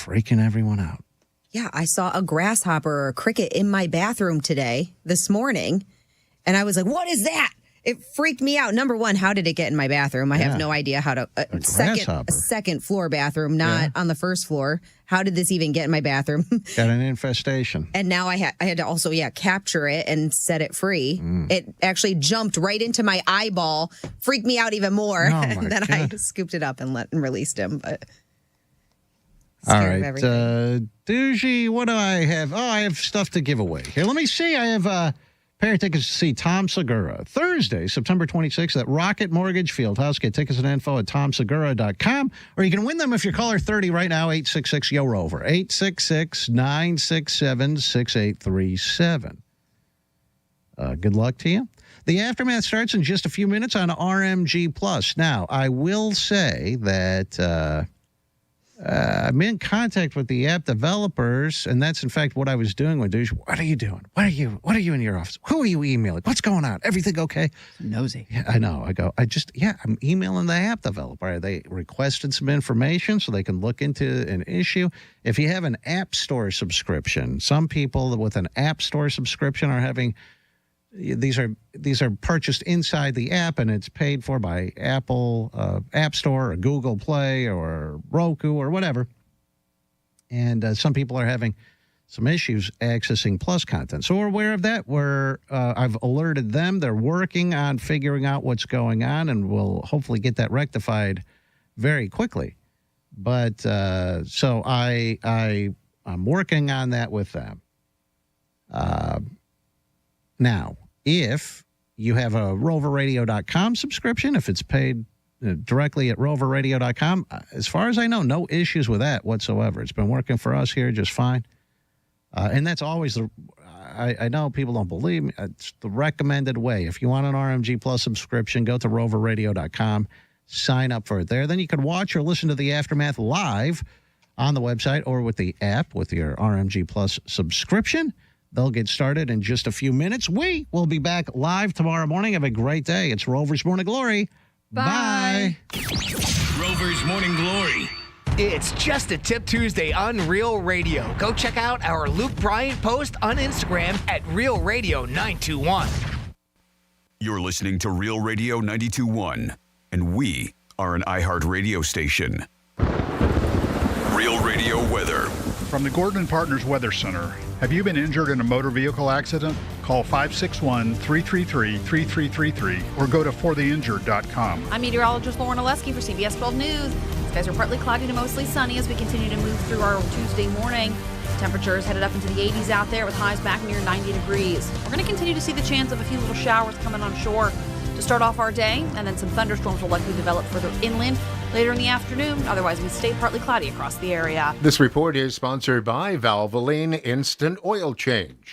freaking everyone out. Yeah, I saw a grasshopper or a cricket in my bathroom this morning, and I was like, what is that? It freaked me out. Number one, how did it get in my bathroom? I have no idea how to. A second floor bathroom, not on the first floor. How did this even get in my bathroom? Got an infestation. And now I had to also, capture it and set it free. It actually jumped right into my eyeball, freaked me out even more. Oh, and then I scooped it up and released him. But all right, Doogie, what do I have? Oh, I have stuff to give away. Here, let me see. I have pair of tickets to see Tom Segura Thursday, September 26th at Rocket Mortgage Fieldhouse. Get tickets and info at tomsegura.com, or you can win them if you're caller 30 right now, 866-YO-ROVER, 866-967-6837. Good luck to you. The Aftermath starts in just a few minutes on RMG Plus. Now, I will say that I'm in contact with the app developers, and that's in fact what I was doing with Douche. What are you doing? What are you in your office? Who are you emailing? What's going on? Everything okay? Nosy. Yeah, I know. I'm emailing the app developer. They requested some information so they can look into an issue. If you have an App Store subscription, some people with an App Store subscription are having these are purchased inside the app, and it's paid for by Apple App Store or Google Play or Roku or whatever. And some people are having some issues accessing Plus content. So we're aware of that. I've alerted them. They're working on figuring out what's going on, and we'll hopefully get that rectified very quickly. But so I'm working on that with them. Now, if you have a roverradio.com subscription, if it's paid directly at roverradio.com, as far as I know, no issues with that whatsoever. It's been working for us here just fine. And that's always I know people don't believe me. It's the recommended way. If you want an RMG Plus subscription, go to roverradio.com, sign up for it there. Then you can watch or listen to the Aftermath live on the website or with the app with your RMG Plus subscription. They'll get started in just a few minutes. We will be back live tomorrow morning. Have a great day. It's Rover's Morning Glory. Bye. Rover's Morning Glory. It's Just a Tip Tuesday on Real Radio. Go check out our Luke Bryant post on Instagram at Real Radio 921. You're listening to Real Radio 92.1, and we are an iHeart radio station. Real Radio weather. From the Gordon & Partners Weather Center. Have you been injured in a motor vehicle accident? Call 561-333-3333 or go to fortheinjured.com. I'm meteorologist Lauren Oleski for CBS 12 News. Skies are partly cloudy to mostly sunny as we continue to move through our Tuesday morning. Temperatures headed up into the 80s out there with highs back near 90 degrees. We're going to continue to see the chance of a few little showers coming on shore to start off our day, and then some thunderstorms will likely develop further inland later in the afternoon. Otherwise, we stay partly cloudy across the area. This report is sponsored by Valvoline Instant Oil Change.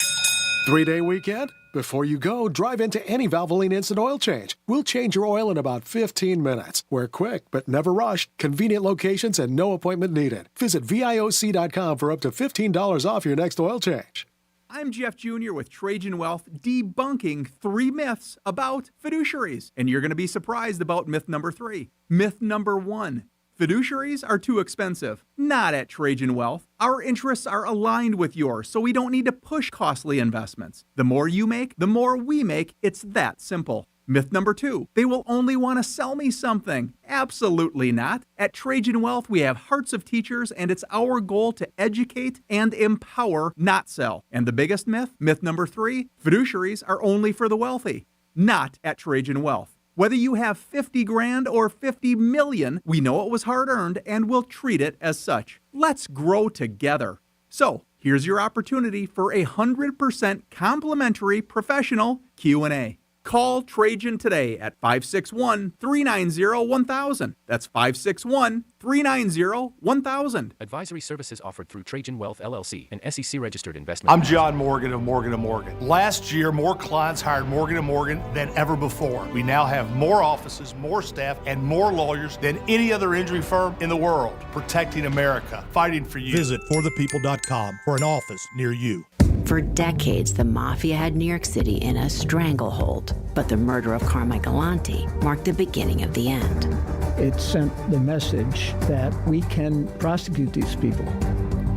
3-day weekend? Before you go, drive into any Valvoline Instant Oil Change. We'll change your oil in about 15 minutes. We're quick, but never rushed. Convenient locations and no appointment needed. Visit VIOC.com for up to $15 off your next oil change. I'm Jeff Jr. with Trajan Wealth, debunking 3 myths about fiduciaries. And you're going to be surprised about myth number 3. Myth number 1. Fiduciaries are too expensive. Not at Trajan Wealth. Our interests are aligned with yours, so we don't need to push costly investments. The more you make, the more we make. It's that simple. Myth number 2, they will only want to sell me something. Absolutely not. At Trajan Wealth, we have hearts of teachers, and it's our goal to educate and empower, not sell. And the biggest myth, myth number 3, fiduciaries are only for the wealthy. Not at Trajan Wealth. Whether you have 50 grand or 50 million, we know it was hard-earned and we'll treat it as such. Let's grow together. So, here's your opportunity for a 100% complimentary professional Q&A. Call Trajan today at 561-390-1000. That's 561-390-1000. Advisory services offered through Trajan Wealth, LLC, an SEC-registered investment. I'm John Morgan of Morgan & Morgan. Last year, more clients hired Morgan & Morgan than ever before. We now have more offices, more staff, and more lawyers than any other injury firm in the world. Protecting America, fighting for you. Visit forthepeople.com for an office near you. For decades, the mafia had New York City in a stranglehold, but the murder of Carmichael Lanti marked the beginning of the end. It sent the message that we can prosecute these people.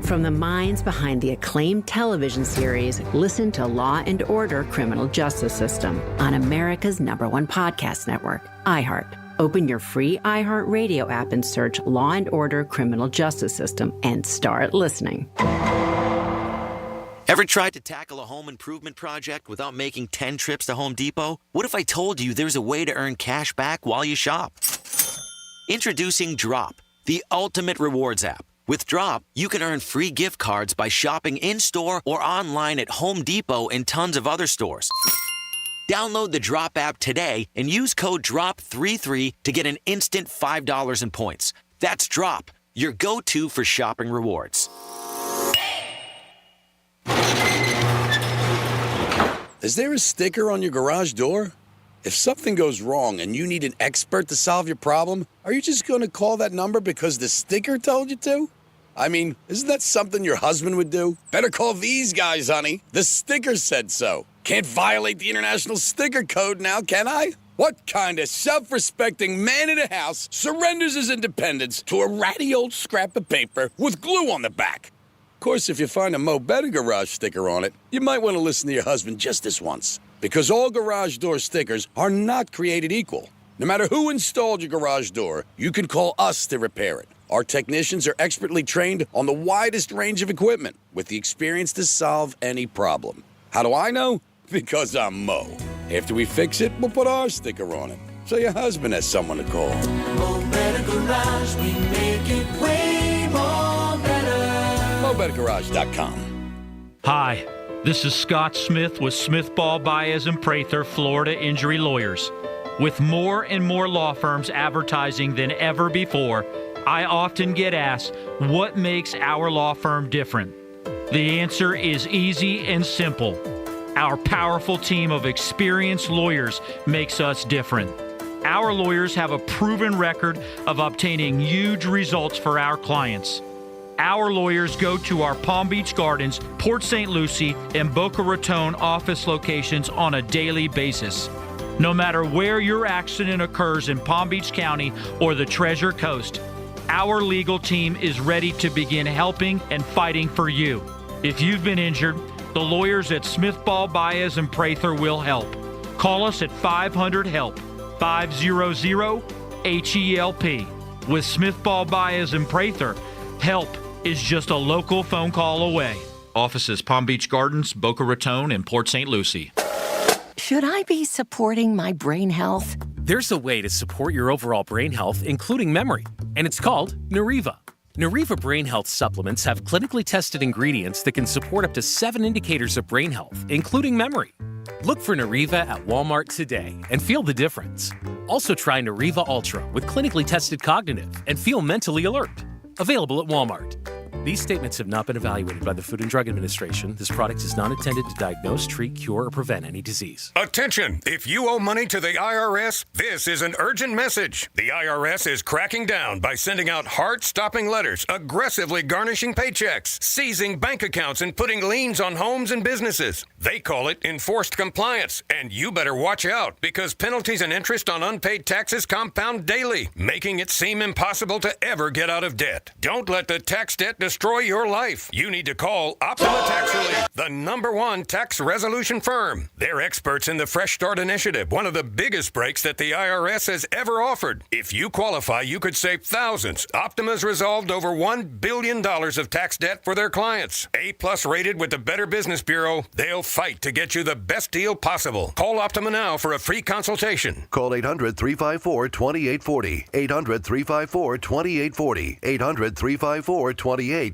From the minds behind the acclaimed television series, listen to Law and Order: Criminal Justice System on America's #1 podcast network, iHeart. Open your free iHeart Radio app and search Law and Order: Criminal Justice System and start listening. Ever tried to tackle a home improvement project without making 10 trips to Home Depot? What if I told you there's a way to earn cash back while you shop? Introducing Drop, the ultimate rewards app. With Drop, you can earn free gift cards by shopping in-store or online at Home Depot and tons of other stores. Download the Drop app today and use code DROP33 to get an instant $5 in points. That's Drop, your go-to for shopping rewards. Is there a sticker on your garage door? If something goes wrong and you need an expert to solve your problem, are you just going to call that number because the sticker told you to? I mean, isn't that something your husband would do? Better call these guys, honey. The sticker said so. Can't violate the International Sticker Code now, can I? What kind of self-respecting man in a house surrenders his independence to a ratty old scrap of paper with glue on the back? Of course, if you find a Mo Better Garage sticker on it, you might want to listen to your husband just this once. Because all garage door stickers are not created equal. No matter who installed your garage door, you can call us to repair it. Our technicians are expertly trained on the widest range of equipment with the experience to solve any problem. How do I know? Because I'm Mo. After we fix it, we'll put our sticker on it, so your husband has someone to call. Mo Better Garage, we make it way more better. MoBetterGarage.com. Hi, this is Scott Smith with Smith Ball Baez and Prather, Florida Injury Lawyers. With more and more law firms advertising than ever before, I often get asked, what makes our law firm different? The answer is easy and simple. Our powerful team of experienced lawyers makes us different. Our lawyers have a proven record of obtaining huge results for our clients. Our lawyers go to our Palm Beach Gardens, Port St. Lucie, and Boca Raton office locations on a daily basis. No matter where your accident occurs in Palm Beach County or the Treasure Coast, our legal team is ready to begin helping and fighting for you. If you've been injured, the lawyers at Smith Ball Baez and Prather will help. Call us at 500-HELP, 500-HELP. With Smith Ball Baez and Prather, help is just a local phone call away. Offices Palm Beach Gardens, Boca Raton, and Port St. Lucie. Should I be supporting my brain health? There's a way to support your overall brain health, including memory, and it's called Nariva. Nariva Brain Health supplements have clinically tested ingredients that can support up to 7 indicators of brain health, including memory. Look for Nariva at Walmart today and feel the difference. Also try Nariva Ultra with clinically tested cognitive and feel mentally alert. Available at Walmart. These statements have not been evaluated by the Food and Drug Administration. This product is not intended to diagnose, treat, cure, or prevent any disease. Attention! If you owe money to the IRS, this is an urgent message. The IRS is cracking down by sending out heart-stopping letters, aggressively garnishing paychecks, seizing bank accounts, and putting liens on homes and businesses. They call it enforced compliance, and you better watch out because penalties and interest on unpaid taxes compound daily, making it seem impossible to ever get out of debt. Don't let the tax debt destroy your life. You need to call Optima Tax Relief, the #1 tax resolution firm. They're experts in the Fresh Start Initiative, one of the biggest breaks that the IRS has ever offered. If you qualify, you could save thousands. Optima's resolved over $1 billion of tax debt for their clients. A+ rated with the Better Business Bureau, they'll fight to get you the best deal possible. Call Optima now for a free consultation. Call 800-354-2840. 800-354-2840. 800-354-2840.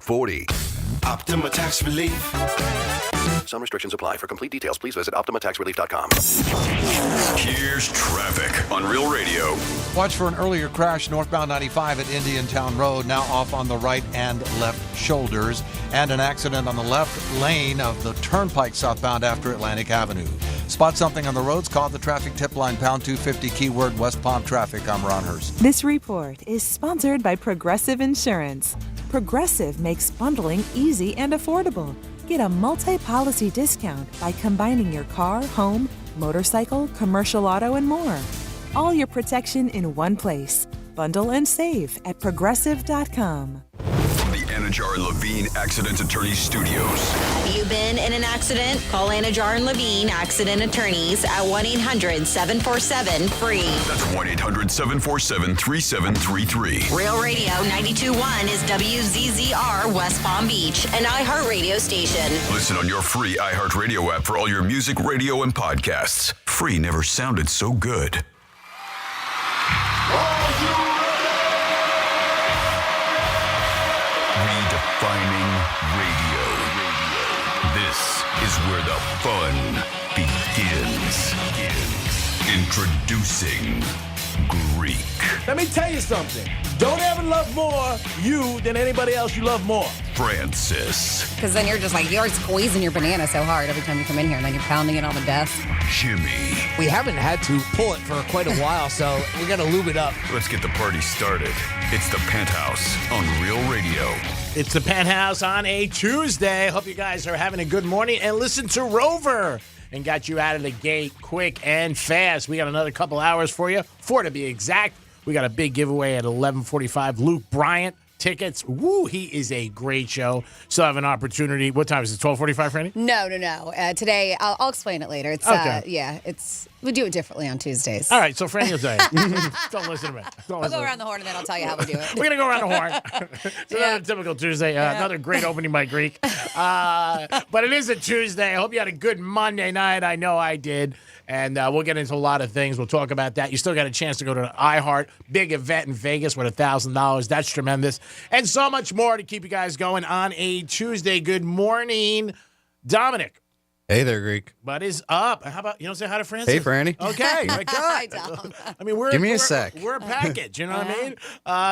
Optima Tax Relief. Some restrictions apply. For complete details, please visit OptimaTaxRelief.com. Here's traffic on Real Radio. Watch for an earlier crash northbound 95 at Indian Town Road, now off on the right and left shoulders, and an accident on the left lane of the Turnpike southbound after Atlantic Avenue. Spot something on the roads, call the traffic tip line pound 250 keyword West Palm Traffic. I'm Ron Hurst. This report is sponsored by Progressive Insurance. Progressive makes bundling easy and affordable. Get a multi-policy discount by combining your car, home, motorcycle, commercial auto, and more. All your protection in one place. Bundle and save at Progressive.com. From the Anajar and Levine Accident Attorney Studios. Have you been in an accident? Call Anajar and Levine Accident Attorneys at 1-800-747-FREE. That's 1-800-747-3733. Real Radio 92.1 is WZZR West Palm Beach, an iHeartRadio station. Listen on your free iHeartRadio app for all your music, radio, and podcasts. Free never sounded so good. Redefining radio. This is where the fun begins. Introducing Greek. Let me tell you something. Don't ever love more you than anybody else you love more. Francis. Because then you're just like, you're squeezing your banana so hard every time you come in here, and then you're pounding it on the desk. Jimmy. We haven't had to pull it for quite a while, so we're going to lube it up. Let's get the party started. It's the Penthouse on Real Radio. It's the Penthouse on a Tuesday. Hope you guys are having a good morning. And listen to Rover and got you out of the gate quick and fast. We got another couple hours for you, 4 to be exact. We got a big giveaway at 11:45. Luke Bryant tickets. Woo, he is a great show. Still have an opportunity. What time is it? 12:45, Franny? No. Today, I'll explain it later. It's okay. We do it differently on Tuesdays. All right, so Franny will tell you. Don't listen to me. I'll go around the horn and then I'll tell you how we do it. We're going to go around the horn. It's another typical Tuesday. Another great opening by Greek. But it is a Tuesday. I hope you had a good Monday night. I know I did. And we'll get into a lot of things. We'll talk about that. You still got a chance to go to the iHeart big event in Vegas with $1,000. That's tremendous. And so much more to keep you guys going on a Tuesday. Good morning, Dominic. Hey there, Greek. What is up? How about, say hi to Francis? Hey, Franny. Okay. My God. Hi, Dom. I mean, Give me a sec. We're a package. You know what I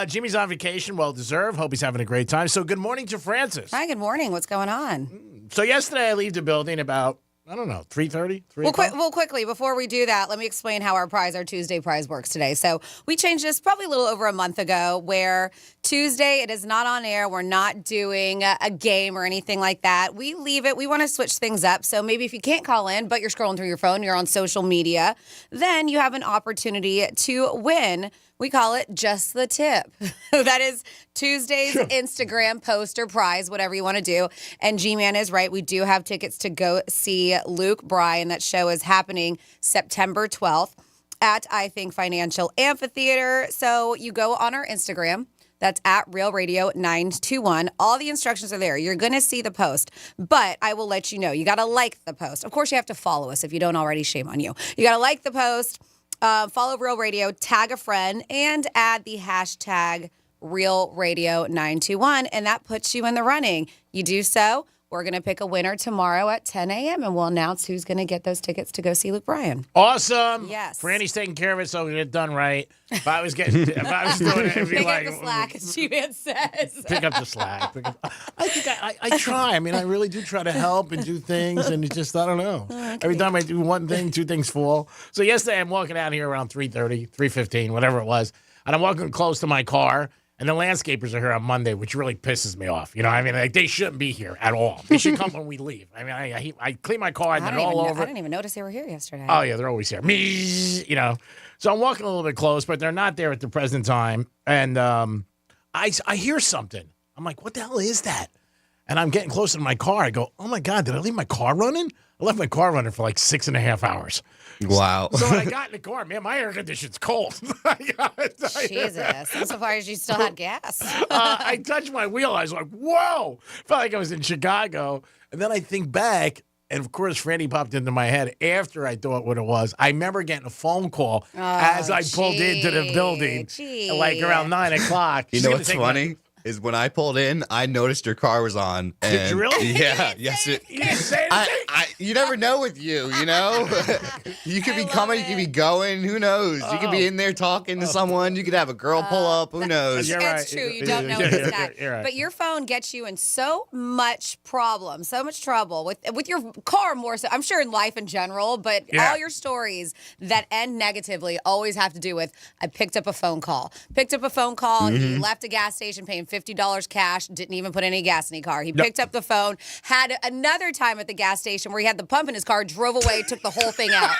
mean? Jimmy's on vacation. Well deserved. Hope he's having a great time. So good morning to Francis. Hi, good morning. What's going on? So yesterday I leave the building about, 3:30? Well, quickly, before we do that, let me explain how our Tuesday prize works today. So we changed this probably a little over a month ago, where Tuesday, it is not on air. We're not doing a game or anything like that. We leave it. We want to switch things up. So maybe if you can't call in, but you're scrolling through your phone, you're on social media, then you have an opportunity to win. We call it Just the Tip. That is Tuesday's Instagram poster prize, whatever you want to do. And G-Man is right. We do have tickets to go see Luke Bryan. That show is happening September 12th at, I Think, Financial Amphitheater. So you go on our Instagram. That's at Real Radio 921. All the instructions are there. You're going to see the post, but I will let you know. You got to like the post. Of course, you have to follow us if you don't already. Shame on you. You got to like the post. Follow Real Radio, tag a friend, and add the hashtag Real Radio 921, and that puts you in the running. You do so, we're going to pick a winner tomorrow at 10 a.m., and we'll announce who's going to get those tickets to go see Luke Bryan. Awesome. Yes. Franny's taking care of it, so we get it done right. If I was doing it, it'd be pick like... up the slack, as G-Man says. Pick up the slack. I think I try. I mean, I really do try to help and do things, and it just, I don't know. Okay. Every time I do one thing, 2 things fall. So yesterday, I'm walking out here around 3:30, 3:15, whatever it was, and I'm walking close to my car, and the landscapers are here on Monday, which really pisses me off. You know, I mean, like, they shouldn't be here at all. They should come when we leave. I mean, I clean my car and they're all over. I didn't even notice they were here yesterday. Oh, yeah, they're always here. You know. So I'm walking a little bit close, but they're not there at the present time. And I hear something. I'm like, what the hell is that? And I'm getting closer to my car. I go, oh, my God, did I leave my car running? I left my car running for like 6.5 hours. Wow. So when I got in the car, man, my air conditioning's cold. Jesus. I'm surprised you still had gas. I touched my wheel. I was like, whoa. Felt like I was in Chicago. And then I think back, and of course, Franny popped into my head after I thought what it was. I remember getting a phone call as I pulled into the building, like around 9 o'clock. You know what's funny? Is when I pulled in, I noticed your car was on. And did you really? Yeah, yes. You didn't say anything? You never know with you, you know? You could be coming, you could be going, who knows? You could be in there talking to someone, you could have a girl pull up, who knows? It's true, you don't know this guy. Right. But your phone gets you in so much problem, so much trouble with your car more so. I'm sure in life in general, but all your stories that end negatively always have to do with, I picked up a phone call. He left a gas station paying $50 cash, didn't even put any gas in his car. He picked up the phone, had another time at the gas station where he had the pump in his car, drove away, took the whole thing out.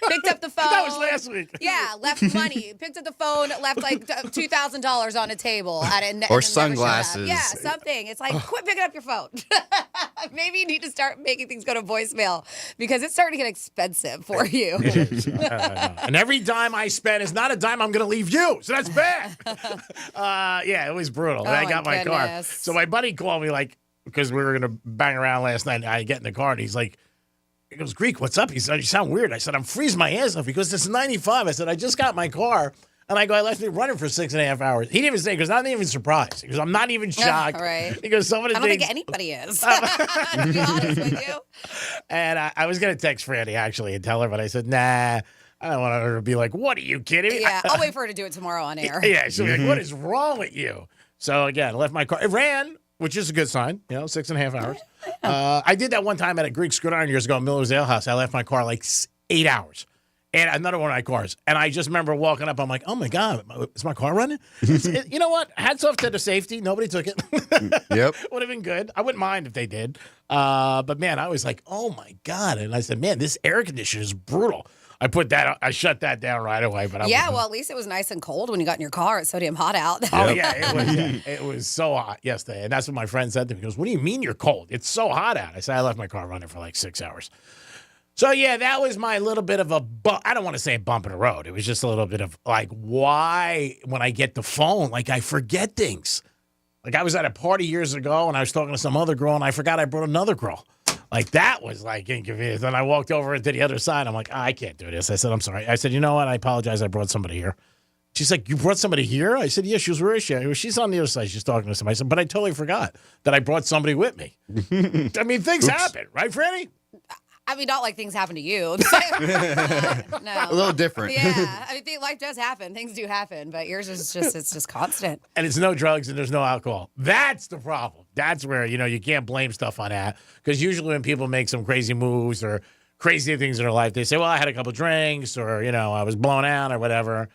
Picked up the phone. That was last week. Yeah, left money. Picked up the phone, left like $2,000 on a table. Or sunglasses. Yeah, something. It's like, quit picking up your phone. Maybe you need to start making things go to voicemail because it's starting to get expensive for you. And every dime I spend is not a dime I'm going to leave you. So that's bad. Yeah, it was brutal. And I got my car. So my buddy called me because we were going to bang around last night. And I get in the car and he goes, Greek, what's up? He said, you sound weird. I said, I'm freezing my ass off because it's 95. I said, I just got my car. And I left me running for 6.5 hours. He didn't even say, because I'm not even surprised. He goes, I'm not even shocked. Right. He goes, some of the I don't things. think anybody is. To be honest with you. And I was going to text Franny, actually, and tell her, but I said, nah. I don't want her to be like, what are you kidding me? Yeah, I'll wait for her to do it tomorrow on air. Yeah, she'll be like, what is wrong with you? So, again, I left my car. It ran, which is a good sign, 6.5 hours. I did that one time at a Greek screw iron years ago in Miller's Ale House. I left my car 8 hours. And another one of my cars. And I just remember walking up. I'm like, oh, my God, is my car running? You know what? Hats off to the safety. Nobody took it. Yep. Would have been good. I wouldn't mind if they did. But, man, I was like, oh, my God. And I said, man, this air conditioner is brutal. I shut that down right away. But well, at least it was nice and cold when you got in your car. It's so damn hot out. Oh, yeah, it was so hot yesterday. And that's what my friend said to me. He goes, what do you mean you're cold? It's so hot out. I said, I left my car running for 6 hours. So, yeah, that was my little bit of a I don't want to say a bump in the road. It was just a little bit of why when I get the phone, I forget things. I was at a party years ago and I was talking to some other girl and I forgot I brought another girl. That was inconvenient. Then I walked over into the other side. I'm like, I can't do this. I said, I'm sorry. I said, you know what? I apologize. I brought somebody here. She's like, you brought somebody here? I said, yeah. She was, where is she? She's on the other side. She's talking to somebody. I said, but I totally forgot that I brought somebody with me. I mean, things happen, right, Franny? I mean, not like things happen to you. No. A little different. Yeah. I mean, life does happen. Things do happen, but yours is just constant. And it's no drugs and there's no alcohol. That's the problem. That's where, you can't blame stuff on that. Because usually when people make some crazy moves or crazy things in their life, they say, well, I had a couple drinks or, I was blown out or whatever.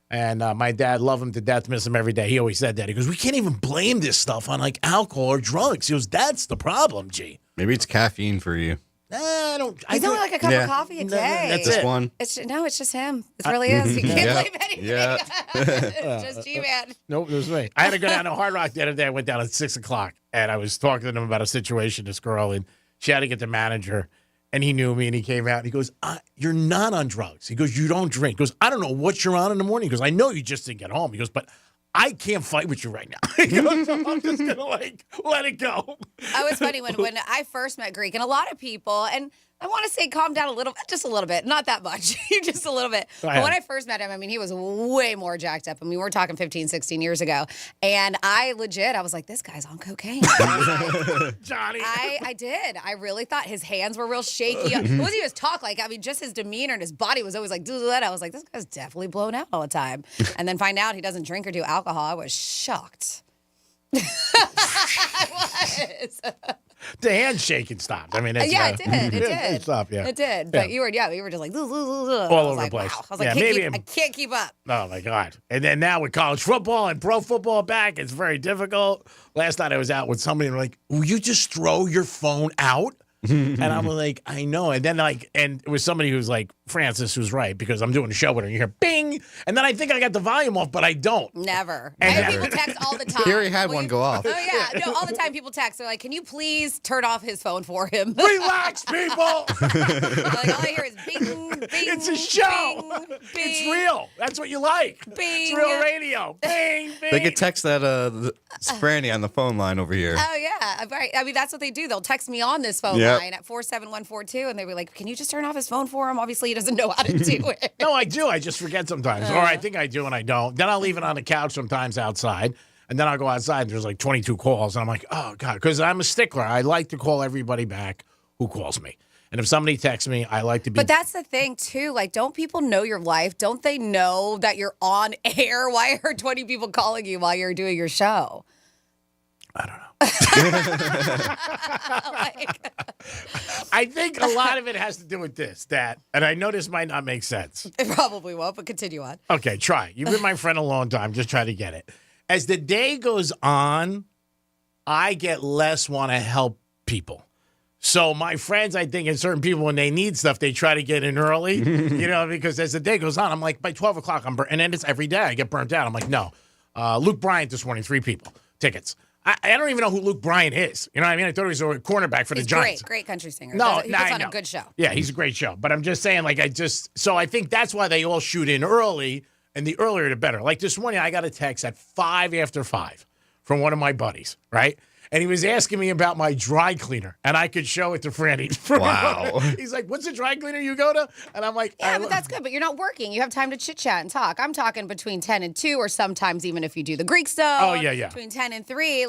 And my dad, love him to death, miss him every day. He always said that. He goes, we can't even blame this stuff on alcohol or drugs. He goes, that's the problem, G. Maybe it's caffeine for you. I don't. He's only a cup of coffee a day. That's it. One. It's just him. It really is. You can't blame anything. Yeah. It's just G-Man. Nope, it was me. I had to go down to Hard Rock the other day. I went down at 6 o'clock, and I was talking to them about a situation, this girl, and she had to get the manager, and he knew me, and he came out, and he goes, you're not on drugs. He goes, you don't drink. He goes, I don't know what you're on in the morning. He goes, I know you just didn't get home. He goes, but I can't fight with you right now. He goes, so I'm just going to let it go. It was funny when I first met Greek, and a lot of people, and I want to say calm down just a little bit, not that much, just a little bit. But when I first met him, I mean, he was way more jacked up. I mean, we're talking 15, 16 years ago. And I was like, this guy's on cocaine. Johnny. I did. I really thought his hands were real shaky. It wasn't even his talk. Just his demeanor and his body was always like, I was like, this guy's definitely blown out all the time. And then find out he doesn't drink or do alcohol. I was shocked. I was. The handshaking stopped. I mean, it did. It did. It stopped, yeah. It did. But you were just like, all over the place. Wow. I was like, I can't keep up. Oh, my God. And then now with college football and pro football back, it's very difficult. Last night I was out with somebody and like, will you just throw your phone out? And I'm like, I know. And then and it was somebody who's like, Francis, who's right, because I'm doing a show with her and you hear bing. And then I think I got the volume off, but I don't. Never. And people text all the time. He already had one go off. Oh, yeah. No, all the time people text. They're like, can you please turn off his phone for him? Relax, people. All I hear is bing, bing. It's a show. Bing, bing. It's real. That's what you like. Bing. It's real radio. Bing, bing. They could text that Franny on the phone line over here. Oh, yeah. Right. I mean, that's what they do. They'll text me on this phone line at 47142, and they were like, can you just turn off his phone for him? Obviously, he doesn't know how to do it. No, I do. I just forget sometimes. Or I think I do and I don't. Then I'll leave it on the couch sometimes outside. And then I'll go outside and there's 22 calls. And I'm like, oh, God. Because I'm a stickler. I like to call everybody back who calls me. And if somebody texts me, I like to be. But that's the thing, too. Don't people know your life? Don't they know that you're on air? Why are 20 people calling you while you're doing your show? I don't know. I think a lot of it has to do with and I know this might not make sense. It probably won't, but continue on. Okay, try. You've been my friend a long time. Just try to get it. as the day goes on, I get less want to help people. So my friends, I think, and certain people, when they need stuff, they try to get in early, because as the day goes on, I'm like, by 12 o'clock, and then it's every day I get burnt out. I'm like, no. Luke Bryant this morning, 3 people, tickets. I don't even know who Luke Bryant is. You know what I mean? I thought he was a cornerback for the Giants. Great country singer. No, he puts on a good show. Yeah, he's a great show. But I'm just saying, so I think that's why they all shoot in early, and the earlier the better. Like this morning, I got a text at 5 after 5 from one of my buddies, right? And he was asking me about my dry cleaner, and I could show it to Franny. Wow. He's like, what's the dry cleaner you go to? And I'm like, yeah, but that's good. But you're not working. You have time to chit-chat and talk. I'm talking between 10 and 2, or sometimes even if you do the Greek stuff. Oh, yeah. Between 10 and 3.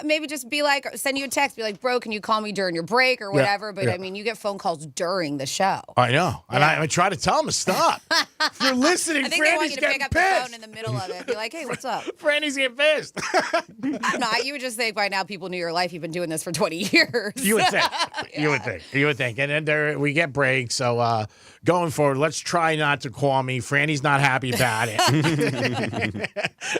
Maybe just be like, send you a text, be like, bro, can you call me during your break or whatever? But, you get phone calls during the show. I know. And I try to tell him to stop. If you're listening, I think Franny's they want you to getting pick up pissed. the phone in the middle of it. Be like, hey, what's up? Franny's getting pissed. I'm not. You would just think by now people knew your life. You've been doing this for 20 years. You would think. You would think. And then we get breaks. So going forward, let's try not to call me. Franny's not happy about it.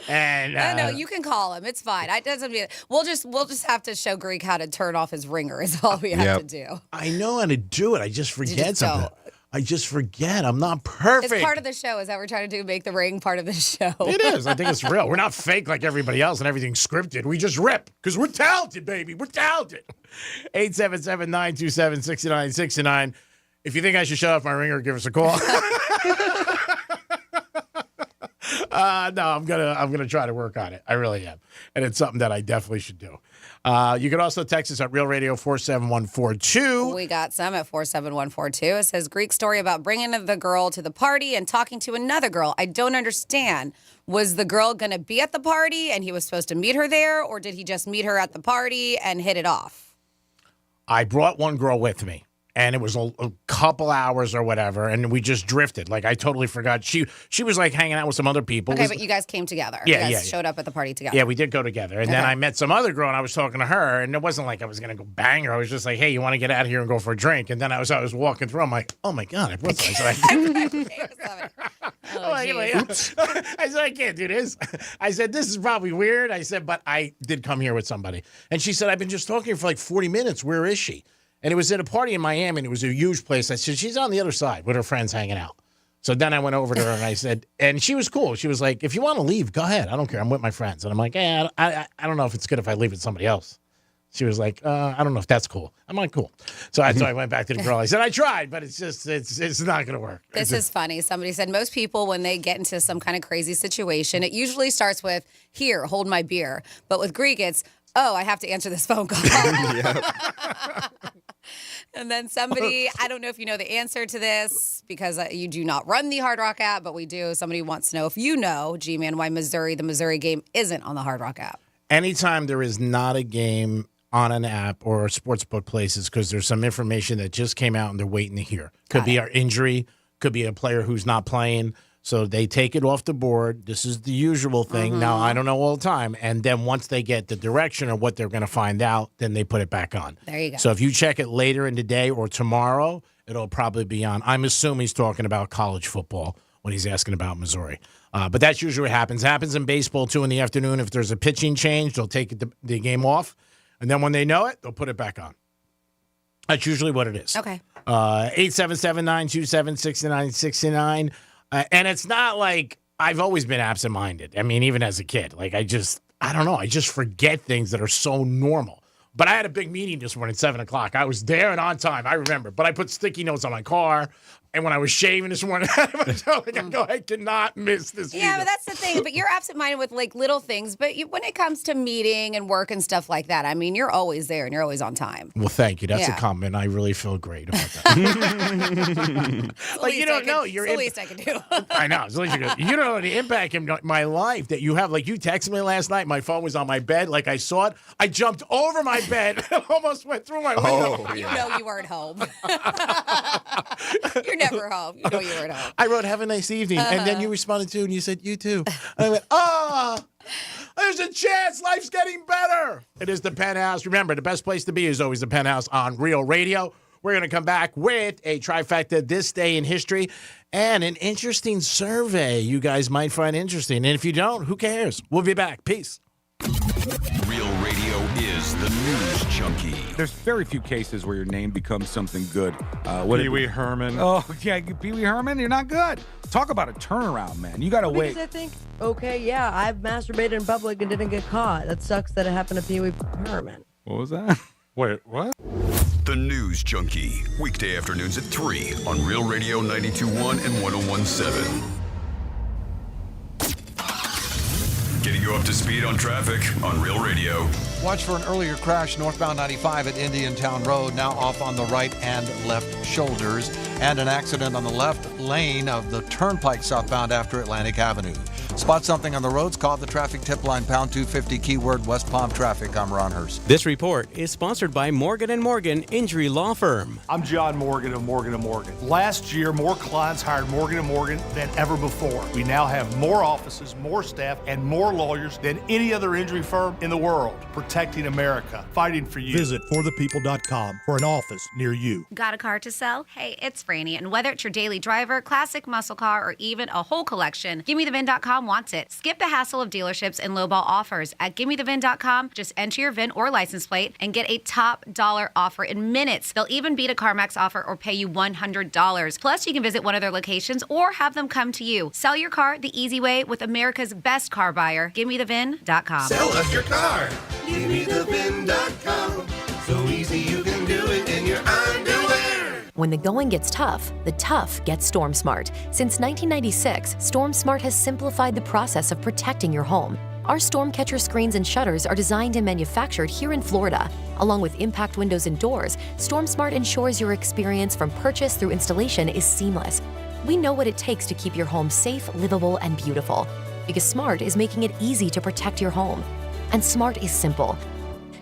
And no, you can call him. It's fine. It doesn't mean we'll just have to show Greek how to turn off his ringer. Is all we have to do. I know how to do it. I just forget something. I just forget. I'm not perfect. It's part of the show. Is that we're trying to do? Make the ring part of the show. It is. I think it's real. We're not fake like everybody else and everything's scripted. We just rip because we're talented, baby. We're talented. 877-927-6969. If you think I should shut off my ringer, give us a call. No, I'm gonna try to work on it. I really am, and it's something that I definitely should do. You can also text us at Real Radio 47142. We got some at 47142. It says Greek story about bringing the girl to the party and talking to another girl. I don't understand. Was the girl gonna be at the party and he was supposed to meet her there, or did he just meet her at the party and hit it off? I brought one girl with me. And it was a couple hours or whatever, and we just drifted. Like, I totally forgot. She was, like, hanging out with some other people. Okay, but you guys came together. Yeah, you guys showed up at the party together. Yeah, we did go together. And then I met some other girl, and I was talking to her, and it wasn't like I was going to go bang her. I was just like, hey, you want to get out of here and go for a drink? And then I was walking through. I'm like, oh, my God, I brought something. Oops. I said, I can't do this. I said, this is probably weird. I said, but I did come here with somebody. And she said, I've been just talking to her for like 40 minutes. Where is she? And it was at a party in Miami, and it was a huge place. I said, she's on the other side with her friends hanging out. So then I went over to her, and I said, and she was cool. She was like, if you want to leave, go ahead. I don't care. I'm with my friends. And I'm like, I don't know if it's good if I leave with somebody else. She was like, I don't know if that's cool. I'm like, cool. So I went back to the girl. I said, I tried, but it's just, it's not going to work. This is funny. Somebody said most people, when they get into some kind of crazy situation, it usually starts with, here, hold my beer. But with Greek, it's, oh, I have to answer this phone call. And then somebody, I don't know if you know the answer to this because you do not run the Hard Rock app, but we do. Somebody wants to know if you know, G-Man, why the Missouri game isn't on the Hard Rock app. Anytime there is not a game on an app or sportsbook places because there's some information that just came out and they're waiting to hear. Could be our injury, could be a player who's not playing. So they take it off the board. This is the usual thing. Now, I don't know all the time. And then once they get the direction of what they're going to find out, then they put it back on. There you go. So if you check it later in the day or tomorrow, it'll probably be on. I'm assuming he's talking about college football when he's asking about Missouri. But that's usually what happens. It happens in baseball, too, in the afternoon. If there's a pitching change, they'll take the game off. And then when they know it, they'll put it back on. That's usually what it is. Okay. 877-927-6969. And it's not like I've always been absent-minded. I mean, even as a kid. Like, I don't know. I just forget things that are so normal. But I had a big meeting this morning at 7 o'clock. I was there and on time. I remember. But I put sticky notes on my car. And when I was shaving this morning, I cannot miss this meeting. Yeah, but that's the thing. But you're absent-minded with, like, little things. But when it comes to meeting and work and stuff like that, I mean, you're always there and you're always on time. Well, thank you. That's a compliment. I really feel great about that. Like, you don't know. It's the least I can do. I know. It's the least you can do. You don't know the impact in my life that you have. Like, you texted me last night. My phone was on my bed. Like, I saw it. I jumped over my bed and almost went through my window. You know you weren't home. You're never home. You know you weren't home. I wrote, have a nice evening. And then you responded to it and you said, you too. And I went, there's a chance life's getting better. It is the Penthouse. Remember, the best place to be is always the Penthouse on Real Radio. We're going to come back with a trifecta this day in history and an interesting survey you guys might find interesting. And if you don't, who cares? We'll be back. Peace. Real Radio is the news junkie. There's very few cases where your name becomes something good. Pee Wee Herman. Oh, yeah, Pee Wee Herman, you're not good. Talk about a turnaround, man. You got to wait. Because I think, okay, yeah, I've masturbated in public and didn't get caught. That sucks that it happened to Pee Wee Herman. What was that? Wait, what? The News Junkie. Weekday afternoons at 3 on Real Radio 92.1 and 101.7. Getting you up to speed on traffic on Real Radio. Watch for an earlier crash northbound 95 at Indiantown Road, now off on the right and left shoulders, and an accident on the left lane of the Turnpike southbound after Atlantic Avenue. Spot something on the roads, call the traffic tip line, pound 250, keyword West Palm Traffic. I'm Ron Hurst. This report is sponsored by Morgan & Morgan Injury Law Firm. I'm John Morgan of Morgan & Morgan. Last year, more clients hired Morgan & Morgan than ever before. We now have more offices, more staff, and more lawyers than any other injury firm in the world. Protecting America, fighting for you. Visit forthepeople.com for an office near you. Got a car to sell? Hey, it's Franny, and whether it's your daily driver, classic muscle car, or even a whole collection, GimmeTheVin.com wants it. Skip the hassle of dealerships and lowball offers. At GimmeTheVin.com, just enter your VIN or license plate and get a top dollar offer in minutes. They'll even beat a CarMax offer or pay you $100. Plus, you can visit one of their locations or have them come to you. Sell your car the easy way with America's best car buyer, GimmeTheVin.com. Sell us your car. GimmeTheVin.com. So easy you can do it in your underwear. When the going gets tough, the tough get StormSmart. Since 1996, StormSmart has simplified the process of protecting your home. Our Stormcatcher screens and shutters are designed and manufactured here in Florida. Along with impact windows and doors, StormSmart ensures your experience from purchase through installation is seamless. We know what it takes to keep your home safe, livable, and beautiful. Because Smart is making it easy to protect your home. And Smart is simple.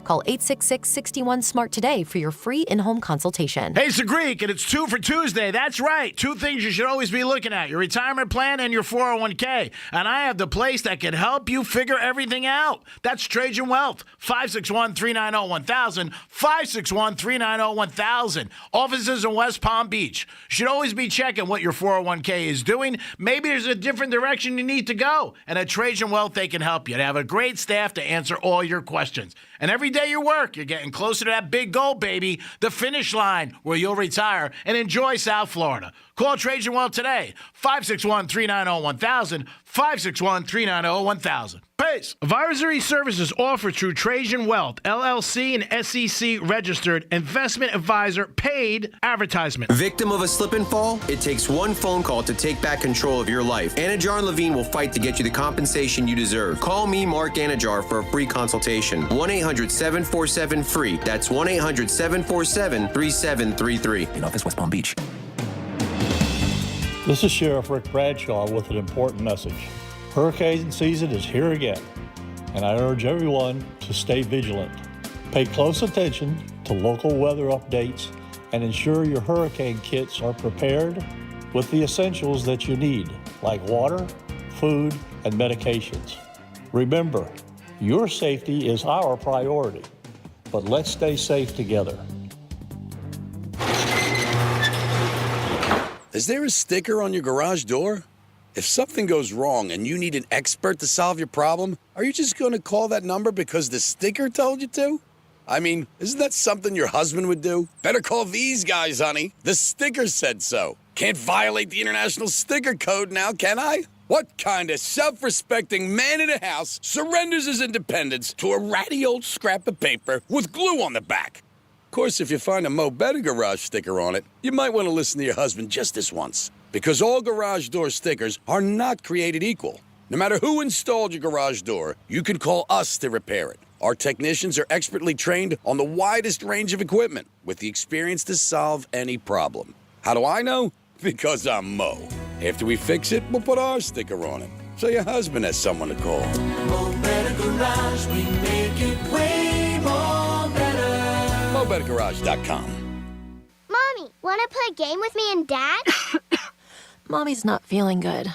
Call 866-61-SMART today for your free in-home consultation. Hey, it's the Greek, and it's 2 for Tuesday. That's right. 2 things you should always be looking at, your retirement plan and your 401k. And I have the place that can help you figure everything out. That's Trajan Wealth, 561-390-1000, 561-390-1000. Offices in West Palm Beach. You should always be checking what your 401k is doing. Maybe there's a different direction you need to go. And at Trajan Wealth, they can help you. They have a great staff to answer all your questions. And every day you work, you're getting closer to that big goal, baby, the finish line where you'll retire and enjoy South Florida. Call Trajan Wealth today, 561-390-1000, 561-390-1000. Peace. Advisory services offered through Trajan Wealth, LLC, and SEC registered investment advisor, paid advertisement. Victim of a slip and fall? It takes one phone call to take back control of your life. Anajar and Levine will fight to get you the compensation you deserve. Call me, Mark Anajar, for a free consultation. 1-800-747-FREE. That's 1-800-747-3733. In office, West Palm Beach. This is Sheriff Rick Bradshaw with an important message. Hurricane season is here again, and I urge everyone to stay vigilant. Pay close attention to local weather updates and ensure your hurricane kits are prepared with the essentials that you need, like water, food, and medications. Remember, your safety is our priority, but let's stay safe together. Is there a sticker on your garage door? If something goes wrong and you need an expert to solve your problem, are you just going to call that number because the sticker told you to? I mean, isn't that something your husband would do? Better call these guys, honey. The sticker said so. Can't violate the International Sticker Code now, can I? What kind of self-respecting man in a house surrenders his independence to a ratty old scrap of paper with glue on the back? Of course, if you find a Mo Better Garage sticker on it, you might want to listen to your husband just this once. Because all garage door stickers are not created equal. No matter who installed your garage door, you can call us to repair it. Our technicians are expertly trained on the widest range of equipment with the experience to solve any problem. How do I know? Because I'm Mo. After we fix it, we'll put our sticker on it, so your husband has someone to call. Mo Better Garage, we make it way more better. MoBetterGarage.com. Mommy, want to play a game with me and Dad? Mommy's not feeling good.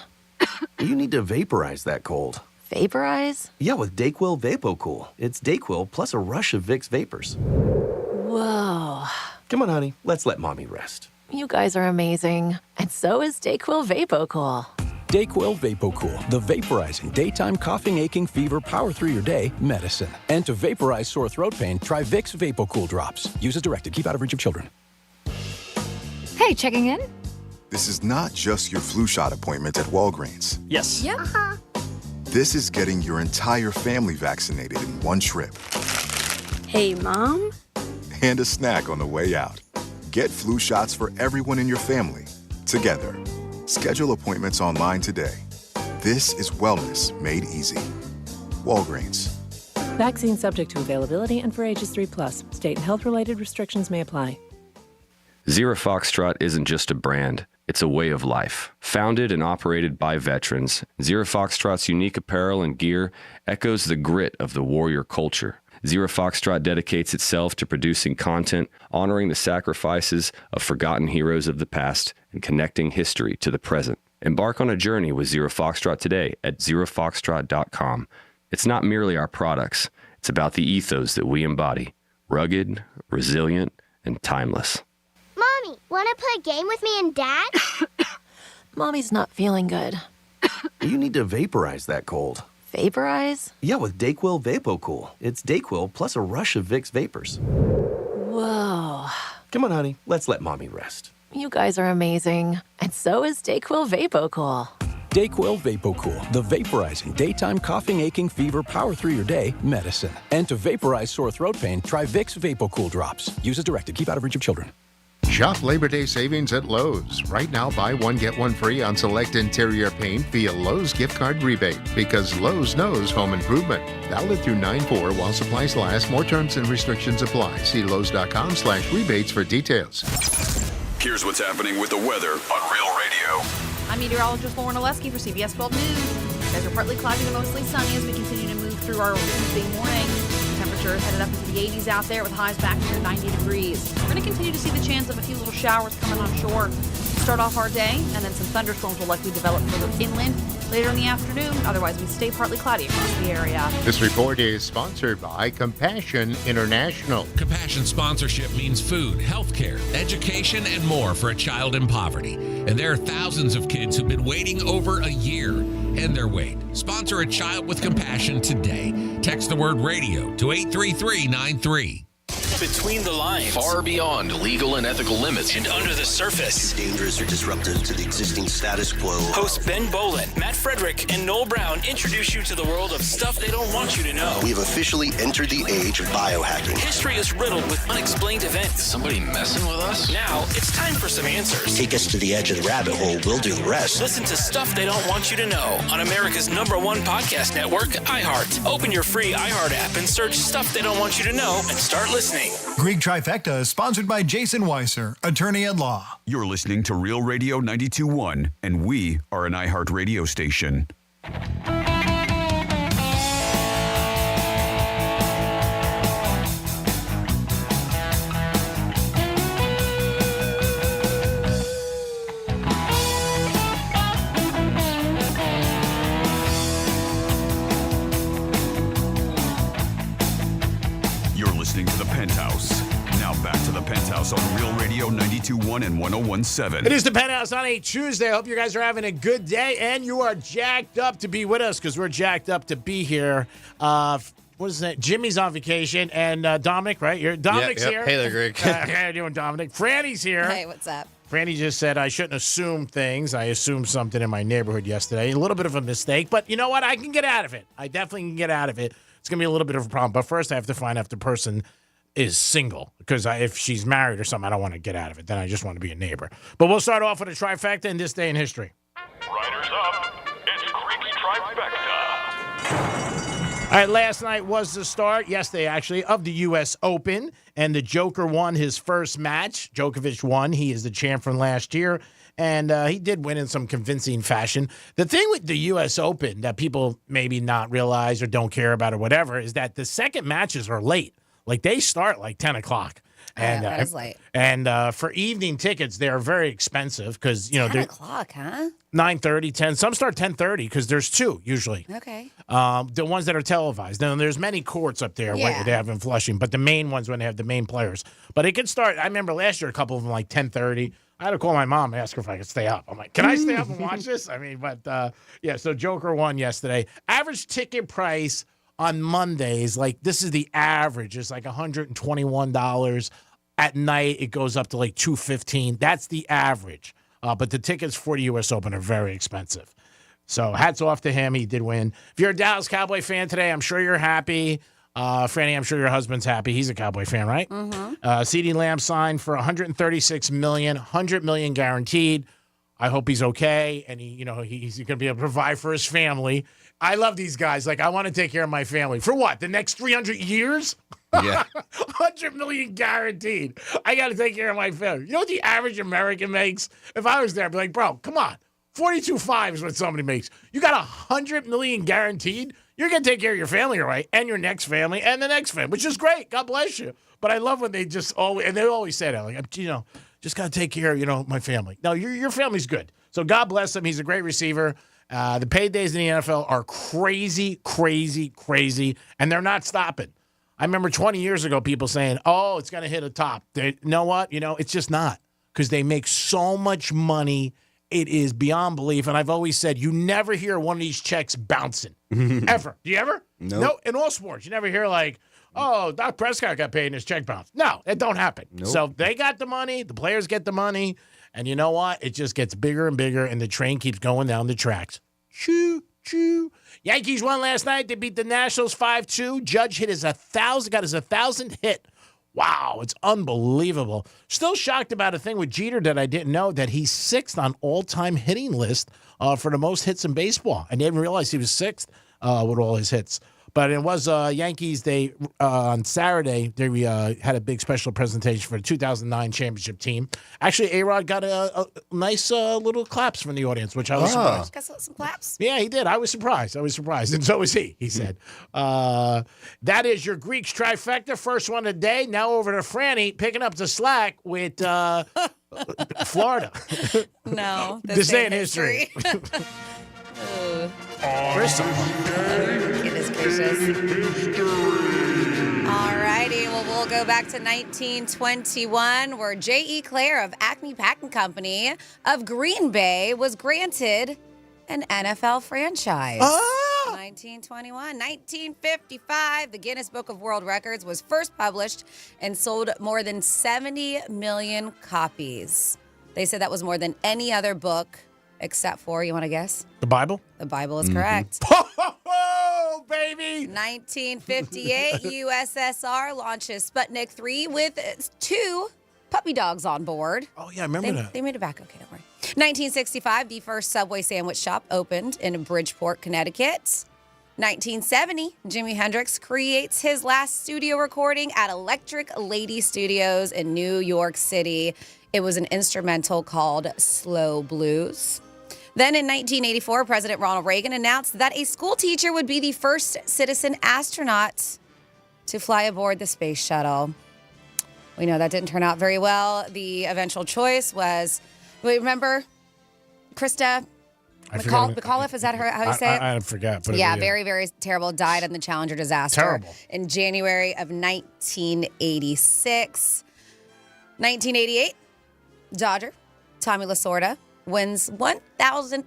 You need to vaporize that cold. Vaporize? Yeah, with DayQuil VapoCool. It's DayQuil plus a rush of Vicks vapors. Whoa. Come on, honey. Let's let mommy rest. You guys are amazing. And so is DayQuil VapoCool. DayQuil VapoCool, the vaporizing daytime coughing, aching, fever, power through your day medicine. And to vaporize sore throat pain, try Vicks VapoCool drops. Use as directed. Keep out of reach of children. Hey, checking in? This is not just your flu shot appointment at Walgreens. Yes. Yep. This is getting your entire family vaccinated in one trip. Hey, Mom? And a snack on the way out. Get flu shots for everyone in your family, together. Schedule appointments online today. This is wellness made easy. Walgreens. Vaccine subject to availability and for ages 3+. State and health-related restrictions may apply. Zero Foxtrot isn't just a brand, it's a way of life. Founded and operated by veterans, Zero Foxtrot's unique apparel and gear echoes the grit of the warrior culture. Zero Foxtrot dedicates itself to producing content, honoring the sacrifices of forgotten heroes of the past, and connecting history to the present. Embark on a journey with Zero Foxtrot today at zerofoxtrot.com. It's not merely our products, it's about the ethos that we embody. Rugged, resilient, and timeless. Mommy, want to play a game with me and Dad? Mommy's not feeling good. You need to vaporize that cold. Vaporize? Yeah, with DayQuil VapoCool. It's DayQuil plus a rush of Vicks vapors. Whoa. Come on, honey. Let's let mommy rest. You guys are amazing. And so is DayQuil VapoCool. DayQuil VapoCool, the vaporizing daytime coughing, aching, fever, power through your day medicine. And to vaporize sore throat pain, try Vicks VapoCool drops. Use as directed. Keep out of reach of children. Shop Labor Day savings at Lowe's. Right now, buy one, get one free on select interior paint via Lowe's gift card rebate. Because Lowe's knows home improvement. Valid through 9/4 while supplies last. More terms and restrictions apply. See Lowe's.com/rebates for details. Here's what's happening with the weather on Real Radio. I'm meteorologist Lauren Oleski for CBS 12 News. Skies are partly cloudy to mostly sunny as we continue to move through our Tuesday morning. Temperature is headed up into the 80s out there with highs back near 90 degrees. We're going to continue to see the chance of a few little showers coming on shore to start off our day, and then some thunderstorms will likely develop further inland later in the afternoon. Otherwise, we stay partly cloudy across the area. This report is sponsored by Compassion International. Compassion sponsorship means food, healthcare, education, and more for a child in poverty. And there are thousands of kids who've been waiting over a year and their wait. Sponsor a child with compassion today. Text the word radio to 83393. Between the lines, far beyond legal and ethical limits, and under the surface, too dangerous or disruptive to the existing status quo. Hosts Ben Bolin, Matt Frederick, and Noel Brown introduce you to the world of stuff they don't want you to know. We have officially entered the age of biohacking. History is riddled with unexplained events. Is somebody messing with us? Now it's time for some answers. Take us to the edge of the rabbit hole. We'll do the rest. Listen to Stuff They Don't Want You to Know on America's #1 podcast network, iHeart. Open your free iHeart app and search Stuff They Don't Want You to Know and start listening. Greek Trifecta is sponsored by Jason Weiser, attorney at law. You're listening to Real Radio 92.1, and we are an iHeart radio station. You're listening to the Penthouse. Now back to the Penthouse on Real Radio 92.1 and 101.7. It is the Penthouse on a Tuesday. I hope you guys are having a good day and you are jacked up to be with us because we're jacked up to be here. What is that? Jimmy's on vacation and Dominic, right? Dominic's Yep. here. Hey there, Greg. How you doing, Dominic? Franny's here. Hey, what's up? Franny just said I shouldn't assume things. I assumed something in my neighborhood yesterday. A little bit of a mistake, but you know what? I can get out of it. I definitely can get out of it. It's going to be a little bit of a problem. But first, I have to find out if the person is single. Because if she's married or something, I don't want to get out of it. Then I just want to be a neighbor. But we'll start off with a trifecta in this day in history. Riders up. It's Greek's Trifecta. All right, last night was the start, yesterday actually, of the U.S. Open. And the Joker won his first match. Djokovic won. He is the champ from last year. And he did win in some convincing fashion. The thing with the U.S. Open that people maybe not realize or don't care about or whatever is that the second matches are late. Like, they start like 10 o'clock. And that is late. And for evening tickets, they are very expensive because 10 o'clock, huh? 9:30, 10. Some start 10:30 because there's two usually. Okay. The ones that are televised. Now, there's many courts up there Yeah. where they have in Flushing, but the main ones when they have the main players. But it could start. I remember last year a couple of them like 10:30. I had to call my mom and ask her if I could stay up. I'm like, can I stay up and watch this? I mean, but yeah. So Joker won yesterday. Average ticket price on Mondays, like this is the average. It's like $121. At night, it goes up to like $215. That's the average. But the tickets for the U.S. Open are very expensive. So hats off to him. He did win. If you're a Dallas Cowboy fan today, I'm sure you're happy. Franny, I'm sure your husband's happy. He's a Cowboy fan, right? Mm-hmm. CeeDee Lamb signed for $136 million, $100 million guaranteed. I hope he's okay, and he's going to be able to provide for his family. I love these guys. Like, I want to take care of my family. For what? The next 300 years? Yeah. $100 million guaranteed. I got to take care of my family. You know what the average American makes? If I was there, I'd be like, bro, come on. 42.5 is what somebody makes. You got $100 million guaranteed. You're going to take care of your family, all right, and your next family and the next family, which is great. God bless you. But I love when they just always, and they always say that, like, just got to take care of, my family. No, your family's good. So God bless him. He's a great receiver. The paydays in the NFL are crazy, crazy, crazy, and they're not stopping. I remember 20 years ago people saying, oh, it's going to hit a top. You know what? It's just not because they make so much money. It is beyond belief. And I've always said, you never hear one of these checks bouncing, ever. Do you ever? Nope. No. In all sports, you never hear like, oh, Dak Prescott got paid and his check bounced. No, it don't happen. Nope. So they got the money. The players get the money. And you know what? It just gets bigger and bigger, and the train keeps going down the tracks. Choo, choo. Yankees won last night. They beat the Nationals 5-2. Judge got his 1,000th hit. Wow, it's unbelievable. Still shocked about a thing with Jeter that I didn't know, that he's 6th on all-time hitting list for the most hits in baseball. I didn't realize he was 6th with all his hits. But it was Yankees. They on Saturday they had a big special presentation for the 2009 championship team. Actually, A-Rod got a nice little claps from the audience, which I was surprised. Got some claps. Yeah, he did. I was surprised, and so was he. He said, "That is your Greeks trifecta, first one of the day." Now over to Franny, picking up the slack with Florida. No, this day in history. Goodness gracious. All righty, well, we'll go back to 1921, where J.E. Clare of Acme Packing Company of Green Bay was granted an NFL franchise. 1921. 1955, the Guinness Book of World Records was first published and sold more than 70 million copies. They said that was more than any other book except for, you want to guess? The Bible? The Bible is correct. Oh, baby! 1958, USSR launches Sputnik 3 with 2 puppy dogs on board. Oh, yeah, I remember that. They made it back. Okay, don't worry. 1965, the first Subway sandwich shop opened in Bridgeport, Connecticut. 1970, Jimi Hendrix creates his last studio recording at Electric Lady Studios in New York City. It was an instrumental called Slow Blues. Then in 1984, President Ronald Reagan announced that a school teacher would be the first citizen astronaut to fly aboard the space shuttle. We know that didn't turn out very well. The eventual choice was, remember Krista McAuliffe? Is that how you say it? I forgot. But yeah, very, very terrible. Died in the Challenger disaster. Terrible. In January of 1986. 1988, Dodger Tommy Lasorda wins 1,000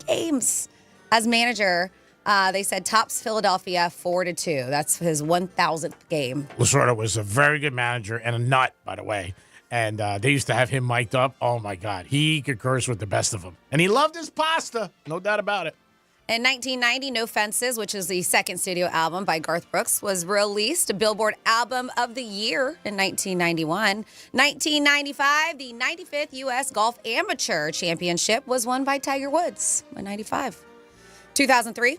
games as manager. They said tops Philadelphia 4-2. That's his 1,000th game. Lasorda was a very good manager and a nut, by the way. And they used to have him mic'd up. Oh, my God. He could curse with the best of them. And he loved his pasta. No doubt about it. In 1990, No Fences, which is the second studio album by Garth Brooks, was released. A Billboard Album of the Year in 1991. 1995, the 95th U.S. Golf Amateur Championship was won by Tiger Woods in 95. 2003,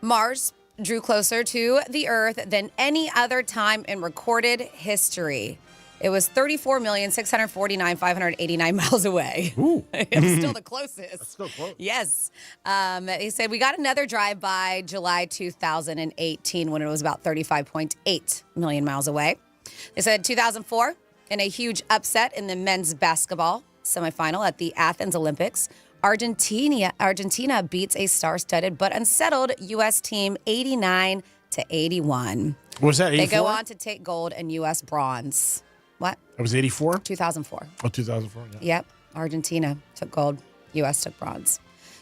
Mars drew closer to the Earth than any other time in recorded history. It was 34,649,589 miles away. Ooh. It was still the closest. That's still close. Yes. He said we got another drive-by July 2018 when it was about 35.8 million miles away. They said 2004, in a huge upset in the men's basketball semifinal at the Athens Olympics, Argentina beats a star-studded but unsettled U.S. team 89-81. Was that 84? They go on to take gold and U.S. bronze. What? It was 84? 2004. Oh, 2004. Yeah. Yep. Argentina took gold. U.S. took bronze.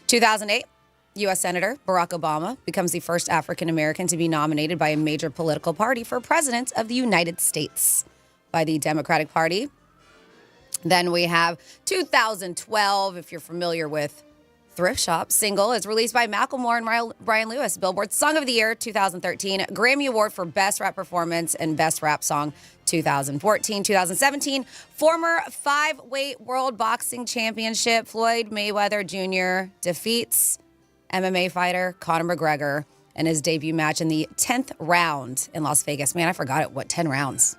2008, U.S. Senator Barack Obama becomes the first African American to be nominated by a major political party for president of the United States by the Democratic Party. Then we have 2012, if you're familiar with Thrift Shop, single is released by Macklemore and Brian Lewis. Billboard Song of the Year 2013, Grammy Award for Best Rap Performance and Best Rap Song 2014. 2017, former 5-weight World Boxing Championship Floyd Mayweather Jr. defeats MMA fighter Conor McGregor in his debut match in the 10th round in Las Vegas. Man, I forgot it. What, 10 rounds?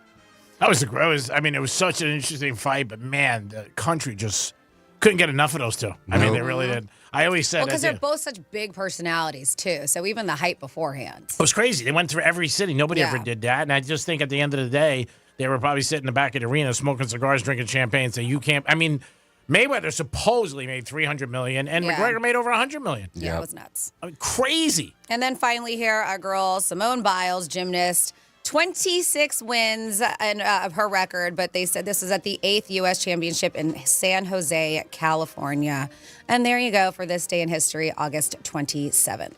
That was it was such an interesting fight, but man, the country just couldn't get enough of those two. I mean, they really did. I always said because they're both such big personalities too. So even the hype beforehand. It was crazy. They went through every city. Nobody ever did that. And I just think at the end of the day, they were probably sitting in the back of the arena smoking cigars, drinking champagne, saying, you can't. I mean, Mayweather supposedly made $300 million, and McGregor made over $100 million. Yeah, it was nuts. I mean, crazy. And then finally here, our girl, Simone Biles, gymnast, 26 wins of her record, but they said this is at the 8th U.S. Championship in San Jose, California. And there you go for this day in history, August 27th.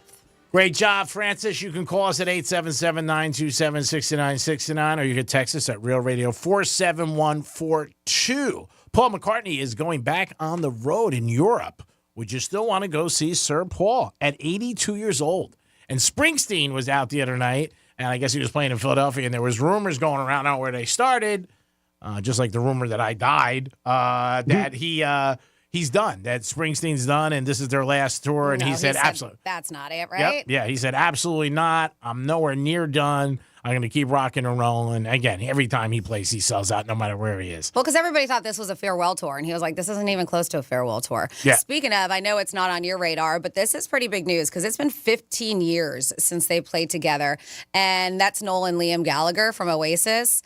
Great job, Francis. You can call us at 877-927-6969, or you can text us at Real Radio 47142. Paul McCartney is going back on the road in Europe. Would you still want to go see Sir Paul at 82 years old? And Springsteen was out the other night, and I guess he was playing in Philadelphia, and there was rumors going around out where they started, just like the rumor that I died, that he's done, that Springsteen's done, and this is their last tour, and he said absolutely. That's not it, right? Yep. Yeah, he said absolutely not. I'm nowhere near done. I'm going to keep rocking and rolling. Again, every time he plays, he sells out no matter where he is. Well, because everybody thought this was a farewell tour, and he was like, this isn't even close to a farewell tour. Yeah. Speaking of, I know it's not on your radar, but this is pretty big news because it's been 15 years since they played together, and that's Noel and Liam Gallagher from Oasis.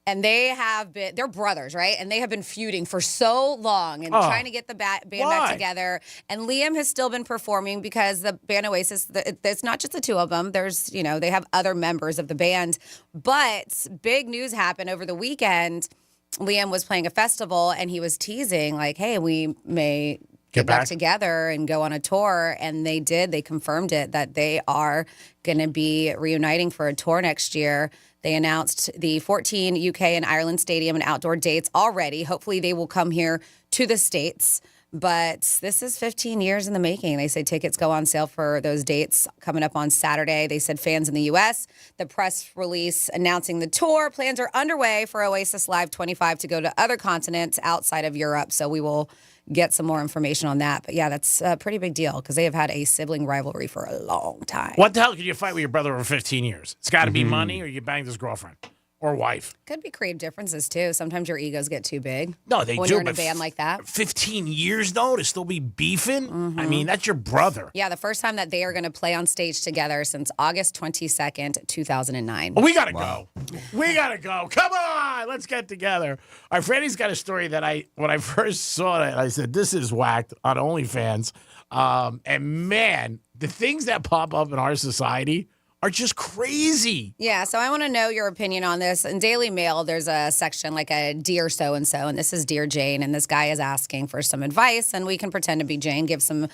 And they're brothers, right? And they have been feuding for so long and trying to get the band back together. And Liam has still been performing because the band Oasis, it's not just the two of them. There's, they have other members of the band. But big news happened over the weekend. Liam was playing a festival and he was teasing like, hey, we may get back together and go on a tour. And they did. They confirmed it that they are going to be reuniting for a tour next year. They announced the 14 UK and Ireland stadium and outdoor dates already. Hopefully they will come here to the States. But this is 15 years in the making. They say tickets go on sale for those dates coming up on Saturday. They said fans in the U.S., the press release announcing the tour. Plans are underway for Oasis Live 25 to go to other continents outside of Europe. So we will get some more information on that. But yeah, that's a pretty big deal because they have had a sibling rivalry for a long time. What the hell could you fight with your brother over 15 years? It's got to be money or you banged his girlfriend or wife. Could be creative differences too. Sometimes your egos get too big. No, they when do. You're in a band like that. 15 years though to still be beefing? I mean, that's your brother. Yeah, the first time that they are going to play on stage together since August 22nd, 2009. We got to go. We got to go. Come on, let's get together. Our Freddie's got a story that when I first saw it, I said, this is whacked on OnlyFans. And man, the things that pop up in our society are just crazy. Yeah, so I want to know your opinion on this. In Daily Mail, there's a section like a Dear So-and-so, and this is Dear Jane, and this guy is asking for some advice, and we can pretend to be Jane, give some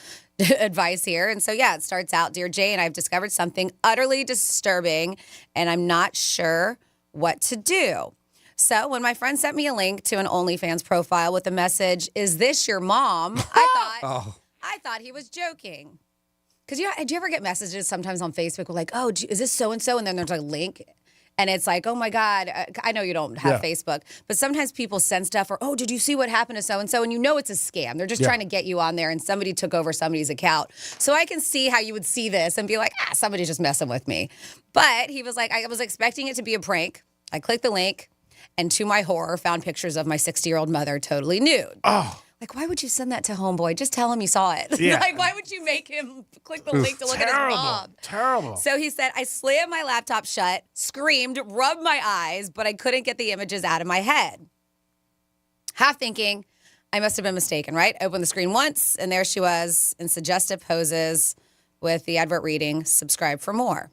advice here. And so, yeah, it starts out, Dear Jane, I've discovered something utterly disturbing, and I'm not sure what to do. So when my friend sent me a link to an OnlyFans profile with the message, is this your mom? I thought he was joking. Because do you ever get messages sometimes on Facebook like, oh, is this so-and-so? And then there's a link. And it's like, oh, my God, I know you don't have Facebook. But sometimes people send stuff or, oh, did you see what happened to so-and-so? And you know it's a scam. They're just trying to get you on there and somebody took over somebody's account. So I can see how you would see this and be like, somebody's just messing with me. But he was like, I was expecting it to be a prank. I clicked the link and to my horror found pictures of my 60-year-old mother totally nude. Oh. Like, why would you send that to homeboy? Just tell him you saw it. Yeah. Like, why would you make him click the link to look at his mom? Terrible. So he said, I slammed my laptop shut, screamed, rubbed my eyes, but I couldn't get the images out of my head. Half thinking, I must have been mistaken, right? Opened the screen once, and there she was in suggestive poses with the advert reading, subscribe for more.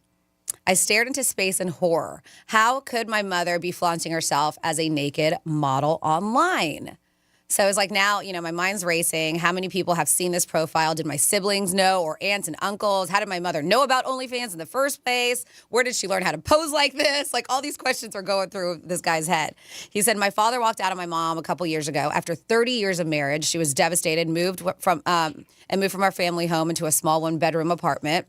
I stared into space in horror. How could my mother be flaunting herself as a naked model online? So it's like now, my mind's racing. How many people have seen this profile? Did my siblings know, or aunts and uncles? How did my mother know about OnlyFans in the first place? Where did she learn how to pose like this? Like, all these questions are going through this guy's head. He said, my father walked out on my mom a couple years ago. After 30 years of marriage, she was devastated, moved from our family home into a small one-bedroom apartment.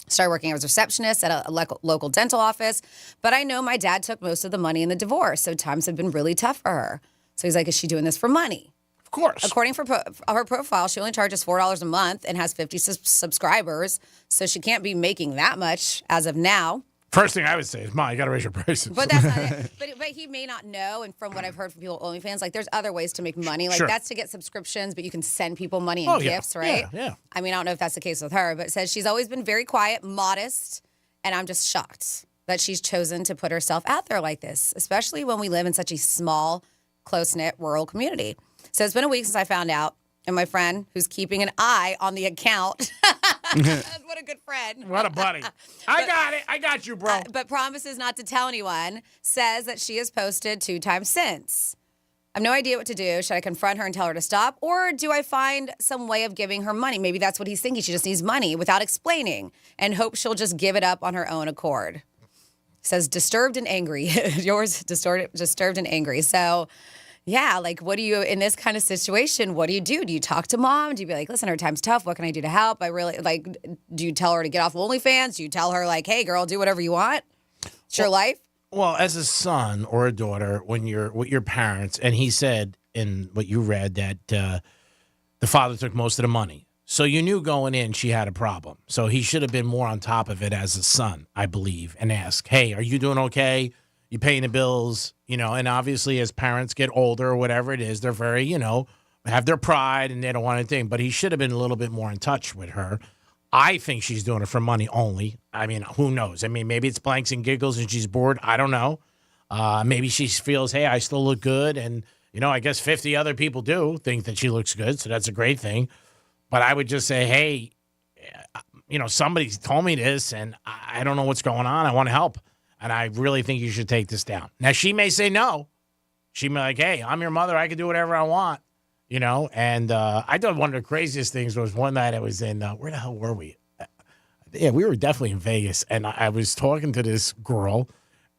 Started working as a receptionist at a local dental office. But I know my dad took most of the money in the divorce, so times have been really tough for her. So he's like, is she doing this for money? Of course. According to her profile, she only charges $4 a month and has 50 subscribers. So she can't be making that much as of now. First thing I would say is, Ma, you got to raise your prices. But that's not it. But he may not know. And from what I've heard from people at OnlyFans, like, there's other ways to make money. Like, Sure. that's to get subscriptions, but you can send people money and gifts, right? Yeah. I mean, I don't know if that's the case with her, but it says she's always been very quiet, modest, and I'm just shocked that she's chosen to put herself out there like this, especially when we live in such a small, close-knit rural community. So it's been a week since I found out, and my friend, who's keeping an eye on the account, what a good friend. What a buddy. I got it. I got you, bro. But promises not to tell anyone, says that she has posted 2 times since. I have no idea what to do. Should I confront her and tell her to stop? Or do I find some way of giving her money? Maybe that's what he's thinking. She just needs money without explaining and hope she'll just give it up on her own accord. Says disturbed and angry. Yours, disturbed and angry. So, yeah, like, what do you, in this kind of situation, what do you do? Do you talk to mom? Do you be like, listen, her time's tough. What can I do to help? Do you tell her to get off OnlyFans? Do you tell her, like, hey, girl, do whatever you want? It's your life? Well, as a son or a daughter, when you're with your parents, and he said in what you read that the father took most of the money. So you knew going in she had a problem. So he should have been more on top of it as a son, I believe, and ask, hey, are you doing okay? You paying the bills? And obviously as parents get older or whatever it is, they're very, have their pride and they don't want anything. But he should have been a little bit more in touch with her. I think she's doing it for money only. I mean, who knows? I mean, maybe it's blanks and giggles and she's bored. I don't know. Maybe she feels, hey, I still look good. And, I guess 50 other people do think that she looks good. So that's a great thing. But I would just say, hey, somebody told me this and I don't know what's going on. I want to help. And I really think you should take this down. Now, she may say no. She may be like, hey, I'm your mother. I can do whatever I want. And I thought one of the craziest things was one night I was in, where the hell were we? Yeah, we were definitely in Vegas. And I was talking to this girl,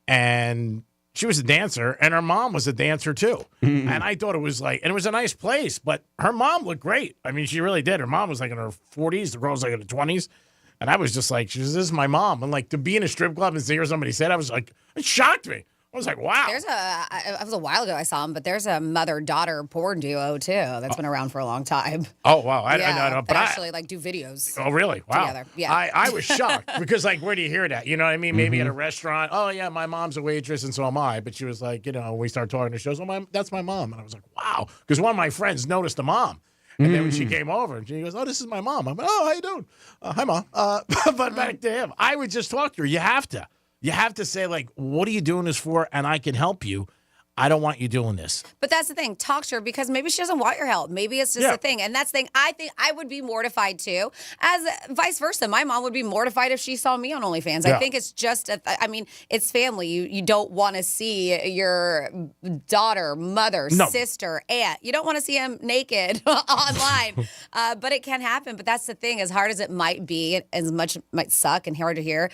and she was a dancer, and her mom was a dancer too. And I thought it was and it was a nice place, but her mom looked great. I mean, she really did. Her mom was like in her 40s. The girl was like in her 20s. And I was just like, this is my mom. And to be in a strip club and hear somebody say it, I was like, it shocked me. I was like, wow. It was a while ago I saw him, but there's a mother-daughter porn duo, too, that's been around for a long time. Oh, wow. I know. But actually, do videos. Oh, really? Wow. Together. Yeah. I was shocked because, where do you hear that? You know what I mean? Maybe at a restaurant. Oh, yeah, my mom's a waitress and so am I. But she was like, we started talking to shows. Oh, that's my mom. And I was like, wow. Because one of my friends noticed the mom. And then when she came over, and she goes, oh, this is my mom. I'm like, oh, how you doing? Hi, Mom. But back to him. I would just talk to her. You have to. You have to say, what are you doing this for? And I can help you. I don't want you doing this. But that's the thing. Talk to her because maybe she doesn't want your help. Maybe it's just a thing. And that's the thing. I think I would be mortified too. As vice versa. My mom would be mortified if she saw me on OnlyFans. I think it's just, it's family. You don't want to see your daughter, mother, sister, aunt. You don't want to see them naked online. But it can happen. But that's the thing. As hard as it might be, as much it might suck and hard to hear,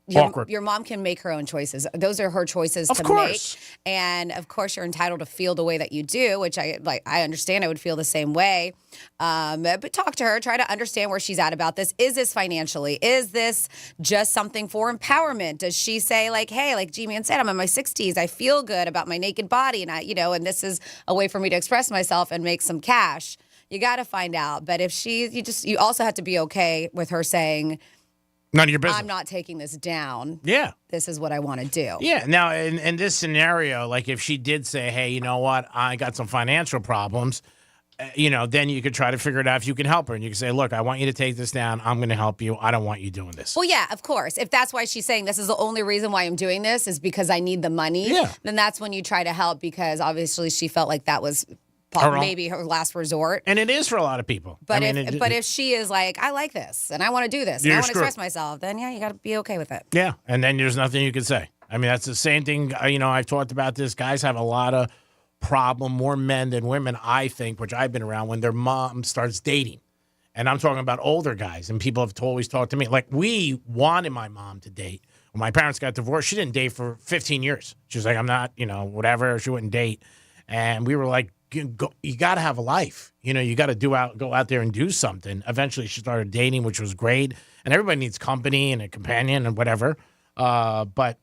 your mom can make her own choices. Those are her choices to make. And of course, you're entitled to feel the way that you do, which I understand. I would feel the same way. But talk to her. Try to understand where she's at about this. Is this financially? Is this just something for empowerment? Does she say hey, like G-Man said, I'm in my 60s. I feel good about my naked body, and and this is a way for me to express myself and make some cash. You got to find out. But if you also have to be okay with her saying, none of your business. I'm not taking this down. Yeah. This is what I want to do. Yeah. Now, in this scenario, if she did say, hey, you know what? I got some financial problems. then you could try to figure it out if you can help her. And you can say, look, I want you to take this down. I'm going to help you. I don't want you doing this. Well, yeah, of course. If that's why she's saying this is the only reason why I'm doing this is because I need the money, then that's when you try to help because obviously she felt like that was maybe her last resort. And it is for a lot of people. But if she is like, I like this and I want to do this and I want to express myself, then you got to be okay with it. Yeah, and then there's nothing you can say. I mean, that's the same thing. I've talked about this. Guys have a lot of problem, more men than women, I think, which I've been around, when their mom starts dating. And I'm talking about older guys, and people have always talked to me. Like, we wanted my mom to date. When my parents got divorced, she didn't date for 15 years. She was like, I'm not, whatever. She wouldn't date. And we were like, you got to have a life. You got to go out there and do something. Eventually, she started dating, which was great. And everybody needs company and a companion and whatever. But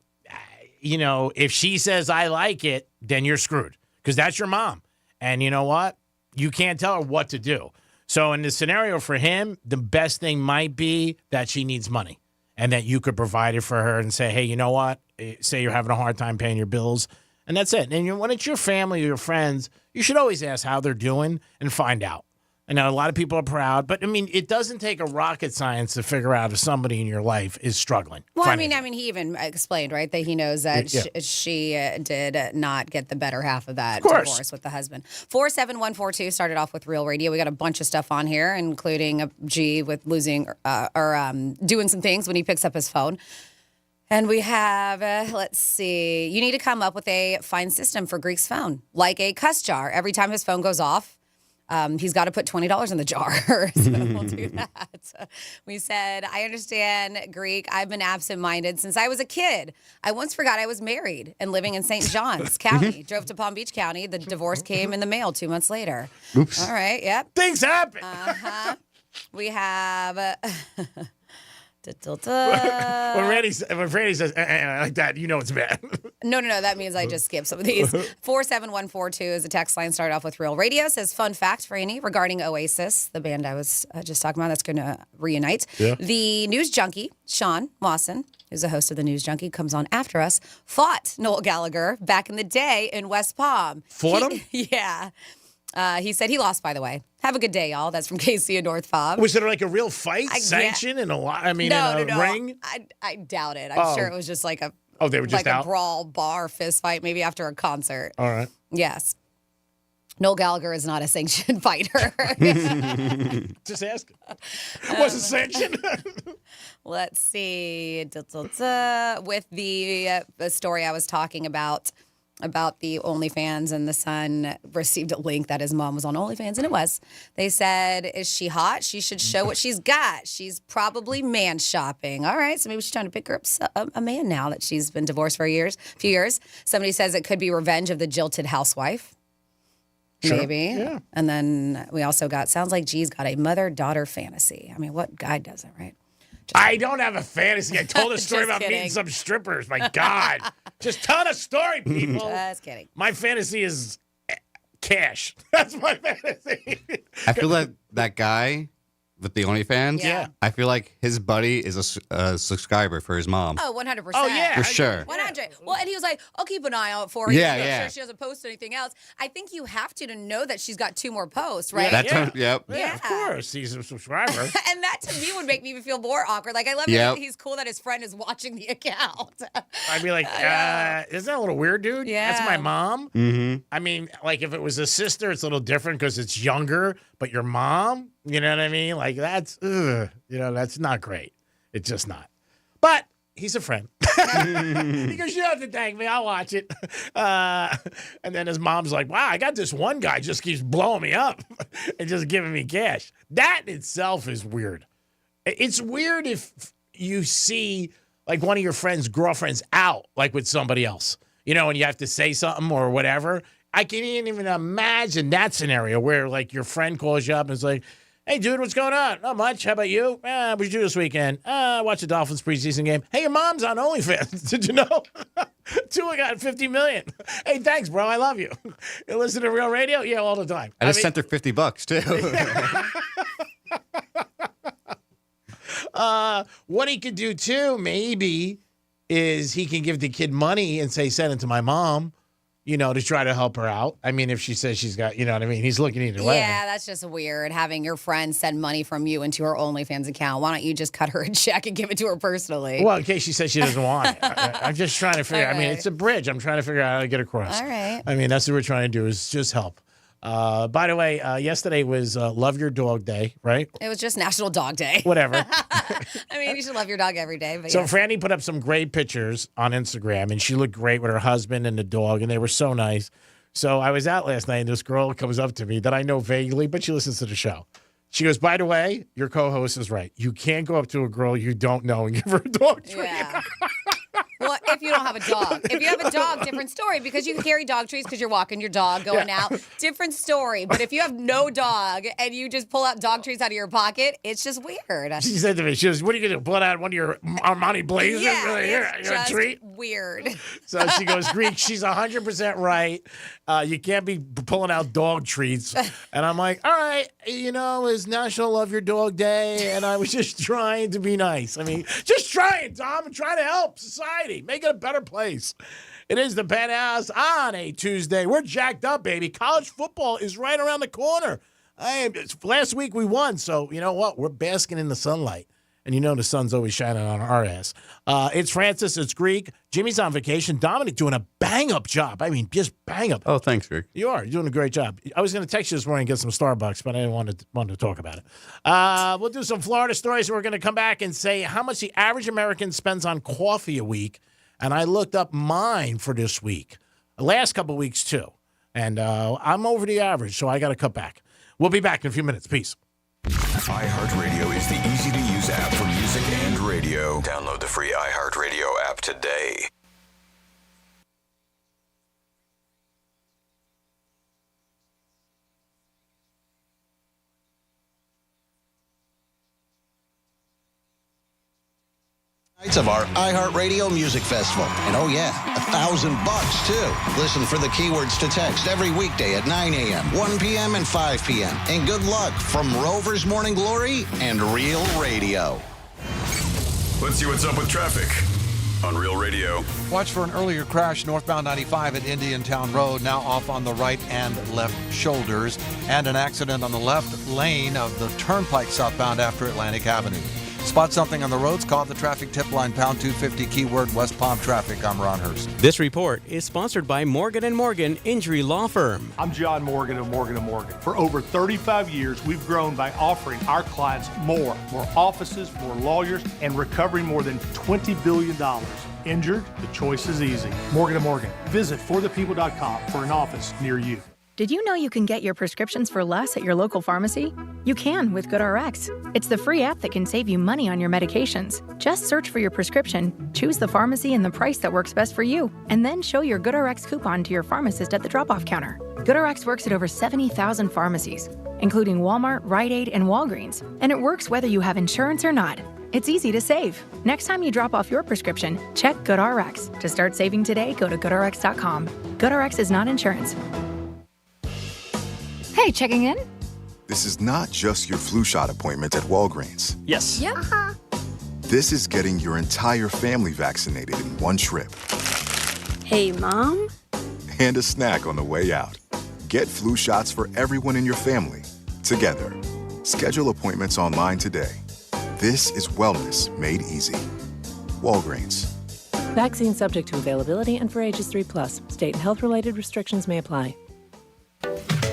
if she says, I like it, then you're screwed. Because that's your mom. And you know what? You can't tell her what to do. So in the scenario for him, the best thing might be that she needs money and that you could provide it for her and say, hey, you know what? Say you're having a hard time paying your bills. And that's it. And when it's your family or your friends, you should always ask how they're doing and find out. I know a lot of people are proud, but, it doesn't take a rocket science to figure out if somebody in your life is struggling. Well, I mean, he even explained, right, that he knows that she did not get the better half of that divorce with the husband. 47142 started off with Real Radio. We got a bunch of stuff on here, including G with losing or doing some things when he picks up his phone. And we have, let's see, you need to come up with a fine system for Greek's phone, like a cuss jar. Every time his phone goes off, he's got to put $20 in the jar. So we'll do that. We said, I understand, Greek. I've been absent-minded since I was a kid. I once forgot I was married and living in St. Johns County. Drove to Palm Beach County. The divorce came in the mail 2 months later. Oops. All right, yep. Things happen. We have... When Randy says like that, it's bad. No. That means I just skipped some of these. 47142 is a text line. Started off with Real Radio. Says, fun fact for Annie regarding Oasis, the band I was just talking about that's going to reunite. Yeah. The news junkie, Sean Lawson, who's the host of the News Junkie, comes on after us, fought Noel Gallagher back in the day in West Palm. Fought him? Yeah. He said he lost, by the way. Have a good day, y'all. That's from Casey in North Palm. Was it like a real fight, sanction, in a ring? I doubt it. I'm sure it was just like a they were just a brawl, bar, fist fight, maybe after a concert. All right. Yes. Noel Gallagher is not a sanctioned fighter. Just asking. What's a sanction? Let's see. With the story I was talking about the OnlyFans, and the son received a link that his mom was on OnlyFans, and it was. They said, is she hot? She should show what she's got. She's probably man shopping. All right, so maybe she's trying to pick her up a man now that she's been divorced for a few years. Somebody says it could be revenge of the jilted housewife. Sure. Maybe. Yeah. And then we also sounds like G's got a mother-daughter fantasy. I mean, what guy doesn't, right? I don't have a fantasy. I told a story about meeting some strippers. My God. Just tell a story, people. Just kidding. My fantasy is cash. That's my fantasy. I feel like that guy with the OnlyFans, I feel like his buddy is a subscriber for his mom. Oh, 100%. Oh, yeah. For sure. 100. Well, and he was like, I'll keep an eye out for her. Yeah, Make sure she doesn't post anything else. I think you have to know that she's got 2 more posts, right? Yep. Yeah, of course. He's a subscriber. And that to me would make me even feel more awkward. Like, I love that he's cool that his friend is watching the account. I'd be like, isn't that a little weird, dude? Yeah. That's my mom. Mm-hmm. I mean, like, if it was a sister, it's a little different because it's younger, but your mom, you know what I mean? Like, that's, that's not great. It's just not. But he's a friend. He goes, you don't have to thank me. I'll watch it. And then his mom's like, wow, I got this one guy just keeps blowing me up and just giving me cash. That itself is weird. It's weird if you see, like, one of your friend's girlfriends out, like, with somebody else, and you have to say something or whatever. I can't even imagine that scenario where, like, your friend calls you up and is like, hey, dude, what's going on? Not much. How about you? What'd you do this weekend? Watch the Dolphins preseason game. Hey, your mom's on OnlyFans. Did you know? Tua got $50 million. Hey, thanks, bro. I love you. You listen to Real Radio? Yeah, all the time. I just sent her $50 too. What he could do too, maybe, is he can give the kid money and say, send it to my mom. to try to help her out. I mean, if she says she's got, you know what I mean? He's looking either way. Yeah, that's just weird, having your friend send money from you into her OnlyFans account. Why don't you just cut her a check and give it to her personally? Well, in case she says she doesn't want it. I'm just trying to figure out. I mean, it's a bridge. I'm trying to figure out how to get across. All right. I mean, that's what we're trying to do is just help. By the way, yesterday was Love Your Dog Day, right? It was just National Dog Day. Whatever. I mean, you should love your dog every day. But So yes. Franny put up some great pictures on Instagram, and she looked great with her husband and the dog, and they were so nice. So I was out last night, and this girl comes up to me that I know vaguely, but she listens to the show. She goes, by the way, your co-host is right. You can't go up to a girl you don't know and give her a dog treat. Yeah. Well, if you don't have a dog. If you have a dog, different story, because you can carry dog treats because you're walking your dog, going out. Different story. But if you have no dog and you just pull out dog treats out of your pocket, it's just weird. She said to me, she goes, what are you going to do, pull out one of your Armani Blazers? Yeah, Here, it's a just treat? weird. So she goes, Greek, she's 100% right. You can't be pulling out dog treats. And I'm like, all right, it's National Love Your Dog Day, and I was just trying to be nice. I mean, just trying, Tom. I'm trying to help society, make it a better place. It is the Penthouse on a Tuesday. We're jacked up, baby. College football is right around the corner. Last week we won, so you know what? We're basking in the sunlight. And the sun's always shining on our ass. It's Francis. It's Greek. Jimmy's on vacation. Dominic doing a bang-up job. I mean, just bang-up. Oh, thanks, Greek. You are. You're doing a great job. I was going to text you this morning and get some Starbucks, but I didn't want to talk about it. We'll do some Florida stories. We're going to come back and say how much the average American spends on coffee a week. And I looked up mine for this week. The last couple of weeks, too. And I'm over the average, so I got to cut back. We'll be back in a few minutes. Peace. iHeartRadio is the easy-to-use app for music and radio. Download the free iHeartRadio app today. Nights of our iHeartRadio Music Festival. And oh yeah, $1,000 too. Listen for the keywords to text every weekday at 9 a.m., 1 p.m., and 5 p.m. And good luck from Rover's Morning Glory and Real Radio. Let's see what's up with traffic on Real Radio. Watch for an earlier crash northbound 95 at Indiantown Road, now off on the right and left shoulders, and an accident on the left lane of the Turnpike southbound after Atlantic Avenue. Spot something on the roads, call the traffic tip line, pound 250, keyword West Palm Traffic. I'm Ron Hurst. This report is sponsored by Morgan & Morgan Injury Law Firm. I'm John Morgan of Morgan & Morgan. For over 35 years, we've grown by offering our clients more offices, more lawyers, and recovering more than $20 billion. Injured? The choice is easy. Morgan & Morgan. Visit forthepeople.com for an office near you. Did you know you can get your prescriptions for less at your local pharmacy? You can with GoodRx. It's the free app that can save you money on your medications. Just search for your prescription, choose the pharmacy and the price that works best for you, and then show your GoodRx coupon to your pharmacist at the drop-off counter. GoodRx works at over 70,000 pharmacies, including Walmart, Rite Aid, and Walgreens, and it works whether you have insurance or not. It's easy to save. Next time you drop off your prescription, check GoodRx. To start saving today, go to GoodRx.com. GoodRx is not insurance. Hey, checking in? This is not just your flu shot appointment at Walgreens. Yes. Yep. This is getting your entire family vaccinated in one trip. Hey, Mom? And a snack on the way out. Get flu shots for everyone in your family, together. Schedule appointments online today. This is wellness made easy. Walgreens. Vaccine subject to availability and for ages 3+. State and health-related restrictions may apply.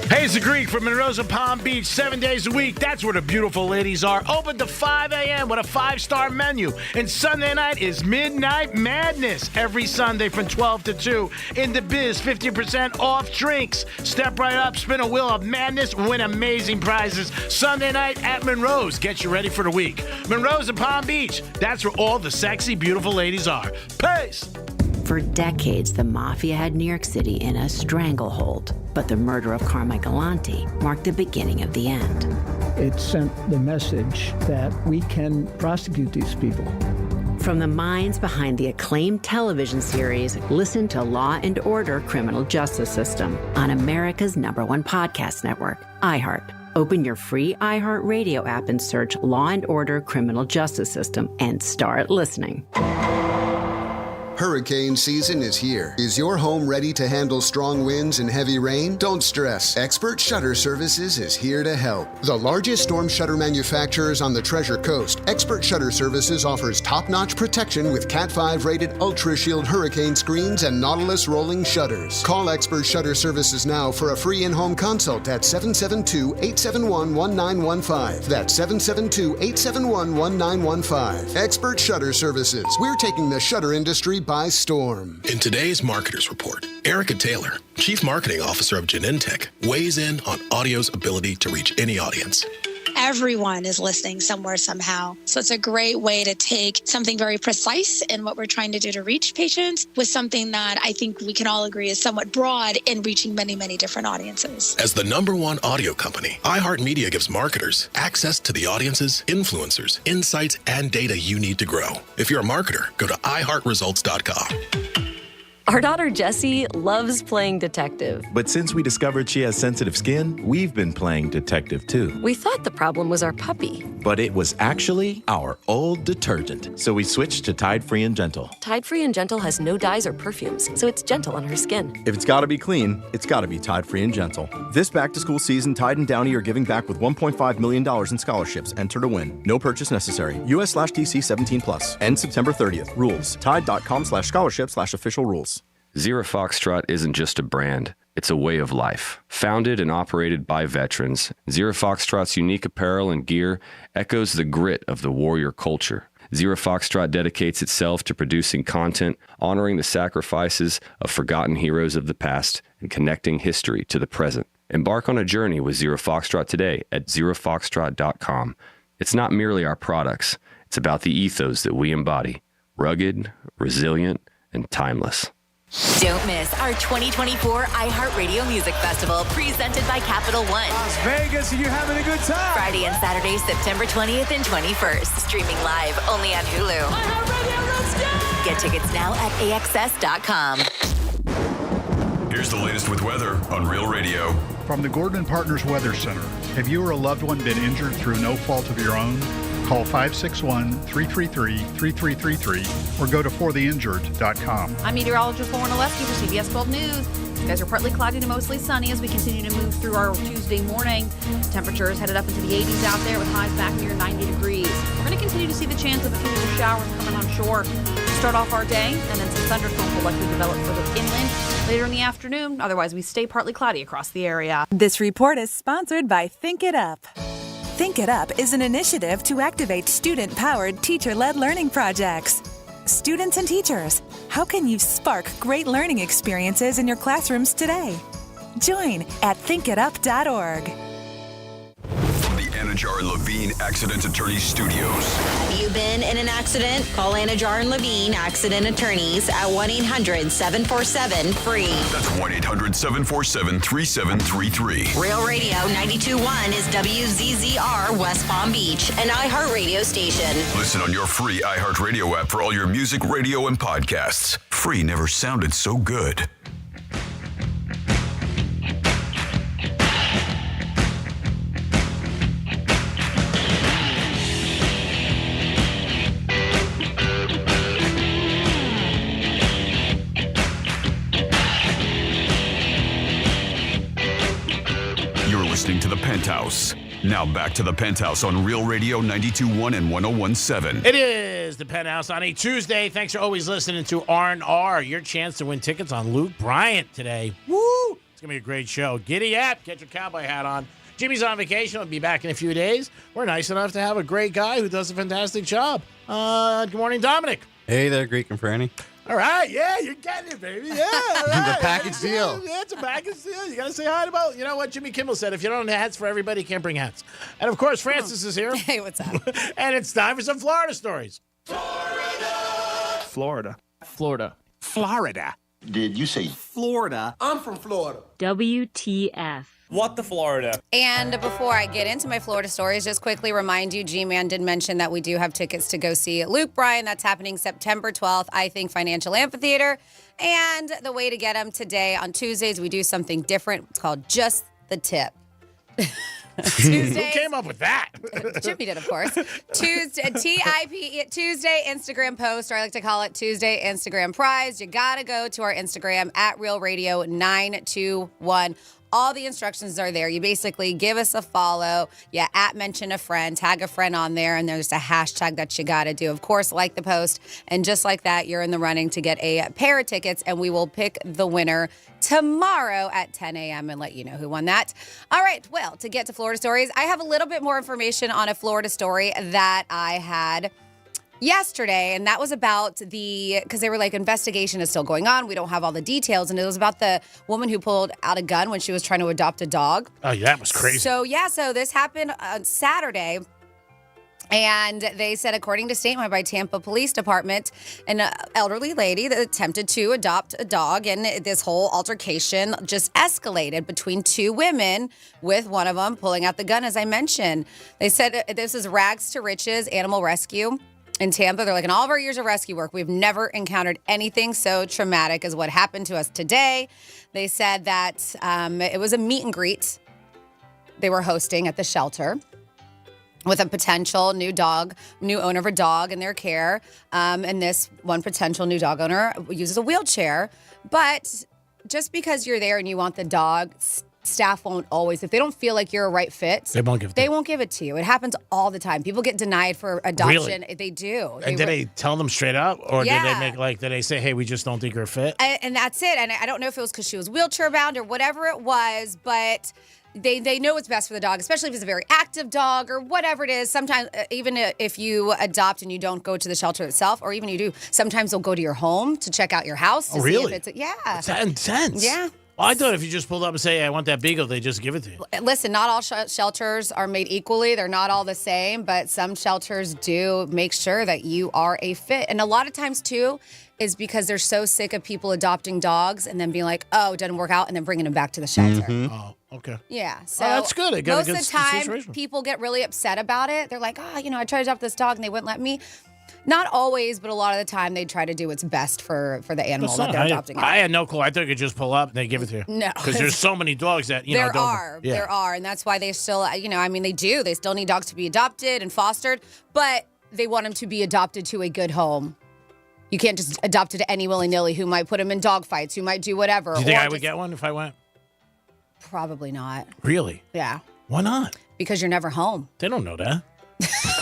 Hey, it's the Greek from Monroe Palm Beach, 7 days a week. That's where the beautiful ladies are. Open to 5 a.m. with a 5-star menu. And Sunday night is Midnight Madness. Every Sunday from 12 to 2. In the biz, 50% off drinks. Step right up, spin a wheel of madness, win amazing prizes. Sunday night at Monroe's. Get you ready for the week. Monroe's and Palm Beach. That's where all the sexy, beautiful ladies are. Peace! For decades, the mafia had New York City in a stranglehold. But the murder of Carmine Galante marked the beginning of the end. It sent the message that we can prosecute these people. From the minds behind the acclaimed television series, listen to Law & Order: Criminal Justice System on America's #1 podcast network, iHeart. Open your free iHeartRadio app and search Law & Order: Criminal Justice System and start listening. Hurricane season is here. Is your home ready to handle strong winds and heavy rain? Don't stress. Expert Shutter Services is here to help. The largest storm shutter manufacturers on the Treasure Coast, Expert Shutter Services offers top-notch protection with Cat 5 rated Ultra Shield hurricane screens and Nautilus rolling shutters. Call Expert Shutter Services now for a free in-home consult at 772-871-1915. That's 772-871-1915. Expert Shutter Services. We're taking the shutter industry by storm. In today's Marketers Report, Erica Taylor, Chief Marketing Officer of Genentech, weighs in on audio's ability to reach any audience. Everyone is listening somewhere, somehow. So it's a great way to take something very precise in what we're trying to do to reach patients with something that I think we can all agree is somewhat broad in reaching many, many different audiences. As the #1 audio company, iHeartMedia gives marketers access to the audiences, influencers, insights, and data you need to grow. If you're a marketer, go to iHeartResults.com. Our daughter Jessie loves playing detective. But since we discovered she has sensitive skin, we've been playing detective too. We thought the problem was our puppy. But it was actually our old detergent. So we switched to Tide Free and Gentle. Tide Free and Gentle has no dyes or perfumes, so it's gentle on her skin. If it's gotta be clean, it's gotta be Tide Free and Gentle. This back-to-school season, Tide and Downy are giving back with $1.5 million in scholarships. Enter to win. No purchase necessary. US/TC 17+. End September 30th. Rules. Tide.com/scholarship/official rules. Zero Foxtrot isn't just a brand, it's a way of life. Founded and operated by veterans, Zero Foxtrot's unique apparel and gear echoes the grit of the warrior culture. Zero Foxtrot dedicates itself to producing content, honoring the sacrifices of forgotten heroes of the past, and connecting history to the present. Embark on a journey with Zero Foxtrot today at zerofoxtrot.com. It's not merely our products, it's about the ethos that we embody. Rugged, resilient, and timeless. Don't miss our 2024 iHeartRadio Music Festival presented by Capital One. Las Vegas, are you having a good time? Friday and Saturday, September 20th and 21st. Streaming live only on Hulu. iHeartRadio, let's go! Get tickets now at AXS.com. Here's the latest with weather on Real Radio. From the Gordon & Partners Weather Center, have you or a loved one been injured through no fault of your own? Call 561-333-3333 or go to fortheinjured.com. I'm meteorologist Lauren Oleski for CBS 12 News. Skies are partly cloudy to mostly sunny as we continue to move through our Tuesday morning. Temperatures headed up into the 80s out there with highs back near 90 degrees. We're going to continue to see the chance of occasional showers coming on shore to start off our day, and then some thunderstorms will likely develop further inland later in the afternoon. Otherwise, we stay partly cloudy across the area. This report is sponsored by Think It Up. Think It Up is an initiative to activate student-powered, teacher-led learning projects. Students and teachers, how can you spark great learning experiences in your classrooms today? Join at thinkitup.org. From the Anajar and Levine Accident Attorneys Studios. Have you been in an accident? Call Anajar and Levine Accident Attorneys at 1-800-747-FREE. That's 1-800-747-3733. Real Radio 92.1 is WZZR West Palm Beach, an iHeartRadio station. Listen on your free iHeartRadio app for all your music, radio, and podcasts. Free never sounded so good. Listening to the Penthouse. Now back to the Penthouse on Real Radio 92.1 and 101.7. It is the Penthouse on a Tuesday. Thanks for always listening to R&R. Your chance to win tickets on Luke Bryant today. Woo! It's going to be a great show. Giddy up. Get your cowboy hat on. Jimmy's on vacation. He'll be back in a few days. We're nice enough to have a great guy who does a fantastic job. Good morning, Dominic. Hey there, Greek and Franny. All right, yeah, you're getting it, baby. Yeah, all right. The package deal. Yeah, it's a package deal. You got to say hi to you know what Jimmy Kimmel said, if you don't have hats for everybody, you can't bring hats. And, of course, Francis is here. Hey, what's up? And it's time for some Florida stories. Florida. Florida. Did you say Florida? I'm from Florida. WTF. What the Florida? And before I get into my Florida stories, just quickly remind you, G-Man did mention that we do have tickets to go see Luke Bryan. That's happening September 12th, I think, Financial Amphitheater. And the way to get them today on Tuesdays, we do something different. It's called Just the Tip. Tuesday. Who came up with that? Jimmy did, of course. Tuesday, Tuesday Instagram post, or I like to call it Tuesday Instagram prize. You got to go to our Instagram at Real Radio 921. All the instructions are there. You basically give us a follow. You mention a friend, tag a friend on there, and there's a hashtag that you got to do. Of course, like the post. And just like that, you're in the running to get a pair of tickets, and we will pick the winner tomorrow at 10 a.m. and let you know who won that. All right. Well, to get to Florida stories, I have a little bit more information on a Florida story that I had yesterday, and that was about because they were like, investigation is still going on. We don't have all the details. And it was about the woman who pulled out a gun when she was trying to adopt a dog. Oh, yeah, that was crazy. So this happened on Saturday. And they said, according to statement by Tampa Police Department, an elderly lady that attempted to adopt a dog, and this whole altercation just escalated between two women, with one of them pulling out the gun, as I mentioned. They said this is Rags to Riches Animal Rescue in Tampa. They're like, in all of our years of rescue work, we've never encountered anything so traumatic as what happened to us today. They said that it was a meet and greet they were hosting at the shelter with a potential new owner of a dog in their care. And this one potential new dog owner uses a wheelchair. But just because you're there and you want the dog, staff won't always, if they don't feel like you're a right fit, they won't give it to you. It happens all the time. People get denied for adoption. Really? They do. And did they tell them straight up? Or did they say, hey, we just don't think you're fit? And that's it. And I don't know if it was because she was wheelchair bound or whatever it was, but they know what's best for the dog, especially if it's a very active dog or whatever it is. Sometimes, even if you adopt and you don't go to the shelter itself, or even you do, sometimes they'll go to your home to check out your house to see if it's That's intense. Yeah. Well, I thought if you just pulled up and say, hey, I want that beagle, they just give it to you. Listen, not all shelters are made equally. They're not all the same, but some shelters do make sure that you are a fit. And a lot of times, too, is because they're so sick of people adopting dogs and then being like, oh, it doesn't work out, and then bringing them back to the shelter. Mm-hmm. Oh, okay. Yeah. So that's good. Most of the time, people get really upset about it. They're like, I tried to adopt this dog and they wouldn't let me. Not always, but a lot of the time they try to do what's best for the animal that they're adopting. I had no clue. I thought you could just pull up and they give it to you. No. Because there's so many dogs that, There are. And that's why they still, they do. They still need dogs to be adopted and fostered, but they want them to be adopted to a good home. You can't just adopt it to any willy-nilly who might put them in dog fights, who might do whatever. Do you think I would get one if I went? Probably not. Really? Yeah. Why not? Because you're never home. They don't know that.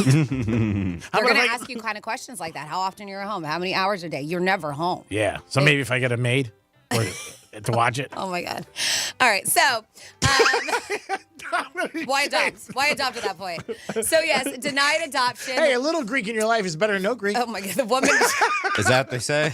They're going to ask you kind of questions like that. How often you're home? How many hours a day? You're never home. Yeah. So maybe if I get a maid or to watch it. Oh, my God. All right. So, why adopt? Why adopt at that point? So, yes, denied adoption. Hey, a little Greek in your life is better than no Greek. Oh, my God. The woman. Is that what they say?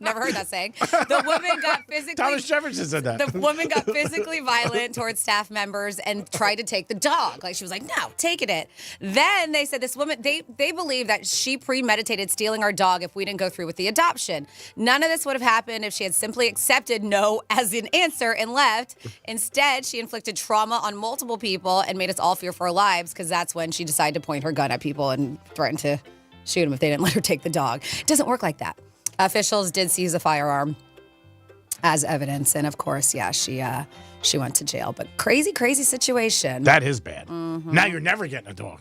Never heard that saying. The woman got physically. Thomas Jefferson said that. The woman got physically violent towards staff members and tried to take the dog. Like, she was like, no, taking it. Then they said this woman, they believe that she premeditated stealing our dog if we didn't go through with the adoption. None of this would have happened if she had simply accepted no as an answer and left. Instead, she inflicted trauma on multiple people and made us all fear for our lives, because that's when she decided to point her gun at people and threaten to shoot them if they didn't let her take the dog. It doesn't work like that. Officials did seize a firearm as evidence, and of course, she went to jail. But crazy situation. That is bad. Mm-hmm. Now you're never getting a dog.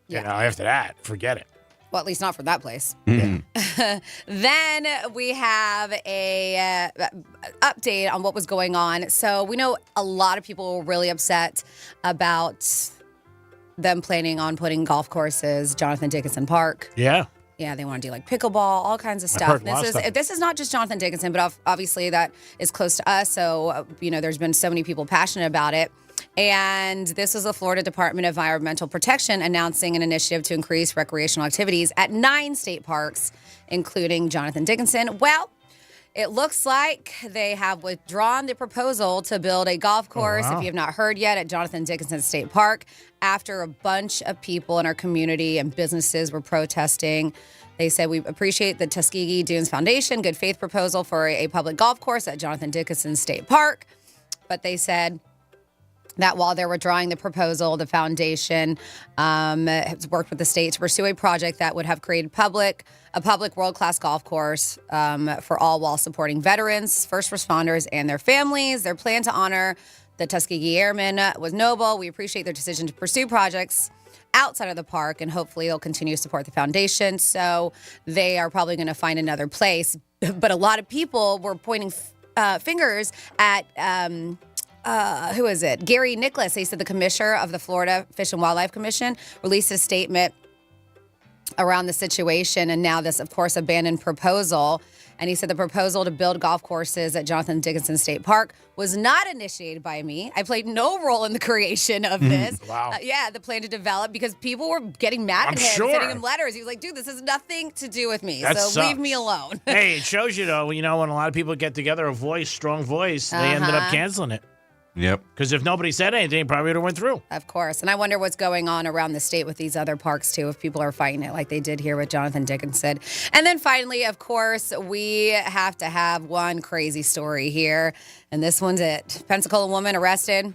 Yeah. After that, forget it. Well, at least not for that place. Mm-hmm. Then we have a update on what was going on. So we know a lot of people were really upset about them planning on putting golf courses, Jonathan Dickinson Park. Yeah. Yeah, they want to do like pickleball, all kinds of stuff. This is not just Jonathan Dickinson, but obviously that is close to us. So, there's been so many people passionate about it. And this is the Florida Department of Environmental Protection announcing an initiative to increase recreational activities at 9 state parks, including Jonathan Dickinson. Well, it looks like they have withdrawn the proposal to build a golf course, if you have not heard yet, at Jonathan Dickinson State Park, after a bunch of people in our community and businesses were protesting. They said, we appreciate the Tuskegee Dunes Foundation good faith proposal for a public golf course at Jonathan Dickinson State Park. But they said that while they're withdrawing the proposal, the foundation has worked with the state to pursue a project that would have created a public world-class golf course for all, while supporting veterans, first responders, and their families. Their plan to honor The Tuskegee Airmen was noble. We appreciate their decision to pursue projects outside of the park, and hopefully they'll continue to support the foundation. So they are probably going to find another place. But a lot of people were pointing fingers at who is it? Gary Nicholas. He said the commissioner of the Florida Fish and Wildlife Commission released a statement around the situation, and now this, of course, abandoned proposal. And he said the proposal to build golf courses at Jonathan Dickinson State Park was not initiated by me. I played no role in the creation of this. Wow. The plan to develop, because people were getting mad at him, sending him letters. He was like, dude, this has nothing to do with me. That so sucks. leave me alone. Hey, it shows you, though, when a lot of people get together, strong voice, they ended up canceling it. Yep. Because if nobody said anything, it probably would have went through. Of course. And I wonder what's going on around the state with these other parks, too, if people are fighting it like they did here with Jonathan Dickinson. And then finally, of course, we have to have one crazy story here. And this one's it. Pensacola woman arrested.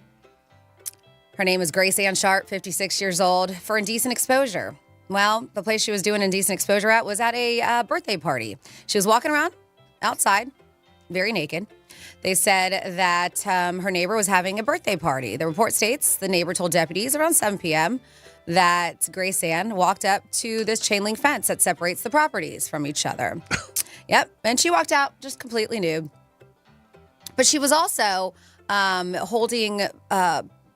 Her name is Grace Ann Sharp, 56 years old, for indecent exposure. Well, the place she was doing indecent exposure at was at a birthday party. She was walking around outside, very naked. They said that her neighbor was having a birthday party. The report states the neighbor told deputies around 7 p.m. that Grace Ann walked up to this chain link fence that separates the properties from each other. Yep. And she walked out just completely nude. But she was also holding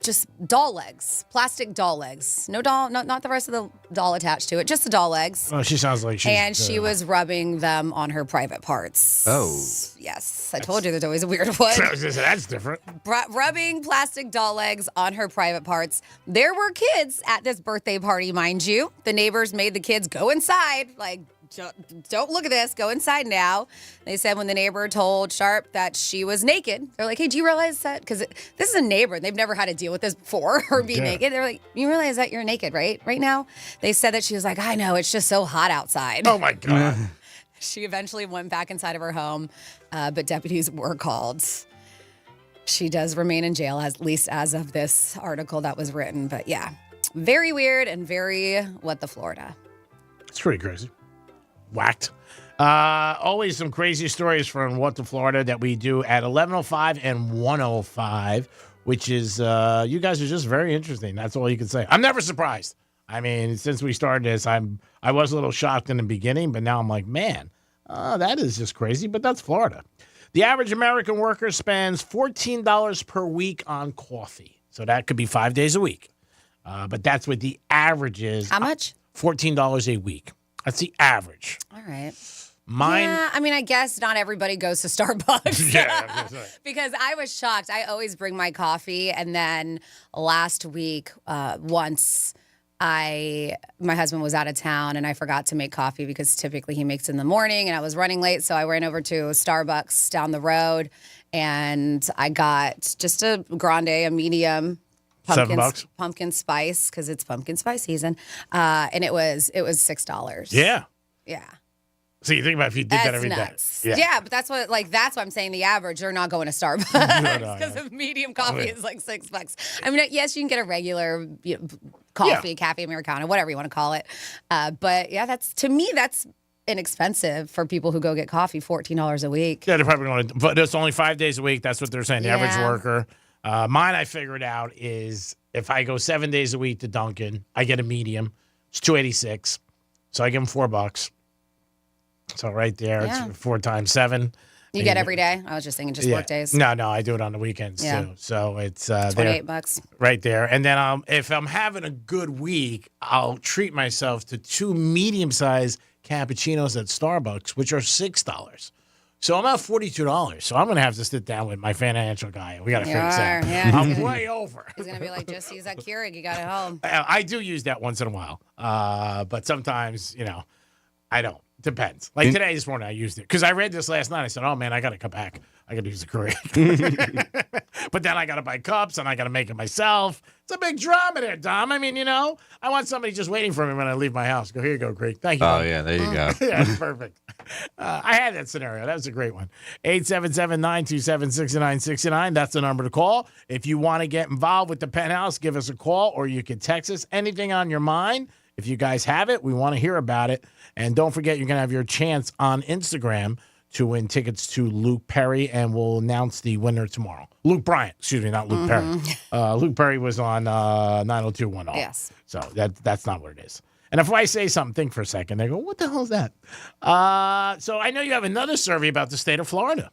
just doll legs, plastic doll legs. No doll, not the rest of the doll attached to it, just the doll legs. Oh, she sounds like she's... And she was rubbing them on her private parts. Oh. Yes. I told you there's always a weird one. That's different. Rubbing plastic doll legs on her private parts. There were kids at this birthday party, mind you. The neighbors made the kids go inside, like, don't look at this. Go inside now. They said when the neighbor told Sharp that she was naked, they're like, hey, do you realize that? Because this is a neighbor. They've never had to deal with this before or be naked. They're like, you realize that you're naked, right now? They said that she was like, I know. It's just so hot outside. Oh, my God. She eventually went back inside of her home, but deputies were called. She does remain in jail, at least as of this article that was written. But yeah, very weird and very what the Florida. It's pretty crazy. Whacked. Always some crazy stories from What the Florida that we do at 11:05 and 1:05, which is, you guys are just very interesting. That's all you can say. I'm never surprised. I mean, since we started this, I was a little shocked in the beginning, but now I'm like, man, that is just crazy. But that's Florida. The average American worker spends $14 per week on coffee. So that could be 5 days a week. But that's what the average is. How much? $14 a week. That's the average. All right. Mine. Yeah, I mean, I guess not everybody goes to Starbucks. Yeah. Because I was shocked. I always bring my coffee. And then last week, once my husband was out of town and I forgot to make coffee because typically he makes it in the morning and I was running late. So I ran over to Starbucks down the road and I got just a grande, a medium. Pumpkin spice, because it's pumpkin spice season, and it was $6. Yeah. Yeah. So you think about if you did that every nuts. day. Yeah, but that's what I'm saying. The average, they're not going to Starbucks because a medium coffee is like $6. I mean, yes, you can get a regular coffee, cafe Americano, whatever you want to call it. But yeah, to me, that's inexpensive for people who go get coffee, $14 a week. Yeah, they're probably going to, but it's only 5 days a week. That's what they're saying. The average worker. Mine, I figured out, is if I go 7 days a week to Dunkin', I get a medium. It's $2.86. So I give them $4. So right there, it's 4 times 7. You get every day? I was just thinking just work days. No, I do it on the weekends too. So it's $28 right there. And then if I'm having a good week, I'll treat myself to 2 medium-sized cappuccinos at Starbucks, which are $6. So I'm at $42. So I'm going to have to sit down with my financial guy. We got to fix that. Yeah. I'm way over. He's going to be like, just use that Keurig you got at home. I do use that once in a while. But sometimes, I don't. Depends. Like today, this morning, I used it. Because I read this last night. I said, oh, man, I got to come back. I got to use the Keurig. But then I got to buy cups, and I got to make it myself. It's a big drama there, Dom. I mean, I want somebody just waiting for me when I leave my house. Go, here you go, Craig. Thank you. Oh, yeah, there you go. Yeah, that's perfect. I had that scenario. That was a great one. 877-927-6969. That's the number to call. If you want to get involved with the Penthouse, give us a call, or you can text us. Anything on your mind. If you guys have it, we want to hear about it. And don't forget, you're going to have your chance on Instagram to win tickets to Luke Perry, and we'll announce the winner tomorrow. Luke Bryant, excuse me, not Luke Perry. Luke Perry was on 90210. Yes. So that's not what it is. And if I say something, think for a second. They go, what the hell is that? So I know you have another survey about the state of Florida,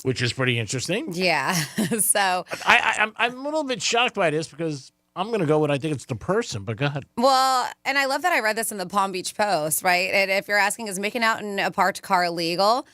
which is pretty interesting. Yeah. So I'm a little bit shocked by this because I'm going to go with I think it's the person, but go ahead. Well, and I love that I read this in the Palm Beach Post, right? And if you're asking, is making out in a parked car illegal?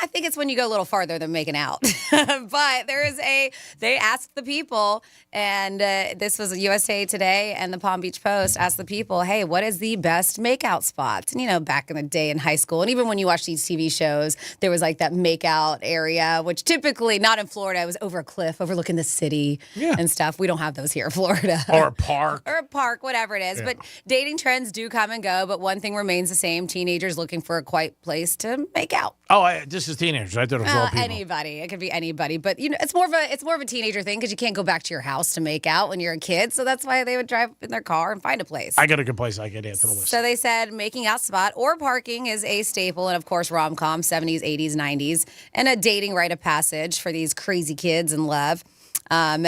I think it's when you go a little farther than making out. But they asked the people, and this was USA Today and the Palm Beach Post asked the people, hey, what is the best makeout spot? And, back in the day in high school, and even when you watch these TV shows, there was like that makeout area, which typically, not in Florida, it was over a cliff overlooking the city and stuff. We don't have those here in Florida. Or a park. Or a park, whatever it is. Yeah. But dating trends do come and go, but one thing remains the same. Teenagers looking for a quiet place to make out. Oh, this is teenagers. I thought it was all people. Anybody. It could be anybody. But it's more of a teenager thing because you can't go back to your house to make out when you're a kid. So that's why they would drive in their car and find a place. I got a good place I could add to the list. So they said making out spot or parking is a staple, and of course rom-com, 70s, 80s, 90s, and a dating rite of passage for these crazy kids in love. And,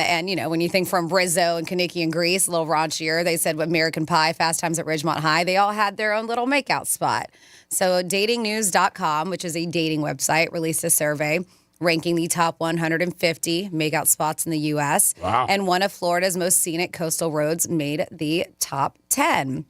when you think from Rizzo and Kaniki and Grease, a little raunchier, they said American Pie, Fast Times at Ridgemont High, they all had their own little makeout spot. So datingnews.com, which is a dating website, released a survey ranking the top 150 makeout spots in the U.S. Wow. And one of Florida's most scenic coastal roads made the top 10.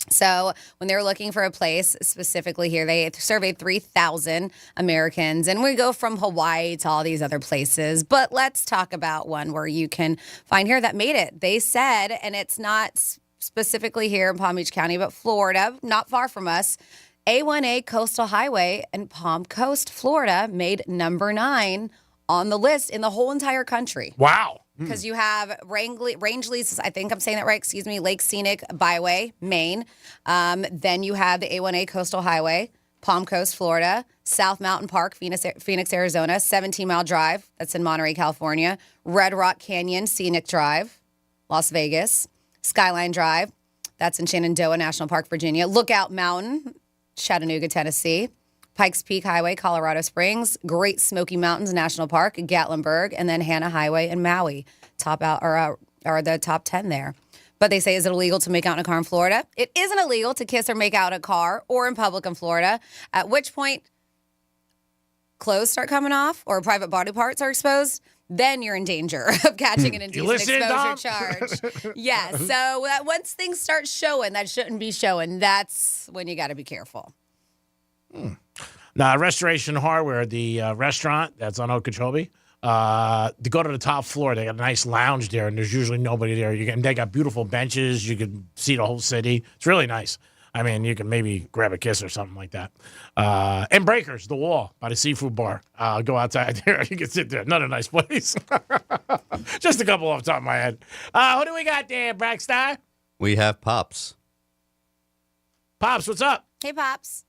So when they were looking for a place specifically here, they surveyed 3,000 Americans. And we go from Hawaii to all these other places. But let's talk about one where you can find here that made it. They said, and it's not specifically here in Palm Beach County, but Florida, not far from us, A1A Coastal Highway in Palm Coast, Florida, made number 9 on the list in the whole entire country. Wow. Because you have Rangeley's, I think I'm saying that right, excuse me, Lake Scenic Byway, Maine. Then you have the A1A Coastal Highway, Palm Coast, Florida. South Mountain Park, Phoenix, Arizona, 17-mile drive. That's in Monterey, California. Red Rock Canyon, Scenic Drive, Las Vegas. Skyline Drive, that's in Shenandoah National Park, Virginia. Lookout Mountain, Chattanooga, Tennessee. Pikes Peak Highway, Colorado Springs. Great Smoky Mountains National Park, Gatlinburg, and then Hannah Highway in Maui. Are the top 10 there. But they say, is it illegal to make out in a car in Florida? It isn't illegal to kiss or make out in a car or in public in Florida, at which point clothes start coming off or private body parts are exposed. Then you're in danger of catching an indecent exposure charge. Yes. So once things start showing that shouldn't be showing, that's when you got to be careful. Now, Restoration Hardware, the restaurant that's on Okeechobee, to go to the top floor, they got a nice lounge there, and there's usually nobody there. They got beautiful benches. You can see the whole city. It's really nice. I mean, you can maybe grab a kiss or something like that. And Breakers, the wall by the seafood bar. Go outside there. You can sit there. Another nice place. Just a couple off the top of my head. Who do we got there, Brackstar? We have Pops. Pops, what's up? Hey, Pops.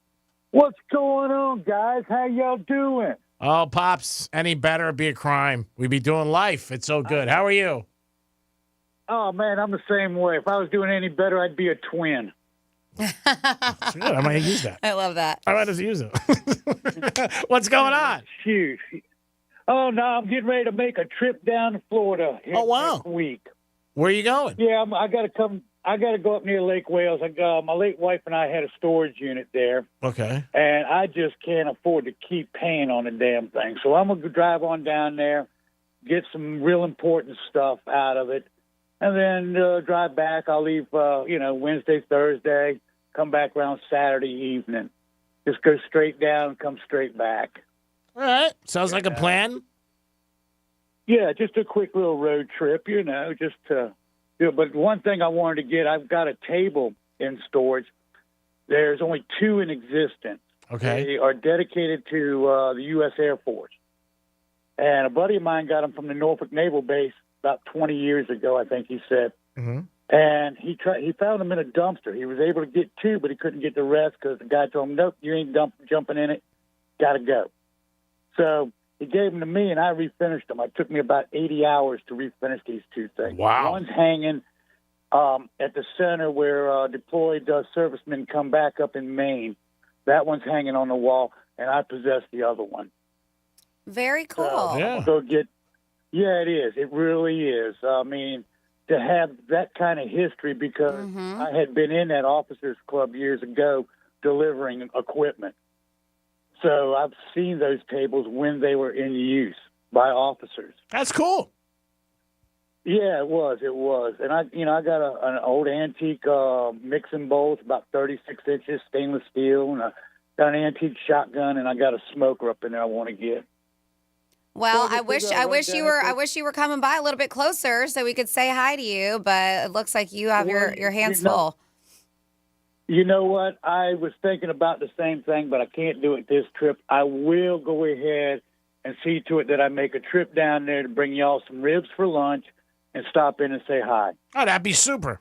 What's going on, guys? How y'all doing? Oh, Pops, any better it'd be a crime. We'd be doing life. It's so good. How are you? Oh, man, I'm the same way. If I was doing any better, I'd be a twin. Good. I might use that. I love that. I might just use it. What's going on? Shoot. Oh, no, I'm getting ready to make a trip down to Florida next week. Where are you going? Yeah, I got to go up near Lake Wales. My late wife and I had a storage unit there. Okay. And I just can't afford to keep paying on the damn thing. So I'm going to drive on down there, get some real important stuff out of it, and then drive back. I'll leave, Wednesday, Thursday, come back around Saturday evening. Just go straight down and come straight back. All right. Sounds like a plan. Yeah, just a quick little road trip, just to... Yeah, but one thing I wanted to get, I've got a table in storage. There's only 2 in existence. Okay. They are dedicated to the U.S. Air Force. And a buddy of mine got them from the Norfolk Naval Base about 20 years ago, I think he said. Mm-hmm. And he found them in a dumpster. He was able to get 2, but he couldn't get the rest because the guy told him, nope, you ain't jumping in it. Got to go. So he gave them to me, and I refinished them. It took me about 80 hours to refinish these 2 things. Wow. One's hanging at the center where deployed servicemen come back up in Maine. That one's hanging on the wall. and I possess the other one. Very cool. So I'm gonna go get. Yeah, it is. It really is. I mean, to have that kind of history, because I had been in that officers club years ago delivering equipment. So I've seen those tables when they were in use by officers. That's cool. Yeah, it was. And I got an old antique mixing bowl. It's about 36 inches, stainless steel, and I got an antique shotgun, and I got a smoker up in there I want to get. Well, I wish you were coming by a little bit closer so we could say hi to you, but it looks like you have your hands full. You know what? I was thinking about the same thing, but I can't do it this trip. I will go ahead and see to it that I make a trip down there to bring y'all some ribs for lunch and stop in and say hi. Oh, that'd be super.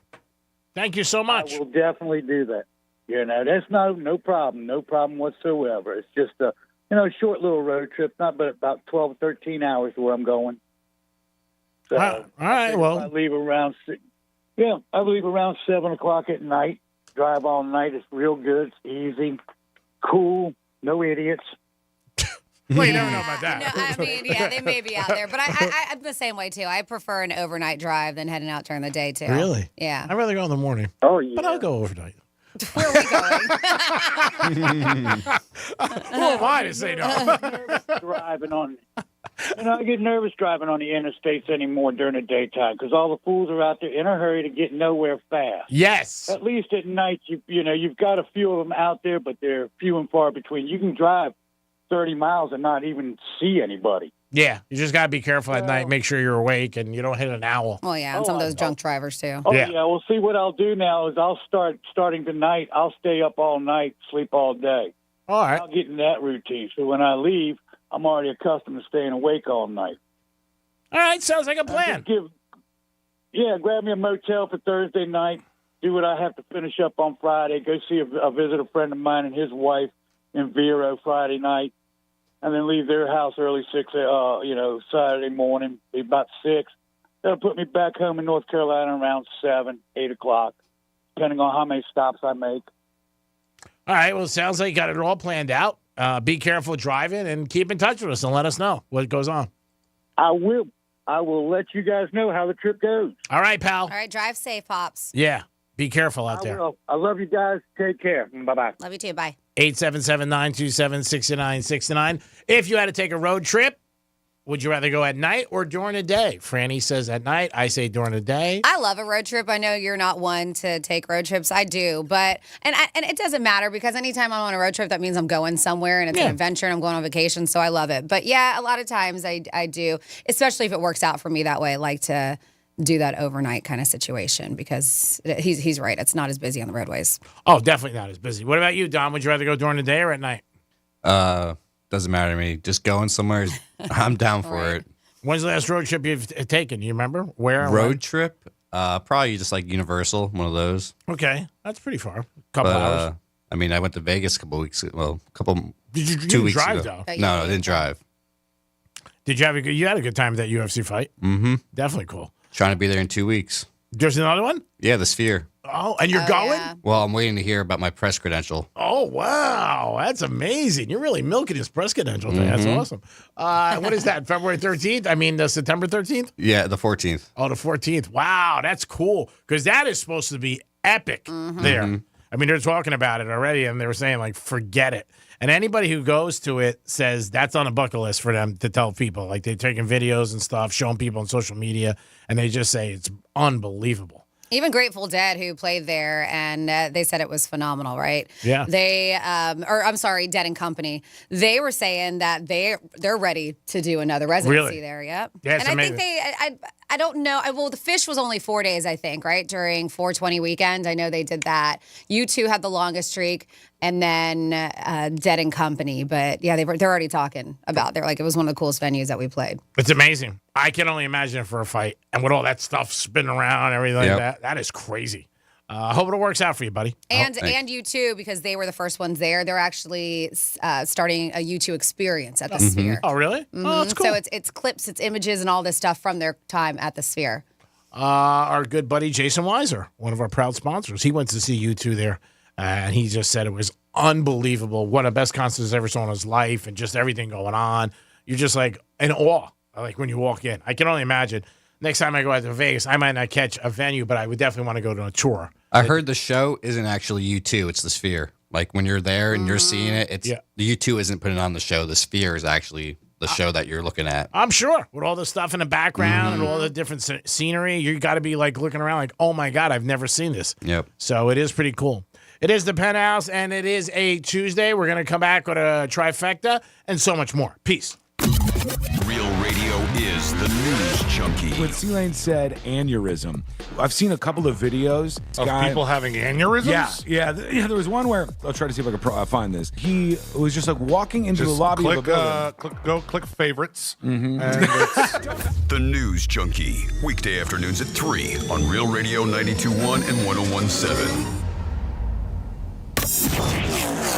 Thank you so much. I will definitely do that. That's no problem whatsoever. It's just a short little road trip, not but about 12 or 13 hours to where I'm going. So, all right, well, I leave around 7:00 at night. Drive all night. It's real good. It's easy, cool, no idiots. Well, you never know about that. No, I mean, yeah, they may be out there, but I'm the same way too. I prefer an overnight drive than heading out during the day too. Really? Yeah. I'd rather go in the morning. Oh yeah. But I'll go overnight. Where are we going? Who am I to say no? Driving on, I get nervous driving on the interstates anymore during the daytime because all the fools are out there in a hurry to get nowhere fast. Yes. At least at night, you've got a few of them out there, but they're few and far between. You can drive 30 miles and not even see anybody. Yeah, you just got to be careful at night. Make sure you're awake and you don't hit an owl. Well, yeah, and some of those drunk drivers, too. Oh, yeah. Well, see, what I'll do now is starting tonight, I'll stay up all night, sleep all day. All right. I'll get in that routine. So when I leave, I'm already accustomed to staying awake all night. All right, sounds like a plan. Grab me a motel for Thursday night, do what I have to finish up on Friday, go see a visit a friend of mine and his wife in Vero Friday night. And then leave their house early Saturday morning, be about 6. That'll put me back home in North Carolina around 7, 8 o'clock, depending on how many stops I make. All right. Well, it sounds like you got it all planned out. Be careful driving and keep in touch with us and let us know what goes on. I will. I will let you guys know how the trip goes. All right, pal. All right. Drive safe, Pops. Yeah. Be careful out there. I love you guys. Take care. Bye-bye. Love you too. Bye. 877-927-6969. If you had to take a road trip, would you rather go at night or during the day? Franny says at night. I say during the day. I love a road trip. I know you're not one to take road trips. I do, but and it doesn't matter because anytime I'm on a road trip, that means I'm going somewhere and it's an adventure and I'm going on vacation. So I love it. But yeah, a lot of times I do, especially if it works out for me that way. I like to do that overnight kind of situation because he's right. It's not as busy on the roadways. Oh, definitely not as busy. What about you, Don? Would you rather go during the day or at night? Doesn't matter to me. Just going somewhere, I'm down for it. When's the last road trip you've taken? Do you remember? Where? Road trip? Probably just like Universal, one of those. Okay. That's pretty far. Couple hours. I mean, I went to Vegas a couple weeks ago. Well, Did 2 you weeks drive, ago. though? No, I didn't drive. Did you have you had a good time at that UFC fight? Mm-hmm. Definitely cool. Trying to be there in 2 weeks. There's another one? Yeah, the Sphere. Oh, and you're going? Yeah. Well, I'm waiting to hear about my press credential. Oh, wow. That's amazing. You're really milking his press credential thing. That's awesome. What is that, February 13th? I mean, September 13th? Yeah, the 14th. Oh, the 14th. Wow, that's cool. Because that is supposed to be epic there. I mean, they're talking about it already, and they were saying, like, forget it. And anybody who goes to it says that's on a bucket list for them to tell people. Like, they're taking videos and stuff, showing people on social media, and they just say it's unbelievable. Even Grateful Dead, who played there, and they said it was phenomenal, right? Yeah. Dead and Company. They were saying that they're ready to do another residency there. Yep. Yeah, and amazing. I think I don't know. Well, the Fish was only 4 days, I think, right? During 420 weekend. I know they did that. U2 had the longest streak, and then Dead and Company. But yeah, they're already talking about. They're like, it was one of the coolest venues that we played. It's amazing. I can only imagine it for a fight, and with all that stuff spinning around and everything like that. That is crazy. I hope it works out for you, buddy. And U2, because they were the first ones there, they're actually starting a U2 experience at the Sphere. Oh, really? Oh, that's cool. So it's clips, it's images, and all this stuff from their time at the Sphere. Our good buddy Jason Weiser, one of our proud sponsors, he went to see U2 there, and he just said it was unbelievable. One of the best concerts I ever saw in his life, and just everything going on. You're just like in awe, like when you walk in. I can only imagine. Next time I go out to Vegas, I might not catch a venue, but I would definitely want to go to a tour. I heard the show isn't actually U2, it's the Sphere. Like when you're there and you're seeing it, it's the U2 isn't putting on the show. The Sphere is actually the show that you're looking at. I'm sure. With all the stuff in the background and all the different scenery, you got to be like looking around like, oh my God, I've never seen this. Yep. So it is pretty cool. It is the Penthouse, and it is a Tuesday. We're going to come back with a trifecta and so much more. Peace. Real Radio is the news junkie. When C-Lane said aneurysm, I've seen a couple of videos of people having aneurysms. Yeah. There was one where I'll try to see if I can find this. He was just like walking into the lobby of a building. Click favorites. Mm-hmm. The News Junkie, weekday afternoons at 3 on Real Radio 92.1 and 101.7.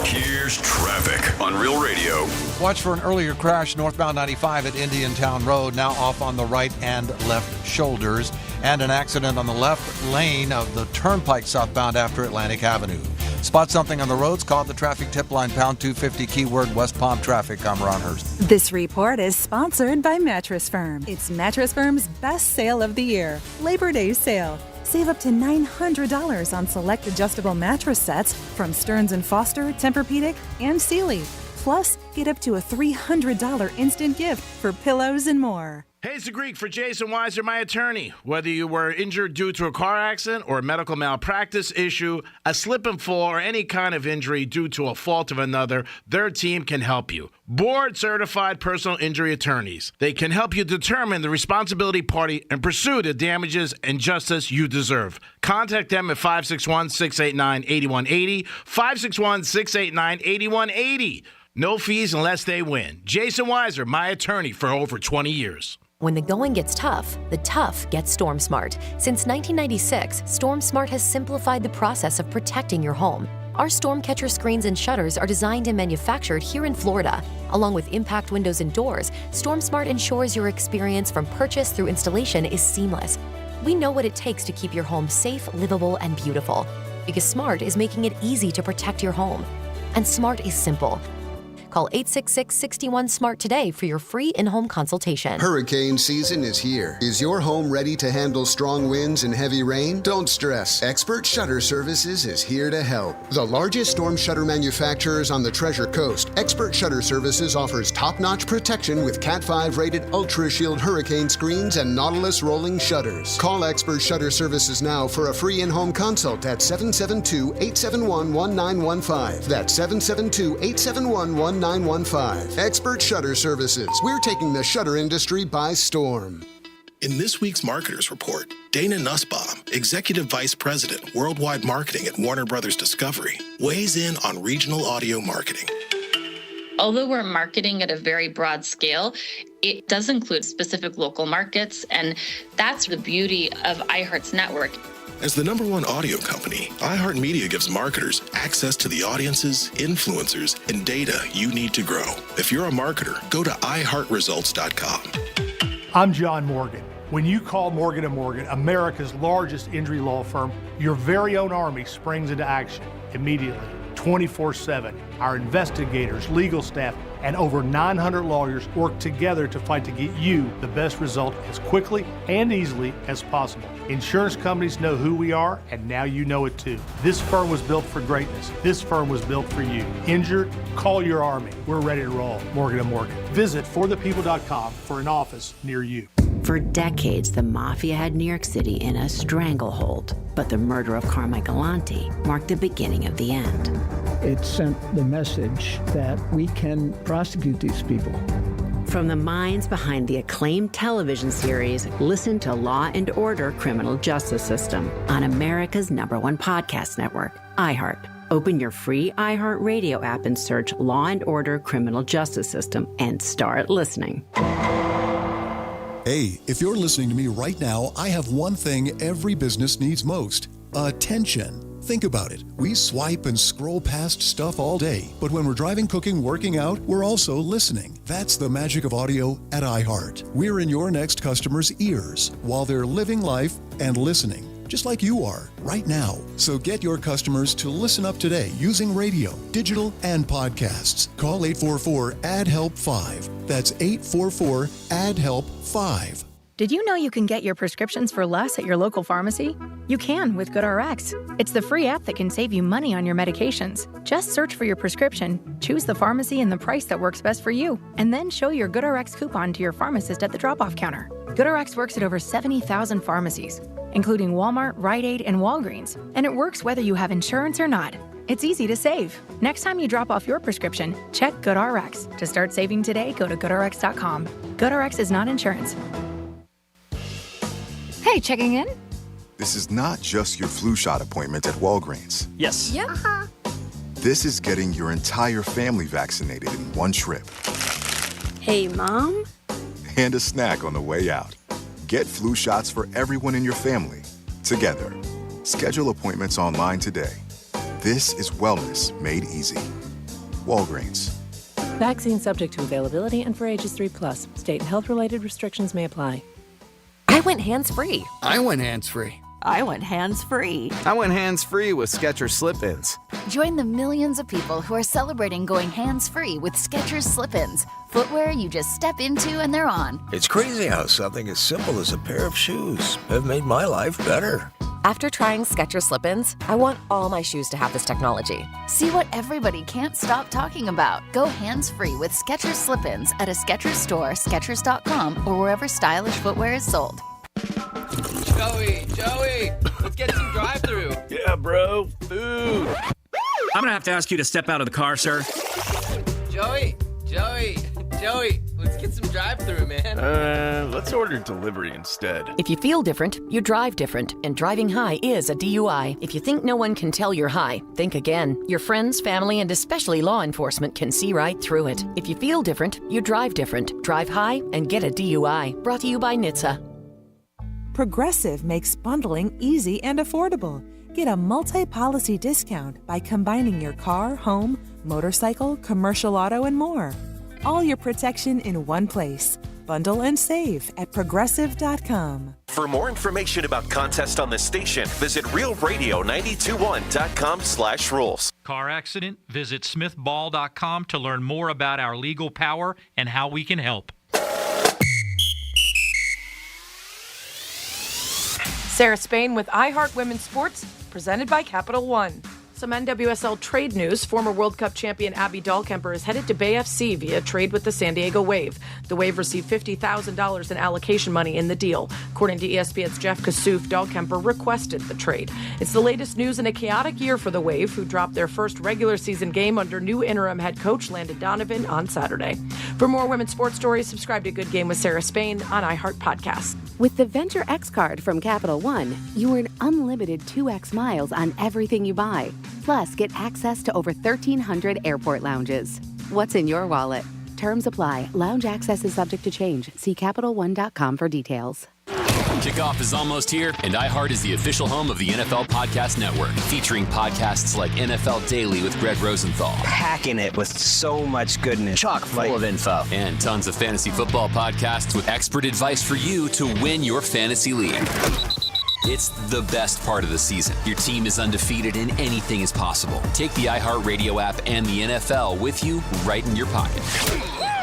Here's traffic on Real Radio. Watch for an earlier crash northbound 95 at Indiantown Road, now off on the right and left shoulders, and an accident on the left lane of the Turnpike southbound after Atlantic Avenue. Spot something on the roads, call the traffic tip line pound 250 keyword West Palm traffic. I'm Ron Hurst. This report is sponsored by Mattress Firm. It's Mattress Firm's best sale of the year, Labor Day sale. Save up to $900 on select adjustable mattress sets from Stearns & Foster, Tempur-Pedic, and Sealy. Plus, get up to a $300 instant gift for pillows and more. Hey, it's the Greek for Jason Weiser, my attorney. Whether you were injured due to a car accident or a medical malpractice issue, a slip and fall, or any kind of injury due to a fault of another, their team can help you. Board-certified personal injury attorneys. They can help you determine the responsibility party and pursue the damages and justice you deserve. Contact them at 561-689-8180, 561-689-8180. No fees unless they win. Jason Weiser, my attorney for over 20 years. When the going gets tough, the tough get StormSmart. Since 1996, StormSmart has simplified the process of protecting your home. Our Stormcatcher screens and shutters are designed and manufactured here in Florida. Along with impact windows and doors, StormSmart ensures your experience from purchase through installation is seamless. We know what it takes to keep your home safe, livable, and beautiful. Because smart is making it easy to protect your home. And smart is simple. Call 866-61-SMART today for your free in-home consultation. Hurricane season is here. Is your home ready to handle strong winds and heavy rain? Don't stress. Expert Shutter Services is here to help. The largest storm shutter manufacturers on the Treasure Coast, Expert Shutter Services offers top-notch protection with Cat 5 rated Ultra Shield hurricane screens and Nautilus rolling shutters. Call Expert Shutter Services now for a free in-home consult at 772-871-1915. That's 772-871-1915. Expert Shutter Services. We're taking the shutter industry by storm. In this week's Marketers Report, Dana Nussbaum, Executive Vice President, Worldwide Marketing at Warner Brothers Discovery, weighs in on regional audio marketing. Although we're marketing at a very broad scale, it does include specific local markets, and that's the beauty of iHeart's network. As the #1 audio company, iHeartMedia gives marketers access to the audiences, influencers, and data you need to grow. If you're a marketer, go to iHeartResults.com. I'm John Morgan. When you call Morgan & Morgan, America's largest injury law firm, your very own army springs into action immediately, 24/7. Our investigators, legal staff, and over 900 lawyers work together to fight to get you the best result as quickly and easily as possible. Insurance companies know who we are, and now you know it too. This firm was built for greatness. This firm was built for you. Injured? Call your army. We're ready to roll. Morgan & Morgan. Visit forthepeople.com for an office near you. For decades, the mafia had New York City in a stranglehold, but the murder of Carmine Galante marked the beginning of the end. It sent the message that we can prosecute these people. From the minds behind the acclaimed television series, listen to Law and Order: Criminal Justice System on America's #1 podcast network, iHeart. Open your free iHeart Radio app and search Law and Order: Criminal Justice System and start listening. Hey, if you're listening to me right now, I have one thing every business needs most: attention. Think about it. We swipe and scroll past stuff all day, but when we're driving, cooking, working out, we're also listening. That's the magic of audio at iHeart. We're in your next customer's ears while they're living life and listening. just like you are right now. So get your customers to listen up today using radio, digital, and podcasts. Call 844-ADD-HELP-5. That's 844-ADD-HELP-5. Did you know you can get your prescriptions for less at your local pharmacy? You can with GoodRx. It's the free app that can save you money on your medications. Just search for your prescription, choose the pharmacy and the price that works best for you, and then show your GoodRx coupon to your pharmacist at the drop-off counter. GoodRx works at over 70,000 pharmacies, including Walmart, Rite Aid, and Walgreens, and it works whether you have insurance or not. It's easy to save. Next time you drop off your prescription, check GoodRx. To start saving today, go to GoodRx.com. GoodRx is not insurance. Hey, checking in? This is not just your flu shot appointment at Walgreens. Yes. Yeah. This is getting your entire family vaccinated in one trip. Hey, Mom? And a snack on the way out. Get flu shots for everyone in your family, together. Schedule appointments online today. This is wellness made easy. Walgreens. Vaccine subject to availability and for ages 3+. State and health-related restrictions may apply. I went hands-free. I went hands-free. I went hands-free. I went hands-free with Skechers Slip-ins. Join the millions of people who are celebrating going hands-free with Skechers Slip-ins. Footwear you just step into and they're on. It's crazy how something as simple as a pair of shoes have made my life better. After trying Skechers Slip-ins, I want all my shoes to have this technology. See what everybody can't stop talking about. Go hands-free with Skechers Slip-ins at a Skechers store, Skechers.com, or wherever stylish footwear is sold. Joey, let's get some drive-thru. Yeah, bro. Food. I'm gonna have to ask you to step out of the car, sir. Joey, let's get some drive-thru, man. Let's order delivery instead. If you feel different, you drive different, and driving high is a DUI. If you think no one can tell you're high, think again. Your friends, family, and especially law enforcement can see right through it. If you feel different, you drive different. Drive high and get a DUI. Brought to you by NHTSA. Progressive makes bundling easy and affordable. Get a multi-policy discount by combining your car, home, motorcycle, commercial auto, and more. All your protection in one place. Bundle and save at Progressive.com. For more information about contests on this station, visit realradio921.com/rules. Car accident? Visit smithball.com to learn more about our legal power and how we can help. Sarah Spain with iHeart Women's Sports, presented by Capital One. Some NWSL trade news. Former World Cup champion Abby Dahlkemper is headed to Bay FC via trade with the San Diego Wave. The Wave received $50,000 in allocation money in the deal. According to ESPN's Jeff Kassouf, Dahlkemper requested the trade. It's the latest news in a chaotic year for the Wave, who dropped their first regular season game under new interim head coach Landon Donovan on Saturday. For more women's sports stories, subscribe to Good Game with Sarah Spain on iHeart Podcasts. With the Venture X card from Capital One, you earn unlimited 2x miles on everything you buy. Plus, get access to over 1,300 airport lounges. What's in your wallet? Terms apply. Lounge access is subject to change. See CapitalOne.com for details. Kickoff is almost here, and iHeart is the official home of the NFL Podcast Network, featuring podcasts like NFL Daily with Greg Rosenthal. Packing it with so much goodness. Chock full of info. And tons of fantasy football podcasts with expert advice for you to win your fantasy league. It's the best part of the season. Your team is undefeated and anything is possible. Take the iHeartRadio app and the NFL with you right in your pocket.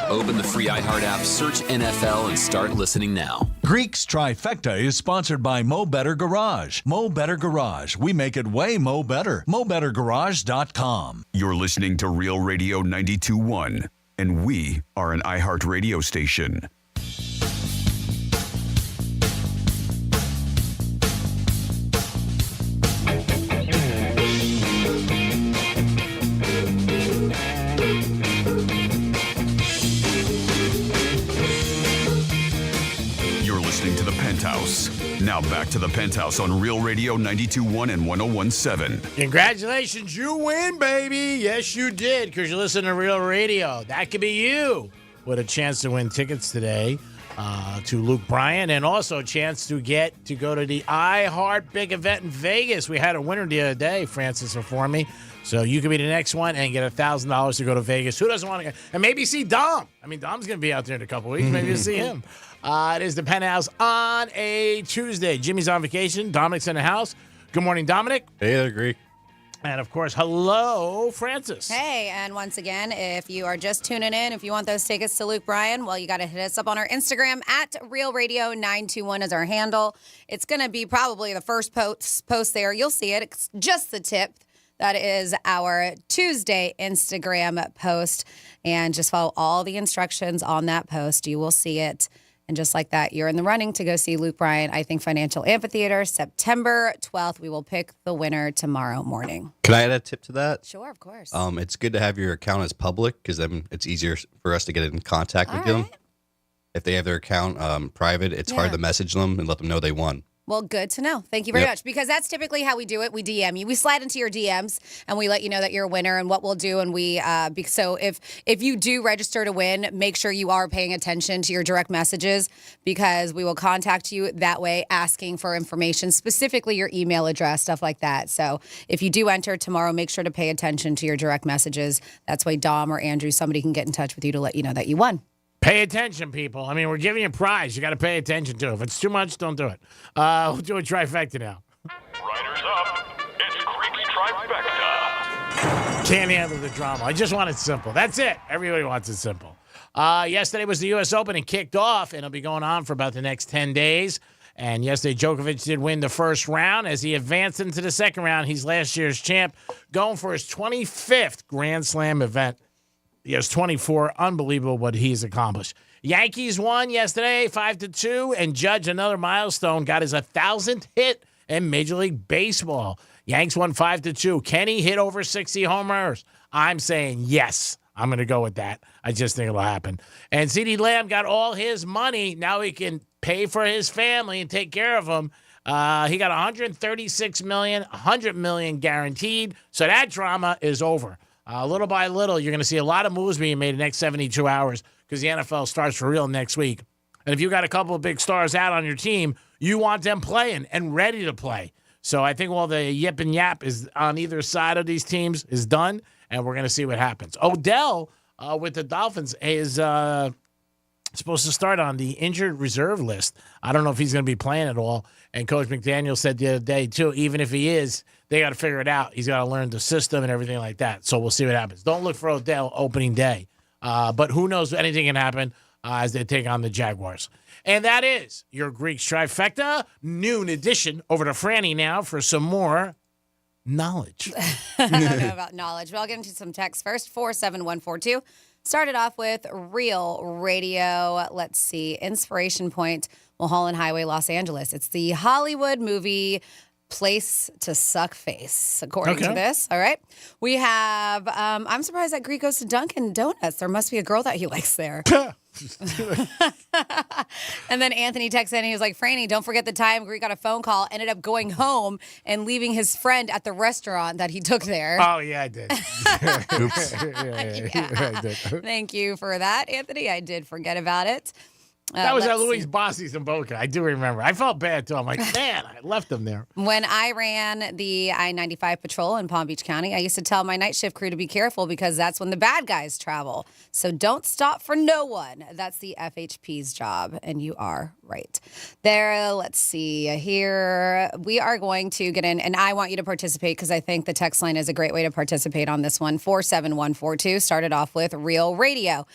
Open the free iHeart app, search NFL, and start listening now. Greek's Trifecta is sponsored by Mo Better Garage. Mo Better Garage. We make it way Mo Better. MoBetterGarage.com. You're listening to Real Radio 92.1, and we are an iHeart radio station. To the Penthouse. Now back to the Penthouse on Real Radio 92.1 and 101.7. Congratulations, you win, baby. Yes, you did, because you listen to Real Radio. That could be you with a chance to win tickets today to Luke Bryan, and also a chance to get to go to the iHeart big event in Vegas. We had a winner the other day, Francis informed me. So you could be the next one and get $1,000 to go to Vegas. Who doesn't want to go? And maybe see Dom. I mean, Dom's going to be out there in a couple weeks. Maybe you'll see him. It is the Penthouse on a Tuesday. Jimmy's on vacation. Dominic's in the house. Good morning, Dominic. Hey there, Greek. And, of course, hello, Francis. Hey, and once again, if you are just tuning in, if you want those tickets to Luke Bryan, well, you got to hit us up on our Instagram at Real Radio 921 is our handle. It's going to be probably the first post there. You'll see it. It's just the tip. That is our Tuesday Instagram post. And just follow all the instructions on that post. You will see it. And just like that, you're in the running to go see Luke Bryan, I Think Financial Amphitheater, September 12th. We will pick the winner tomorrow morning. Can I add a tip to that? Sure, of course. It's good to have your account as public because then it's easier for us to get in contact with them. If they have their account private, it's hard to message them and let them know they won. Well, good to know. Thank you very much. Because that's typically how we do it. We DM you. We slide into your DMs and we let you know that you're a winner and what we'll do. And so if you do register to win, make sure you are paying attention to your direct messages because we will contact you that way asking for information, specifically your email address, stuff like that. So if you do enter tomorrow, make sure to pay attention to your direct messages. That's why Dom or Andrew, somebody can get in touch with you to let you know that you won. Pay attention, people. I mean, we're giving you a prize. You got to pay attention to it. If it's too much, don't do it. We'll do a trifecta now. Riders up. It's Greek's trifecta. Can't handle the drama. I just want it simple. That's it. Everybody wants it simple. Yesterday was the U.S. Open and kicked off, and it'll be going on for about the next 10 days. And yesterday, Djokovic did win the first round. As he advanced into the second round, he's last year's champ, going for his 25th Grand Slam event. He has 24. Unbelievable what he's accomplished. Yankees won yesterday 5-2, and Judge, another milestone, got his 1,000th hit in Major League Baseball. Yanks won 5-2. Kenny hit over 60 homers. I'm saying yes. I'm going to go with that. I just think it'll happen. And CeeDee Lamb got all his money. Now he can pay for his family and take care of them. He got $136 million, $100 million guaranteed. So that drama is over. Little by little, you're going to see a lot of moves being made in the next 72 hours because the NFL starts for real next week. And if you got a couple of big stars out on your team, you want them playing and ready to play. So I think all the yip and yap is on either side of these teams is done, and we're going to see what happens. Odell with the Dolphins is supposed to start on the injured reserve list. I don't know if he's going to be playing at all. And Coach McDaniel said the other day, too, even if he is, they got to figure it out. He's got to learn the system and everything like that. So we'll see what happens. Don't look for Odell opening day. But who knows, anything can happen as they take on the Jaguars. And that is your Greeks trifecta, noon edition. Over to Franny now for some more knowledge. I don't know about knowledge, but I'll get into some text first. 47142. Started off with Real Radio. Let's see. Inspiration Point, Mulholland Highway, Los Angeles. It's the Hollywood movie Place to Suck Face, according to this. All right. We have, I'm surprised that Greek goes to Dunkin' Donuts. There must be a girl that he likes there. And then Anthony texted in. He was like, Franny, don't forget the time Greek got a phone call, ended up going home and leaving his friend at the restaurant that he took there. Oh, yeah, I did. Oops. Yeah, I did. Thank you for that, Anthony. I did forget about it. That was at Louis Bossi's in Boca. I do remember. I felt bad, too. I'm like, man, I left him there. When I ran the I-95 patrol in Palm Beach County, I used to tell my night shift crew to be careful because that's when the bad guys travel. So don't stop for no one. That's the FHP's job, and you are right. There, let's see here. We are going to get in, and I want you to participate because I think the text line is a great way to participate on this one. 47142 started off with Real Radio.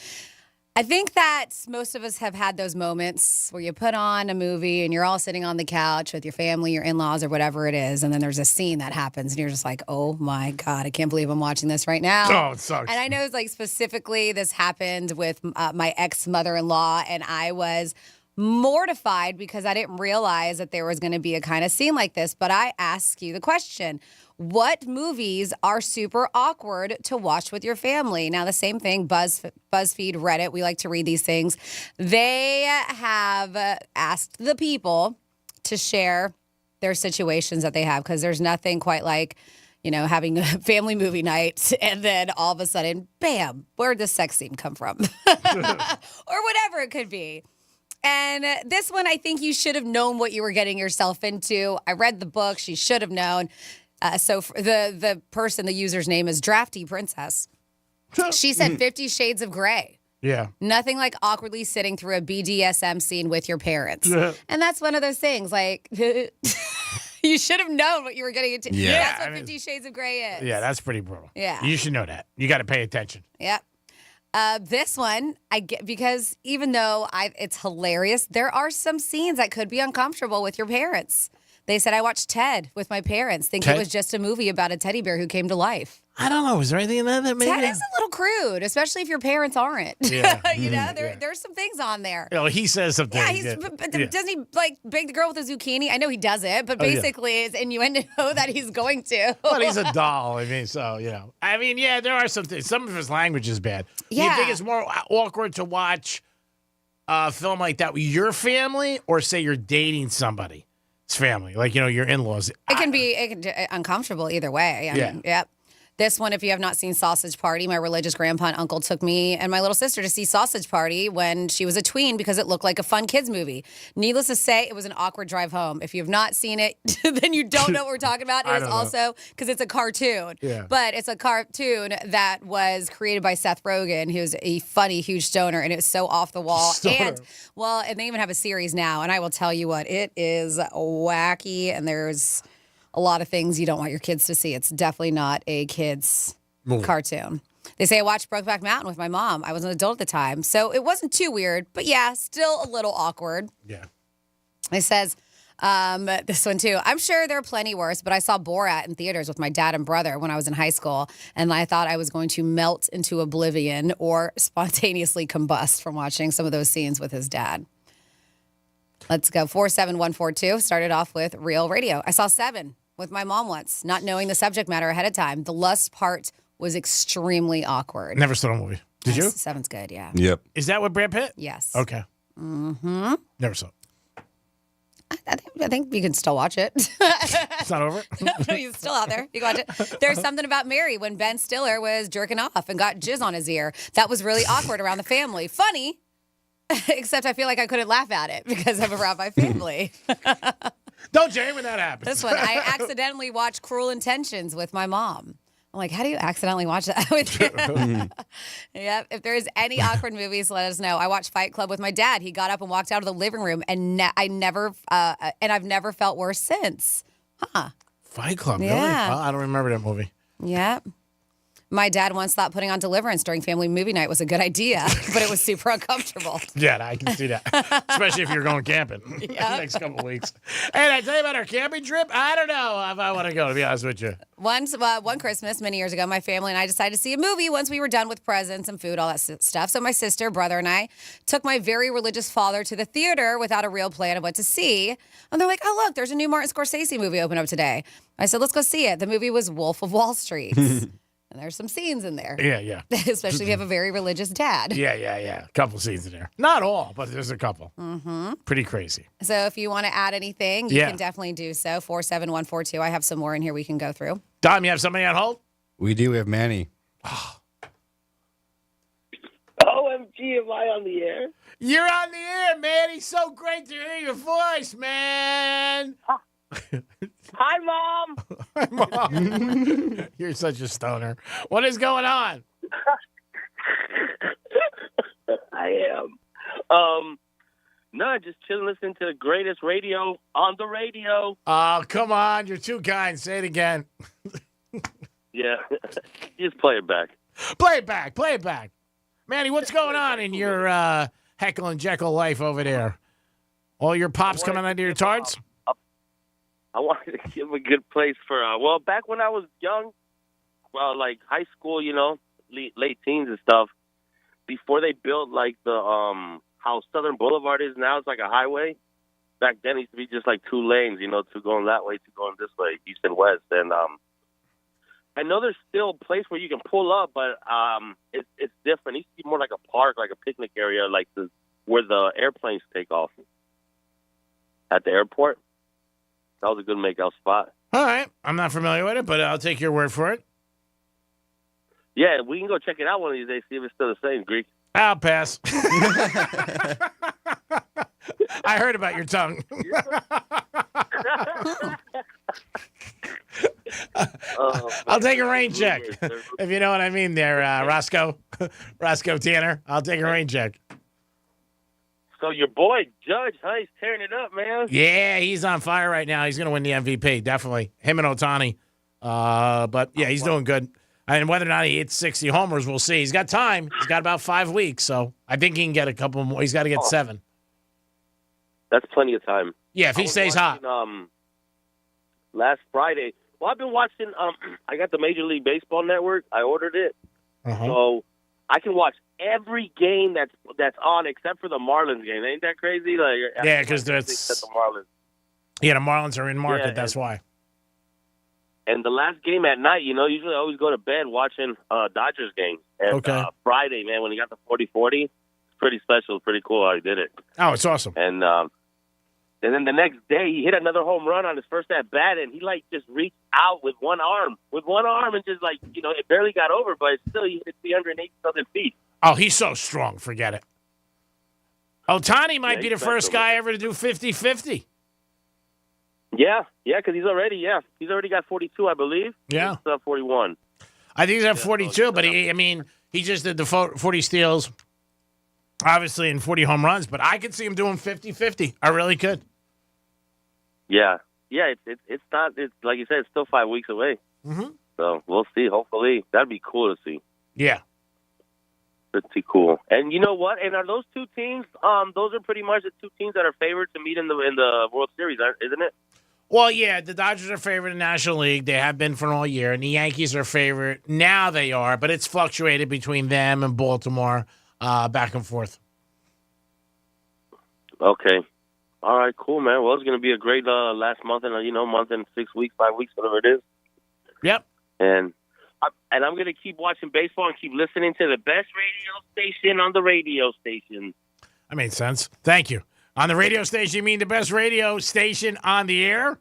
I think that most of us have had those moments where you put on a movie and you're all sitting on the couch with your family, your in-laws, or whatever it is, and then there's a scene that happens, and you're just like, oh, my God, I can't believe I'm watching this right now. Oh, it sucks. And I know, like, specifically this happened with my ex-mother-in-law, and I was mortified because I didn't realize that there was going to be a kind of scene like this, but I ask you the question. What movies are super awkward to watch with your family? Now, the same thing, BuzzFeed, Reddit, we like to read these things. They have asked the people to share their situations that they have because there's nothing quite like, you know, having a family movie night and then all of a sudden, bam, where'd this sex scene come from? Or whatever it could be. And this one, I think you should have known what you were getting yourself into. I read the book. She should have known. So for the person, the user's name is Drafty Princess. She said 50 Shades of Grey. Yeah. Nothing like awkwardly sitting through a BDSM scene with your parents. Yeah. And that's one of those things, like, you should have known what you were getting into. Yeah. That's what 50 Shades of Grey is. Yeah, that's pretty brutal. Yeah. You should know that. You got to pay attention. Yep. This one, I get because even though it's hilarious, there are some scenes that could be uncomfortable with your parents. They said, I watched Ted with my parents, thinking it was just a movie about a teddy bear who came to life. I don't know. Is there anything in that maybe? Ted is a little crude, especially if your parents aren't. Yeah. There's some things on there. You know, he says some Yeah, things. doesn't he like bake the girl with a zucchini? I know he doesn't, but basically it's innuendo that he's going to. Well, he's a doll. I mean, so, you know. I mean, yeah, there are some things. Some of his language is bad. Yeah. You think it's more awkward to watch a film like that with your family or say you're dating somebody's family, like, you know, your in-laws? It can be uncomfortable either way. I mean, yep. This one, if you have not seen Sausage Party, my religious grandpa and uncle took me and my little sister to see Sausage Party when she was a tween because it looked like a fun kids movie. Needless to say, it was an awkward drive home. If you have not seen it, then you don't know what we're talking about. It is also because it's a cartoon. Yeah. But it's a cartoon that was created by Seth Rogen, who's a funny, huge stoner, and it was so off the wall. And they even have a series now, and I will tell you what, it is wacky, and there's a lot of things you don't want your kids to see. It's definitely not a kid's cartoon. They say I watched Brokeback Mountain with my mom. I was an adult at the time, so it wasn't too weird, but yeah, still a little awkward. Yeah. It says, this one too, I'm sure there are plenty worse, but I saw Borat in theaters with my dad and brother when I was in high school, and I thought I was going to melt into oblivion or spontaneously combust from watching some of those scenes with his dad. Let's go. 47142 started off with Real Radio. I saw Seven with my mom once, not knowing the subject matter ahead of time. The lust part was extremely awkward. Never saw the movie. Did you? Seven's good, yeah. Yep. Is that with Brad Pitt? Yes. Okay. Mm-hmm. Never saw it. I think you can still watch it. It's not over? He's still out there. You can watch it. There's something about Mary when Ben Stiller was jerking off and got jizz on his ear. That was really awkward around the family. Funny, except I feel like I couldn't laugh at it because I'm around my family. Don't Jay when that happens. This one, I accidentally watched Cruel Intentions with my mom. I'm like, how do you accidentally watch that with you? Yep. If there's any awkward movies, let us know. I watched Fight Club with my dad. He got up and walked out of the living room, and I've never felt worse since. Huh? Fight Club, Yeah. really? Well, I don't remember that movie. Yep. My dad once thought putting on Deliverance during family movie night was a good idea, but it was super uncomfortable. Yeah, I can see that. Especially if you're going camping the next couple of weeks. Hey, did I tell you about our camping trip? I don't know if I want to go, to be honest with you. One Christmas many years ago, my family and I decided to see a movie once we were done with presents and food, all that stuff. So my sister, brother, and I took my very religious father to the theater without a real plan of what to see. And they're like, oh, look, there's a new Martin Scorsese movie open up today. I said, let's go see it. The movie was Wolf of Wall Street. And there's some scenes in there. Yeah. Especially if you have a very religious dad. Yeah. Couple scenes in there. Not all, but there's a couple. Mm-hmm. Pretty crazy. So if you want to add anything, you can definitely do so. 47142. I have some more in here we can go through. Dom, you have somebody on hold? We do. We have Manny. OMG, am I on the air? You're on the air, Manny. So great to hear your voice, man. Hi, Mom. Hi, Mom. You're such a stoner. What is going on? I am. No, just chilling, listening to the greatest radio on the radio. Oh, come on. You're too kind. Say it again. Yeah. Just play it back. Play it back. Manny, what's going on in your Heckle and Jekyll life over there? All your pops coming under your tarts? I wanted to give a good place for, back when I was young, like high school, you know, late teens and stuff, before they built like the, how Southern Boulevard is now, it's like a highway. Back then it used to be just like two lanes, you know, two going that way, two going this way, east and west. And I know there's still a place where you can pull up, but it's different. It used to be more like a park, like a picnic area, like where the airplanes take off at the airport. That was a good make-out spot. All right. I'm not familiar with it, but I'll take your word for it. Yeah, we can go check it out one of these days, see if it's still the same, Greek. I'll pass. I heard about your tongue. I'll take a rain check, if you know what I mean there, Roscoe. Roscoe Tanner. I'll take a rain check. So your boy, Judge, he's tearing it up, man. Yeah, he's on fire right now. He's going to win the MVP, definitely. Him and Ohtani. But, yeah, he's doing good. And whether or not he hits 60 homers, we'll see. He's got time. He's got about 5 weeks, so I think he can get a couple more. He's got to get 7. That's plenty of time. Yeah, if he stays hot. Last Friday. Well, I've been watching. I got the Major League Baseball Network. I ordered it, so I can watch every game that's on except for the Marlins game. Ain't that crazy? Like, yeah, because that's except the Marlins. Yeah, the Marlins are in market. Yeah, that's why. And the last game at night, usually I always go to bed watching Dodgers games. And Friday, man, when he got the 40-40, it's pretty special, pretty cool how he did it. Oh, it's awesome. And then the next day, he hit another home run on his first at bat, and he just reached out with one arm, and just it barely got over, but still he hit 380 something feet. Oh, he's so strong. Forget it. Ohtani might be the first guy ever to do 50-50. Yeah, because he's already got 42, I believe. Yeah, he's 41. I think he's at 42, but he just did the 40 steals, obviously, and 40 home runs. But I could see him doing 50-50. I really could. Yeah. It's not. It's like you said. It's still 5 weeks away. Mm-hmm. So we'll see. Hopefully, that'd be cool to see. Yeah. Pretty cool. And you know what? And are those two teams? Those are pretty much the two teams that are favored to meet in the World Series, isn't it? Well, yeah, the Dodgers are favored in the National League. They have been for all year, and the Yankees are favored. Now they are, but it's fluctuated between them and Baltimore, back and forth. Okay. All right, cool, man. Well, it's going to be a great last month and month and 6 weeks, 5 weeks, whatever it is. Yep. And I'm going to keep watching baseball and keep listening to the best radio station on the radio station. That made sense. Thank you. On the radio station, you mean the best radio station on the air?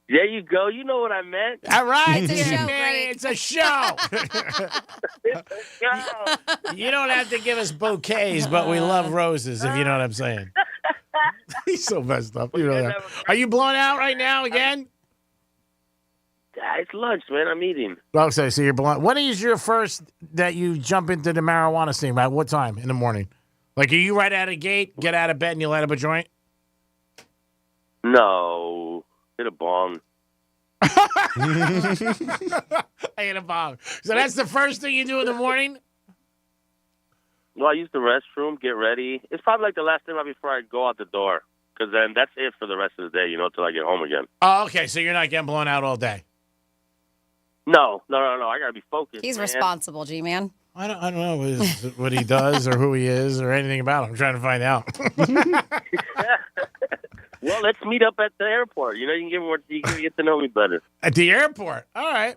There you go. You know what I meant. All right. It's a show, It's a show. You don't have to give us bouquets, but we love roses, if you know what I'm saying. He's so messed up. You really are you blown out right now again? It's lunch, man. I'm eating. Okay, so you're blown. When is your first that you jump into the marijuana scene? At what time in the morning? Like, are you right out of the gate, get out of bed, and you light up a joint? No. Hit a bong. I hit a bong. So that's the first thing you do in the morning? Well, I use the restroom, get ready. It's probably like the last thing before I go out the door. Because then that's it for the rest of the day, till I get home again. Oh, okay. So you're not getting blown out all day? No. I got to be focused. He's responsible, G-Man. I don't know what he does or who he is or anything about him. I'm trying to find out. Well, let's meet up at the airport. You can get to know me better. At the airport? All right.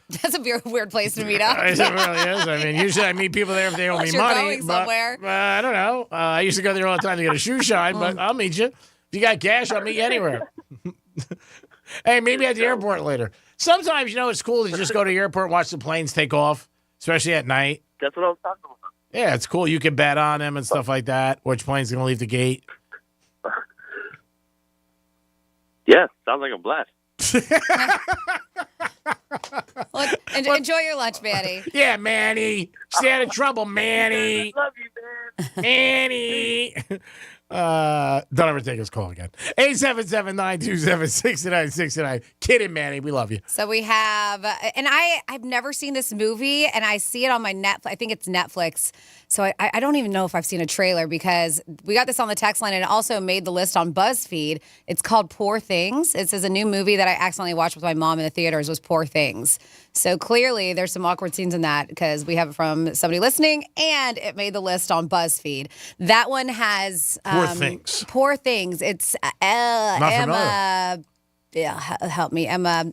That's a weird place to meet up. It really is. I mean, usually I meet people there if they owe me money. Going somewhere. I don't know. I used to go there all the time to get a shoe shine, but I'll meet you. If you got cash, I'll meet you anywhere. Hey, maybe at the airport later. Sometimes, it's cool to just go to the airport and watch the planes take off, especially at night. That's what I was talking about. Yeah, it's cool. You can bet on them and stuff like that. Which plane's going to leave the gate. Yeah, sounds like a blast. Well, enjoy your lunch, Manny. Yeah, Manny. Stay out of trouble, Manny. Love you, man. Manny. Don't ever take his call again. 877-927-6969. Kidding, Manny. We love you. So we have, and I've never seen this movie, and I see it on my Netflix. I think it's Netflix. So I don't even know if I've seen a trailer because we got this on the text line and it also made the list on BuzzFeed. It's called Poor Things. It says a new movie that I accidentally watched with my mom in the theaters was Poor Things. So clearly there's some awkward scenes in that because we have it from somebody listening and it made the list on BuzzFeed. That one has Poor Things. Poor Things. It's Emma. Yeah, help me. Emma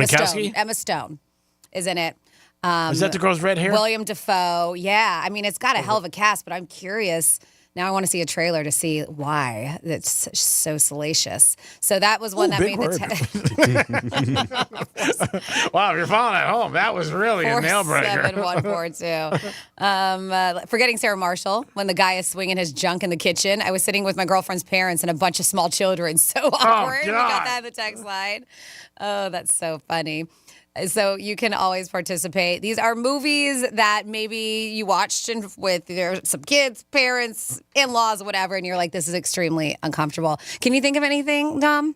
Stone. Emma Stone is in it. Is that the girl's red hair? William Dafoe. Yeah. I mean, it's got a hell of a cast, but I'm curious Now I want to see a trailer to see why it's so salacious. So that was one that big made word. the Wow, if you're following at home, that was really a nail breaker. 47142. Forgetting Sarah Marshall when the guy is swinging his junk in the kitchen. I was sitting with my girlfriend's parents and a bunch of small children. So awkward. We got that in the text line. Oh, that's so funny. So you can always participate. These are movies that maybe you watched with some kids, parents, in-laws, whatever, and you're like, this is extremely uncomfortable. Can you think of anything, Dom?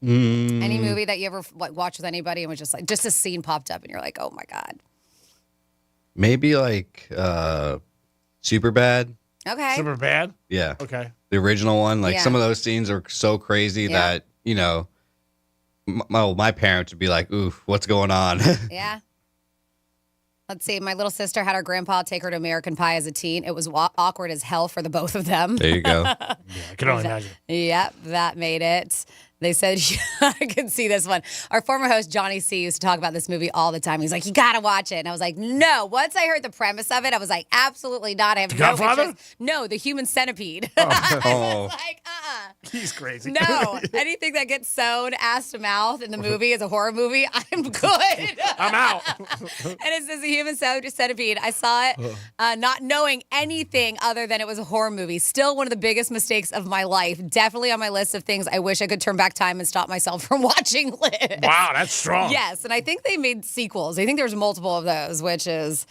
Any movie that you ever watched with anybody and was just like, just a scene popped up and you're like, oh my God. Maybe like Superbad. Okay. Superbad? Yeah. Okay. The original one. Like Yeah. some of those scenes are so crazy that, you know, my parents would be like, ooh, what's going on? Yeah. Let's see. My little sister had her grandpa take her to American Pie as a teen. It was awkward as hell for the both of them. There you go. I can only imagine. Yep, that made it. They said, I can see this one. Our former host, Johnny C., used to talk about this movie all the time. He's like, you got to watch it. And I was like, no. Once I heard the premise of it, I was like, absolutely not. I have The no Godfather? interest. No, The Human Centipede. Oh. He's crazy. No, anything that gets sewn ass to mouth in the movie is a horror movie. I'm good. I'm out. And it says The Human Centipede. I saw it not knowing anything other than it was a horror movie. Still one of the biggest mistakes of my life. Definitely on my list of things I wish I could turn back time and stop myself from watching list. Wow, that's strong. Yes, and I think they made sequels. I think there's multiple of those, which is...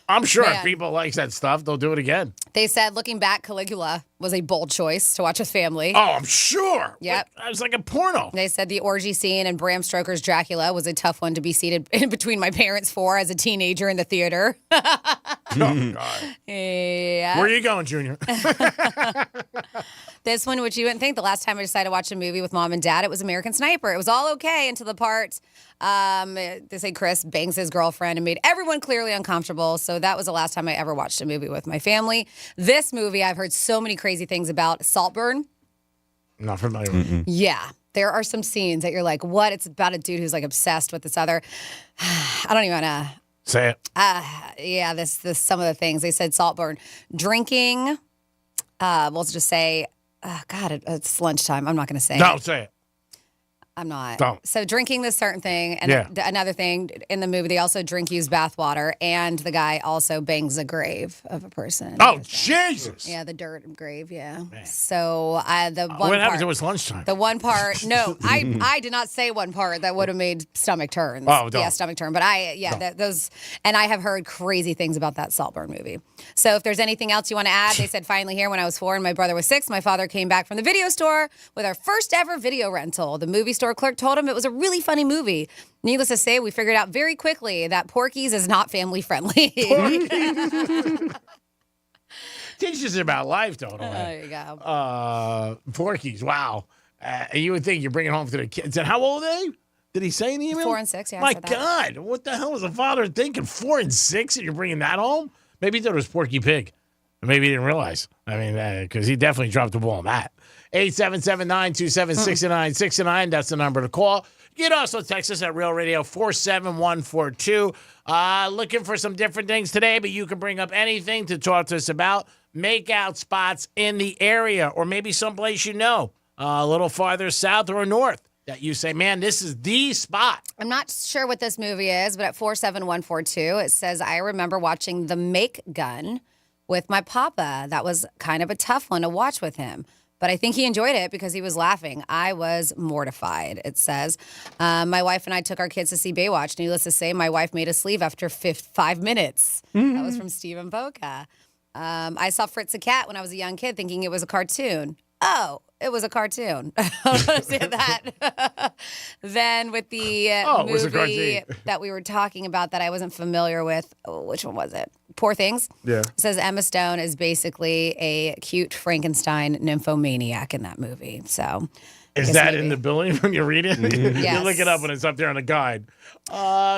I'm sure Man. if people like that stuff, they'll do it again. They said, looking back, Caligula was a bold choice to watch with family. Oh, I'm sure. Yep. It was like a porno. They said the orgy scene in Bram Stoker's Dracula was a tough one to be seated in between my parents for as a teenager in the theater. Oh, God. Yeah. Where are you going, Junior? This one, which you wouldn't think, the last time I decided to watch a movie with mom and dad, it was American Sniper. It was all okay until the part, they say Chris bangs his girlfriend and made everyone clearly uncomfortable. So that was the last time I ever watched a movie with my family. This movie, I've heard so many crazy things about. Saltburn. Not familiar with Yeah. There are some scenes that you're like, what? It's about a dude who's like obsessed with this other. I don't even want to. Say it. Yeah, this some of the things. They said Saltburn. Drinking. We'll just say, God, it's lunchtime. I'm not going to say Don't it. say it. I'm not. Don't. So drinking this certain thing. And another thing in the movie, they also drink used bathwater. And the guy also bangs a grave of a person. Oh, Jesus. Yeah, the dirt grave, yeah. So the one What part. happens? It was lunchtime. The one part, no, I did not say one part that would have made stomach turns. Oh, don't. Yeah, stomach turn. But those, and I have heard crazy things about that Saltburn movie. So if there's anything else you want to add, they said finally here when I was 4 and my brother was 6, my father came back from the video store with our first ever video rental. The movie store clerk told him it was a really funny movie. Needless to say, we figured out very quickly that Porky's is not family friendly. Teaches you about life, don't it? There you go. Porky's, wow. And you would think you're bringing home to the kids. And how old are they? Did he say in the email? 4 and 6, yeah. I My said that. God, what the hell was the father thinking? 4 and 6, and you're bringing that home? Maybe he thought it was Porky Pig. Maybe he didn't realize. I mean, because he definitely dropped the ball on that. 877-927-6969. That's the number to call. You can also text us at Real Radio 47142. Looking for some different things today, but you can bring up anything to talk to us about. Makeout spots in the area, or maybe someplace you know, a little farther south or north, that you say, man, this is the spot. I'm not sure what this movie is, but at 47142, it says, I remember watching The Make Gun with my papa. That was kind of a tough one to watch with him. But I think he enjoyed it because he was laughing. I was mortified, it says. My wife and I took our kids to see Baywatch. Needless to say, my wife made us leave after 5 minutes. That was from Stephen Boca. I saw Fritz the Cat when I was a young kid thinking it was a cartoon. Oh, it was a cartoon. I understand that. Then with the it was a movie cartoon. that we were talking about that I wasn't familiar with, which one was it? Poor Things. Yeah. It says Emma Stone is basically a cute Frankenstein nymphomaniac in that movie. So Is that in the billing when you read it? Yes. You look it up when it's up there on the guide.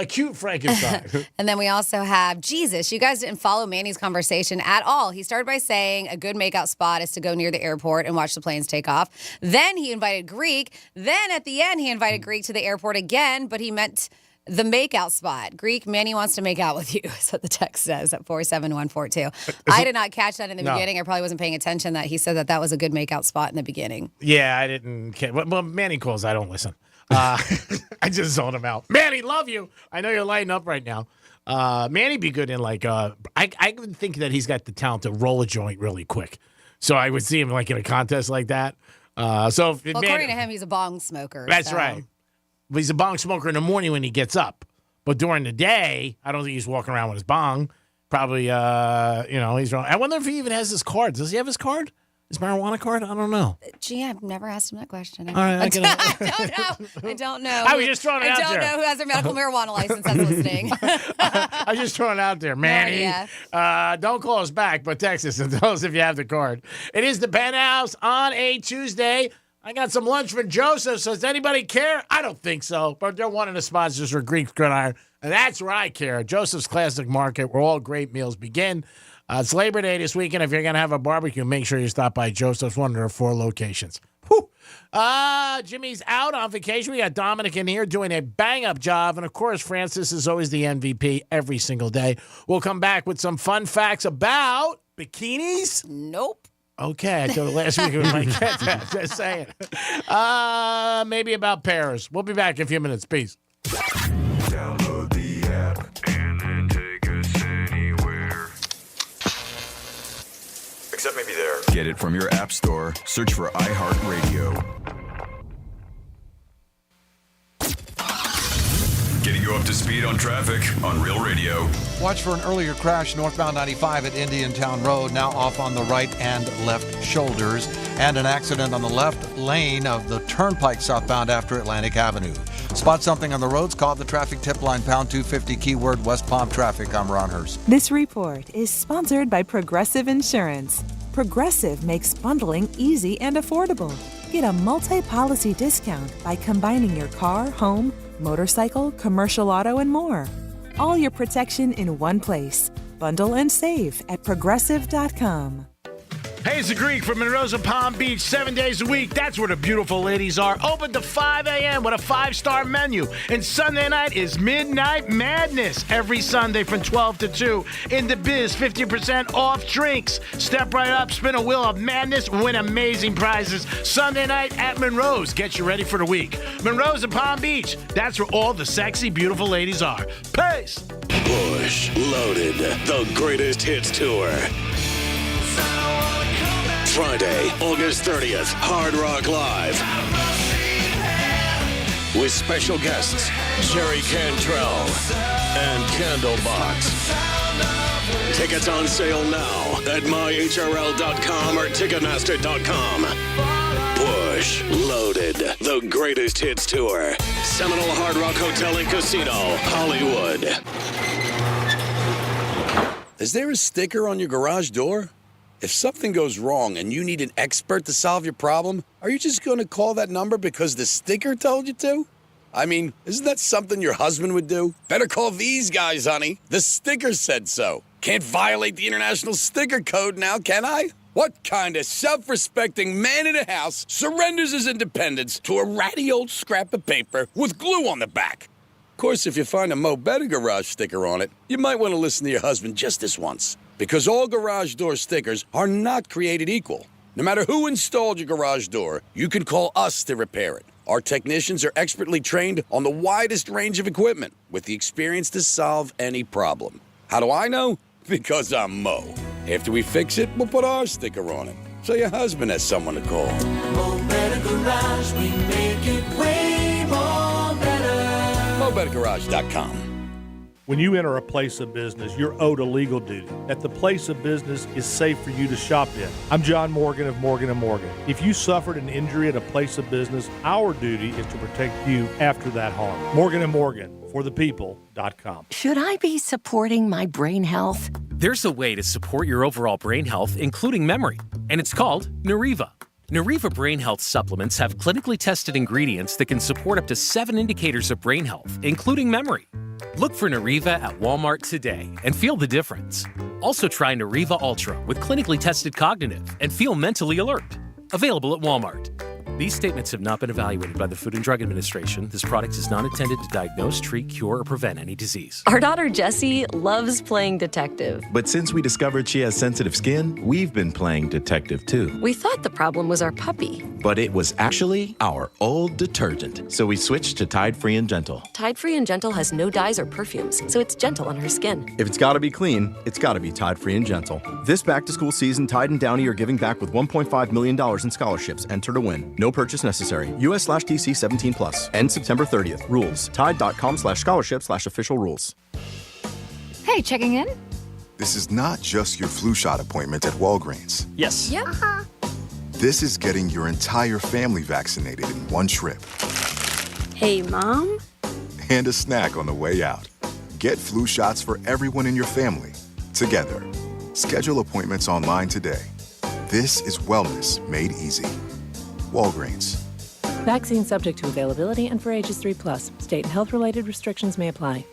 Cute Frankenstein. And then we also have Jesus. You guys didn't follow Manny's conversation at all. He started by saying a good makeout spot is to go near the airport and watch the planes take off. Then he invited Greek. Then at the end, he invited Greek to the airport again, but he meant The makeout spot. Greek, Manny wants to make out with you, is what the text says at 47142. I did not catch that in the beginning. I probably wasn't paying attention that he said that was a good makeout spot in the beginning. Yeah, I didn't. Well, Manny calls. I don't listen. I just zoned him out. Manny, love you. I know you're lighting up right now. Manny be good in like, I would think that he's got the talent to roll a joint really quick. So I would see him like in a contest like that. According to him, he's a bong smoker. That's right. But he's a bong smoker in the morning when he gets up. But during the day, I don't think he's walking around with his bong. Probably, he's wrong. I wonder if he even has his card. Does he have his card? His marijuana card? I don't know. Gee, I've never asked him that question. All right, I don't know. I was just throwing it out there. I don't know who has their medical marijuana license that's listening. I was just throwing it out there. Manny, don't call us back, but text us and tell us if you have the card. It is the Penthouse on a Tuesday. I got some lunch for Joseph, so does anybody care? I don't think so, but they're one of the sponsors for Greek Gridiron, and that's where I care. Joseph's Classic Market, where all great meals begin. It's Labor Day this weekend. If you're going to have a barbecue, make sure you stop by Joseph's, one of their 4 locations. Whew. Jimmy's out on vacation. We got Dominic in here doing a bang-up job, and, of course, Francis is always the MVP every single day. We'll come back with some fun facts about bikinis. Nope. Okay, I thought last week we might get that. Just saying. Maybe about pears. We'll be back in a few minutes. Peace. Download the app and then take us anywhere. Except maybe there. Get it from your app store. Search for iHeartRadio. Getting you up to speed on traffic on Real Radio. Watch for an earlier crash northbound 95 at Indiantown Road, now off on the right and left shoulders, and an accident on the left lane of the Turnpike southbound after Atlantic Avenue. Spot something on the roads, call the traffic tip line pound 250 keyword West Palm Traffic. I'm Ron Hurst. This report is sponsored by Progressive Insurance. Progressive makes bundling easy and affordable. Get a multi-policy discount by combining your car, home, motorcycle, commercial auto, and more. All your protection in one place. Bundle and save at Progressive.com. Hey, it's the Greek from Monroe's and Palm Beach, 7 days a week. That's where the beautiful ladies are. Open to 5 a.m. with a 5-star menu. And Sunday night is Midnight Madness. Every Sunday from 12 to 2. In the biz, 50% off drinks. Step right up, spin a wheel of madness, win amazing prizes. Sunday night at Monroe's. Get you ready for the week. Monroe's and Palm Beach. That's where all the sexy, beautiful ladies are. Peace. Bush Loaded, the greatest hits tour. Friday, August 30th, Hard Rock Live. With special guests, Jerry Cantrell and Candlebox. Tickets on sale now at myhrl.com or ticketmaster.com. Bush Loaded, the greatest hits tour. Seminole Hard Rock Hotel and Casino, Hollywood. Is there a sticker on your garage door? If something goes wrong and you need an expert to solve your problem, are you just going to call that number because the sticker told you to? I mean, isn't that something your husband would do? Better call these guys, honey. The sticker said so. Can't violate the International Sticker Code now, can I? What kind of self-respecting man in a house surrenders his independence to a ratty old scrap of paper with glue on the back? Of course, if you find a Mo Better Garage sticker on it, you might want to listen to your husband just this once. Because all garage door stickers are not created equal. No matter who installed your garage door, you can call us to repair it. Our technicians are expertly trained on the widest range of equipment with the experience to solve any problem. How do I know? Because I'm Mo. After we fix it, we'll put our sticker on it. So your husband has someone to call. Mo Better Garage, we make it way more better. MoBetterGarage.com. When you enter a place of business, you're owed a legal duty that the place of business is safe for you to shop in. I'm John Morgan of Morgan & Morgan. If you suffered an injury at a place of business, our duty is to protect you after that harm. Morgan & Morgan, forthepeople.com. Should I be supporting my brain health? There's a way to support your overall brain health, including memory, and it's called Nariva. Nariva Brain Health supplements have clinically tested ingredients that can support up to 7 indicators of brain health, including memory. Look for Nariva at Walmart today and feel the difference. Also try Nariva Ultra with clinically tested cognitive and feel mentally alert. Available at Walmart. These statements have not been evaluated by the Food and Drug Administration. This product is not intended to diagnose, treat, cure, or prevent any disease. Our daughter Jessie loves playing detective. But since we discovered she has sensitive skin, we've been playing detective too. We thought the problem was our puppy. But it was actually our old detergent. So we switched to Tide Free and Gentle. Tide Free and Gentle has no dyes or perfumes, so it's gentle on her skin. If it's gotta be clean, it's gotta be Tide Free and Gentle. This back-to-school season, Tide and Downey are giving back with $1.5 million in scholarships. Enter to win. No purchase necessary. US/DC 17+. End September 30th. Rules. Tide.com/scholarship/official rules. Hey, checking in? This is not just your flu shot appointment at Walgreens. Yes. Yep. This is getting your entire family vaccinated in one trip. Hey, Mom? And a snack on the way out. Get flu shots for everyone in your family. Together. Schedule appointments online today. This is wellness made easy. Walgreens. Vaccine subject to availability and for ages 3+. State and health-related restrictions may apply.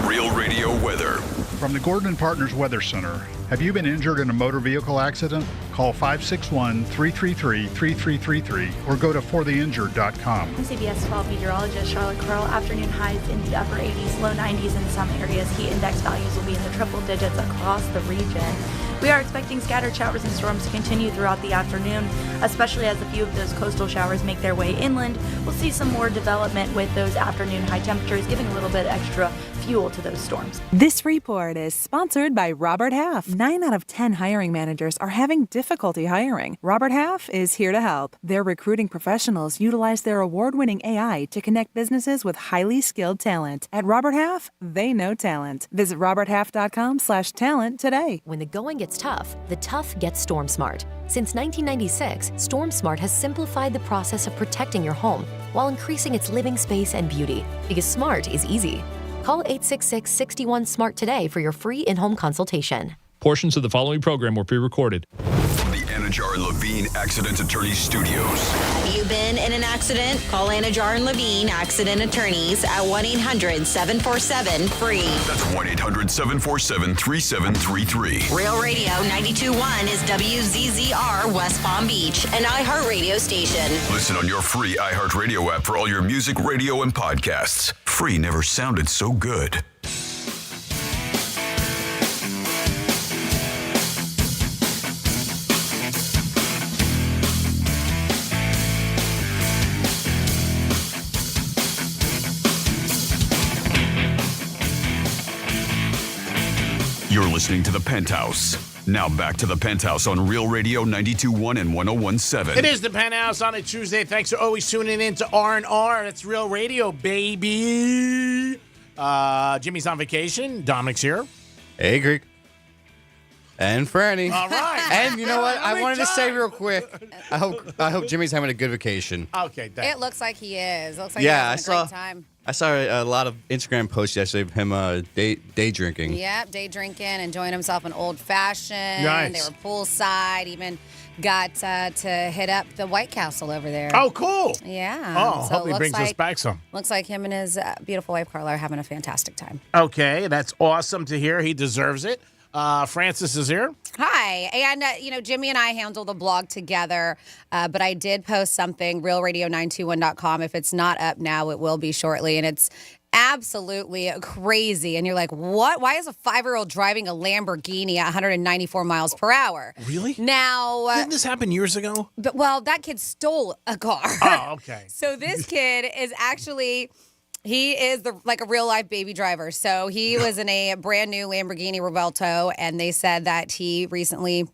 Real Radio weather. From the Gordon and Partners Weather Center. Have you been injured in a motor vehicle accident? Call 561-333-3333 or go to fortheinjured.com. I'm CBS 12 meteorologist Charlotte Curl. Afternoon highs in the upper 80s, low 90s in some areas. Heat index values will be in the triple digits across the region. We are expecting scattered showers and storms to continue throughout the afternoon, especially as a few of those coastal showers make their way inland. We'll see some more development with those afternoon high temperatures, giving a little bit extra fuel to those storms. This report is sponsored by Robert Half. 9 out of 10 hiring managers are having difficulty hiring. Robert Half is here to help. Their recruiting professionals utilize their award-winning AI to connect businesses with highly skilled talent. At Robert Half, they know talent. Visit roberthalf.com/talent today. When the going gets tough, the tough gets Storm Smart. Since 1996, Storm Smart has simplified the process of protecting your home while increasing its living space and beauty. Because smart is easy. Call 866-61-SMART today for your free in-home consultation. Portions of the following program were pre-recorded. From the Anajar and Levine Accident Attorney Studios. Have you been in an accident? Call Anajar and Levine Accident Attorneys at 1-800-747-FREE. That's 1-800-747-3733. Real Radio 92.1 is WZZR West Palm Beach, an iHeartRadio station. Listen on your free iHeartRadio app for all your music, radio, and podcasts. Free never sounded so good. You're listening to The Penthouse. Now back to The Penthouse on Real Radio 92.1 and 101.7. It is The Penthouse on a Tuesday. Thanks for always tuning in to R&R. It's Real Radio, baby. Jimmy's on vacation. Dominic's here. Hey, Greek. And Franny. All right. And you know what? I wanted to say real quick. I hope Jimmy's having a good vacation. Okay, thanks. It looks like he is. It looks like Yeah, he's having a great time. I saw a lot of Instagram posts yesterday of him day drinking. Yep, day drinking, enjoying himself an old fashioned. Nice. They were poolside, even got to hit up the White Castle over there. Oh, cool. Yeah. Oh, So hope it he looks brings us like- back some. Looks like him and his beautiful wife, Carla, are having a fantastic time. Okay, that's awesome to hear. He deserves it. Francis is here. Hi. And, Jimmy and I handle the blog together, but I did post something, realradio921.com. If it's not up now, it will be shortly. And it's absolutely crazy. And you're like, what? Why is a 5-year-old driving a Lamborghini at 194 miles per hour? Really? Now, Didn't this happen years ago? but that kid stole a car. Oh, okay. So this kid is actually, he is like a real life baby driver. So he was in a brand new Lamborghini Revuelto, and they said that he recently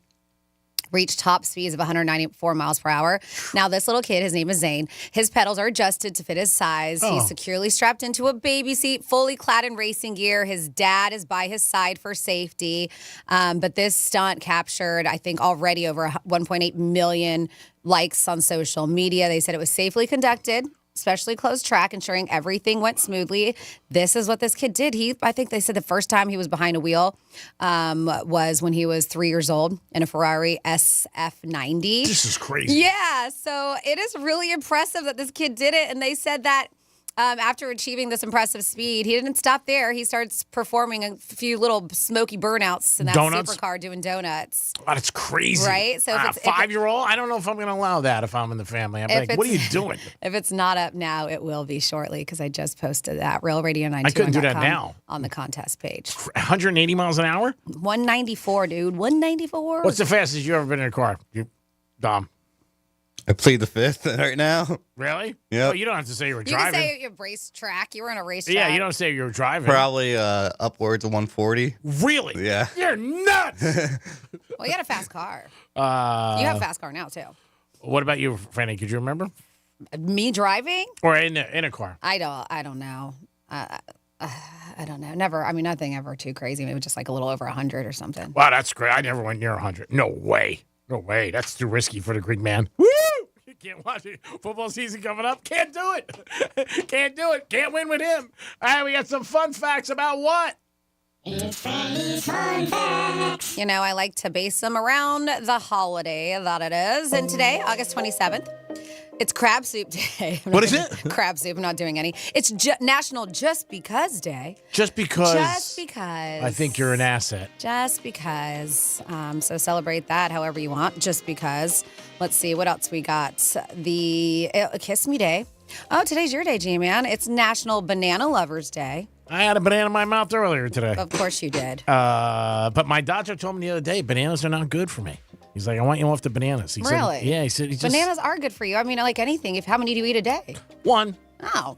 reached top speeds of 194 miles per hour. Now, this little kid, his name is Zane. His pedals are adjusted to fit his size. Oh. He's securely strapped into a baby seat, fully clad in racing gear. His dad is by his side for safety. But this stunt captured, I think, already over 1.8 million likes on social media. They said it was safely conducted, especially closed track, ensuring everything went smoothly. This is what this kid did. I think they said the first time he was behind a wheel was when he was 3 years old in a Ferrari SF90. This is crazy. Yeah, so it is really impressive that this kid did it. And they said that after achieving this impressive speed, he didn't stop there. He starts performing a few little smoky burnouts in that supercar doing donuts. Oh, that's crazy. Right? So if it's 5-year-old, I don't know if I'm going to allow that if I'm in the family. I'm like, what are you doing? If it's not up now, it will be shortly because I just posted that. Real Radio 921.com. I couldn't do that now. On the contest page. 180 miles an hour? 194, dude. 194. What's the fastest you ever been in a car? Dom. I plead the fifth right now. Really? Yeah. Well, you don't have to say you were You driving. can say you racetrack. You were in a racetrack. Yeah, you don't say you were driving. Probably upwards of 140. Really? Yeah. You're nuts. Well, you had a fast car. You have a fast car now, too. What about you, Fanny? Could you remember? Me driving? Or in a car? I don't know. I don't know. Never. I mean, nothing ever too crazy. Maybe just like a little over 100 or something. Wow, that's great. I never went near 100. No way. No way. That's too risky for the Greek man. Woo! You can't watch it. Football season coming up. Can't do it. Can't do it. Can't win with him. All right, we got some fun facts about what? It's Fanny's Fun Facts. You know, I like to base them around the holiday that it is. And today, August 27th, it's Crab Soup Day. What is it? Crab soup. I'm not doing any. It's National Just Because Day. Just because. Just because. I think you're an asset. Just because. So celebrate that however you want. Just because. Let's see. What else we got? The Kiss Me Day. Oh, today's your day, G-Man. It's National Banana Lovers Day. I had a banana in my mouth earlier today. Of course you did. But my doctor told me the other day, bananas are not good for me. He's like, I want you off the bananas. He Really? Said, yeah, he said. Bananas are good for you. I mean, like anything. How many do you eat a day? One. Oh.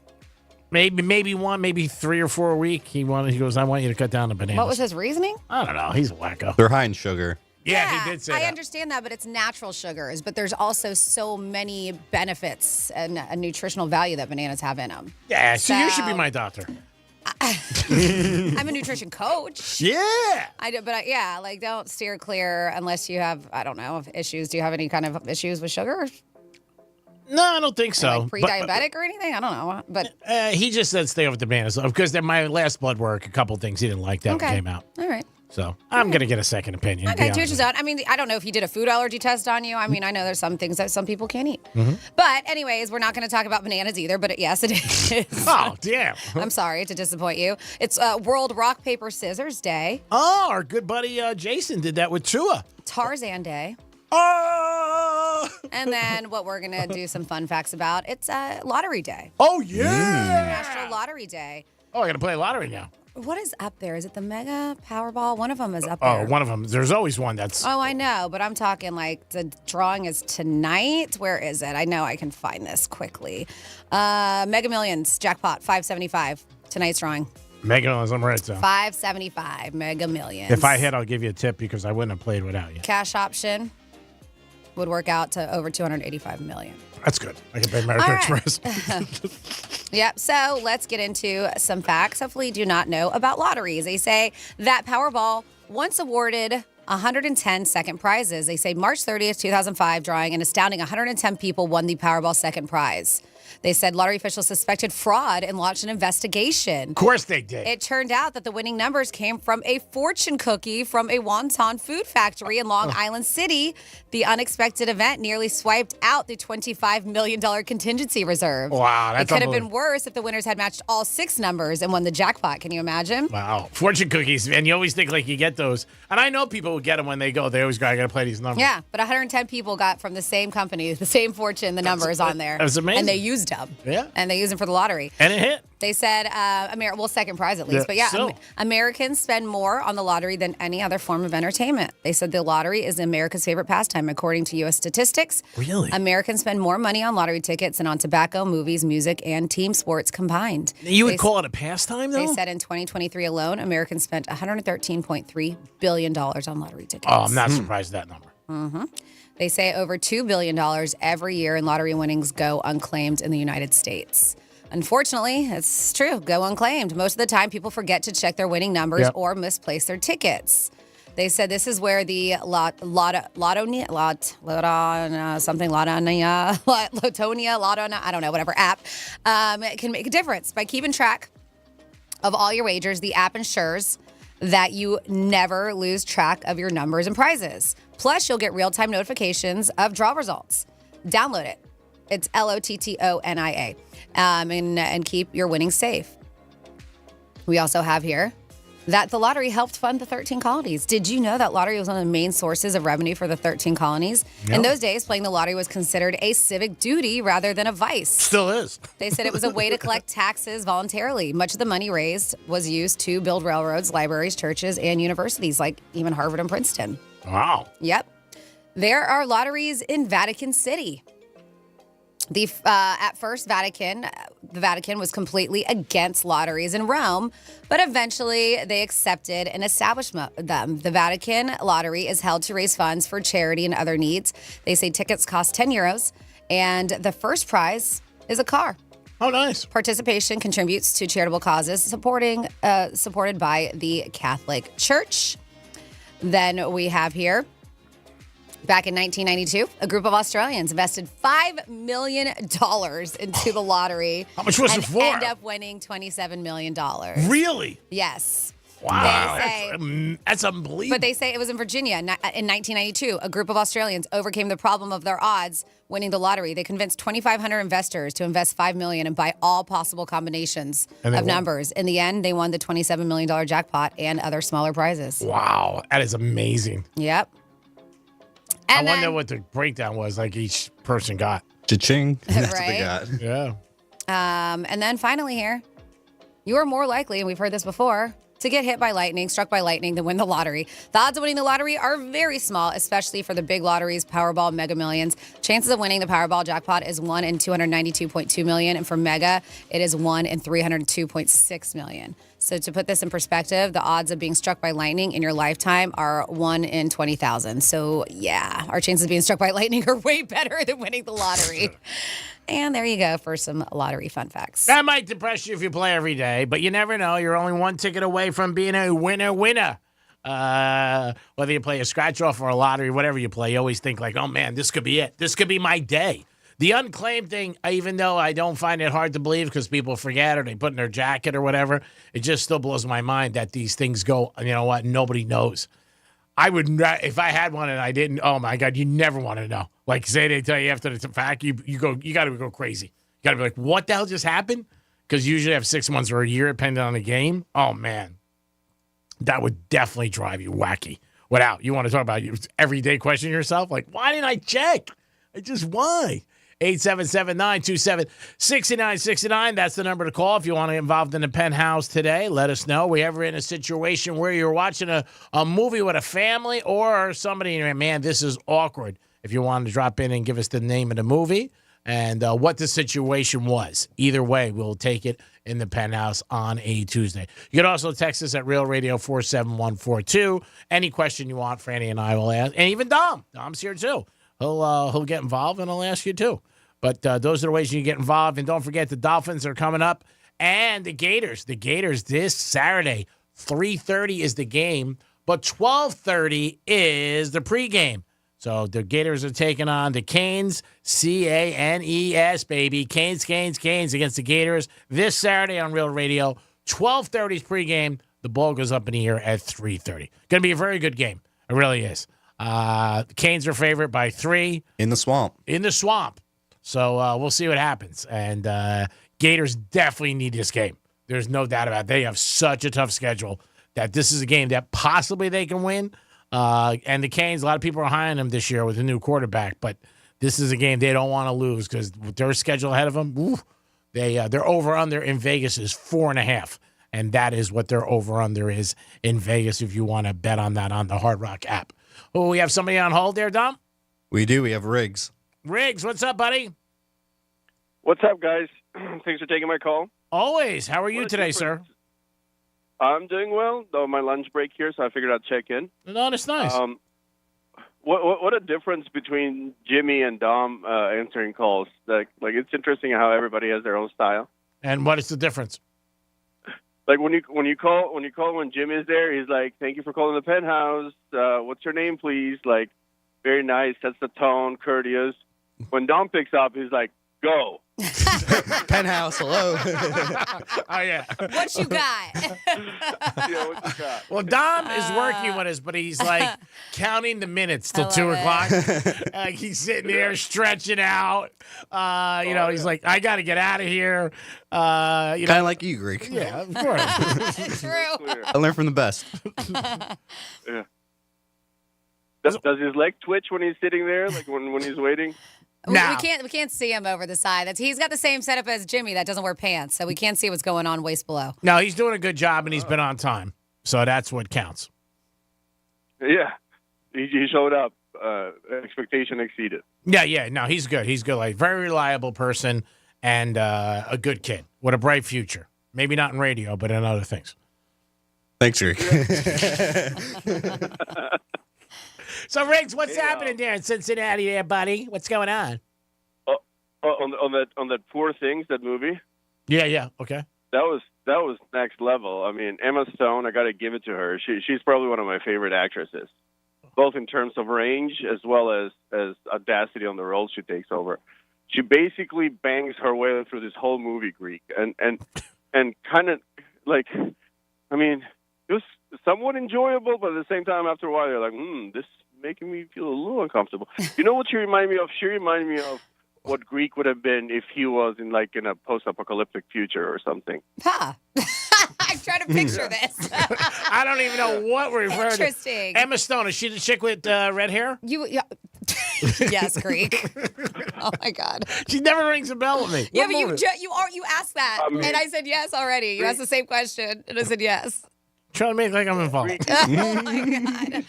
Maybe one, maybe 3 or 4 a week. He goes, I want you to cut down the bananas. What was his reasoning? I don't know. He's a wacko. They're high in sugar. Yeah, he did say I that. understand that, but it's natural sugars. But there's also so many benefits and a nutritional value that bananas have in them. Yeah, so you should be my doctor. I'm a nutrition coach. Yeah. Like don't steer clear unless you have, I don't know, issues. Do you have any kind of issues with sugar? No, I don't think so. Like pre-diabetic or anything? I don't know. But he just said stay off the bananas because my last blood work, a couple things he didn't like that came out. All right. So I'm going to get a second opinion. Okay, to each his own. I mean, I don't know if he did a food allergy test on you. I mean, I know there's some things that some people can't eat. Mm-hmm. But anyways, we're not going to talk about bananas either, but yes, it is. Oh, damn. I'm sorry to disappoint you. It's World Rock, Paper, Scissors Day. Oh, our good buddy Jason did that with Tua. Tarzan Day. Oh! And then what we're going to do some fun facts about, it's Lottery Day. Oh, yeah. National Lottery Day. Oh, I got to play lottery now. What is up there? Is it the Mega Powerball? One of them is up there. Oh, one of them. There's always one that's... Oh, I know, but I'm talking like the drawing is tonight. Where is it? I know I can find this quickly. Mega Millions, jackpot, 575. Tonight's drawing. Mega Millions, I'm right, so. 575, Mega Millions. If I hit, I'll give you a tip because I wouldn't have played without you. Cash option would work out to over 285 million. That's good. I can pay American Express. Yep. So let's get into some facts. Hopefully you do not know about lotteries. They say that Powerball once awarded 110 second prizes. They say March 30th, 2005 drawing, an astounding 110 people won the Powerball second prize. They said lottery officials suspected fraud and launched an investigation. Of course they did. It turned out that the winning numbers came from a fortune cookie from a wonton food factory in Long Island City. The unexpected event nearly swiped out the $25 million contingency reserve. Wow, that's It could have been worse if the winners had matched all 6 numbers and won the jackpot. Can you imagine? Wow. Fortune cookies, and you always think like you get those. And I know people will get them when they go. They always go, I got to play these numbers. Yeah, but 110 people got from the same company, the same fortune, the numbers on there. That's amazing. And they used them. Yeah. And they used them for the lottery. And it hit. They said, second prize at least. Yeah, But yeah, still. Americans spend more on the lottery than any other form of entertainment. They said the lottery is America's favorite pastime, according to U.S. statistics. Really? Americans spend more money on lottery tickets than on tobacco, movies, music, and team sports combined. You would call it a pastime, though? They said in 2023 alone, Americans spent $113.3 billion on lottery tickets. Oh, I'm not surprised at that number. Mm-hmm. They say over $2 billion every year in lottery winnings go unclaimed in the United States. Unfortunately, it's true. Go unclaimed. Most of the time, people forget to check their winning numbers or misplace their tickets. They said this is where the Lotonia, I don't know, whatever app can make a difference. By keeping track of all your wagers, the app ensures that you never lose track of your numbers and prizes. Plus, you'll get real-time notifications of draw results. Download it. It's LOTTONIA. And keep your winnings safe. We also have here that the lottery helped fund the 13 colonies. Did you know that lottery was one of the main sources of revenue for the 13 colonies? Yep. In those days, playing the lottery was considered a civic duty rather than a vice. Still is. They said it was a way to collect taxes voluntarily. Much of the money raised was used to build railroads, libraries, churches, and universities like even Harvard and Princeton. Wow. Yep. There are lotteries in Vatican City. At first, the Vatican was completely against lotteries in Rome, but eventually they accepted and established them. The Vatican lottery is held to raise funds for charity and other needs. They say tickets cost €10, and the first prize is a car. Oh, nice. Participation contributes to charitable causes supported by the Catholic Church. Then we have here, back in 1992, a group of Australians invested $5 million into the lottery. How much was it for? And ended up winning $27 million. Really? Yes. Wow. That's unbelievable. But they say it was in Virginia in 1992. A group of Australians overcame the problem of their odds winning the lottery. They convinced 2,500 investors to invest $5 million and buy all possible combinations of numbers. In the end, they won the $27 million jackpot and other smaller prizes. Wow. That is amazing. Yep. I wonder what the breakdown was, like each person got. Cha-ching. That's Right? what they got. Yeah. And then finally here, you are more likely, and we've heard this before, to get hit by lightning, struck by lightning, than win the lottery. The odds of winning the lottery are very small, especially for the big lotteries, Powerball, Mega Millions. Chances of winning the Powerball jackpot is 1 in 292.2 million, and for Mega, it is 1 in 302.6 million. So to put this in perspective, the odds of being struck by lightning in your lifetime are 1 in 20,000. So yeah, our chances of being struck by lightning are way better than winning the lottery. And there you go for some lottery fun facts. That might depress you if you play every day, but you never know. You're only one ticket away from being a winner. Whether you play a scratch off or a lottery, whatever you play, you always think like, oh man, this could be it. This could be my day. The unclaimed thing, even though I don't find it hard to believe because people forget or they put in their jacket or whatever, it just still blows my mind that these things go, you know what, nobody knows. I would not, if I had one and I didn't, oh my God, you never want to know. Like say they tell you after the fact, you got to go crazy. You got to be like, what the hell just happened? Because you usually have 6 months or a year depending on the game. Oh man, that would definitely drive you wacky. You want to talk about everyday question yourself? Like, why didn't I check? Why? 877-927-6969. That's the number to call if you want to get involved in the Penthouse today. Let us know. We ever in a situation where you're watching a movie with a family or somebody, and man, this is awkward. If you wanted to drop in and give us the name of the movie and what the situation was. Either way, we'll take it in the Penthouse on a Tuesday. You can also text us at Real Radio 47142. Any question you want, Franny and I will ask. And even Dom. Dom's here too. He'll get involved and he'll ask you too. But those are the ways you can get involved. And don't forget the Dolphins are coming up. And the Gators. The Gators this Saturday. 3:30 is the game. But 12:30 is the pregame. So the Gators are taking on the Canes. Canes, baby. Canes against the Gators. This Saturday on Real Radio. 12:30 is pregame. The ball goes up in the air at 3:30. Going to be a very good game. It really is. The Canes are favored by 3. In the swamp. So we'll see what happens. And Gators definitely need this game. There's no doubt about it. They have such a tough schedule that this is a game that possibly they can win. And the Canes, a lot of people are high on them this year with a new quarterback. But this is a game they don't want to lose because with their schedule ahead of them, their over-under in Vegas is 4.5. And that is what their over-under is in Vegas if you want to bet on that on the Hard Rock app. Oh, we have somebody on hold there, Dom? We do. We have Riggs. Riggs, what's up, buddy? What's up, guys? Thanks for taking my call. Always. How are you today, sir? I'm doing well, though my lunch break here, so I figured I'd check in. No, that's nice. What a difference between Jimmy and Dom answering calls. Like it's interesting how everybody has their own style. And what is the difference? Like when you call when Jim is there, he's like, "Thank you for calling the Penthouse. What's your name, please?" Like, very nice, sets the tone, courteous. When Dom picks up, he's like, "Go." Penthouse, hello. Oh, yeah. What you got? Yeah, what you got? Well, Dom is working with us, but he's like counting the minutes till 2 o'clock. Like he's sitting there stretching out. He's like, I got to get out of here. Kind of like you, Greek. Yeah, of course. True. I learned from the best. Yeah. Does his leg twitch when he's sitting there, like when he's waiting? We can't see him over the side. He's got the same setup as Jimmy that doesn't wear pants, so we can't see what's going on waist below. No, he's doing a good job, and he's been on time. So that's what counts. Yeah. He showed up. Expectation exceeded. Yeah. No, he's good. He's good. Like, very reliable person and a good kid with a bright future. Maybe not in radio, but in other things. Thanks, Rick. So, Riggs, what's happening there in Cincinnati there, buddy? What's going on? On that Poor Things, that movie? Yeah. Okay. That was next level. I mean, Emma Stone, I got to give it to her. She's probably one of my favorite actresses, both in terms of range as well as audacity on the role she takes over. She basically bangs her way through this whole movie, Greek, and kind of like, I mean, it was somewhat enjoyable, but at the same time, after a while, you're like, this is making me feel a little uncomfortable. You know what she reminded me of? She reminded me of what Greek would have been if he was in a post-apocalyptic future or something. Huh. I'm trying to picture this. I don't even know what we're referring to. Interesting. Emma Stone, is she the chick with red hair? Yes, Greek. Oh my God. She never rings a bell with me. Yeah, but you asked that, and I said yes already. You asked the same question, and I said yes. Trying to make like I'm involved. Oh my God.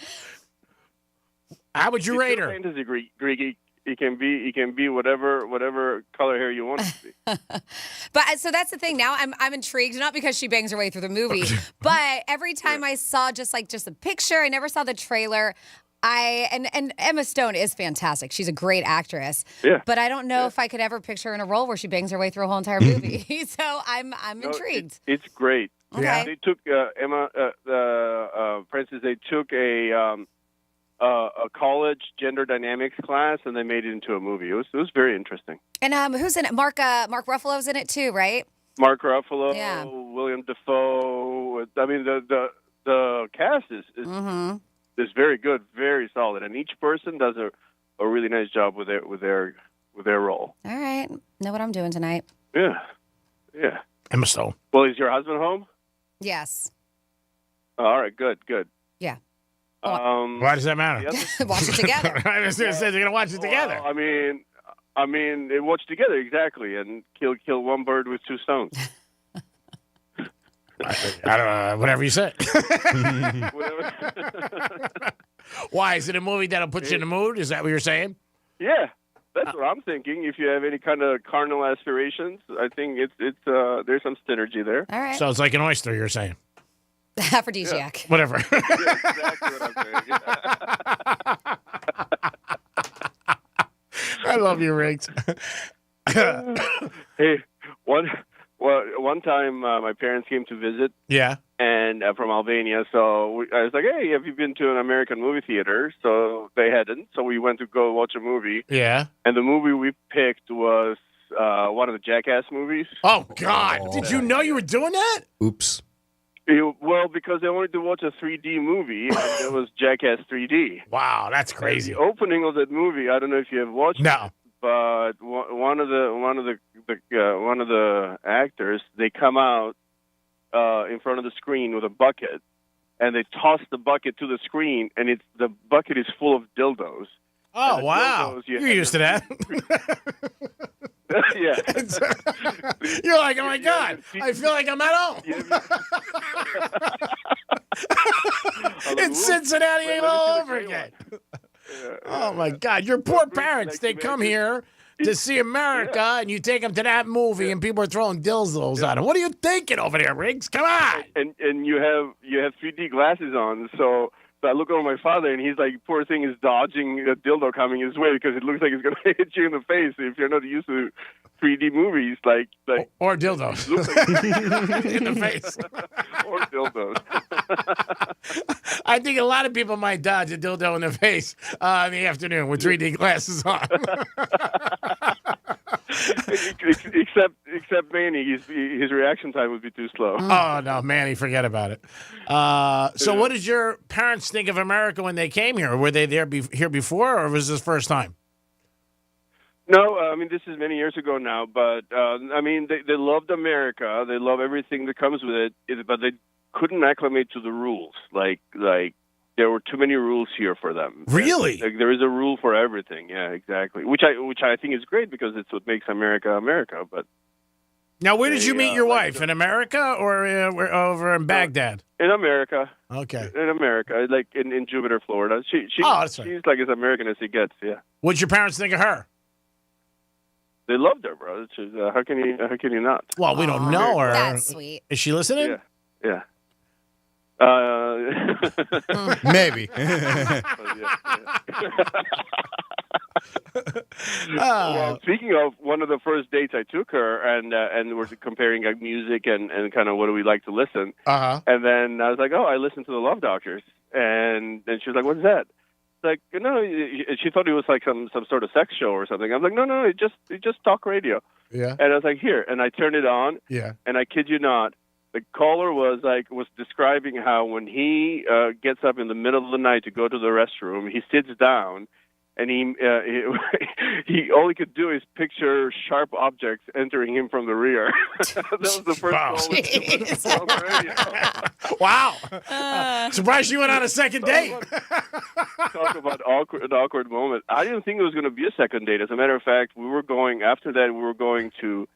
How would you rate her? Fantasy Greek. He can be whatever color hair you want him to be. But so that's the thing. Now I'm intrigued, not because she bangs her way through the movie, but every time I saw just a picture, I never saw the trailer. And Emma Stone is fantastic. She's a great actress. Yeah. But I don't know if I could ever picture her in a role where she bangs her way through a whole entire movie. So I'm intrigued. It's great. Okay. Yeah. They took Princess. They took a college gender dynamics class and they made it into a movie. It was very interesting. And who's in it? Mark Ruffalo's in it too, right? Mark Ruffalo, Yeah. William Dafoe. I mean, the cast is very good, very solid, and each person does a really nice job with their role. All right, know what I'm doing tonight. Yeah. Emma Stone. Well, is your husband home? Yes. All right, good. Yeah. Why does that matter? Watch it together. I was going to say they're going to watch it together. I mean, they watch together exactly, and kill one bird with two stones. I don't know, whatever you say. Why? Is it a movie that'll put you in the mood? Is that what you're saying? Yeah, that's what I'm thinking. If you have any kind of carnal aspirations, I think it's there's some synergy there. All right. So it's like an oyster, you're saying? Aphrodisiac. Yeah. Whatever. Exactly what I'm saying. I love you, Riggs. Hey, one time my parents came to visit. Yeah. And from Albania, so I was like, "Hey, have you been to an American movie theater?" So they hadn't. So we went to go watch a movie. Yeah. And the movie we picked was one of the Jackass movies. Oh God! Did you know you were doing that? Oops. Well, because I wanted to watch a 3D movie, and it was Jackass 3D. Wow, that's crazy. And the opening of that movie, I don't know if you have watched it, but one of the actors, they come out in front of the screen with a bucket, and they toss the bucket to the screen, and the bucket is full of dildos. Oh wow! You're used to that. Yeah. You're like, oh my God, I feel like I'm at home. It's Cincinnati all over again. Oh my God, your poor parents, they come here to see America, and you take them to that movie, and people are throwing dildos at them. What are you thinking over there, Riggs? Come on. And you have 3D glasses on, so I look over my father, and he's like, poor thing is dodging a dildo coming his way because it looks like it's going to hit you in the face. If you're not used to 3D movies, like or dildos in the face, or dildos. I think a lot of people might dodge a dildo in the face in the afternoon with 3D glasses on. Except Manny, his reaction time would be too slow. Oh, no, Manny, forget about it. So what did your parents think of America when they came here? Were they here before, or was this first time? No, I mean, this is many years ago now, but, I mean, they loved America. They love everything that comes with it, but they couldn't acclimate to the rules. Like there were too many rules here for them. Really? Like, there is a rule for everything. Yeah, exactly. Which I think is great because it's what makes America America. But now, where did you meet your wife? In America or over in Baghdad? In America. Okay. In America, like in Jupiter, Florida. She's like as American as it gets. Yeah. What'd your parents think of her? They loved her, bro. How can you not? Well, we don't know her. That's sweet. Is she listening? Yeah. Maybe. Well, speaking of, one of the first dates I took her, and we're comparing music and kind of what do we like to listen. And then I was like, oh, I listen to the Love Doctors, and she was like, what's that? Like, she thought it was like some sort of sex show or something. I'm like, no, it's just talk radio. Yeah. And I was like, here, and I turned it on. Yeah. And I kid you not, the caller was describing how when he gets up in the middle of the night to go to the restroom, he sits down, and he all he could do is picture sharp objects entering him from the rear. That was the first call on the radio. Wow! Surprised you went on a second date. Talk about an awkward moment. I didn't think it was going to be a second date. As a matter of fact, after that we were going to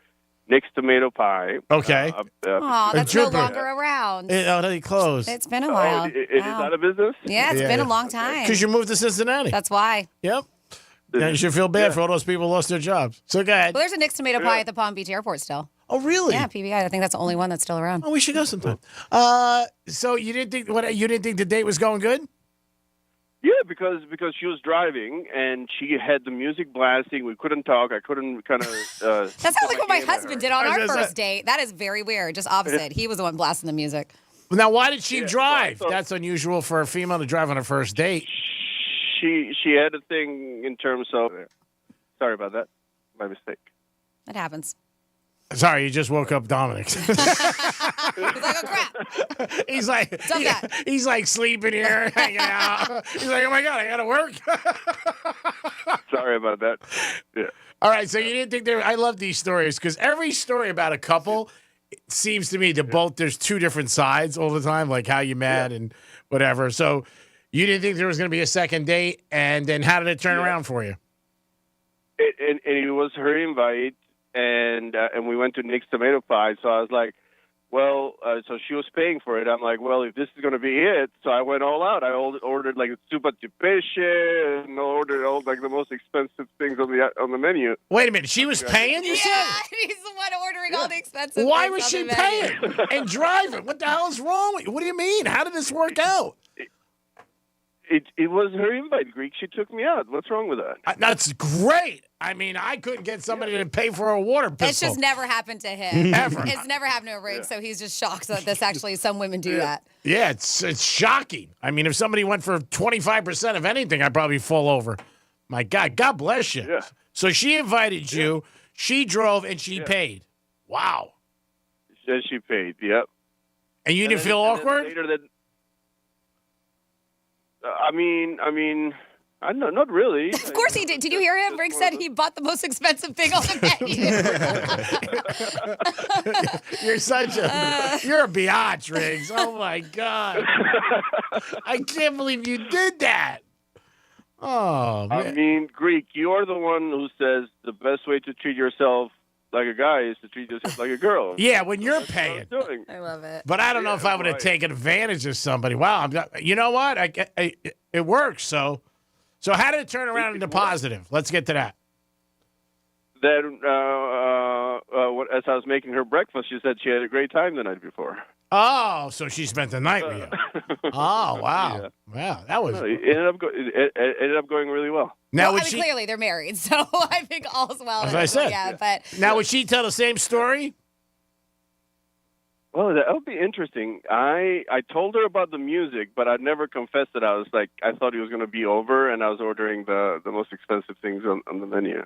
Nick's Tomato Pie. Okay. That's no longer around. They closed. It's been a while. It is out of business? Yeah, it's been a long time. Because you moved to Cincinnati. That's why. Yep. Yeah, you should feel bad for all those people who lost their jobs. So go ahead. Well, there's a Nick's Tomato Pie at the Palm Beach Airport still. Oh, really? Yeah, PBI. I think that's the only one that's still around. Oh, we should go sometime. So you didn't think the date was going good? Yeah, because she was driving and she had the music blasting. We couldn't talk. I couldn't kind of. That sounds like what my husband did on our first date. That is very weird. Just opposite. He was the one blasting the music. Now, why did she drive? That's unusual for a female to drive on a first date. She had a thing in terms of. Sorry about that. My mistake. It happens. Sorry, you just woke up Dominic. He's like, oh crap. He's like sleeping here, hanging out. He's like, oh my God, I gotta work. Sorry about that. Yeah. All right, so you didn't think I love these stories because every story about a couple, it seems to me there's two different sides all the time, like how you met and whatever. So you didn't think there was going to be a second date, and then how did it turn around for you? And it was her invite. And we went to Nick's Tomato Pie, so I was like, well, so she was paying for it. I'm like, well, if this is going to be it, so I went all out. I ordered like soup de pesce and ordered all like the most expensive things on the menu. Wait a minute, she was paying? You said? He's the one ordering all the expensive Why things was on she the paying menu. and driving? What the hell is wrong with you? What do you mean? How did this work out? It was her invite, Greek. She took me out. What's wrong with that? That's great. I mean, I couldn't get somebody to pay for a water pistol. It's just never happened to him. Ever. It's never happened to a Riggs, so he's just shocked that this actually, some women do that. Yeah, it's shocking. I mean, if somebody went for 25% of anything, I'd probably fall over. My God, God bless you. Yeah. So she invited you, she drove, and she paid. Wow. She paid, yep. And you didn't feel awkward? I mean, I don't know, not really. Of course he did. Did you hear him? Riggs said he bought the most expensive thing on the menu. You're a biatch, Riggs. Oh my God. I can't believe you did that. Oh, man. I mean, Greek, you're the one who says the best way to treat yourself like a guy is to treat yourself like a girl. Yeah, when you're paying. I love it. But I don't know if I would have taken advantage of somebody. Wow, you know what? It works. So how did it turn around into positive? Let's get to that. Then, as I was making her breakfast, she said she had a great time the night before. Oh, so she spent the night with you. Oh, wow. Yeah. Wow, that was... It ended up going really well. Now, well, clearly they're married, so I think all's well. As I said. Yeah, but... Now, would she tell the same story? Well, that would be interesting. I told her about the music, but I never confessed that I thought he was going to be over, and I was ordering the most expensive things on the menu.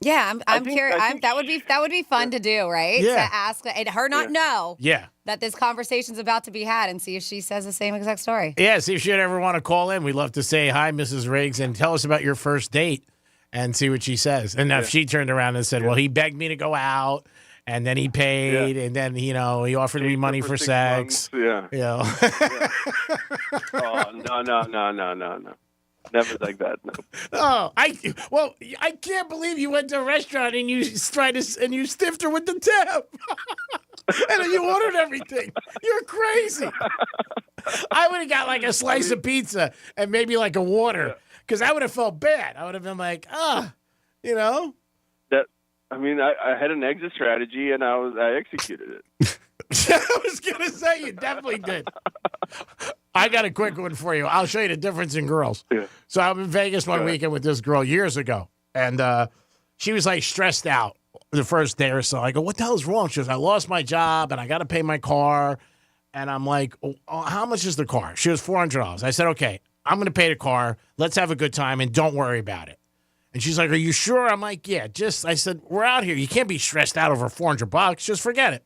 Yeah, I'm curious. That would be fun to do, right? Yeah. To ask and her not know Yeah. that this conversation's about to be had, and see if she says the same exact story. Yeah, see if she'd ever want to call in. We'd love to say, hi, Mrs. Riggs, and tell us about your first date and see what she says. And if she turned around and said, well, he begged me to go out, and then he paid, and then, he offered me money for sex. Months, yeah. Oh, no. Never like that, no. Oh, I can't believe you went to a restaurant and you stiffed her with the tip. And then you ordered everything. You're crazy. I would have got like a slice of pizza and maybe like a water, because I would have felt bad. I would have been like, I had an exit strategy and I executed it. I was gonna say you definitely did. I got a quick one for you. I'll show you the difference in girls. Yeah. So I'm in Vegas one weekend with this girl years ago, and she was like stressed out the first day or so. I go, what the hell is wrong? She goes, I lost my job and I got to pay my car. And I'm like, how much is the car? She was $400. I said, okay, I'm going to pay the car. Let's have a good time and don't worry about it. And she's like, are you sure? I'm like, yeah, I said, we're out here. You can't be stressed out over $400. Just forget it.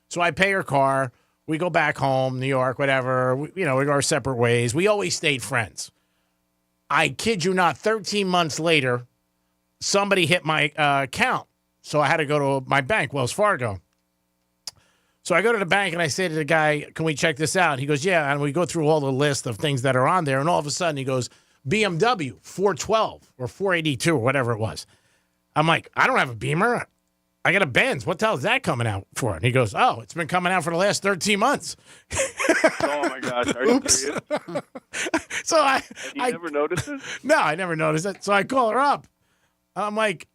So I pay her car. We go back home, New York, whatever. We go our separate ways. We always stayed friends. I kid you not, 13 months later, somebody hit my account. So I had to go to my bank, Wells Fargo. So I go to the bank and I say to the guy, can we check this out? He goes, yeah. And we go through all the list of things that are on there. And all of a sudden he goes, BMW 412 or 482 or whatever it was. I'm like, I don't have a Beamer. I got a Benz. What the hell is that coming out for? And he goes, oh, it's been coming out for the last 13 months. Oh, my gosh. Are you serious? So you never noticed it? No, I never noticed it. So I call her up. I'm like,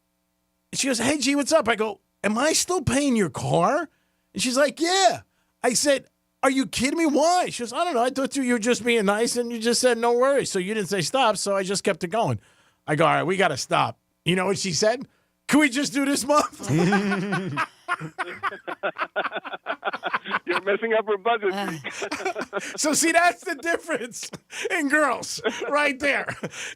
she goes, hey, G, what's up? I go, am I still paying your car? And she's like, yeah. I said, are you kidding me? Why? She goes, I don't know. I thought you were just being nice and you just said no worries. So you didn't say stop. So I just kept it going. I go, all right, we got to stop. You know what she said? Can we just do this month? You're messing up her budget. So see, that's the difference in girls right there.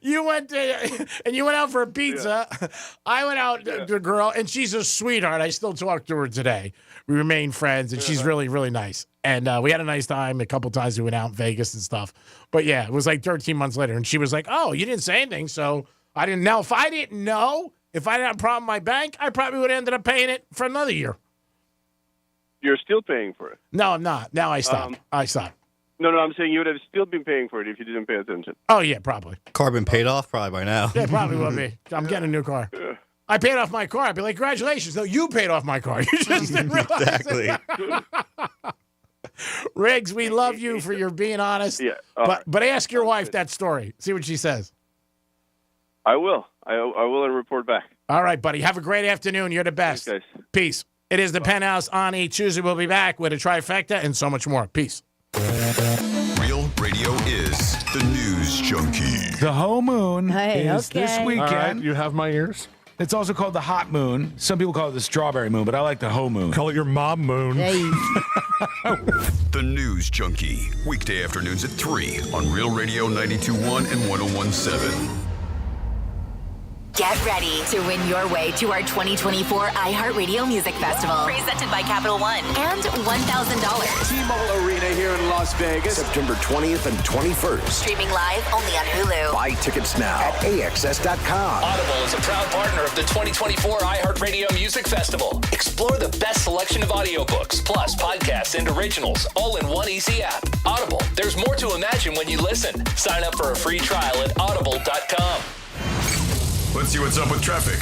You went out for a pizza. Yeah. I went out to a girl, and she's a sweetheart. I still talk to her today. We remain friends, and she's really, really nice. And we had a nice time. A couple times we went out in Vegas and stuff. But yeah, it was like 13 months later, and she was like, oh, you didn't say anything, so I didn't know. If I didn't know, if I didn't have a problem with my bank, I probably would have ended up paying it for another year. You're still paying for it? No, I'm not. Now I stopped. No, I'm saying you would have still been paying for it if you didn't pay attention. Oh, yeah, probably. Car been paid off probably by now. Yeah, probably will be. I'm getting a new car. Yeah. I paid off my car. I'd be like, congratulations. No, you paid off my car. You just didn't realize exactly. Riggs, we love you for your being honest. Yeah. But ask your wife that story. See what she says. I will. I will and report back. All right, buddy. Have a great afternoon. You're the best. Thanks, guys. Peace. It is the Penthouse on a Tuesday. We'll be back with a trifecta and so much more. Peace. Real Radio is the News Junkie. The whole moon is this weekend. All right, you have my ears. It's also called the hot moon. Some people call it the strawberry moon, but I like the whole moon. Call it your mom moon. Hey. The News Junkie. Weekday afternoons at 3 on Real Radio 92.1 and 101.7. Get ready to win your way to our 2024 iHeartRadio Music Festival, presented by Capital One, and $1,000. T-Mobile Arena here in Las Vegas, September 20th and 21st. Streaming live only on Hulu. Buy tickets now at AXS.com. Audible is a proud partner of the 2024 iHeartRadio Music Festival. Explore the best selection of audiobooks, plus podcasts and originals, all in one easy app. Audible, there's more to imagine when you listen. Sign up for a free trial at audible.com. Let's see what's up with traffic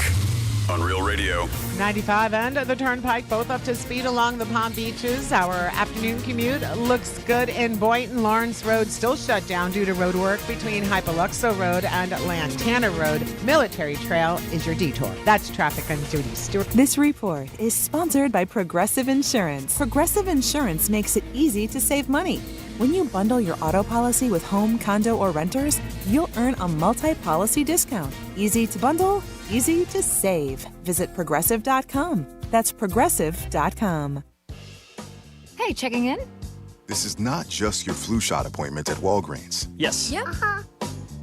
on Real Radio. 95 and the Turnpike, both up to speed along the Palm Beaches. Our afternoon commute looks good in Boynton. Lawrence Road still shut down due to road work between Hypoluxo Road and Lantana Road. Military Trail is your detour. That's traffic on duty. Stuart. This report is sponsored by Progressive Insurance. Progressive Insurance makes it easy to save money. When you bundle your auto policy with home, condo, or renters, you'll earn a multi-policy discount. Easy to bundle, easy to save. Visit Progressive.com. That's Progressive.com. Hey, checking in? This is not just your flu shot appointment at Walgreens. Yes. Yep.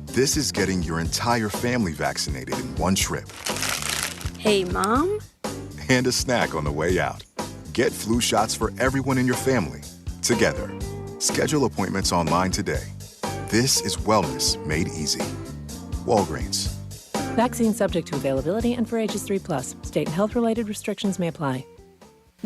This is getting your entire family vaccinated in one trip. Hey, Mom? And a snack on the way out. Get flu shots for everyone in your family, together. Schedule appointments online today. This is wellness made easy. Walgreens. Vaccine subject to availability and for ages 3+. State and health-related restrictions may apply.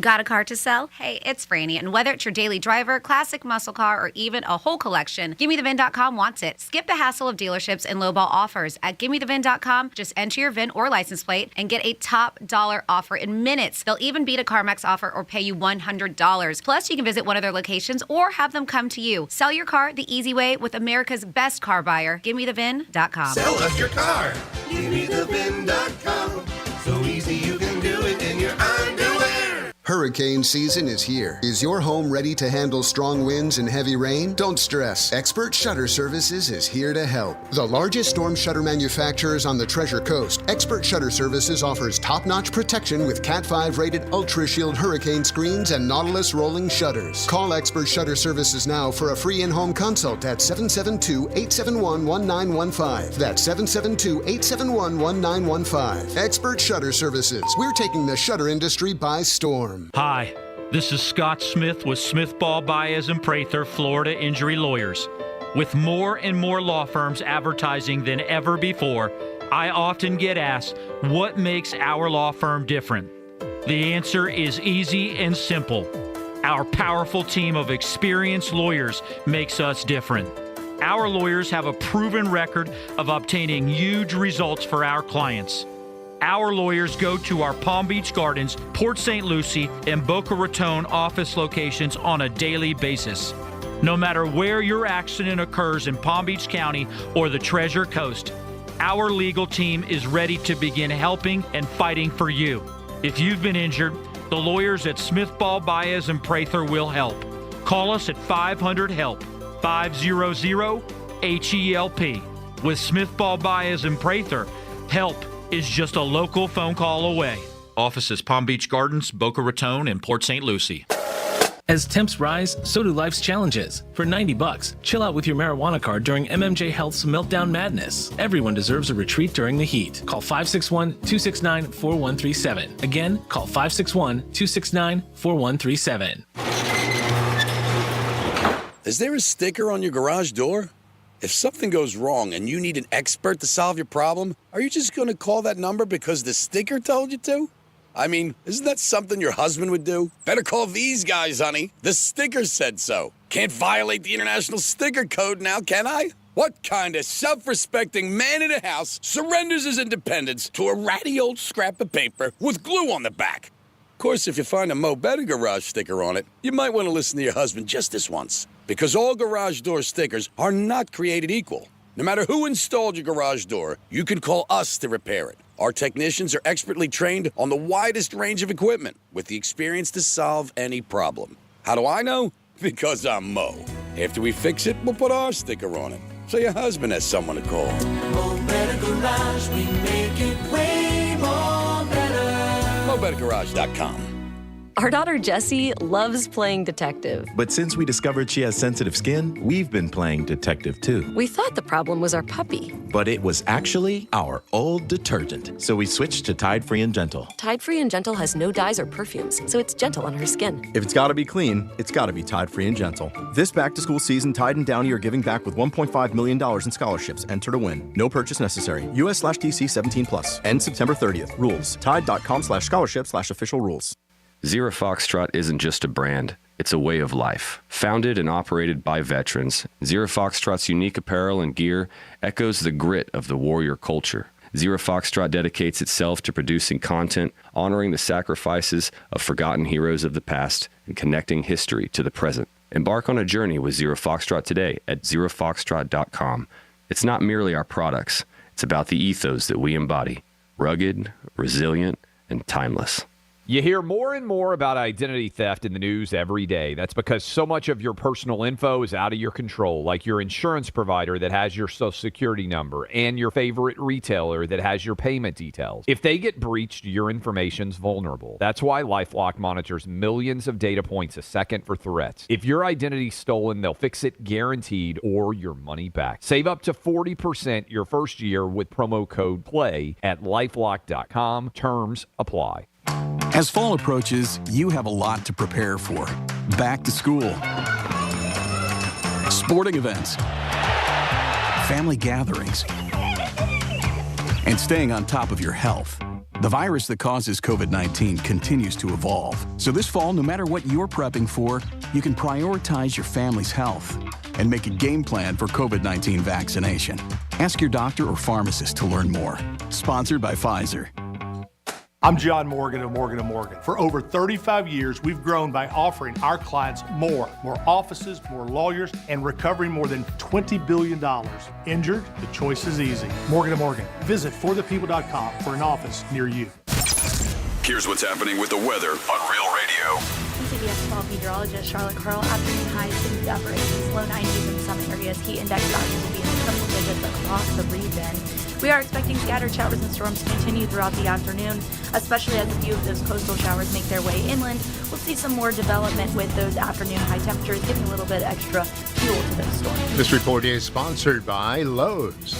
Got a car to sell? Hey, it's Franny, and whether it's your daily driver, classic muscle car, or even a whole collection, GimmeTheVin.com wants it. Skip the hassle of dealerships and lowball offers. At GimmeTheVin.com, just enter your VIN or license plate and get a top dollar offer in minutes. They'll even beat a CarMax offer or pay you $100. Plus, you can visit one of their locations or have them come to you. Sell your car the easy way with America's best car buyer, GimmeTheVin.com. Sell us your car. GimmeTheVin.com. So easy you can do it in your underwear. Hurricane season is here. Is your home ready to handle strong winds and heavy rain? Don't stress. Expert Shutter Services is here to help. The largest storm shutter manufacturers on the Treasure Coast, Expert Shutter Services offers top-notch protection with Cat 5 rated Ultra Shield hurricane screens and Nautilus rolling shutters. Call Expert Shutter Services now for a free in-home consult at 772-871-1915. That's 772-871-1915. Expert Shutter Services. We're taking the shutter industry by storm. Hi, this is Scott Smith with Smith Ball Baez and Prather, Florida Injury Lawyers. With more and more law firms advertising than ever before, I often get asked, what makes our law firm different? The answer is easy and simple. Our powerful team of experienced lawyers makes us different. Our lawyers have a proven record of obtaining huge results for our clients. Our lawyers go to our Palm Beach Gardens, Port St. Lucie, and Boca Raton office locations on a daily basis. No matter where your accident occurs in Palm Beach County or the Treasure Coast, our legal team is ready to begin helping and fighting for you. If you've been injured, the lawyers at Smith Ball Baez and Prather will help. Call us at 500-HELP, 500-HELP. With Smith Ball Baez and Prather, help is just a local phone call away. Offices Palm Beach Gardens, Boca Raton, and Port St. Lucie. As temps rise, so do life's challenges. For $90, chill out with your marijuana card during MMJ Health's Meltdown Madness. Everyone deserves a retreat during the heat. Call 561-269-4137. Again, call 561-269-4137. Is there a sticker on your garage door? If something goes wrong and you need an expert to solve your problem, are you just going to call that number because the sticker told you to? I mean, isn't that something your husband would do? Better call these guys, honey. The sticker said so. Can't violate the International Sticker Code now, can I? What kind of self-respecting man in a house surrenders his independence to a ratty old scrap of paper with glue on the back? Of course, if you find a Mo Better Garage sticker on it, you might want to listen to your husband just this once. Because all garage door stickers are not created equal. No matter who installed your garage door, you can call us to repair it. Our technicians are expertly trained on the widest range of equipment with the experience to solve any problem. How do I know? Because I'm Mo. After we fix it, we'll put our sticker on it. So your husband has someone to call. Mo Better Garage, we make it way more better. MoBetterGarage.com. Our daughter Jessie loves playing detective. But since we discovered she has sensitive skin, we've been playing detective too. We thought the problem was our puppy. But it was actually our old detergent. So we switched to Tide Free and Gentle. Tide Free and Gentle has no dyes or perfumes, so it's gentle on her skin. If it's got to be clean, it's got to be Tide Free and Gentle. This back-to-school season, Tide and Downy are giving back with $1.5 million in scholarships. Enter to win. No purchase necessary. US/DC 17+. End September 30th. Rules. Tide.com/scholarship/official rules. Zero Foxtrot isn't just a brand, it's a way of life. Founded and operated by veterans, Zero Foxtrot's unique apparel and gear echoes the grit of the warrior culture. Zero Foxtrot dedicates itself to producing content, honoring the sacrifices of forgotten heroes of the past, and connecting history to the present. Embark on a journey with Zero Foxtrot today at zerofoxtrot.com. It's not merely our products, it's about the ethos that we embody. Rugged, resilient, and timeless. You hear more and more about identity theft in the news every day. That's because so much of your personal info is out of your control, like your insurance provider that has your social security number and your favorite retailer that has your payment details. If they get breached, your information's vulnerable. That's why LifeLock monitors millions of data points a second for threats. If your identity's stolen, they'll fix it guaranteed or your money back. Save up to 40% your first year with promo code PLAY at LifeLock.com. Terms apply. As fall approaches, you have a lot to prepare for. Back to school, sporting events, family gatherings, and staying on top of your health. The virus that causes COVID-19 continues to evolve. So this fall, no matter what you're prepping for, you can prioritize your family's health and make a game plan for COVID-19 vaccination. Ask your doctor or pharmacist to learn more. Sponsored by Pfizer. I'm John Morgan of Morgan & Morgan. For over 35 years, we've grown by offering our clients more offices, more lawyers, and recovering more than $20 billion. Injured? The choice is easy. Morgan & Morgan. Visit forthepeople.com for an office near you. Here's what's happening with the weather on Real Radio. CBS 12 meteorologist Charlotte Carl. Afternoon highs in the upper 80s, low 90s in some areas. Heat index values will be in the triple digits across the region. We are expecting scattered showers and storms to continue throughout the afternoon, especially as a few of those coastal showers make their way inland. We'll see some more development with those afternoon high temperatures, giving a little bit extra fuel to those storms. This report is sponsored by Lowe's.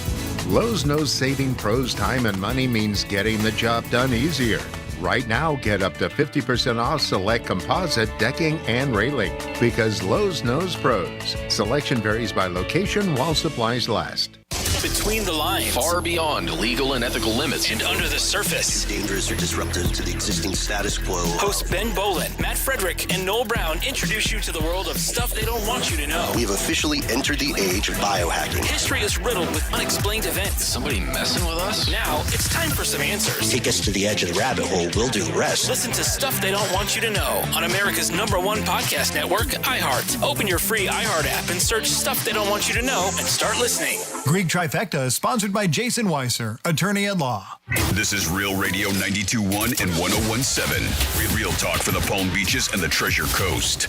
Lowe's knows saving pros time and money means getting the job done easier. Right now, get up to 50% off select composite decking and railing because Lowe's knows pros. Selection varies by location while supplies last. Between the lines, far beyond legal and ethical limits, and under the surface. Dangerous or disruptive to the existing status quo. Hosts Ben Bolin, Matt Frederick, and Noel Brown introduce you to the world of stuff they don't want you to know. We have officially entered the age of biohacking. History is riddled with unexplained events. Somebody messing with us? Now it's time for some answers. Take us to the edge of the rabbit hole. We'll do the rest. Listen to Stuff They Don't Want You to Know on America's #1 podcast network, iHeart. Open your free iHeart app and search Stuff They Don't Want You to Know and start listening. Greek Trifecta is sponsored by Jason Weiser, attorney at law. This is Real Radio 92.1 and 101.7. Real talk for the Palm Beaches and the Treasure Coast.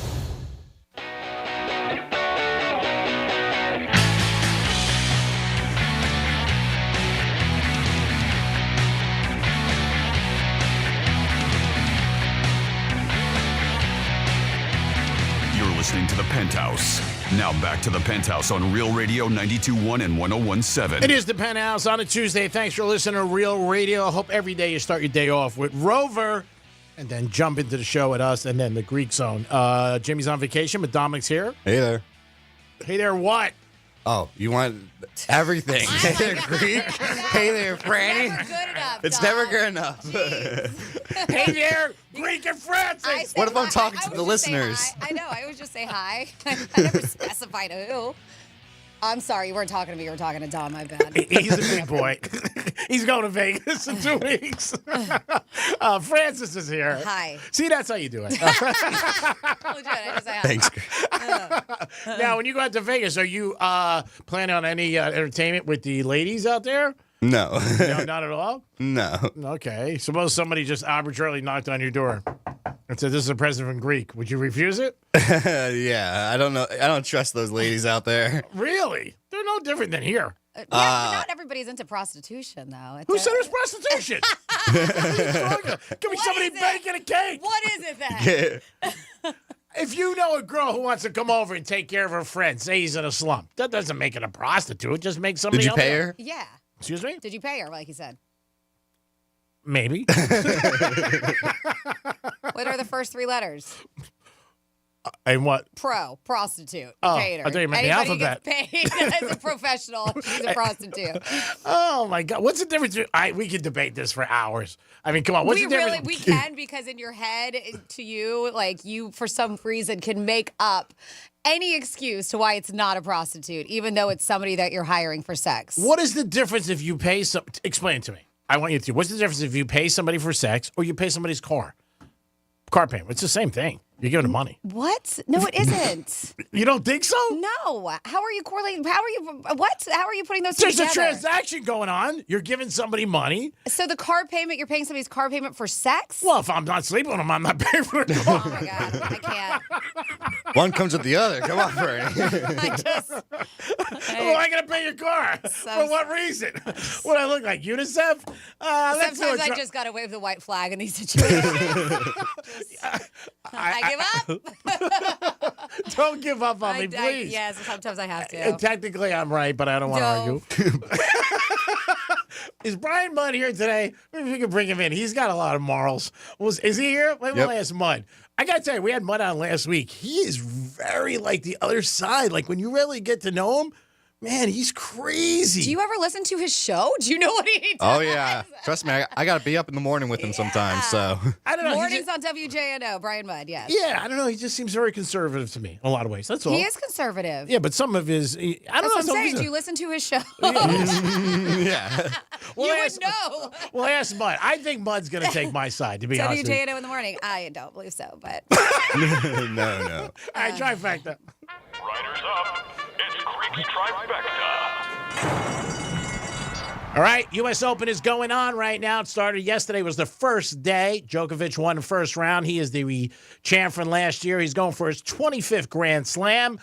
Listening to the Penthouse. Now back to the Penthouse on Real Radio 92.1 and 101.7. It is the Penthouse on a Tuesday. Thanks for listening to Real Radio. I hope every day you start your day off with Rover and then jump into the show with us and then the Greek Zone. Jimmy's on vacation, but Dominic's here. Hey there. Hey there, what? Oh, you want everything. Hey there, Greek. Hey there, Franny. Good enough, it's Dom. never good enough. Hey there, Greek and Francis. What if I'm talking to the listeners? I know. I always just say hi. I never specified who. I'm sorry. You weren't talking to me. You were talking to Dom. My bad. He's a big boy. He's going to Vegas in 2 weeks. Francis is here. Hi. See, that's how you do it. Thanks. Now, when you go out to Vegas, are you planning on any entertainment with the ladies out there? No. No, not at all? No. Okay. Suppose somebody just arbitrarily knocked on your door and said, this is a present from Greek. Would you refuse it? Yeah, I don't know. I don't trust those ladies out there. Really? They're no different than here. Yeah, but not everybody's into prostitution, though. Who said it was prostitution? Give me somebody baking a cake. What is it then? If you know a girl who wants to come over and take care of her friend, say he's in a slump, that doesn't make it a prostitute. It just makes somebody Did you else. pay her? Yeah. Excuse me? Did you pay her, like you said? Maybe. What are the first three letters? And what? Prostitute. Oh, Paid her. I thought you meant the Anybody alphabet. gets paid as a professional. She's a prostitute. Oh, my God. What's the difference? We could debate this for hours. I mean, come on. What's the difference? We can, because in your head, to you, like you, for some reason, can make up any excuse to why it's not a prostitute, even though it's somebody that you're hiring for sex. What is the difference if you pay some? Explain it to me. I want you to. What's the difference if you pay somebody for sex or you pay somebody's car payment? It's the same thing. You're giving him money. What? No, it isn't. You don't think so? No. How are you correlating? How are you putting those two There's together? a transaction going on. You're giving somebody money. So the car payment, you're paying somebody's car payment for sex? Well, if I'm not sleeping with him, I'm not paying for the car. Oh, my God. I can't. One comes with the other. Come on, Bernie. Well, I got to pay your car. For what reason? What do I look like, UNICEF? Sometimes I just got to wave the white flag in these situations. I give up. Don't give up on me, please. Yes, sometimes I have to. Technically, I'm right, but I don't want to argue. Is Brian Mudd here today? Maybe we can bring him in. He's got a lot of morals. Is he here? Maybe we'll ask Mudd. I got to tell you, we had Mudd on last week. He is very like the other side. Like when you really get to know him, man, he's crazy. Do you ever listen to his show? Do you know what he does? Oh, yeah. Trust me, I got to be up in the morning with him sometimes. So I don't know. Mornings on WJNO, Brian Mudd, yes. Yeah, I don't know. He just seems very conservative to me in a lot of ways. That's all. He is conservative. Yeah, but some of his, I don't That's know. what I'm saying. Do you listen to his show? Yeah. You would know. Well, ask Mudd. I think Mudd's going to take my side, to be honest with you. WJNO in the morning. I don't believe so, but. No. All right, trifecta. Riders up. It's Creek's Trifecta. All right, U.S. Open is going on right now. It started yesterday, was the first day. Djokovic won the first round. He is the champ from last year. He's going for his 25th Grand Slam.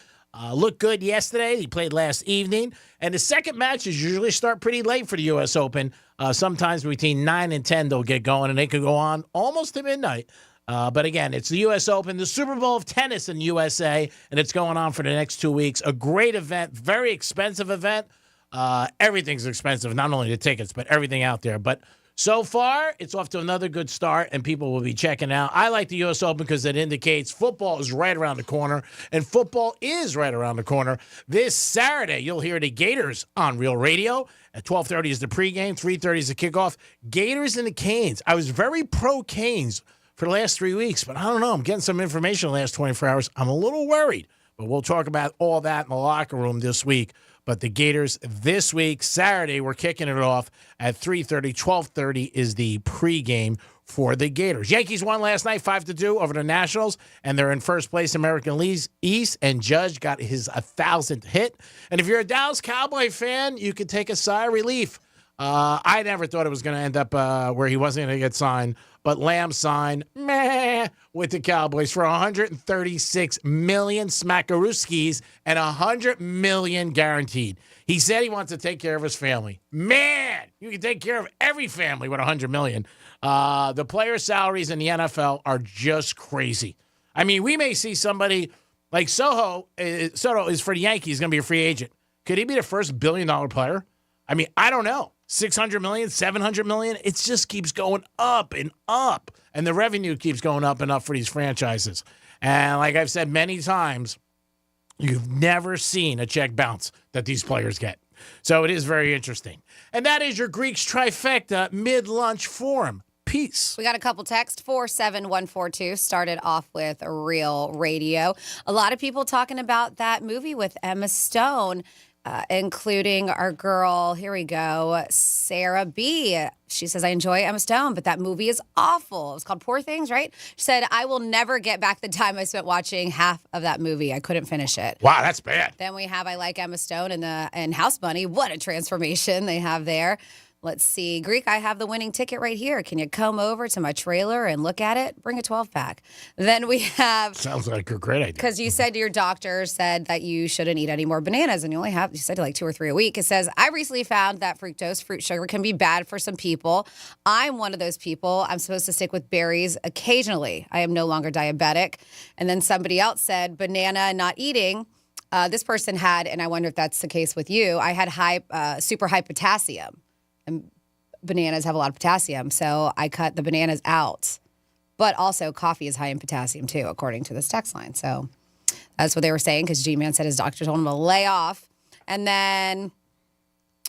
Looked good yesterday. He played last evening. And the second matches usually start pretty late for the U.S. Open. Sometimes between 9 and 10 they'll get going, and they could go on almost to midnight. But again, it's the U.S. Open, the Super Bowl of tennis in USA, and it's going on for the next 2 weeks. A great event, very expensive event. Everything's expensive, not only the tickets, but everything out there. But so far, it's off to another good start, and people will be checking out. I like the U.S. Open because it indicates football is right around the corner, and football is right around the corner. This Saturday, you'll hear the Gators on Real Radio. At 12:30 is the pregame, 3:30 is the kickoff. Gators and the Canes. I was very pro Canes for the last 3 weeks, but I don't know. I'm getting some information in the last 24 hours. I'm a little worried, but we'll talk about all that in the locker room this week. But the Gators this week, Saturday, we're kicking it off at 3:30. 12:30 is the pregame for the Gators. Yankees won last night 5-2 over the Nationals, and they're in first place American League East, and Judge got his 1,000th hit. And if you're a Dallas Cowboy fan, you could take a sigh of relief. I never thought it was going to end up where he wasn't going to get signed, but Lamb signed with the Cowboys for $136 million smackarooskies and $100 million guaranteed. He said he wants to take care of his family. Man, you can take care of every family with $100 million. The player salaries in the NFL are just crazy. I mean, we may see somebody like Soto is for the Yankees, going to be a free agent. Could he be the first billion-dollar player? I mean, I don't know. 600 million, 700 million. It just keeps going up and up. And the revenue keeps going up and up for these franchises. And like I've said many times, you've never seen a check bounce that these players get. So it is very interesting. And that is your Greeks Trifecta mid-lunch forum. Peace. We got a couple texts. 47142 started off with Real Radio. A lot of people talking about that movie with Emma Stone. Including our girl, here we go, Sarah B. She says, I enjoy Emma Stone, but that movie is awful. It's called Poor Things, right? She said, I will never get back the time I spent watching half of that movie. I couldn't finish it. Wow, that's bad. Then we have I Like Emma Stone and House Bunny. What a transformation they have there. Let's see. Greek, I have the winning ticket right here. Can you come over to my trailer and look at it? Bring a 12-pack. Then we have... Sounds like a great idea. Because you said your doctor said that you shouldn't eat any more bananas, and you said like 2 or 3 a week. It says, I recently found that fructose, fruit sugar, can be bad for some people. I'm one of those people. I'm supposed to stick with berries occasionally. I am no longer diabetic. And then somebody else said, banana not eating. This person had, and I wonder if that's the case with you, I had super high potassium. And bananas have a lot of potassium, so I cut the bananas out. But also, coffee is high in potassium, too, according to this text line. So that's what they were saying, because G-Man said his doctor told him to lay off. And then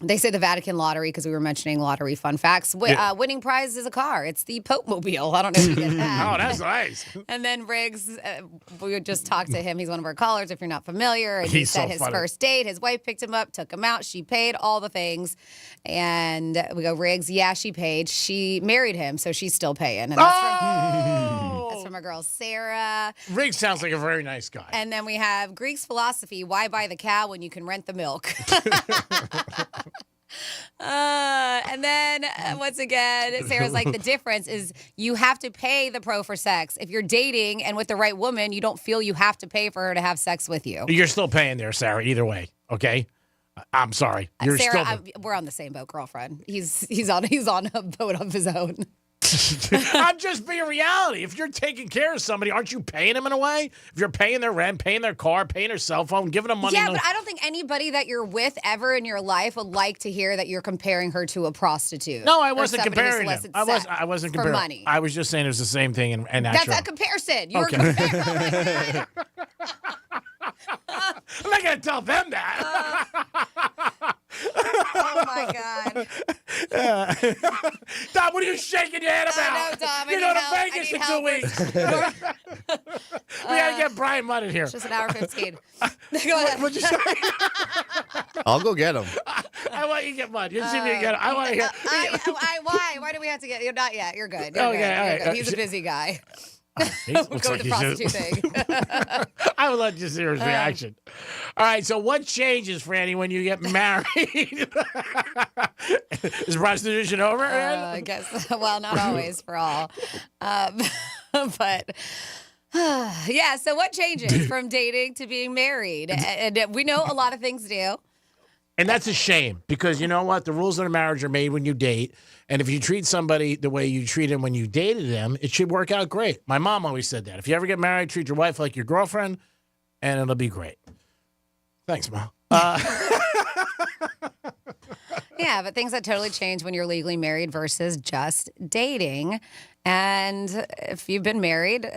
they say the Vatican lottery, because we were mentioning lottery fun facts. Winning prize is a car. It's the Pope Mobile. I don't know if you get that. Oh, that's nice. And then Riggs, we just talked to him. He's one of our callers, if you're not familiar. And He's he said so his funny. first date, his wife picked him up, took him out. She paid all the things. And we go, Riggs, yeah, she paid. She married him, so she's still paying. And that's from That's from our girl Sarah. Rick sounds like a very nice guy. And then we have Greek's philosophy: why buy the cow when you can rent the milk? And then once again, Sarah's like, the difference is you have to pay the pro for sex. If you're dating and with the right woman, you don't feel you have to pay for her to have sex with you. You're still paying there, Sarah, either way, okay? I'm sorry. You're Sarah, still... we're on the same boat, girlfriend. He's on a boat of his own. I'm just being reality. If you're taking care of somebody, aren't you paying them in a way? If you're paying their rent, paying their car, paying their cell phone, giving them money. Yeah, but I don't think anybody that you're with ever in your life would like to hear that you're comparing her to a prostitute. No, I wasn't comparing them. I wasn't comparing. For money. I was just saying it's the same thing in That's a comparison. You're comparing. I'm not going to tell them that. Oh, my God. Dom, what are you shaking your head about? No, Dom, You're going to Vegas in 2 weeks. We got to get Brian Mudd in here. It's just an hour 15. Go ahead. What'd you say? I'll go get him. I want you to get Mudd. You see me get him. I want to hear. Why? Why do we have to get you? Not yet. You're good. Okay, all right. Good. He's a busy guy. We'll go with the prostitute thing. I would love to see his reaction. All right, so what changes, Franny, when you get married? Is prostitution over? I guess. Well, not always for all. But yeah, so what changes from dating to being married? And we know a lot of things do. And that's a shame because you know what? The rules of the marriage are made when you date. And if you treat somebody the way you treat them when you dated them, it should work out great. My mom always said that. If you ever get married, treat your wife like your girlfriend, and it'll be great. Thanks, Mom. Yeah, but things that totally change when you're legally married versus just dating. And if you've been married,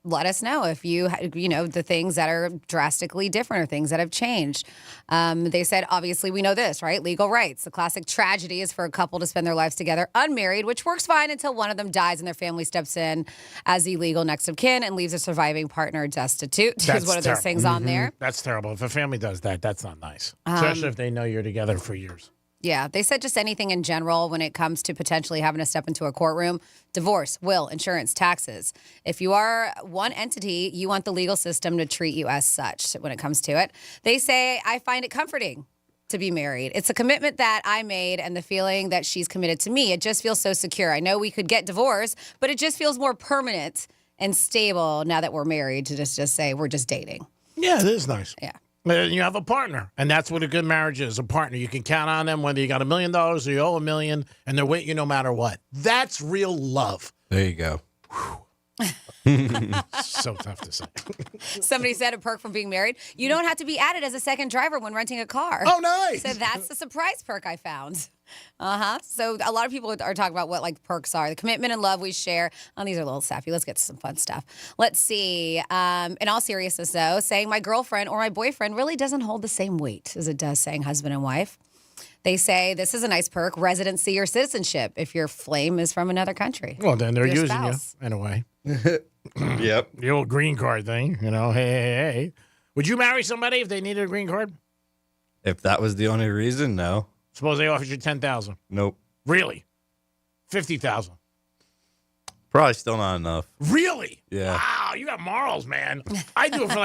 let us know if the things that are drastically different or things that have changed. They said, obviously, we know this, right? Legal rights. The classic tragedy is for a couple to spend their lives together unmarried, which works fine until one of them dies and their family steps in as the legal next of kin and leaves a surviving partner destitute. There's one of those things on there. That's terrible. If a family does that, that's not nice. Especially if they know you're together for years. Yeah, they said just anything in general when it comes to potentially having to step into a courtroom. Divorce, will, insurance, taxes. If you are one entity, you want the legal system to treat you as such when it comes to it. They say, I find it comforting to be married. It's a commitment that I made and the feeling that she's committed to me. It just feels so secure. I know we could get divorced, but it just feels more permanent and stable now that we're married to just say we're just dating. Yeah, it is nice. Yeah. You have a partner, and that's what a good marriage is, a partner. You can count on them whether you got $1 million or you owe $1 million, and they're with you no matter what. That's real love. There you go. So tough to say. Somebody said a perk from being married, you don't have to be added as a second driver when renting a car. Oh, nice. So that's the surprise perk I found. So a lot of people are talking about what perks are. The commitment and love we share. Oh, these are a little sappy. Let's get to some fun stuff. Let's see. In all seriousness, though, saying my girlfriend or my boyfriend really doesn't hold the same weight as it does saying husband and wife. They say this is a nice perk, residency or citizenship, if your flame is from another country. Well, then they're Your using spouse. you in a way. Yep. The old green card thing, hey. Would you marry somebody if they needed a green card? If that was the only reason, no. Suppose they offered you $10,000. Nope. Really? $50,000. Probably still not enough. Really? Yeah. Wow, you got morals, man. I do it for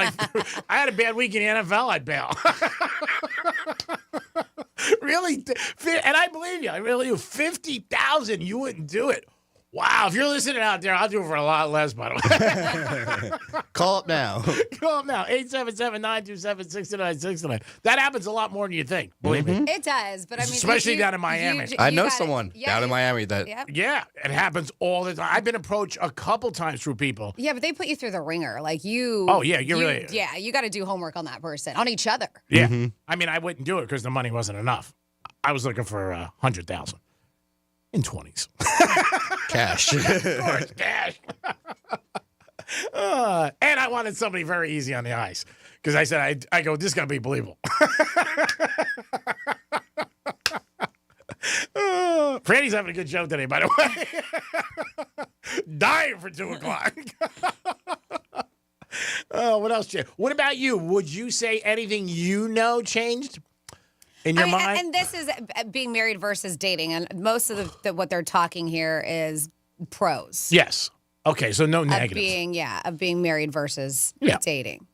I had a bad week in the NFL, I'd bail. Really? And I believe you. I really do. $50,000, you wouldn't do it. Wow, if you're listening out there, I'll do it for a lot less, by the way. Call up now. Call up now, 877-927-6969. That happens a lot more than you think, believe me. It does, but I mean... Especially down in Miami. I know someone down in Miami that... Yeah, it happens all the time. I've been approached a couple times through people. Yeah, but they put you through the ringer. Like you... Oh, yeah, you really... Yeah, you got to do homework on that person, on each other. Yeah. I mean, I wouldn't do it because the money wasn't enough. I was looking for $100,000 in 20s. Cash. Of course, cash. And I wanted somebody very easy on the ice because I said, I go, this is going to be believable. Franny's having a good show today, by the way. Dying for 2 o'clock. What else? What about you? Would you say anything changed in your mind? And this is being married versus dating. And most of what they're talking here is pros. Yes. Okay, so no of negatives. being married versus dating.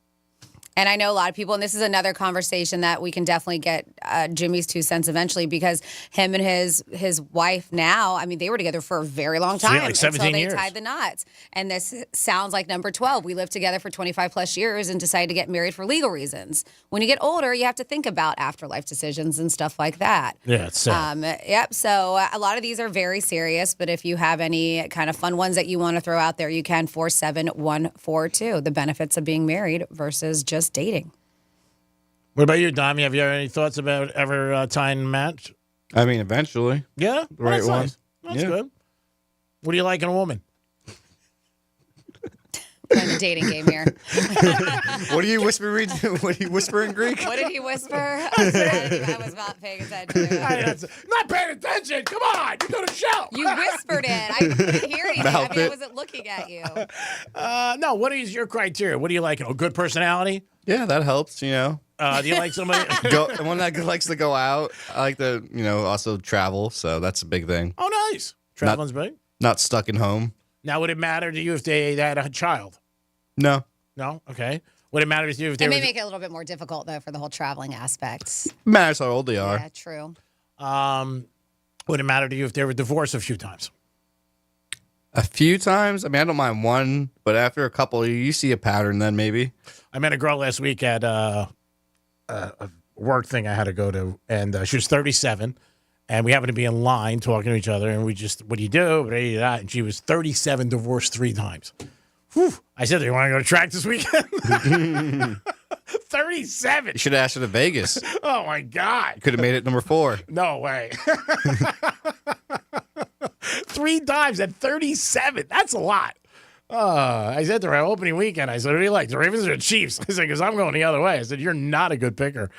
And I know a lot of people, and this is another conversation that we can definitely get Jimmy's 2 cents eventually, because him and his wife now, I mean, they were together for a very long time like 17 until years. they tied the knots. And this sounds like number 12. We lived together for 25 plus years and decided to get married for legal reasons. When you get older, you have to think about afterlife decisions and stuff like that. Yeah, it's sad. Yep. So a lot of these are very serious, but if you have any kind of fun ones that you want to throw out there, you can 47142. The benefits of being married versus just dating. What about you, Dom? Have you any thoughts about ever tying a match? I mean, eventually. Yeah? The right That's one. nice. That's Yeah. good. What do you like in a woman? Playing the dating game here. What are you whispering? What are you whispering, Greek? What did he whisper? I was not paying attention. Not paying attention. Come on. You do the show. You whispered it. I couldn't hear anything. I mean, I wasn't looking at you. No, what is your criteria? What do you like? A good personality? Yeah, that helps, you know. Do you like somebody? One that likes to go out. I like to, also travel, so that's a big thing. Oh, nice. Traveling's big. Not stuck in home. Now, would it matter to you if they had a child? No. No? Okay. Would it matter to you if they It may were... make it a little bit more difficult, though, for the whole traveling aspect. Matters how old they are. Yeah, true. Would it matter to you if they were divorced a few times? A few times? I mean, I don't mind one, but after a couple, you see a pattern then maybe. I met a girl last week at a work thing I had to go to, and she was 37, and we happened to be in line talking to each other, and we just, what do you do? And she was 37, divorced 3 times. Whew. I said, do you want to go to track this weekend? 37. You should have asked her to Vegas. Oh, my God. Could have made it number 4. No way. 3 times at 37. That's a lot. I said to her opening weekend, I said, what do you like, the Ravens or the Chiefs? I said, because I'm going the other way. I said, you're not a good picker.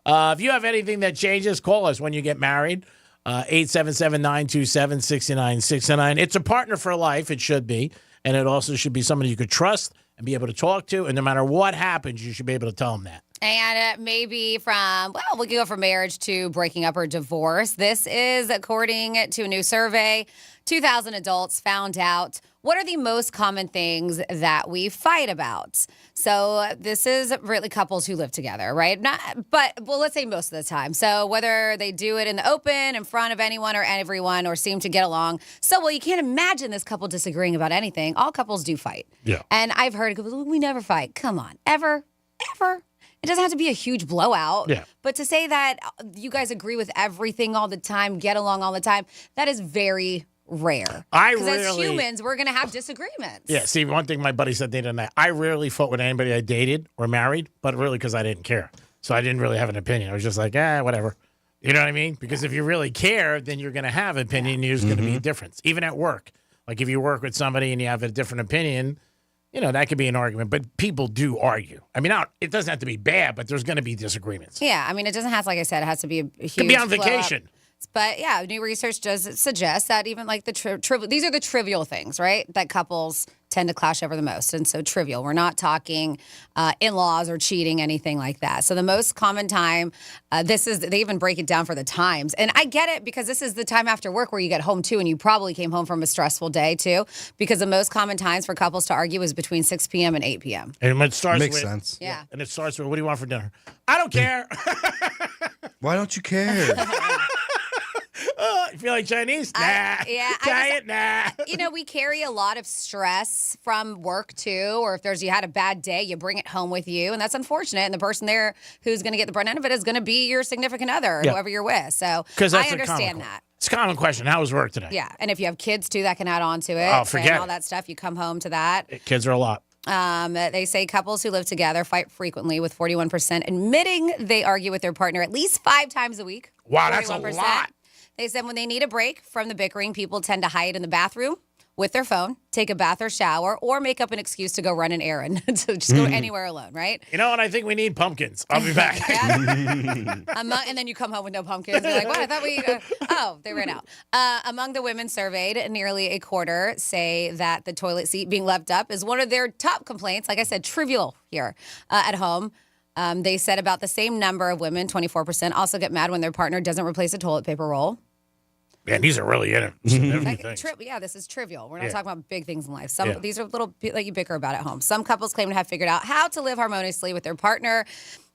If you have anything that changes, call us when you get married. 877-927-6969. It's a partner for life. It should be. And it also should be somebody you could trust and be able to talk to. And no matter what happens, you should be able to tell them that. And maybe we can go from marriage to breaking up or divorce. This is according to a new survey. 2,000 adults found out what are the most common things that we fight about. So this is really couples who live together, right? Let's say most of the time. So whether they do it in the open, in front of anyone or everyone, or seem to get along. So, you can't imagine this couple disagreeing about anything. All couples do fight. Yeah. And I've heard, we never fight. Come on. Ever? It doesn't have to be a huge blowout. Yeah. But to say that you guys agree with everything all the time, get along all the time, that is very rare. Because as humans, we're going to have disagreements. Yeah, see, one thing my buddy said the other night, I rarely fought with anybody I dated or married, but really because I didn't care. So I didn't really have an opinion. I was just like, whatever. You know what I mean? Because if you really care, then you're going to have an opinion. There's going to be a difference. Even at work. Like if you work with somebody and you have a different opinion, that could be an argument. But people do argue. I mean, it doesn't have to be bad, but there's going to be disagreements. Yeah, I mean, it doesn't have to, like I said, it has to be a huge Could be on blow up. vacation. But yeah, new research does suggest that even like these are the trivial things, right? That couples tend to clash over the most. And so trivial. We're not talking in-laws or cheating, anything like that. So the most common time, they even break it down for the times. And I get it because this is the time after work where you get home too, and you probably came home from a stressful day too, because the most common times for couples to argue is between 6 p.m. and 8 p.m. And it starts Makes sense. Yeah. And it starts with, what do you want for dinner? I don't care. Why don't you care? You feel like Chinese? Nah. Italian? Nah. We carry a lot of stress from work too, or if you had a bad day, you bring it home with you, and that's unfortunate. And the person there who's going to get the brunt end of it is going to be your significant other, Yeah. whoever you're with. So That's I understand that. It's a common question. How was work today? Yeah, and if you have kids too, that can add on to it. Oh, forget and all it. that stuff. You come home to that. Kids are a lot. They say couples who live together fight frequently, with 41% admitting they argue with their partner at least 5 times a week. Wow, that's a 41%. lot. They said when they need a break from the bickering, people tend to hide in the bathroom with their phone, take a bath or shower, or make up an excuse to go run an errand. So just go anywhere alone, right? You know what? I think we need pumpkins. I'll be back. And then you come home with no pumpkins. You're like, what? I thought they ran out. Among the women surveyed, nearly a quarter say that the toilet seat being left up is one of their top complaints. Like I said, trivial here at home. They said about the same number of women, 24%, also get mad when their partner doesn't replace a toilet paper roll. Man, these are really significant Like, things. this is trivial. We're not Yeah. talking about big things in life. Yeah. These are little that you bicker about at home. Some couples claim to have figured out how to live harmoniously with their partner.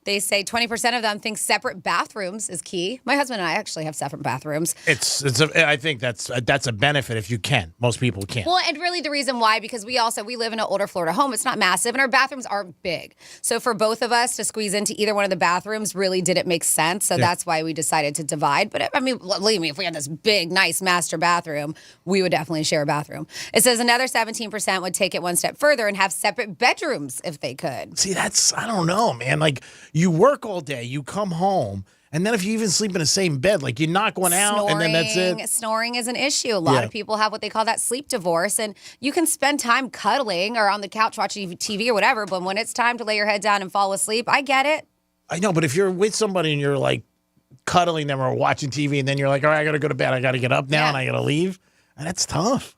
They say 20% of them think separate bathrooms is key. My husband and I actually have separate bathrooms. I think that's a benefit if you can. Most people can't. Well, and really the reason why, because we live in an older Florida home. It's not massive, and our bathrooms aren't big. So for both of us to squeeze into either one of the bathrooms really didn't make sense. So that's why we decided to divide. But I mean, believe me, if we had this big, nice master bathroom, we would definitely share a bathroom. It says another 17% would take it one step further and have separate bedrooms if they could. See, I don't know, man. Like, you work all day, you come home, and then if you even sleep in the same bed, like you knock one out and then that's it. Snoring is an issue. A lot of people have what they call that sleep divorce, and you can spend time cuddling or on the couch watching TV or whatever, but when it's time to lay your head down and fall asleep, I get it. I know, but if you're with somebody and you're like cuddling them or watching TV and then you're like, all right, I got to go to bed, I got to get up now and I got to leave, and that's tough.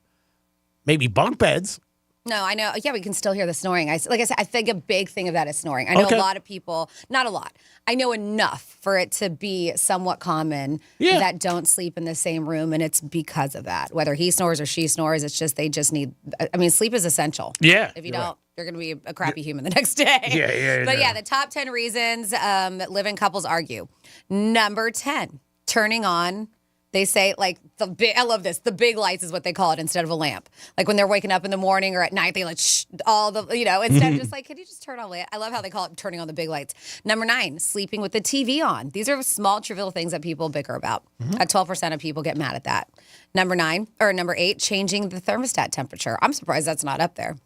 Maybe bunk beds. No, I know. Yeah, we can still hear the snoring. Like I said, I think a big thing of that is snoring. I know a lot of people, not a lot. I know enough for it to be somewhat common that don't sleep in the same room, and it's because of that. Whether he snores or she snores, it's just they just need. I mean, sleep is essential. Yeah. If you don't, you're going to be a crappy human the next day. But the top 10 reasons live-in couples argue. Number 10, turning on. They say, like, I love this. The big lights is what they call it instead of a lamp. Like, when they're waking up in the morning or at night, they instead of just like, can you just turn on lamp? I love how they call it turning on the big lights. Number 9, sleeping with the TV on. These are small, trivial things that people bicker about. 12% of people get mad at that. Number 8, changing the thermostat temperature. I'm surprised that's not up there.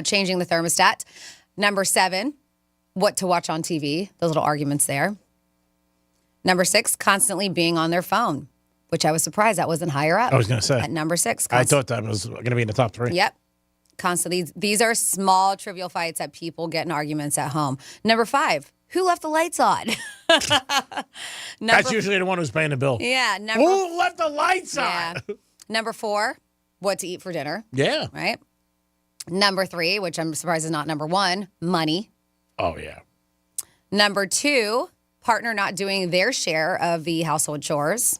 Changing the thermostat. Number 7, what to watch on TV. Those little arguments there. Number 6, constantly being on their phone, which I was surprised that wasn't higher up. I was going to say. At number 6. I thought that was going to be in the top 3. Yep. Constantly. These are small, trivial fights that people get in arguments at home. Number 5, who left the lights on? That's usually the one who's paying the bill. Yeah. Who left the lights on? Number 4, what to eat for dinner. Yeah. Right? Number 3, which I'm surprised is not number 1, money. Oh, yeah. Number 2, partner not doing their share of the household chores.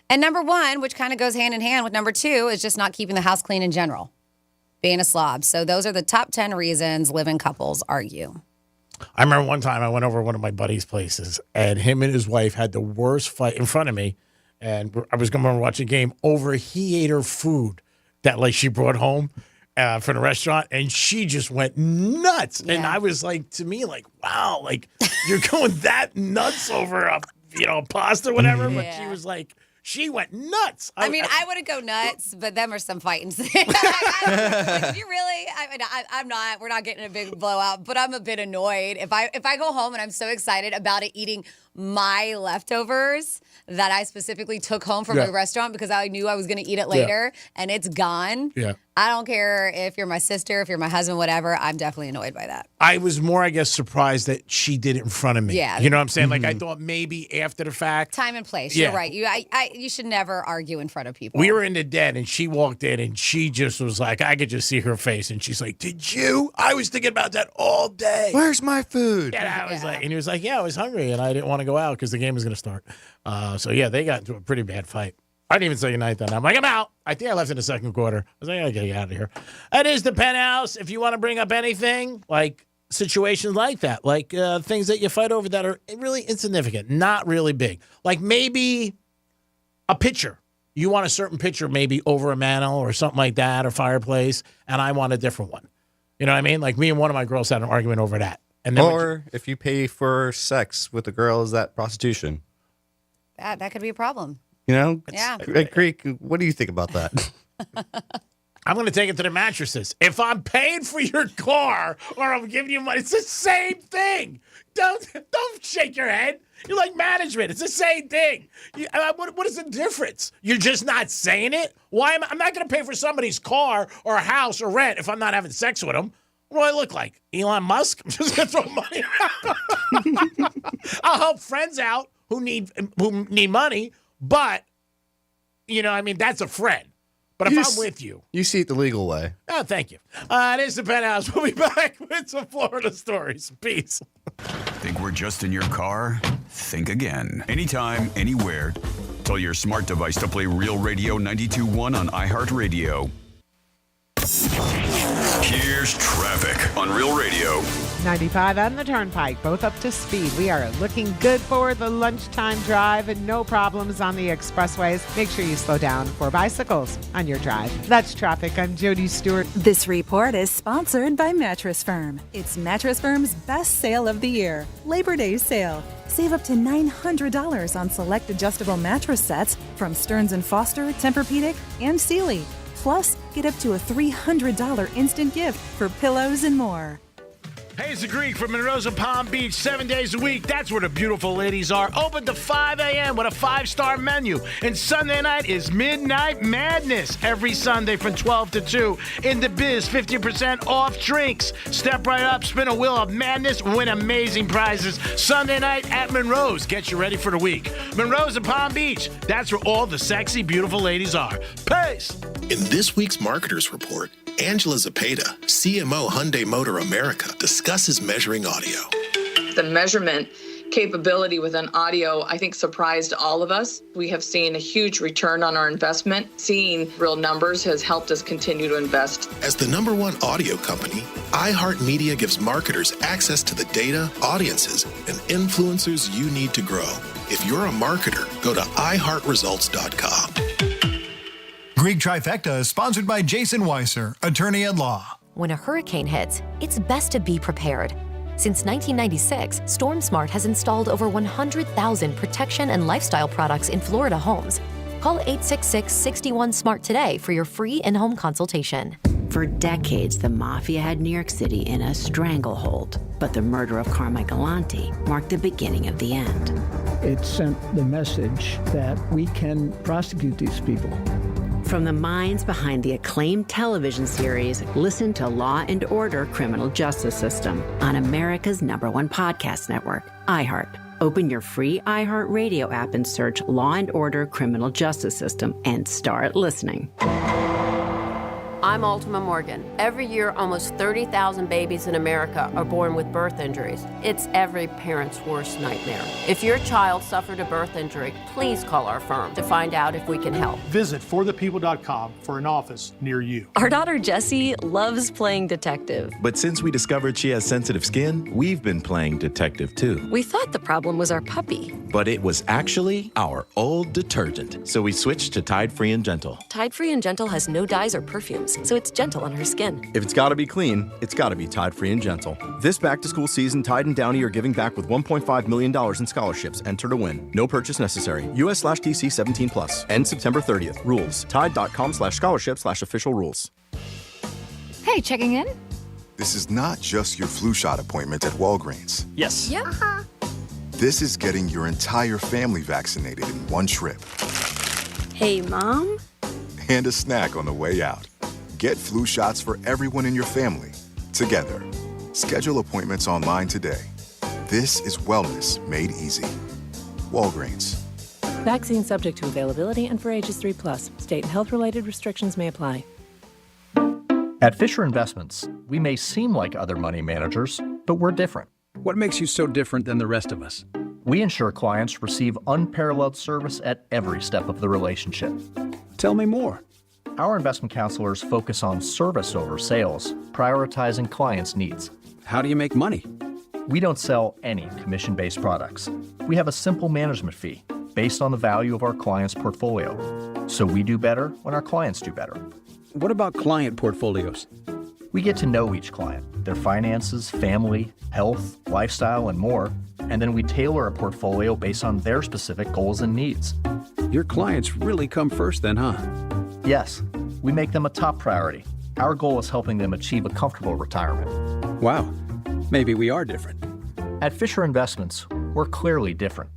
And number 1, which kind of goes hand in hand with number 2, is just not keeping the house clean in general. Being a slob. So those are the top 10 reasons live-in couples argue. I remember one time I went over to one of my buddy's places, and him and his wife had the worst fight in front of me. And I was going to watch a game over. He ate her food that like she brought home from the restaurant, and she just went nuts. Yeah. And I was like, to me, like, wow, like you're going that nuts over a pasta or whatever. But she was like, she went nuts. I would go nuts, but them are some fighting. Like, you really? I'm not. We're not getting a big blowout, but I'm a bit annoyed if I go home and I'm so excited about eating my leftovers that I specifically took home from the restaurant because I knew I was going to eat it later, and it's gone. Yeah. I don't care if you're my sister, if you're my husband, whatever. I'm definitely annoyed by that. I was more, I guess, surprised that she did it in front of me. Yeah. You know what I'm saying? Like, I thought maybe after the fact. Time and place. You're right. You should never argue in front of people. We were in the den, and she walked in, and she just was like, I could just see her face, and she's like, did you? I was thinking about that all day. Where's my food? And I was like, and he was like, yeah, I was hungry, and I didn't want to go out because the game was going to start. So, yeah, they got into a pretty bad fight. I didn't even say goodnight then. I'm like, I'm out. I think I left in the second quarter. I was like, I gotta get out of here. That is the Penthouse. If you want to bring up anything, like situations like that, like things that you fight over that are really insignificant, not really big. Like maybe a picture. You want a certain picture maybe over a mantle or something like that, or fireplace, and I want a different one. You know what I mean? Like me and one of my girls had an argument over that. And then or if you pay for sex with a girl, is that prostitution? That could be a problem. You know? Yeah. Greek, what do you think about that? I'm going to take it to the mattresses. If I'm paying for your car or I'm giving you money, it's the same thing. Don't shake your head. You're like management. It's the same thing. What is the difference? You're just not saying it? Why I'm not going to pay for somebody's car or a house or rent if I'm not having sex with them. What do I look like? Elon Musk? I'm just going to throw money around. I'll help friends out who need money. But, that's a friend. But if I'm with you. You see it the legal way. Oh, thank you. It is the Penthouse. We'll be back with some Florida stories. Peace. Think we're just in your car? Think again. Anytime, anywhere. Tell your smart device to play Real Radio 92.1 on iHeartRadio. Here's traffic on Real Radio. 95 and the Turnpike, both up to speed. We are looking good for the lunchtime drive and no problems on the expressways. Make sure you slow down for bicycles on your drive. That's traffic. I'm Jody Stewart. This report is sponsored by Mattress Firm. It's Mattress Firm's best sale of the year, Labor Day sale. Save up to $900 on select adjustable mattress sets from Stearns & Foster, Tempur-Pedic, and Sealy. Plus, get up to a $300 instant gift for pillows and more. Hey, it's the Greek from Monroe's and Palm Beach, 7 days a week. That's where the beautiful ladies are. Open to 5 a.m. with a 5-star menu. And Sunday night is Midnight Madness. Every Sunday from 12 to 2. In the biz, 50% off drinks. Step right up, spin a wheel of madness, win amazing prizes. Sunday night at Monroe's. Get you ready for the week. Monroe's and Palm Beach. That's where all the sexy, beautiful ladies are. Peace! In this week's Marketers Report, Angela Zepeda, CMO Hyundai Motor America, discusses measuring audio. The measurement capability within audio, I think, surprised all of us. We have seen a huge return on our investment. Seeing real numbers has helped us continue to invest. As the #1 audio company, iHeartMedia gives marketers access to the data, audiences, and influencers you need to grow. If you're a marketer, go to iHeartResults.com. Greek Trifecta is sponsored by Jason Weiser, attorney at law. When a hurricane hits, it's best to be prepared. Since 1996, StormSmart has installed over 100,000 protection and lifestyle products in Florida homes. Call 866-61-SMART today for your free in-home consultation. For decades, the mafia had New York City in a stranglehold, but the murder of Carmichael Lanti marked the beginning of the end. It sent the message that we can prosecute these people. From the minds behind the acclaimed television series, listen to Law and Order: Criminal Justice System on America's #1 podcast network, iHeart. Open your free iHeart Radio app and search Law and Order: Criminal Justice System and start listening. I'm Ultima Morgan. Every year, almost 30,000 babies in America are born with birth injuries. It's every parent's worst nightmare. If your child suffered a birth injury, please call our firm to find out if we can help. Visit forthepeople.com for an office near you. Our daughter Jessie loves playing detective. But since we discovered she has sensitive skin, we've been playing detective too. We thought the problem was our puppy. But it was actually our old detergent. So we switched to Tide Free and Gentle. Tide Free and Gentle has no dyes or perfumes, so it's gentle on her skin. If it's got to be clean, it's got to be Tide Free and Gentle. This back-to-school season, Tide and Downy are giving back with $1.5 million in scholarships. Enter to win. No purchase necessary. US/TC 17+. End September 30th. Rules. Tide.com/scholarship/official rules. Hey, checking in? This is not just your flu shot appointment at Walgreens. Yes. Yeah. This is getting your entire family vaccinated in one trip. Hey, Mom? And a snack on the way out. Get flu shots for everyone in your family, together. Schedule appointments online today. This is wellness made easy. Walgreens. Vaccine subject to availability and for ages 3+. State and health-related restrictions may apply. At Fisher Investments, we may seem like other money managers, but we're different. What makes you so different than the rest of us? We ensure clients receive unparalleled service at every step of the relationship. Tell me more. Our investment counselors focus on service over sales, prioritizing clients' needs. How do you make money? We don't sell any commission-based products. We have a simple management fee based on the value of our clients' portfolio. So we do better when our clients do better. What about client portfolios? We get to know each client, their finances, family, health, lifestyle, and more, and then we tailor a portfolio based on their specific goals and needs. Your clients really come first then, huh? Yes, we make them a top priority. Our goal is helping them achieve a comfortable retirement. Wow, maybe we are different. At Fisher Investments, we're clearly different.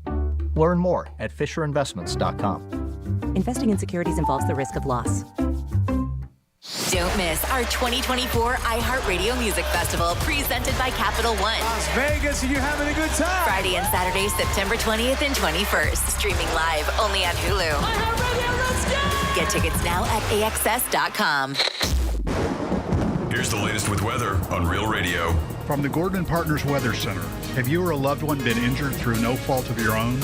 Learn more at FisherInvestments.com. Investing in securities involves the risk of loss. Don't miss our 2024 iHeartRadio Music Festival presented by Capital One. Las Vegas, are you having a good time? Friday and Saturday, September 20th and 21st. Streaming live only on Hulu. iHeartRadio, let's go! Get tickets now at AXS.com. Here's the latest with weather on Real Radio. From the Gordon & Partners Weather Center. Have you or a loved one been injured through no fault of your own?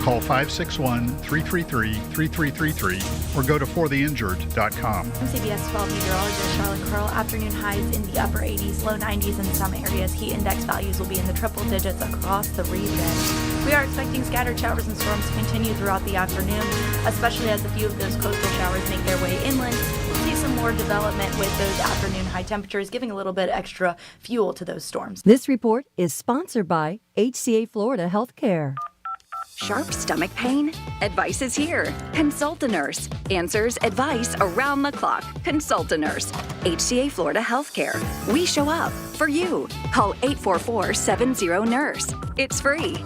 Call 561-333-3333 or go to fortheinjured.com. I'm CBS 12 meteorologist Charlotte Curl. Afternoon highs in the upper 80s, low 90s in some areas. Heat index values will be in the triple digits across the region. We are expecting scattered showers and storms to continue throughout the afternoon, especially as a few of those coastal showers make their way inland. We'll see some more development with those afternoon high temperatures, giving a little bit extra fuel to those storms. This report is sponsored by HCA Florida Healthcare. Sharp stomach pain? Advice is here. Consult a nurse. Answers, advice around the clock. Consult a nurse. HCA Florida Healthcare. We show up for you. Call 844-70-NURSE. It's free.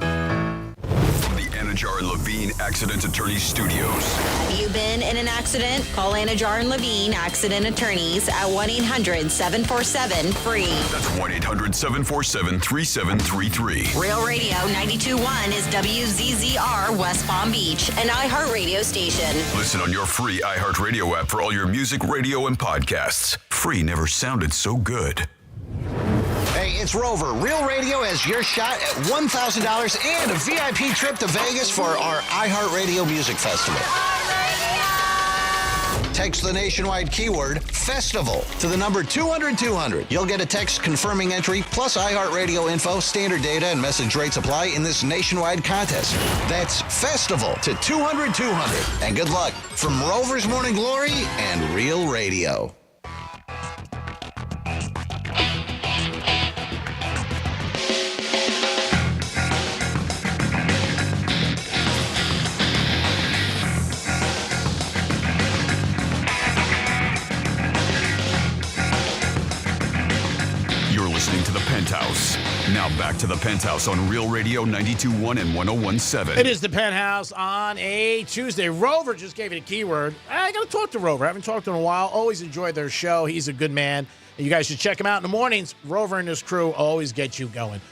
Anajar and Levine Accident Attorneys Studios. Have you been in an accident? Call Anajar and Levine Accident Attorneys at 1-800-747-FREE. That's 1-800-747-3733. Real Radio 92.1 is WZZR West Palm Beach, an iHeartRadio station. Listen on your free iHeartRadio app for all your music, radio, and podcasts. Free never sounded so good. Hey, it's Rover. Real Radio has your shot at $1,000 and a VIP trip to Vegas for our iHeartRadio Music Festival. Text the nationwide keyword FESTIVAL to the number 200-200. You'll get a text confirming entry plus iHeartRadio info, standard data, and message rates apply in this nationwide contest. That's FESTIVAL to 200-200. And good luck from Rover's Morning Glory and Real Radio. Listening to the Penthouse. Now back to the Penthouse on Real Radio 92.1 and 101.7. It is the Penthouse on a Tuesday. Rover just gave it a keyword. I got to talk to Rover. I haven't talked to him in a while. Always enjoyed their show. He's a good man. And you guys should check him out in the mornings. Rover and his crew always get you going.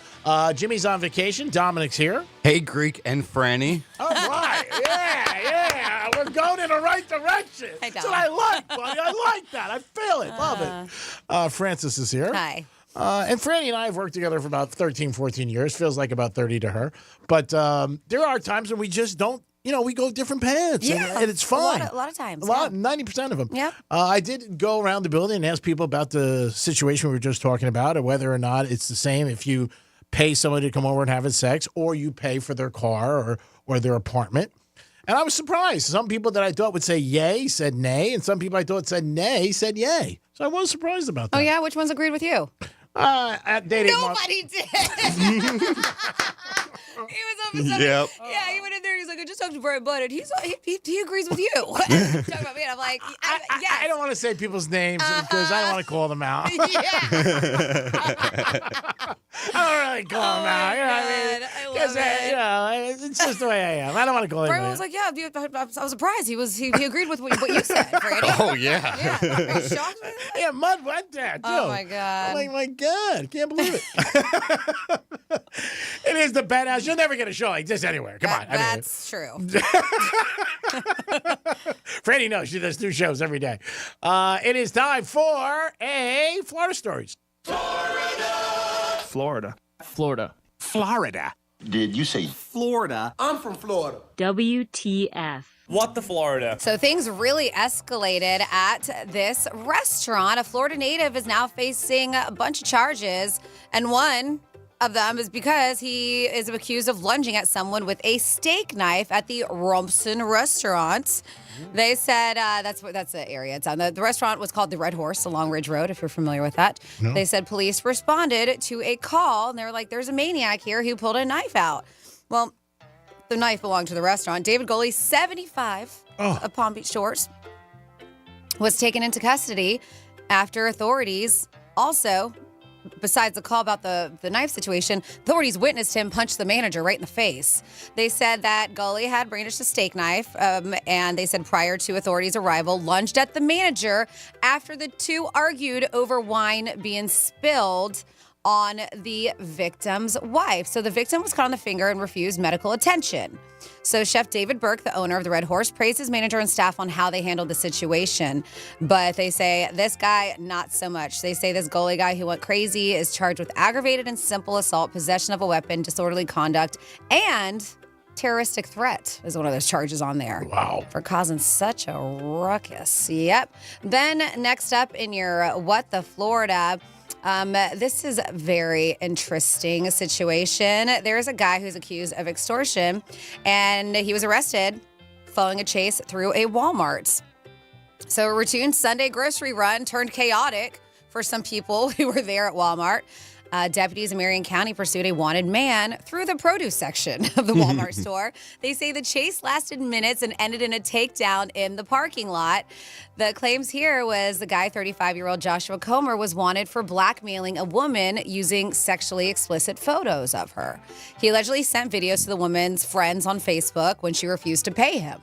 Jimmy's on vacation. Dominic's here. Hey, Greek and Franny. All right. Yeah. We're going in the right direction. Hey, That's what I like, buddy. I like that. I feel it. Love it. Francis is here. Hi. And Franny and I have worked together for about 13, 14 years. Feels like about 30 to her. But there are times when we just don't, we go different paths. Yeah. And it's fine. A lot of times. 90% of them. Yeah. I did go around the building and ask people about the situation we were just talking about and whether or not it's the same if you pay somebody to come over and have sex or you pay for their car or their apartment. And I was surprised. Some people that I thought would say yay said nay, and some people I thought said nay said yay. So I was surprised about that. Oh, yeah? Which ones agreed with you? At dating Nobody did. He was up for something. Yep. Yeah, he went in there. He's like, I just talked to Brian Budd, and he agrees with you. Talking about me, and I'm like, yes. I don't want to say people's names because I don't want to call them out. Yeah. I don't really call them out. You know what I mean? I love it. It's just the way I am. I don't want to call him Brian was like, yeah, I was surprised. He agreed with what you said, Brady. Oh, yeah. Yeah. Are you shocked? Yeah, Mud went there, too. Oh, my God. I'm like, my God, can't believe it. It is the Penthouse. You'll never get a show like this anywhere. Come on. That's true. Franny knows she does 2 shows every day. It is time for a Florida Stories. Florida. Did you say Florida? I'm from Florida. WTF. What the Florida? So things really escalated at this restaurant. A Florida native is now facing a bunch of charges, and one of them is because he is accused of lunging at someone with a steak knife at the Rompson restaurant. They said that's the area it's on. The restaurant was called the Red Horse along Ridge Road, if you're familiar with that. No. They said police responded to a call, and they were like, there's a maniac here who pulled a knife out. Well, the knife belonged to the restaurant. David Goley, 75, of Palm Beach Shores, was taken into custody after authorities also, besides the call about the knife situation, authorities witnessed him punch the manager right in the face. They said that Gully had brandished a steak knife, and they said prior to authorities' arrival, lunged at the manager after the two argued over wine being spilled on the victim's wife. So the victim was caught on the finger and refused medical attention. So Chef David Burke, the owner of the Red Horse, praised his manager and staff on how they handled the situation. But they say this guy, not so much. They say this goalie guy who went crazy is charged with aggravated and simple assault, possession of a weapon, disorderly conduct, and terroristic threat is one of those charges on there. Wow. For causing such a ruckus. Yep. Then next up in your What the Florida, this is a very interesting situation. There's a guy who's accused of extortion, and he was arrested following a chase through a Walmart. So a routine Sunday grocery run turned chaotic for some people who were there at Walmart. Deputies in Marion County pursued a wanted man through the produce section of the Walmart store. They say the chase lasted minutes and ended in a takedown in the parking lot. The claims here was the guy, 35-year-old Joshua Comer, was wanted for blackmailing a woman using sexually explicit photos of her. He allegedly sent videos to the woman's friends on Facebook when she refused to pay him.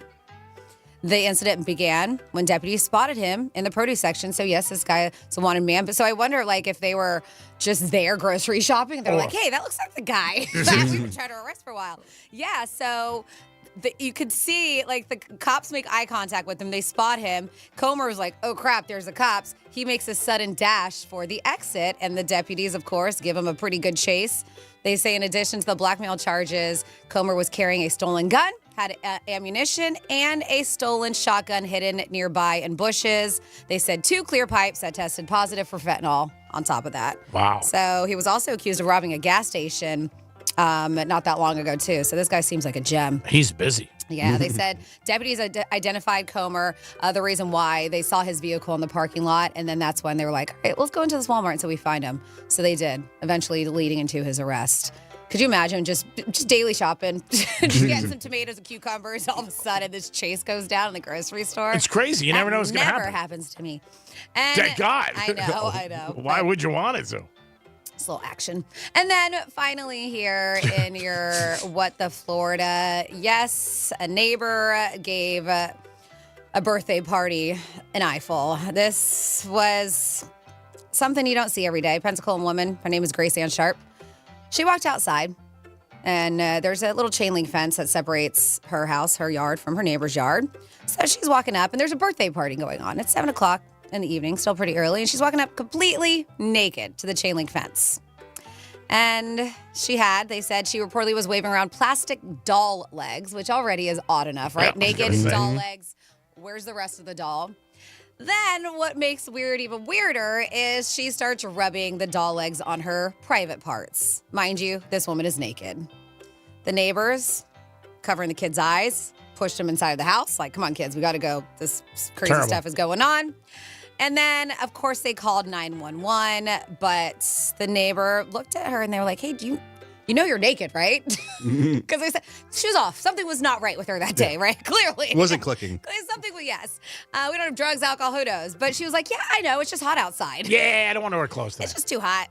The incident began when deputies spotted him in the produce section. So, yes, this guy is a wanted man. But so I wonder, like, if they were just there grocery shopping. They're like, hey, that looks like the guy that we've been trying to arrest for a while. Yeah, so you could see, like, the cops make eye contact with him. They spot him. Comer was like, oh, crap, there's the cops. He makes a sudden dash for the exit. And the deputies, of course, give him a pretty good chase. They say in addition to the blackmail charges, Comer was carrying a stolen gun, had ammunition, and a stolen shotgun hidden nearby in bushes. They said 2 clear pipes that tested positive for fentanyl on top of that. Wow. So he was also accused of robbing a gas station not that long ago, too. So this guy seems like a gem. He's busy. Yeah, they said deputies identified Comer, the reason why they saw his vehicle in the parking lot, and then that's when they were like, all right, let's go into this Walmart until we find him. So they did, eventually leading into his arrest. Could you imagine just daily shopping, just getting some tomatoes and cucumbers, all of a sudden this chase goes down in the grocery store? It's crazy. You never know what's going to happen. Never happens to me. And Thank God. I know. Why would you want it to? It's a little action. And then finally here in your What the Florida, yes, a neighbor gave a birthday party in Eiffel. This was something you don't see every day. Pensacola woman, her name is Grace Ann Sharp. She walked outside, and there's a little chain link fence that separates her house, her yard, from her neighbor's yard. So she's walking up, and there's a birthday party going on. It's 7 o'clock in the evening, still pretty early, and she's walking up completely naked to the chain link fence. And they said she reportedly was waving around plastic doll legs, which already is odd enough, right? Yeah, Naked doll legs. Where's the rest of the doll? Then what makes weird even weirder is she starts rubbing the doll legs on her private parts. Mind you, this woman is naked. The neighbors, covering the kids' eyes, pushed them inside of the house. Like, come on, kids, we got to go. This crazy stuff is going on. And then, of course, they called 911, but the neighbor looked at her and they were like, hey, you know you're naked, right? Because they said, shoes off. Something was not right with her that day, right? Clearly. It wasn't clicking. Something was, yes. We don't have drugs, alcohol, who knows? But she was like, yeah, I know. It's just hot outside. Yeah, I don't want to wear clothes. It's just too hot.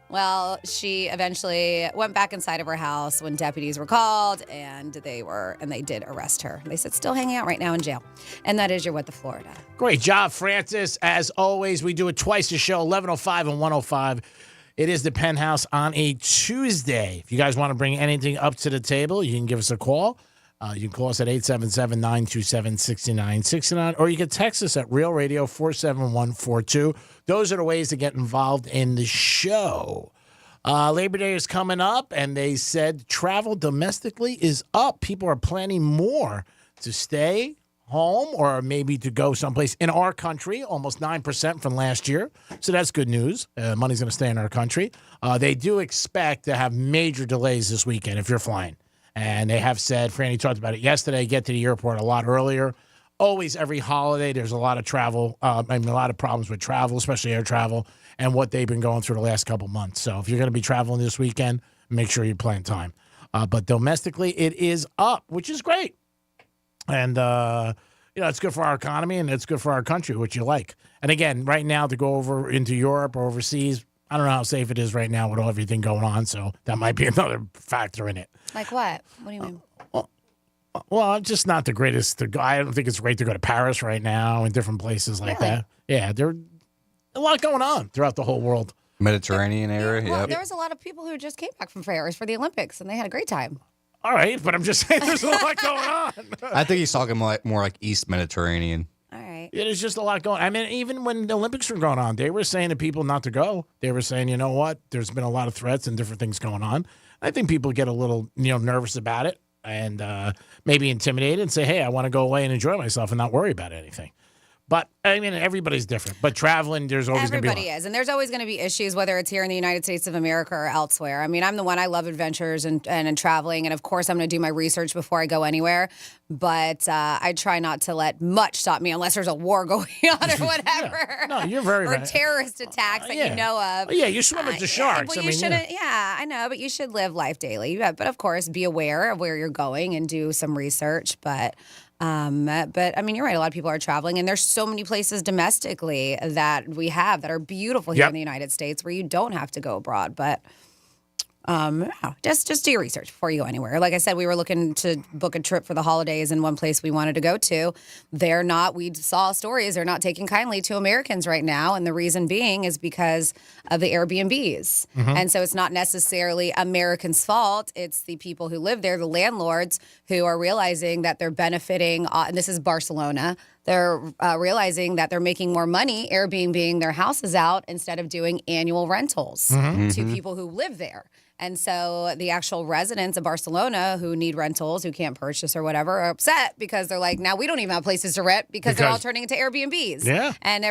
Well, she eventually went back inside of her house when deputies were called, and they did arrest her. They said still hanging out right now in jail. And that is your What the Florida. Great job, Francis. As always, we do it twice a show, 11:05 and 1:05. It is the Penthouse on a Tuesday. If you guys want to bring anything up to the table, you can give us a call. You can call us at 877-927-6969, or you can text us at Real Radio 47142. Those are the ways to get involved in the show. Labor Day is coming up, and they said travel domestically is up. People are planning more to stay home or maybe to go someplace in our country, almost 9% from last year. So that's good news. Money's going to stay in our country. They do expect to have major delays this weekend if you're flying. And they have said, Franny talked about it yesterday, get to the airport a lot earlier. Always, every holiday, there's a lot of travel, a lot of problems with travel, especially air travel, and what they've been going through the last couple months. So if you're going to be traveling this weekend, make sure you plan time. But domestically, it is up, which is great. And, it's good for our economy and it's good for our country, which you like. And again, right now to go over into Europe or overseas, I don't know how safe it is right now with everything going on. So that might be another factor in it. Like what? What do you mean? Well, just not the greatest. I don't think it's great to go to Paris right now and different places like that. Yeah, there's a lot going on throughout the whole world. Mediterranean area, Well, there was a lot of people who just came back from Paris for the Olympics, and they had a great time. All right, but I'm just saying there's a lot going on. I think he's talking more like East Mediterranean. All right. Yeah, there's just a lot going on. I mean, even when the Olympics were going on, they were saying to people not to go. They were saying, you know what, there's been a lot of threats and different things going on. I think people get a little, nervous about it. and maybe intimidated and say, hey, I want to go away and enjoy myself and not worry about anything. But, I mean, everybody's different. But traveling, there's always going to be Everybody is. And there's always going to be issues, whether it's here in the United States of America or elsewhere. I mean, I'm the one, I love adventures and traveling. And, of course, I'm going to do my research before I go anywhere. But I try not to let much stop me unless there's a war going on or whatever. No, you're very or right. terrorist attacks that you know of. Yeah, you swim with the sharks. Well, you shouldn't. Yeah, I know. But you should live life daily. But, of course, be aware of where you're going and do some research. But I mean, you're right. A lot of people are traveling, and there's so many places domestically that we have that are beautiful here in the United States where you don't have to go abroad. But just do your research before you go anywhere. Like I said, we were looking to book a trip for the holidays, and one place we wanted to go to, we saw stories, they're not taking kindly to Americans right now. And the reason being is because of the Airbnbs. And so it's not necessarily Americans' fault. It's the people who live there, the landlords, who are realizing that they're benefiting. And this is Barcelona. They're realizing that they're making more money Airbnb-ing their houses out instead of doing annual rentals to people who live there. And so the actual residents of Barcelona who need rentals, who can't purchase or whatever, are upset because they're like, now we don't even have places to rent because they're all turning into Airbnbs. Yeah. And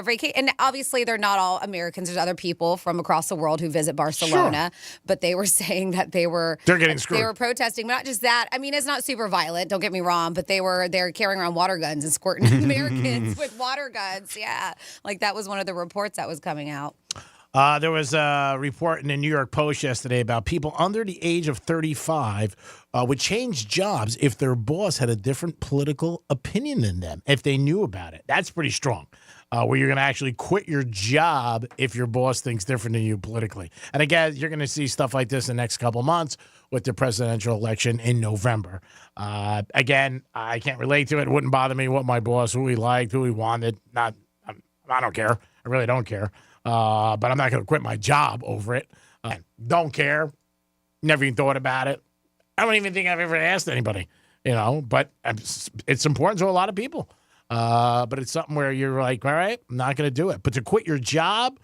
obviously they're not all Americans. There's other people from across the world who visit Barcelona. Sure. But they were saying that they're getting screwed. They were protesting, but not just that. I mean, it's not super violent, don't get me wrong, but they're carrying around water guns and squirting Americans with water guns. Yeah. Like that was one of the reports that was coming out. There was a report in the New York Post yesterday about people under the age of 35 would change jobs if their boss had a different political opinion than them, if they knew about it. That's pretty strong, where you're going to actually quit your job if your boss thinks different than you politically. And again, you're going to see stuff like this in the next couple months with the presidential election in November. Again, I can't relate to it. It wouldn't bother me what my boss, who he liked, who he wanted. I don't care. I really don't care. But I'm not going to quit my job over it. Don't care. Never even thought about it. I don't even think I've ever asked anybody, but it's important to a lot of people. But it's something where you're like, all right, I'm not going to do it. But to quit your job,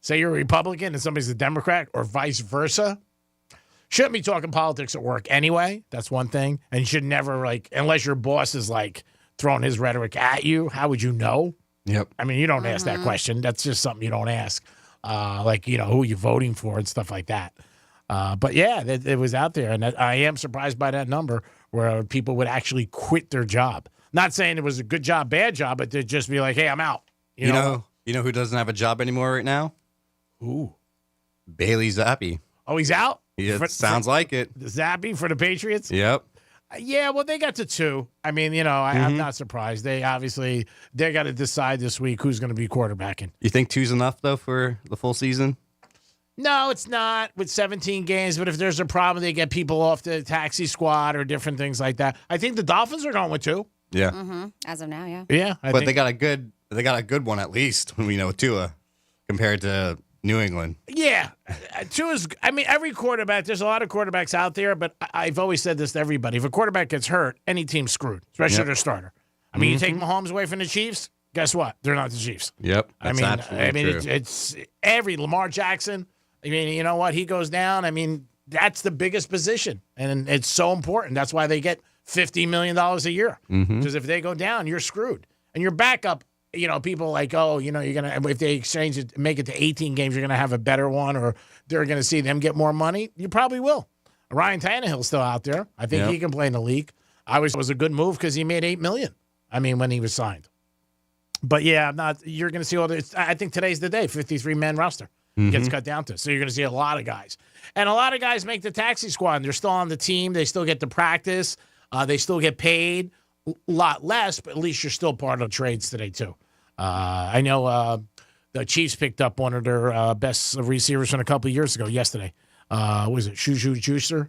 say you're a Republican and somebody's a Democrat or vice versa, shouldn't be talking politics at work anyway. That's one thing. And you should never, unless your boss is throwing his rhetoric at you, how would you know? Yep. I mean, you don't ask that question. That's just something you don't ask. Who are you voting for and stuff like that. But yeah, it was out there. And I am surprised by that number where people would actually quit their job. Not saying it was a good job, bad job, but they'd just be like, hey, I'm out. You know who doesn't have a job anymore right now? Who? Bailey Zappi. Oh, he's out? Sounds like it. Zappi for the Patriots? Yep. Yeah, well, they got to 2. I mean, I'm not surprised. They got to decide this week who's going to be quarterbacking. You think 2's enough, though, for the full season? No, it's not with 17 games. But if there's a problem, they get people off the taxi squad or different things like that. I think the Dolphins are going with 2. Yeah. Mm-hmm. As of now, yeah. Yeah. But they got a good one at least, Tua, compared to New England. Yeah. Every quarterback, there's a lot of quarterbacks out there, but I've always said this to everybody. If a quarterback gets hurt, any team's screwed, especially their starter. I mean, you take Mahomes away from the Chiefs, guess what? They're not the Chiefs. Yep. That's absolutely true. It's every Lamar Jackson. I mean, you know what? He goes down. I mean, that's the biggest position, and it's so important. That's why they get $50 million a year. Because if they go down, you're screwed. And your backup, people like, you're going to, if they exchange it, make it to 18 games, you're going to have a better one, or they're going to see them get more money. You probably will. Ryan Tannehill's still out there. I think he can play in the league. It was a good move because he made $8 million. When he was signed. But yeah, you're going to see all this. I think today's the day, 53-man roster gets cut down to. So you're going to see a lot of guys. And a lot of guys make the taxi squad, and they're still on the team. They still get to practice. They still get paid a lot less, but at least you're still part of trades today, too. I know the Chiefs picked up one of their best receivers from a couple of years ago, yesterday. Was it Juju Schuster?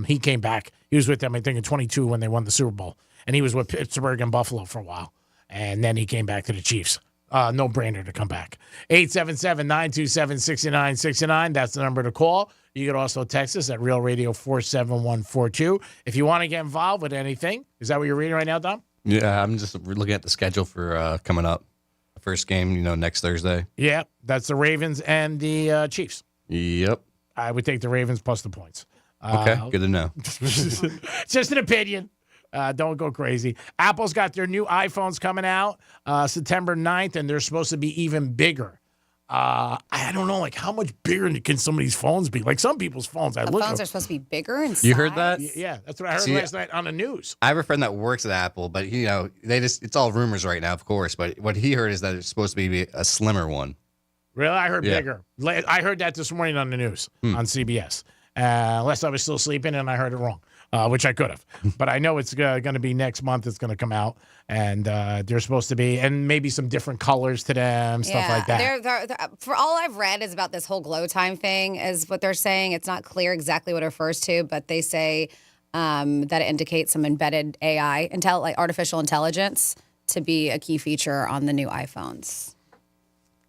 He came back. He was with them, I think, in 22 when they won the Super Bowl. And he was with Pittsburgh and Buffalo for a while. And then he came back to the Chiefs. No-brainer to come back. 877-927-6969. That's the number to call. You can also text us at Real Radio 47142. If you want to get involved with anything, is that what you're reading right now, Dom? Yeah, I'm just looking at the schedule for coming up. The first game, next Thursday. Yeah, that's the Ravens and the Chiefs. Yep. I would take the Ravens plus the points. Okay, good to know. It's just an opinion. Don't go crazy. Apple's got their new iPhones coming out September 9th, and they're supposed to be even bigger. I don't know, like, how much bigger can some of these phones be? Like, some people's phones, The phones are supposed to be bigger in size. You heard that? Yeah, that's what I heard last night on the news. I have a friend that works at Apple, but it's all rumors right now, of course. But what he heard is that it's supposed to be a slimmer one. Really? I heard bigger. I heard that this morning on the news on CBS. Unless I was still sleeping and I heard it wrong, which I could have. But I know it's going to be next month. It's going to come out, and they're supposed to be, and maybe some different colors to them, stuff like that. They're, for all I've read is about this whole glow time thing is what they're saying. It's not clear exactly what it refers to, but they say that it indicates some embedded AI, like artificial intelligence, to be a key feature on the new iPhones.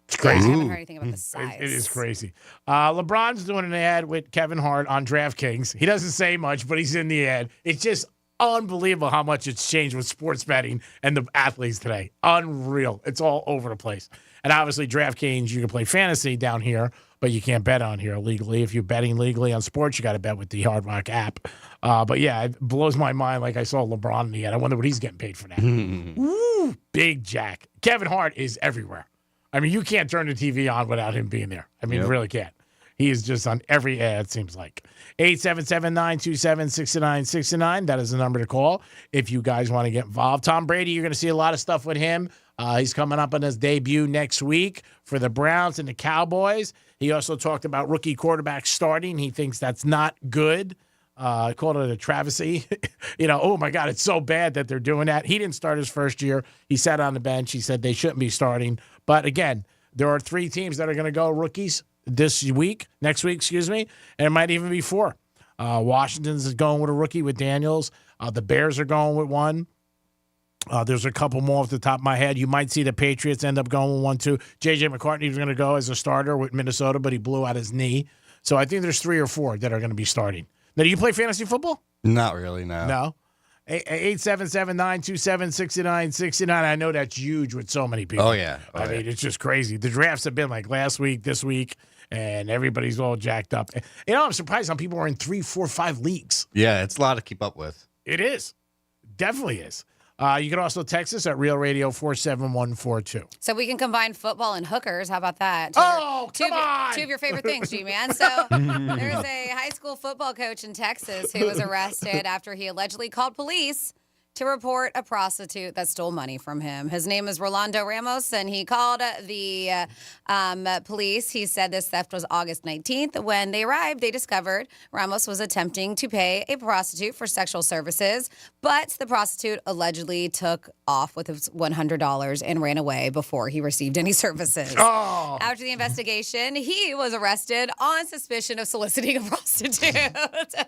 It's crazy. Yeah, I haven't heard anything about the size. It is crazy. LeBron's doing an ad with Kevin Hart on DraftKings. He doesn't say much, but he's in the ad. It's just unbelievable how much it's changed with sports betting and the athletes today. Unreal. It's all over the place. And obviously, DraftKings, you can play fantasy down here, but you can't bet on here legally. If you're betting legally on sports, you got to bet with the Hard Rock app. But yeah, it blows my mind. Like I saw LeBron in the ad. I wonder what he's getting paid for that. Woo, big Jack. Kevin Hart is everywhere. I mean, you can't turn the TV on without him being there. I mean, you really can't. He is just on every ad, it seems like. 877-927-6969. That is the number to call if you guys want to get involved. Tom Brady, you're going to see a lot of stuff with him. He's coming up on his debut next week for the Browns and the Cowboys. He also talked about rookie quarterbacks starting. He thinks that's not good. Called it a travesty. Oh, my God, it's so bad that they're doing that. He didn't start his first year. He sat on the bench. He said they shouldn't be starting. But, again, there are 3 teams that are going to go rookies next week, and it might even be 4. Washington's is going with a rookie with Daniels. The Bears are going with one. There's a couple more off the top of my head. You might see the Patriots end up going with one, too. J.J. McCartney was going to go as a starter with Minnesota, but he blew out his knee. So I think there's 3 or 4 that are going to be starting. Now, do you play fantasy football? Not really, no. No? 877-927-6969. I know that's huge with so many people. Oh, yeah. I mean, it's just crazy. The drafts have been like last week, this week, and everybody's all jacked up. I'm surprised how people are in 3, 4, 5 leagues. Yeah, it's a lot to keep up with. It is. Definitely is. You can also text us at Real Radio 47142. So we can combine football and hookers. How about that? Come on! 2 of your favorite things, G-Man. So there's a high school football coach in Texas who was arrested after he allegedly called police to report a prostitute that stole money from him. His name is Rolando Ramos, and he called the police. He said this theft was August 19th. When they arrived, they discovered Ramos was attempting to pay a prostitute for sexual services, but the prostitute allegedly took off with his $100 and ran away before he received any services. Oh. After the investigation, he was arrested on suspicion of soliciting a prostitute.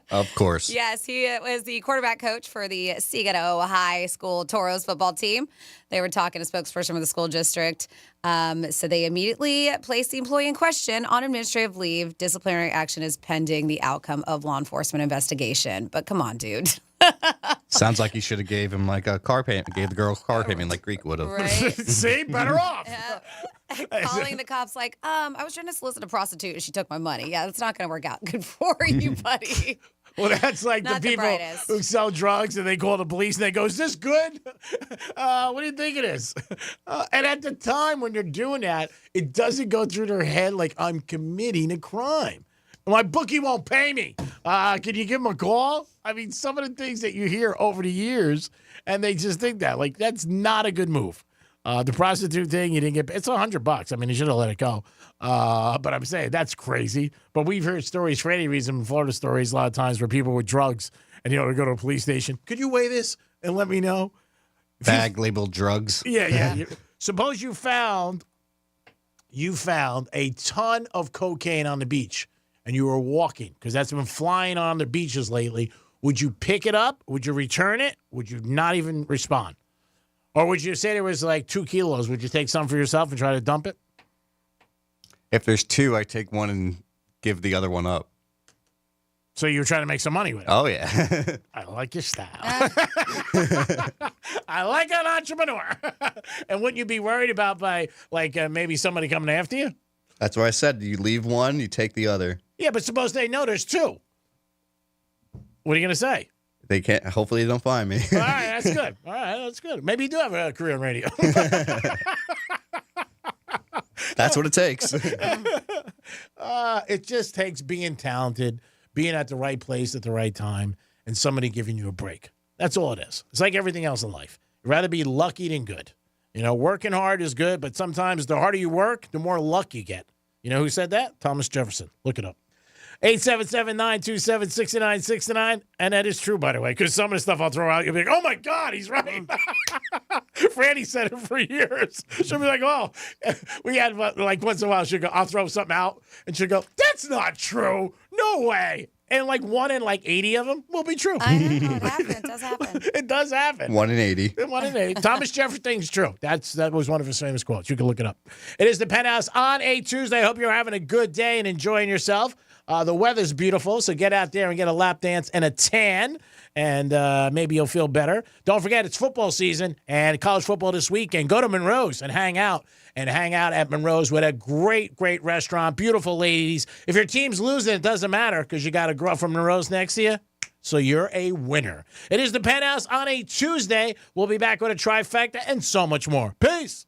Of course. Yes, he was the quarterback coach for the Sigaro High School Toros football team. They were talking to a spokesperson for the school district. So they immediately placed the employee in question on administrative leave. Disciplinary action is pending the outcome of law enforcement investigation. But come on, dude. Sounds like you should have gave him like a car payment, gave the girl a car payment like Greek would have. Right? See, better off. Calling the cops like, I was trying to solicit a prostitute and she took my money. Yeah, that's not going to work out good for you, buddy. Well, that's like the people who sell drugs and they call the police and they go, is this good? What do you think it is? And at the time when you're doing that, it doesn't go through their head like I'm committing a crime. My bookie won't pay me. Can you give him a call? I mean, some of the things that you hear over the years, and they just think that. Like, that's not a good move. The prostitute thing, you didn't get it's $100. I mean, you should have let it go. But I'm saying that's crazy. But we've heard stories for any reason, Florida stories, a lot of times where people with drugs and, they go to a police station. Could you weigh this and let me know? Bag labeled drugs. Yeah. Suppose you found a ton of cocaine on the beach and you were walking, because that's been flying on the beaches lately. Would you pick it up? Would you return it? Would you not even respond? Or would you say there was like 2 kilos? Would you take some for yourself and try to dump it? If there's 2, I take one and give the other one up. So you're trying to make some money with it? Oh, yeah. I like your style. I like an entrepreneur. And wouldn't you be worried about maybe somebody coming after you? That's what I said. You leave one, you take the other. Yeah, but suppose they know there's 2. What are you going to say? They can't. Hopefully, they don't find me. All right, that's good. All right, that's good. Maybe you do have a career in radio. That's what it takes. It just takes being talented, being at the right place at the right time, and somebody giving you a break. That's all it is. It's like everything else in life. You'd rather be lucky than good. You know, working hard is good, but sometimes the harder you work, the more luck you get. You know who said that? Thomas Jefferson. Look it up. 877-927-6969. And that is true, by the way, because some of the stuff I'll throw out, you'll be like, oh, my God, he's right. Franny said it for years. She'll be like, oh, we had, like, once in a while, she'll go, I'll throw something out, and she'll go, that's not true. No way. And, like, 1 in, 80 of them will be true. I know. It happens. It does happen. It does happen. 1 in 80. 1 in 80. Thomas Jefferson thinks true. That was one of his famous quotes. You can look it up. It is the Penthouse on a Tuesday. I hope you're having a good day and enjoying yourself. The weather's beautiful, so get out there and get a lap dance and a tan, and maybe you'll feel better. Don't forget, it's football season and college football this weekend. Go to Monroe's and hang out at Monroe's with a great, great restaurant, beautiful ladies. If your team's losing, it doesn't matter because you got a girl from Monroe's next to you. So you're a winner. It is the Penthouse on a Tuesday. We'll be back with a trifecta and so much more. Peace.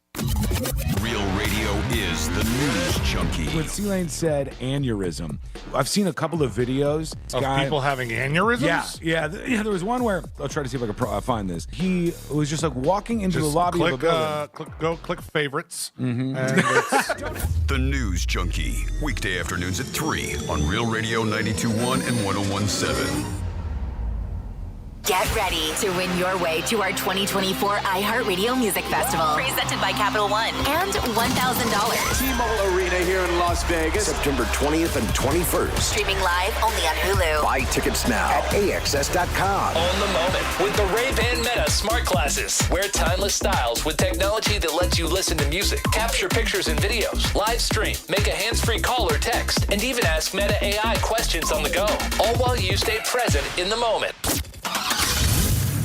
Real radio is the news junkie. When C-Lane said aneurysm, I've seen a couple of videos of people having aneurysms. Yeah. There was one where I'll try to see if I can find this. He was just like walking into the lobby of a building. Click favorites. Mm-hmm. The news junkie, weekday afternoons at 3 on Real Radio 92.1 and 101.7. Get ready to win your way to our 2024 iHeartRadio Music Festival, presented by Capital One, and $1,000. T-Mobile Arena here in Las Vegas, September 20th and 21st. Streaming live only on Hulu. Buy tickets now at AXS.com. Own the moment with the Ray-Ban Meta Smart Glasses. Wear timeless styles with technology that lets you listen to music, capture pictures and videos, live stream, make a hands-free call or text, and even ask Meta AI questions on the go, all while you stay present in the moment.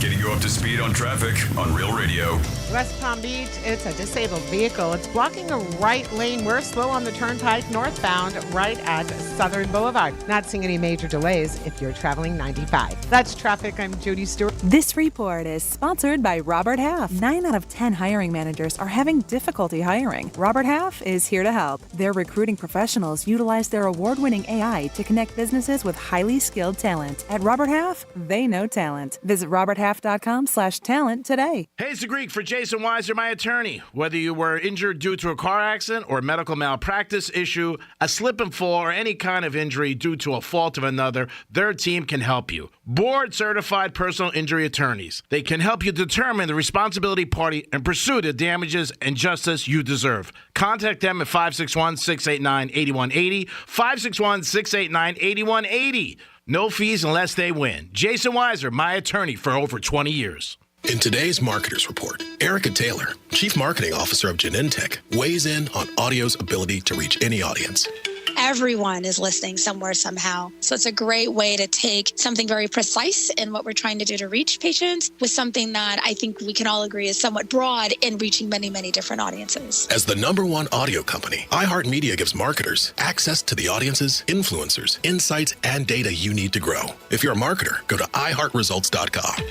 Getting you up to speed on traffic on Real Radio. West Palm Beach, it's a disabled vehicle. It's blocking a right lane. We're slow on the turnpike northbound right at Southern Boulevard. Not seeing any major delays if you're traveling 95. That's traffic. I'm Judy Stewart. This report is sponsored by Robert Half. 9 out of 10 hiring managers are having difficulty hiring. Robert Half is here to help. Their recruiting professionals utilize their award-winning AI to connect businesses with highly skilled talent. At Robert Half, they know talent. Visit roberthalf.com/talent today. Hey, it's the Greek for Jason Weiser, my attorney. Whether you were injured due to a car accident or medical malpractice issue, a slip and fall, or any kind of injury due to a fault of another, their team can help you. Board-certified personal injury attorneys. They can help you determine the responsibility party and pursue the damages and justice you deserve. Contact them at 561-689-8180, 561-689-8180. No fees unless they win. Jason Weiser, my attorney for over 20 years. In today's Marketers Report, Erica Taylor, Chief Marketing Officer of Genentech, weighs in on audio's ability to reach any audience. Everyone is listening somewhere, somehow. So it's a great way to take something very precise in what we're trying to do to reach patients with something that I think we can all agree is somewhat broad in reaching many, many different audiences. As the #1 audio company, iHeartMedia gives marketers access to the audiences, influencers, insights, and data you need to grow. If you're a marketer, go to iHeartResults.com.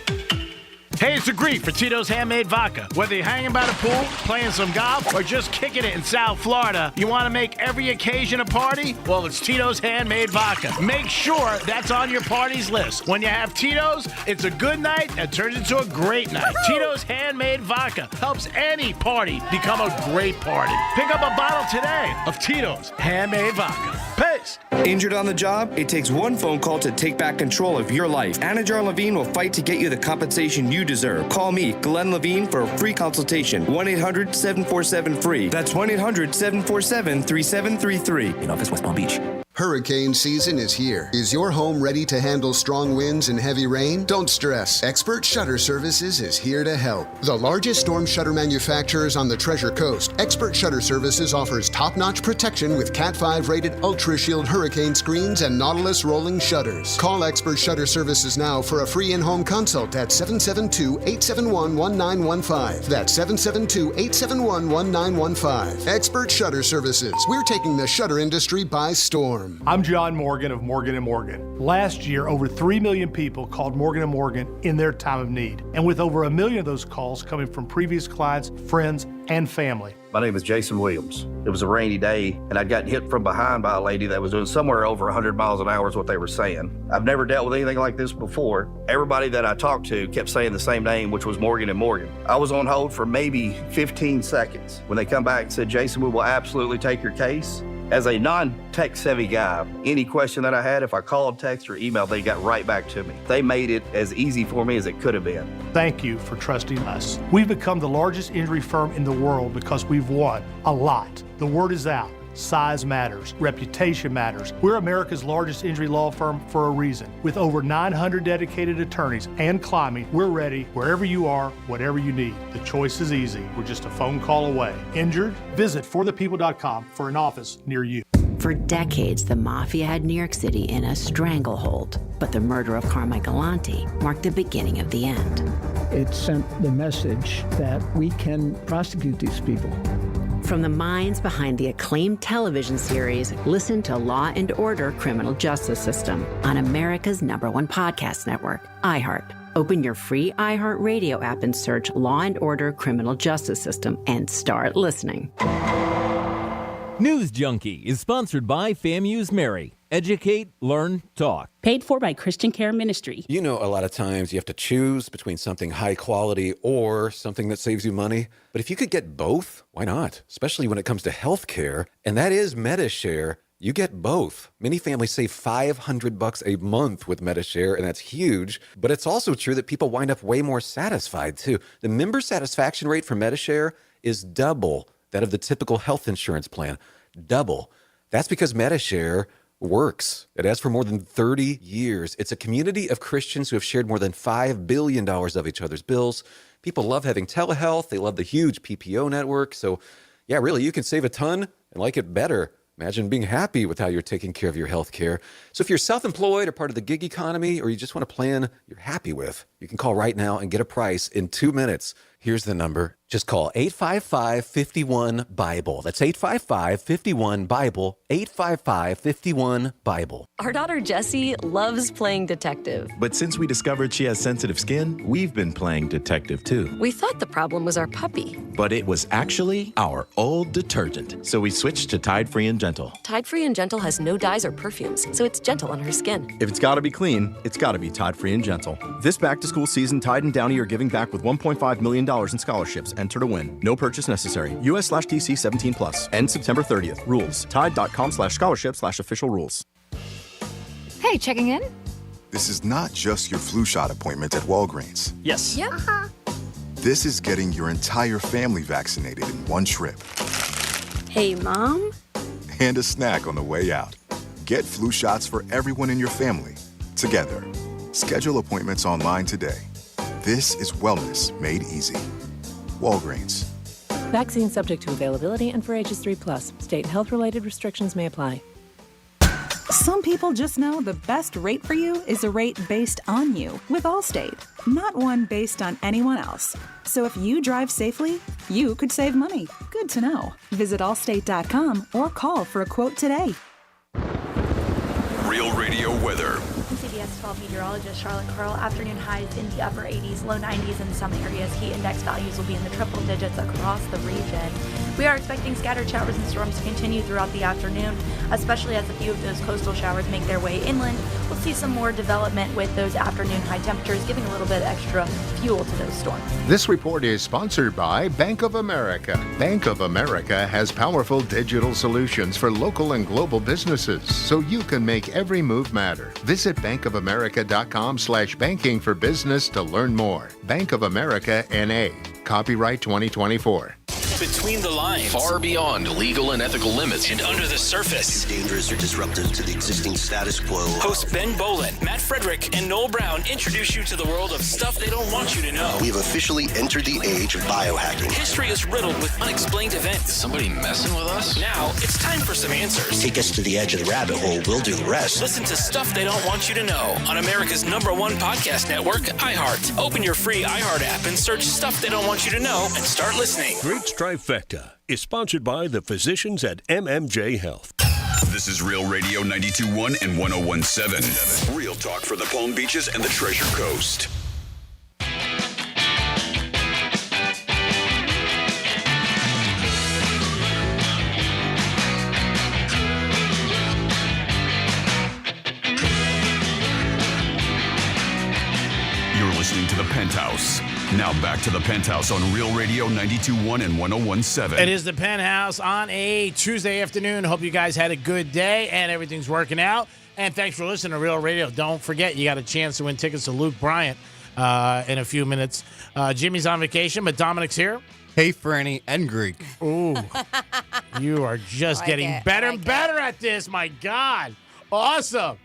Hey, it's the Greek for Tito's Handmade Vodka. Whether you're hanging by the pool, playing some golf, or just kicking it in South Florida, you want to make every occasion a party? Well, it's Tito's Handmade Vodka. Make sure that's on your party's list. When you have Tito's, it's a good night that turns into a great night. Tito's Handmade Vodka helps any party become a great party. Pick up a bottle today of Tito's Handmade Vodka. Peace. Injured on the job? It takes one phone call to take back control of your life. Anajar Levine will fight to get you the compensation you deserve. Call me, Glenn Levine, for a free consultation. 1-800-747-FREE. That's 1-800-747-3733. In office, West Palm Beach. Hurricane season is here. Is your home ready to handle strong winds and heavy rain? Don't stress. Expert Shutter Services is here to help. The largest storm shutter manufacturers on the Treasure Coast, Expert Shutter Services offers top-notch protection with Cat 5 rated Ultra Shield hurricane screens and Nautilus rolling shutters. Call Expert Shutter Services now for a free in-home consult at 772-871-1915. That's 772-871-1915. Expert Shutter Services. We're taking the shutter industry by storm. Farm. I'm John Morgan of Morgan & Morgan. Last year, over 3 million people called Morgan & Morgan in their time of need. And with over 1 million of those calls coming from previous clients, friends, and family. My name is Jason Williams. It was a rainy day, and I'd gotten hit from behind by a lady that was doing somewhere over 100 miles an hour is what they were saying. I've never dealt with anything like this before. Everybody that I talked to kept saying the same name, which was Morgan & Morgan. I was on hold for maybe 15 seconds. When they come back and said, Jason, we will absolutely take your case. As a non-tech savvy guy, any question that I had, if I called, text, or emailed, they got right back to me. They made it as easy for me as it could have been. Thank you for trusting us. We've become the largest injury firm in the world because we've won a lot. The word is out. Size matters. Reputation matters. We're America's largest injury law firm for a reason. With over 900 dedicated attorneys and climbing, we're ready wherever you are, whatever you need. The choice is easy. We're just a phone call away. Injured? Visit forthepeople.com for an office near you. For decades, the mafia had New York City in a stranglehold. But the murder of Carmichael Lanti marked the beginning of the end. It sent the message that we can prosecute these people. From the minds behind the acclaimed television series, listen to Law and Order: Criminal Justice System on America's #1 podcast network, iHeart. Open your free iHeart Radio app and search Law and Order: Criminal Justice System and start listening. News Junkie is sponsored by FAMU's Mary. Educate, learn, talk. Paid for by Christian Care Ministry. You know, a lot of times you have to choose between something high quality or something that saves you money. But if you could get both, why not? Especially when it comes to health care. And that is MediShare. You get both. Many families save $500 a month with MediShare, and that's huge. But it's also true that people wind up way more satisfied, too. The member satisfaction rate for MediShare is double that of the typical health insurance plan. Double. That's because MediShare works. It has for more than 30 years. It's a community of Christians who have shared more than $5 billion of each other's bills. People love having telehealth. They love the huge PPO network. So, yeah, really, you can save a ton and like it better. Imagine being happy with how you're taking care of your health care. So if you're self-employed or part of the gig economy, or you just want a plan you're happy with, you can call right now and get a price in 2 minutes. Here's the number. Just call 855-51-BIBLE. That's 855-51-BIBLE, 855-51-BIBLE. Our daughter Jessie loves playing detective. But since we discovered she has sensitive skin, we've been playing detective too. We thought the problem was our puppy. But it was actually our old detergent. So we switched to Tide Free and Gentle. Tide Free and Gentle has no dyes or perfumes, so it's gentle on her skin. If it's gotta be clean, it's gotta be Tide Free and Gentle. This back-to-school season, Tide and Downy are giving back with $1.5 million in scholarships. Enter to win. No purchase necessary. US/TC 17+. End September 30th. Rules. Tide.com/scholarship/official rules. Hey, checking in? This is not just your flu shot appointment at Walgreens. Yes. Yep. This is getting your entire family vaccinated in one trip. Hey, Mom? And a snack on the way out. Get flu shots for everyone in your family. Together. Schedule appointments online today. This is wellness made easy. Walgreens. Vaccine subject to availability and for ages 3+. State health-related restrictions may apply. Some people just know the best rate for you is a rate based on you with Allstate, not one based on anyone else. So if you drive safely, you could save money. Good to know. Visit allstate.com or call for a quote today. Real Radio weather. CBS 12 meteorologist Charlotte Carl. Afternoon highs in the upper 80s, low 90s in some areas. Heat index values will be in the triple digits across the region. We are expecting scattered showers and storms to continue throughout the afternoon, especially as a few of those coastal showers make their way inland. We'll see some more development with those afternoon high temperatures, giving a little bit extra fuel to those storms. This report is sponsored by Bank of America. Bank of America has powerful digital solutions for local and global businesses, so you can make every move matter. Visit bankofamerica.com/banking for business to learn more. Bank of America N.A. Copyright 2024. Between the lines, far beyond legal and ethical limits, and under the surface, dangerous or disruptive to the existing status quo. Hosts Ben Bolin, Matt Frederick, and Noel Brown introduce you to the world of stuff they don't want you to know. We have officially entered the age of biohacking. History is riddled with unexplained events. Is somebody messing with us? Now it's time for some answers. Take us to the edge of the rabbit hole. We'll do the rest. Listen to Stuff They Don't Want You to Know on America's #1 podcast network, iHeart. Open your free iHeart app and search Stuff They Don't Want You to Know and start listening. Great Trifecta is sponsored by the physicians at MMJ Health. This is Real Radio 92.1 and 101.7. Real talk for the Palm Beaches and the Treasure Coast. You're listening to the Penthouse. Now back to the Penthouse on Real Radio 92.1 and 101.7. It is the Penthouse on a Tuesday afternoon. Hope you guys had a good day and everything's working out. And thanks for listening to Real Radio. Don't forget, you got a chance to win tickets to Luke Bryant in a few minutes. Jimmy's on vacation, but Dominic's here. Hey, Franny and Greek. Ooh, you are just getting better and better at this. My God. Awesome.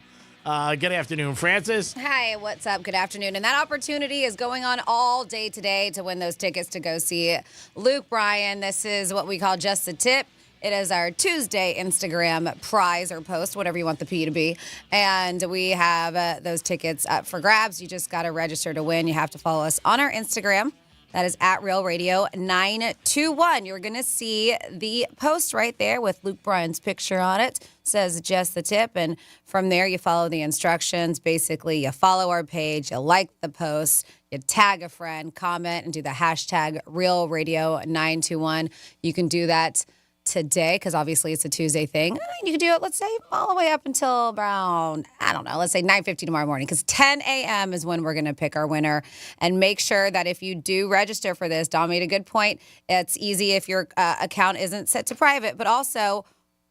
Good afternoon, Francis. Hi, what's up? Good afternoon. And that opportunity is going on all day today to win those tickets to go see Luke Bryan. This is what we call Just the Tip. It is our Tuesday Instagram prize or post, whatever you want the P to be. And we have those tickets up for grabs. You just got to register to win. You have to follow us on our Instagram. That is at Real Radio 921. You're going to see the post right there with Luke Bryan's picture on it. It says Just the Tip. And from there, you follow the instructions. Basically, you follow our page, you like the post, you tag a friend, comment, and do the hashtag Real Radio 921. You can do that today because obviously it's a Tuesday thing. You can do it, let's say, all the way up until around, I don't know, let's say 9:50 tomorrow morning because 10 a.m. is when we're going to pick our winner. And make sure that if you do register for this, Dom made a good point. It's easy if your account isn't set to private, but also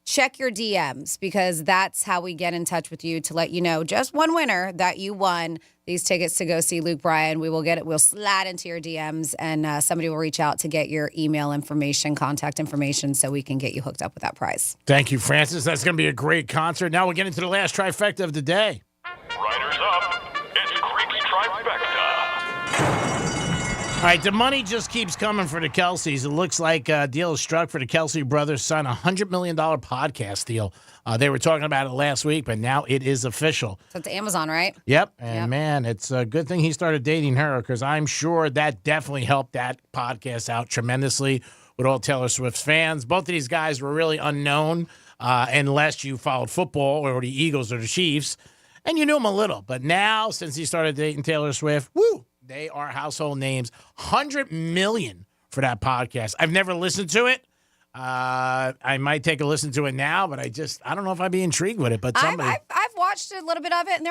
check your DMs because that's how we get in touch with you to let you know just one winner that you won these tickets to go see Luke Bryan. We will get it. We'll slide into your DMs and somebody will reach out to get your email information, contact information so we can get you hooked up with that prize. Thank you, Francis. That's going to be a great concert. Now we're getting to the last trifecta of the day. Riders up. It's Creek's Trifecta. All right, the money just keeps coming for the Kelceys. It looks like a deal is struck for the Kelce brothers, sign a $100 million podcast deal. They were talking about it last week, but now it is official. So it's Amazon, right? Yep. And, man, it's a good thing he started dating her because I'm sure that definitely helped that podcast out tremendously with all Taylor Swift's fans. Both of these guys were really unknown unless you followed football or the Eagles or the Chiefs, and you knew them a little. But now, since he started dating Taylor Swift, woo, they are household names. $100 million for that podcast. I've never listened to it. I might take a listen to it now, but I don't know if I'd be intrigued with it. But somebody, I've watched a little bit of it, and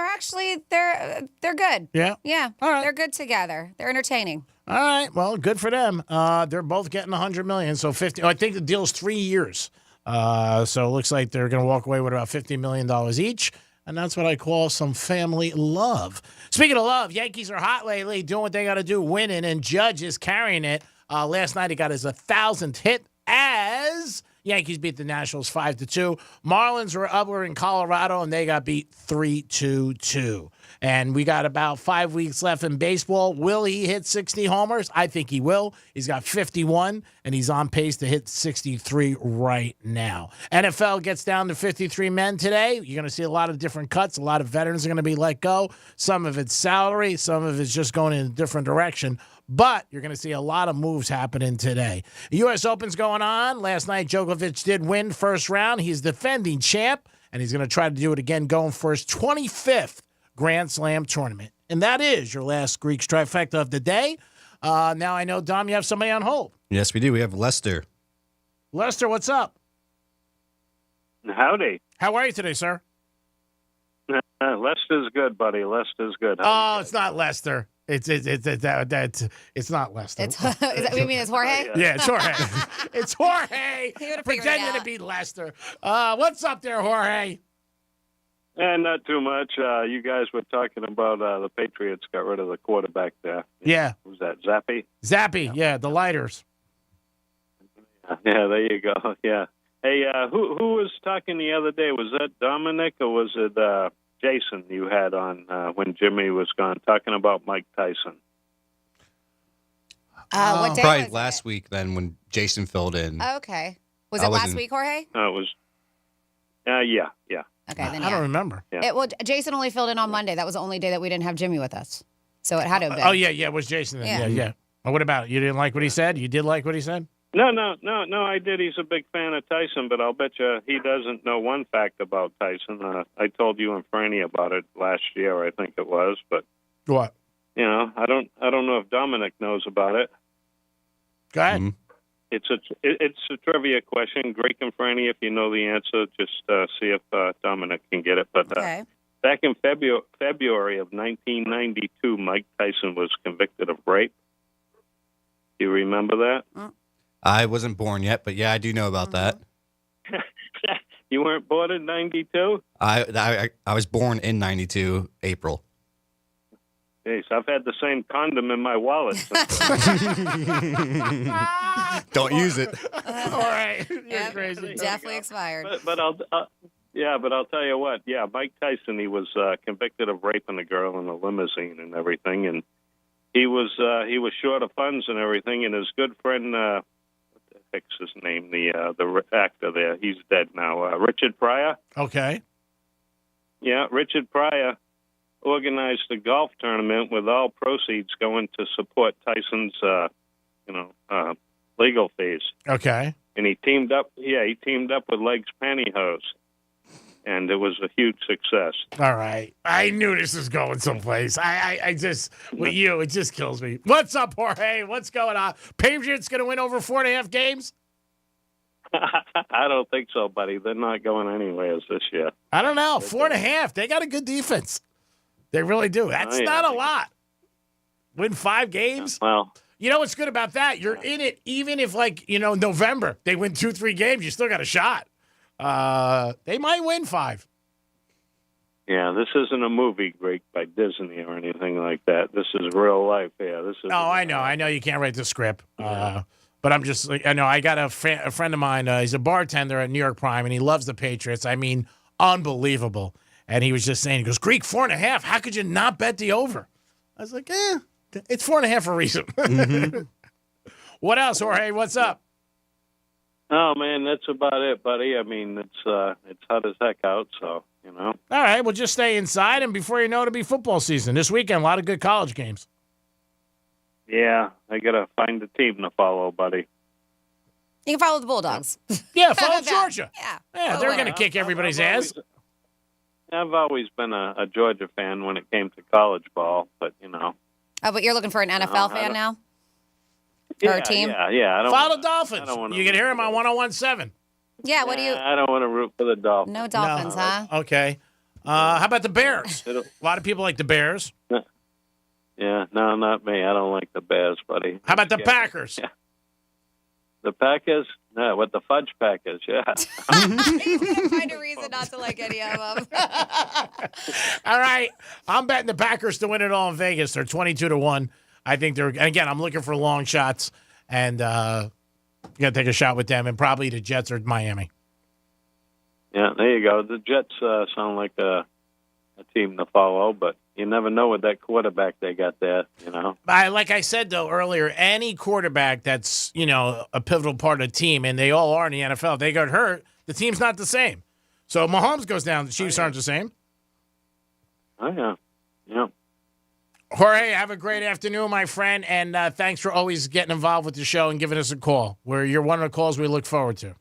they're good. Yeah? Yeah. All right. They're good together. They're entertaining. All right. Well, good for them. They're both getting $100 million. So 50. I think the deal's 3 years. So it looks like they're going to walk away with about $50 million each. And that's what I call some family love. Speaking of love, Yankees are hot lately, doing what they got to do, winning, and Judge is carrying it. Last night he got his 1,000th hit as Yankees beat the Nationals 5-2. Marlins were up in Colorado, and they got beat 3-2. And we got about 5 weeks left in baseball. Will he hit 60 homers? I think he will. He's got 51, and he's on pace to hit 63 right now. NFL gets down to 53 men today. You're going to see a lot of different cuts. A lot of veterans are going to be let go. Some of it's salary. Some of it's just going in a different direction. But you're going to see a lot of moves happening today. The U.S. Open's going on. Last night, Djokovic did win first round. He's defending champ, and he's going to try to do it again going for his 25th Grand Slam tournament. And that is your last Greek's Trifecta of the day. Now I know, Dom, you have somebody on hold. Yes, we do. We have Lester. Lester, what's up? Howdy. How are you today, sir? Lester's good, buddy. Lester's good. Oh, it's not Lester. It's not Lester. Is that what you mean? It's Jorge? Yeah, it's Jorge. It's Jorge He would've figured it pretending to out. be Lester. What's up there, Jorge? And not too much. You guys were talking about the Patriots got rid of the quarterback there. Yeah. Was that Zappy? Zappy, yeah, the lighters. Yeah, there you go. Yeah. Hey, who was talking the other day? Was that Dominic or was it Jason you had on when Jimmy was gone, talking about Mike Tyson? What day Probably was last week then when Jason filled in. it? Okay. Was it last week, Jorge? It was. Yeah. Okay, then I don't remember. Yeah. Well, Jason only filled in on Monday. That was the only day that we didn't have Jimmy with us. So it had to have been. Oh, yeah, it was Jason then. Yeah. Oh, what about it? You didn't like what he said? You did like what he said? No, I did. He's a big fan of Tyson, but I'll bet you he doesn't know one fact about Tyson. I told you and Franny about it last year, I think it was, but what? I don't know if Dominic knows about it. Go ahead. Mm-hmm. It's a trivia question. Drake and Franny, if you know the answer, just see if Dominic can get it. But Okay. back in February of 1992, Mike Tyson was convicted of rape. Do you remember that? I wasn't born yet, but yeah, I do know about that. You weren't born in 92? I was born in 92, April. Yes, I've had the same condom in my wallet. Don't use it. All right. You're Yep, crazy. definitely expired. But I'll tell you what. Yeah, Mike Tyson, he was convicted of raping a girl in a limousine and everything, and he was short of funds and everything. And his good friend, what the heck's his name? The actor there, he's dead now. Richard Pryor. Okay. Yeah, Richard Pryor organized a golf tournament with all proceeds going to support Tyson's, legal fees. Okay. And he teamed up with Legs Pantyhose, and it was a huge success. All right. I knew this was going someplace. I just, with you, it just kills me. What's up, Jorge? What's going on? Patriots going to win over 4.5 games? I don't think so, buddy. They're not going anywhere this year. I don't know. 4.5. They got a good defense. They really do. That's not a lot. Win 5 games? Well, you know what's good about that? You're in it, even if, November, they win 2-3 games, you still got a shot. They might win 5. yeah, this isn't a movie, Greek, by Disney or anything like that. This is real life here. This is. Oh, I know. I know you can't write the script. But I'm just, I know, I got a friend of mine, he's a bartender at New York Prime, and he loves the Patriots. I mean, unbelievable. And he was just saying, he goes, Greek, 4.5, how could you not bet the over? I was like, it's 4.5 for a reason. Mm-hmm. What else, Jorge? What's up? Oh, man, that's about it, buddy. I mean, it's hot as heck out, so, All right, well, just stay inside, and before you know it, it'll be football season. This weekend, a lot of good college games. Yeah, I got to find a team to follow, buddy. You can follow the Bulldogs. Yeah, follow Georgia. Yeah. They're going to kick everybody's ass. I've always been a Georgia fan when it came to college ball, but, Oh, but you're looking for an NFL fan now? Or a team? Yeah. I don't follow the Dolphins. You can hear them on 101.7. Yeah, what do you... I don't want to root for the Dolphins. No Dolphins, huh? Okay. How about the Bears? A lot of people like the Bears. Yeah, no, not me. I don't like the Bears, buddy. How about the Packers? Yeah. The Packers? No, what the Fudge Packers, yeah. You can't find a reason not to like any of them. All right. I'm betting the Packers to win it all in Vegas. They're 22-1. I think they're, again, I'm looking for long shots, and you got to take a shot with them, and probably the Jets or Miami. Yeah, there you go. The Jets sound like a team to follow, but you never know with that quarterback they got there, Like I said, though, earlier, any quarterback that's, a pivotal part of the team, and they all are in the NFL, if they got hurt, the team's not the same. So Mahomes goes down, the Chiefs aren't the same. Oh, yeah. Yeah. Jorge, have a great afternoon, my friend, and thanks for always getting involved with the show and giving us a call. You're one of the calls we look forward to.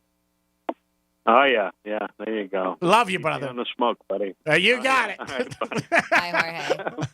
Oh, yeah. Yeah, there you go. Love you, brother. On the smoke, buddy. You got it. All right, Bye, Jorge.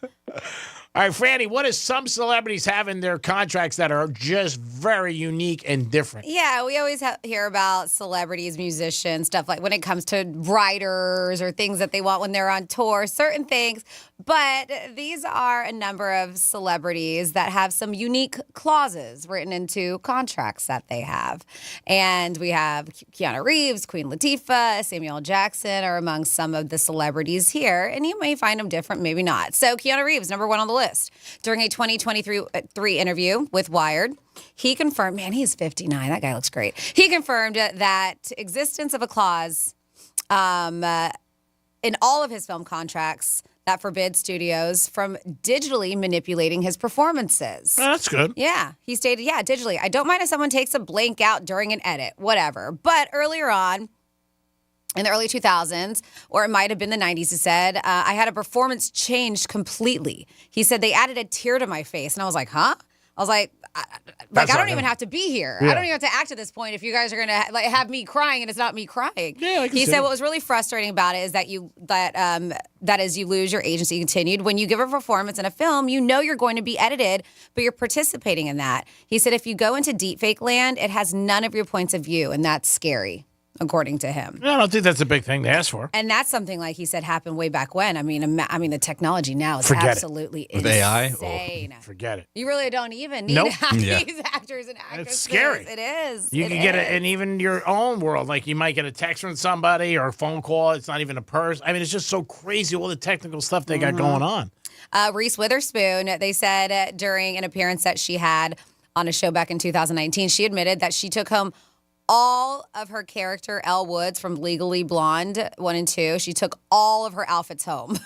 All right, Franny, what does some celebrities have in their contracts that are just very unique and different? Yeah, we always hear about celebrities, musicians, stuff like when it comes to writers or things that they want when they're on tour, certain things. But these are a number of celebrities that have some unique clauses written into contracts that they have. And we have Keanu Reeves, Queen Latifah, Samuel L. Jackson are among some of the celebrities here. And you may find them different, maybe not. So Keanu Reeves, number one on the list. During a 2023 interview with Wired, he confirmed, man, he's 59. That guy looks great. He confirmed that existence of a clause in all of his film contracts that forbids studios from digitally manipulating his performances. Oh, that's good. Yeah. He stated, digitally. I don't mind if someone takes a blank out during an edit, whatever. But earlier on, in the early 2000s, or it might have been the 90s, he said, I had a performance changed completely. He said, they added a tear to my face. And I was like, huh? was like, I don't even have to be here. Yeah. I don't even have to act at this point if you guys are going to have me crying and it's not me crying. Yeah, he said what was really frustrating about it is that that is you lose your agency. He continued, when you give a performance in a film, you know you're going to be edited, but you're participating in that. He said if you go into deepfake land, it has none of your points of view, and that's scary, according to him. I don't think that's a big thing to ask for. And that's something, like he said, happened way back when. I mean, the technology now is Forget absolutely it. With insane. AI? Forget it. You really don't even need Nope. half Yeah. these actors and actresses. It's scary. It is. You It can get it is. in even your own world. Like you might get a text from somebody or a phone call. It's not even a person. I mean, it's just so crazy, all the technical stuff they got going on. Reese Witherspoon, they said during an appearance that she had on a show back in 2019, she admitted that she took home all of her character, Elle Woods, from Legally Blonde 1 and 2. She took all of her outfits home.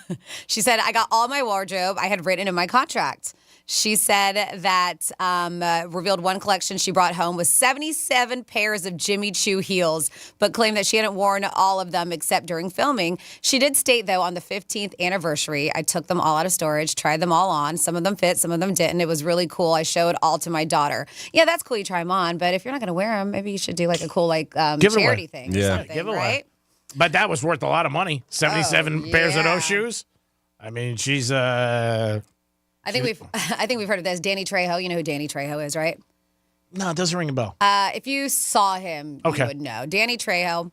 She said, I got all my wardrobe I had written in my contract. She said that revealed one collection she brought home was 77 pairs of Jimmy Choo heels, but claimed that she hadn't worn all of them except during filming. She did state, though, on the 15th anniversary, I took them all out of storage, tried them all on. Some of them fit, some of them didn't. It was really cool. I showed all to my daughter. Yeah, that's cool. You try them on, but if you're not going to wear them, maybe you should do like a cool Give it charity away. thing. Yeah. Or something, Give it away. right? But that was worth a lot of money. 77 pairs of those shoes. I mean, she's I think we've heard of this. Danny Trejo. You know who Danny Trejo is, right? No, it doesn't ring a bell. If you saw him, you would know. Danny Trejo,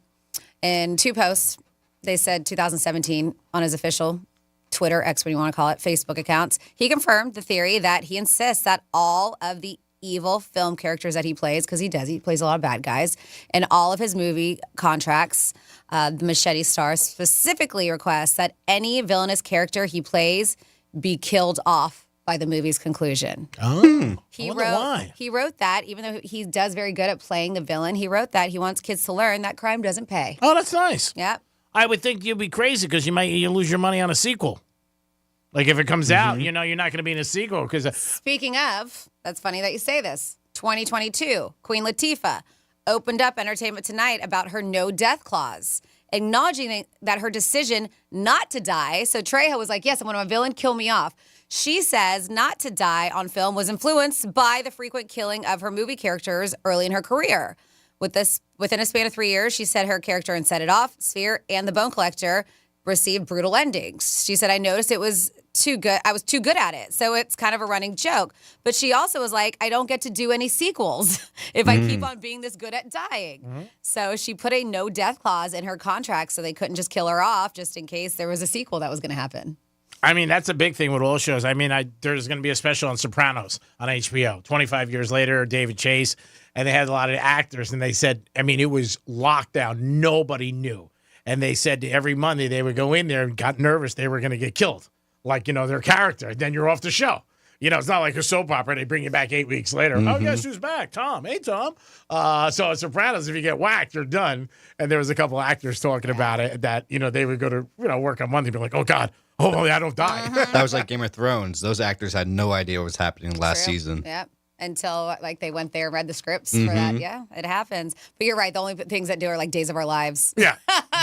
in 2 posts, they said 2017 on his official Twitter, X, what you want to call it, Facebook accounts, he confirmed the theory that he insists that all of the evil film characters that he plays, because he plays a lot of bad guys, and all of his movie contracts, the Machete star specifically requests that any villainous character he plays be killed off by the movie's conclusion. Oh, He wrote that, even though he does very good at playing the villain, he wrote that he wants kids to learn that crime doesn't pay. Oh, that's nice. Yep. I would think you'd be crazy because you lose your money on a sequel. Like if it comes out, you're not going to be in a sequel because. Speaking of, that's funny that you say this. 2022, Queen Latifah opened up Entertainment Tonight about her no death clause, acknowledging that her decision not to die. So Trejo was like, yes, I'm a villain, kill me off. She says not to die on film was influenced by the frequent killing of her movie characters early in her career. Within a span of 3 years, she said her character in Set It Off, Sphere, and The Bone Collector received brutal endings. She said, I noticed it was too good. I was too good at it. So it's kind of a running joke. But she also was like, I don't get to do any sequels if I keep on being this good at dying. So she put a no death clause in her contract so they couldn't just kill her off just in case there was a sequel that was going to happen. I mean, that's a big thing with all shows. I mean, there's going to be a special on Sopranos on HBO. 25 years later, David Chase, and they had a lot of actors, and they said, I mean, it was lockdown. Nobody knew. And they said every Monday they would go in there and got nervous they were going to get killed. Like, their character. Then you're off the show. It's not like a soap opera. They bring you back 8 weeks later. Oh, guess who's back? Tom. Hey, Tom. So at Sopranos, if you get whacked, you're done. And there was a couple of actors talking about it that, they would go to, work on Monday and be like, oh, God. Hopefully I don't die. That was like Game of Thrones. Those actors had no idea what was happening last season. Yep. Until they went there and read the scripts for that. Yeah, it happens. But you're right. The only things that do are like Days of Our Lives. Yeah.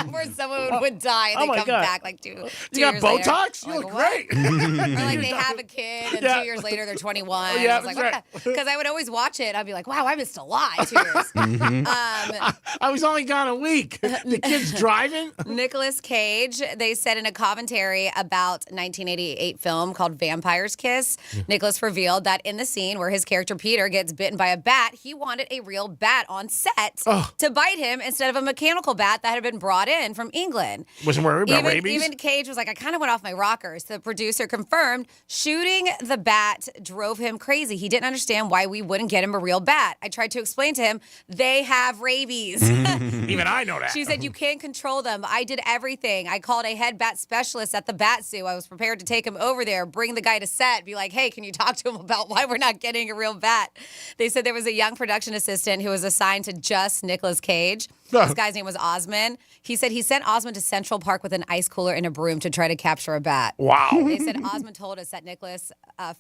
Where someone would die and they come back like two You got years Botox? Later. You look great. Or like they have a kid and 2 years later they're 21. Yeah, I was like, because I would always watch it. I'd be like, wow, I missed a lot. 2 years. I was only gone a week. The kid's driving. Nicolas Cage, they said in a commentary about 1988 film called Vampire's Kiss, Nicolas revealed that in the scene where his character Peter gets bitten by a bat, he wanted a real bat on set to bite him instead of a mechanical bat that had been brought in from England. Wasn't worried about rabies? Even Cage was like, I kind of went off my rockers. The producer confirmed shooting the bat drove him crazy. He didn't understand why we wouldn't get him a real bat. I tried to explain to him, they have rabies. Even I know that. She said, you can't control them. I did everything. I called a head bat specialist at the bat zoo. I was prepared to take him over there, bring the guy to set, be like, hey, can you talk to him about why we're not getting a real bat? They said there was a young production assistant who was assigned to just Nicolas Cage. This guy's name was Osmond. He said he sent Osmond to Central Park with an ice cooler and a broom to try to capture a bat. Wow. They said Osmond told us that Nicolas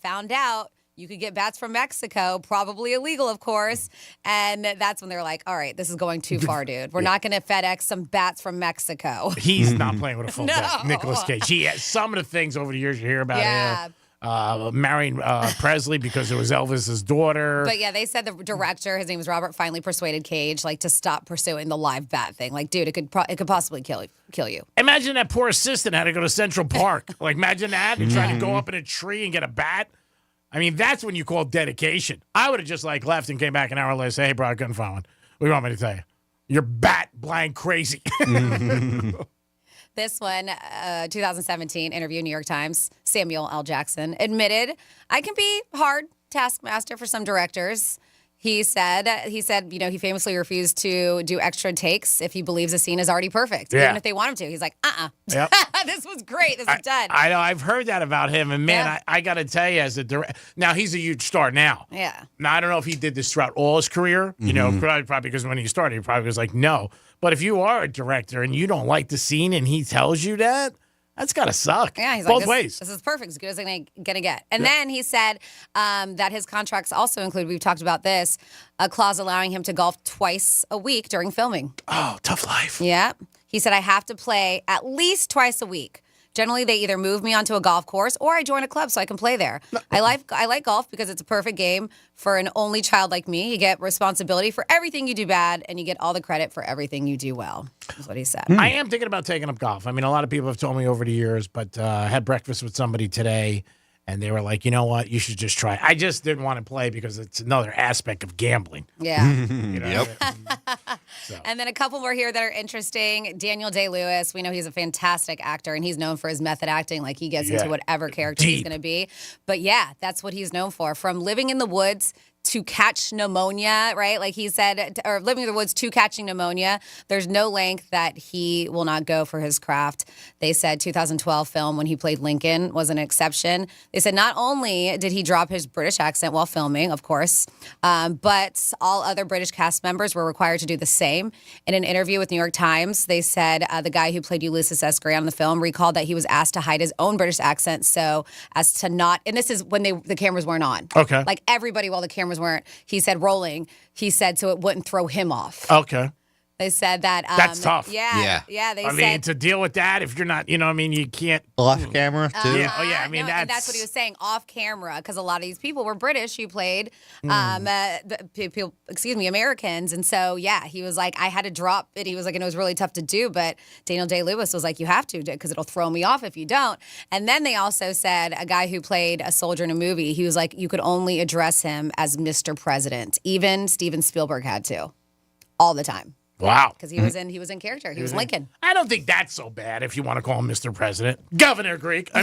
found out you could get bats from Mexico, probably illegal, of course. And that's when they were like, all right, this is going too far, dude. We're not going to FedEx some bats from Mexico. He's not playing with a full bat, Nicolas Cage. He has some of the things over the years you hear about him. marrying Presley because it was Elvis's daughter. But yeah, they said the director, his name was Robert, finally persuaded Cage to stop pursuing the live bat thing. Like, dude, it could possibly kill you. Imagine that poor assistant had to go to Central Park. Imagine that and trying to go up in a tree and get a bat. I mean, that's when you call dedication. I would have just left and came back an hour later and say, hey, bro, I couldn't find one. What do you want me to tell you? You're bat blank crazy. This one, 2017 interview, New York Times, Samuel L. Jackson admitted, I can be hard taskmaster for some directors. He said, he famously refused to do extra takes if he believes a scene is already perfect, even if they want him to. He's like, Yep. This was great. This is done. I know. I've heard that about him. And, man, I got to tell you, as a director, now he's a huge star now. Yeah. Now, I don't know if he did this throughout all his career, probably because when he started, he probably was like, no. But if you are a director and you don't like the scene and he tells you that, that's got to suck. Yeah, he's both like, ways. This is perfect. As good as I'm going to get. And then he said that his contracts also include, we've talked about this, a clause allowing him to golf twice a week during filming. Oh, tough life. Yeah. He said, I have to play at least twice a week. Generally, they either move me onto a golf course or I join a club so I can play there. I like golf because it's a perfect game for an only child like me. You get responsibility for everything you do bad, and you get all the credit for everything you do well. That's what he said. I am thinking about taking up golf. I mean, a lot of people have told me over the years, but I had breakfast with somebody today, and they were like, you know what? You should just try. I just didn't want to play because it's another aspect of gambling. Yeah. Yep. And then a couple more here that are interesting. Daniel Day-Lewis, we know he's a fantastic actor, and he's known for his method acting. He gets into whatever character he's going to be. But yeah, that's what he's known for. From living in the woods to catch pneumonia, right? He said, or living in the woods to catching pneumonia. There's no length that he will not go for his craft. They said 2012 film when he played Lincoln was an exception. They said not only did he drop his British accent while filming, of course, but all other British cast members were required to do the same. In an interview with New York Times, they said the guy who played Ulysses S. Grant in the film recalled that he was asked to hide his own British accent so as to not, and this is when the cameras weren't on. Okay. Everybody while the cameras weren't, he said, rolling, he said, so it wouldn't throw him off. Okay. They said that. That's tough. Yeah. They said to deal with that, if you're not, you can't. Off camera, too. Yeah. Oh, yeah. I mean, and that's what he was saying, off camera, because a lot of these people were British who played, Americans. And so, yeah, he was like, I had to drop it. He was like, and it was really tough to do. But Daniel Day-Lewis was like, you have to, because it'll throw me off if you don't. And then they also said a guy who played a soldier in a movie, he was like, you could only address him as Mr. President. Even Steven Spielberg had to, all the time. Wow. Because he was in character. He was Lincoln. I don't think that's so bad if you want to call him Mr. President. Governor Greek. I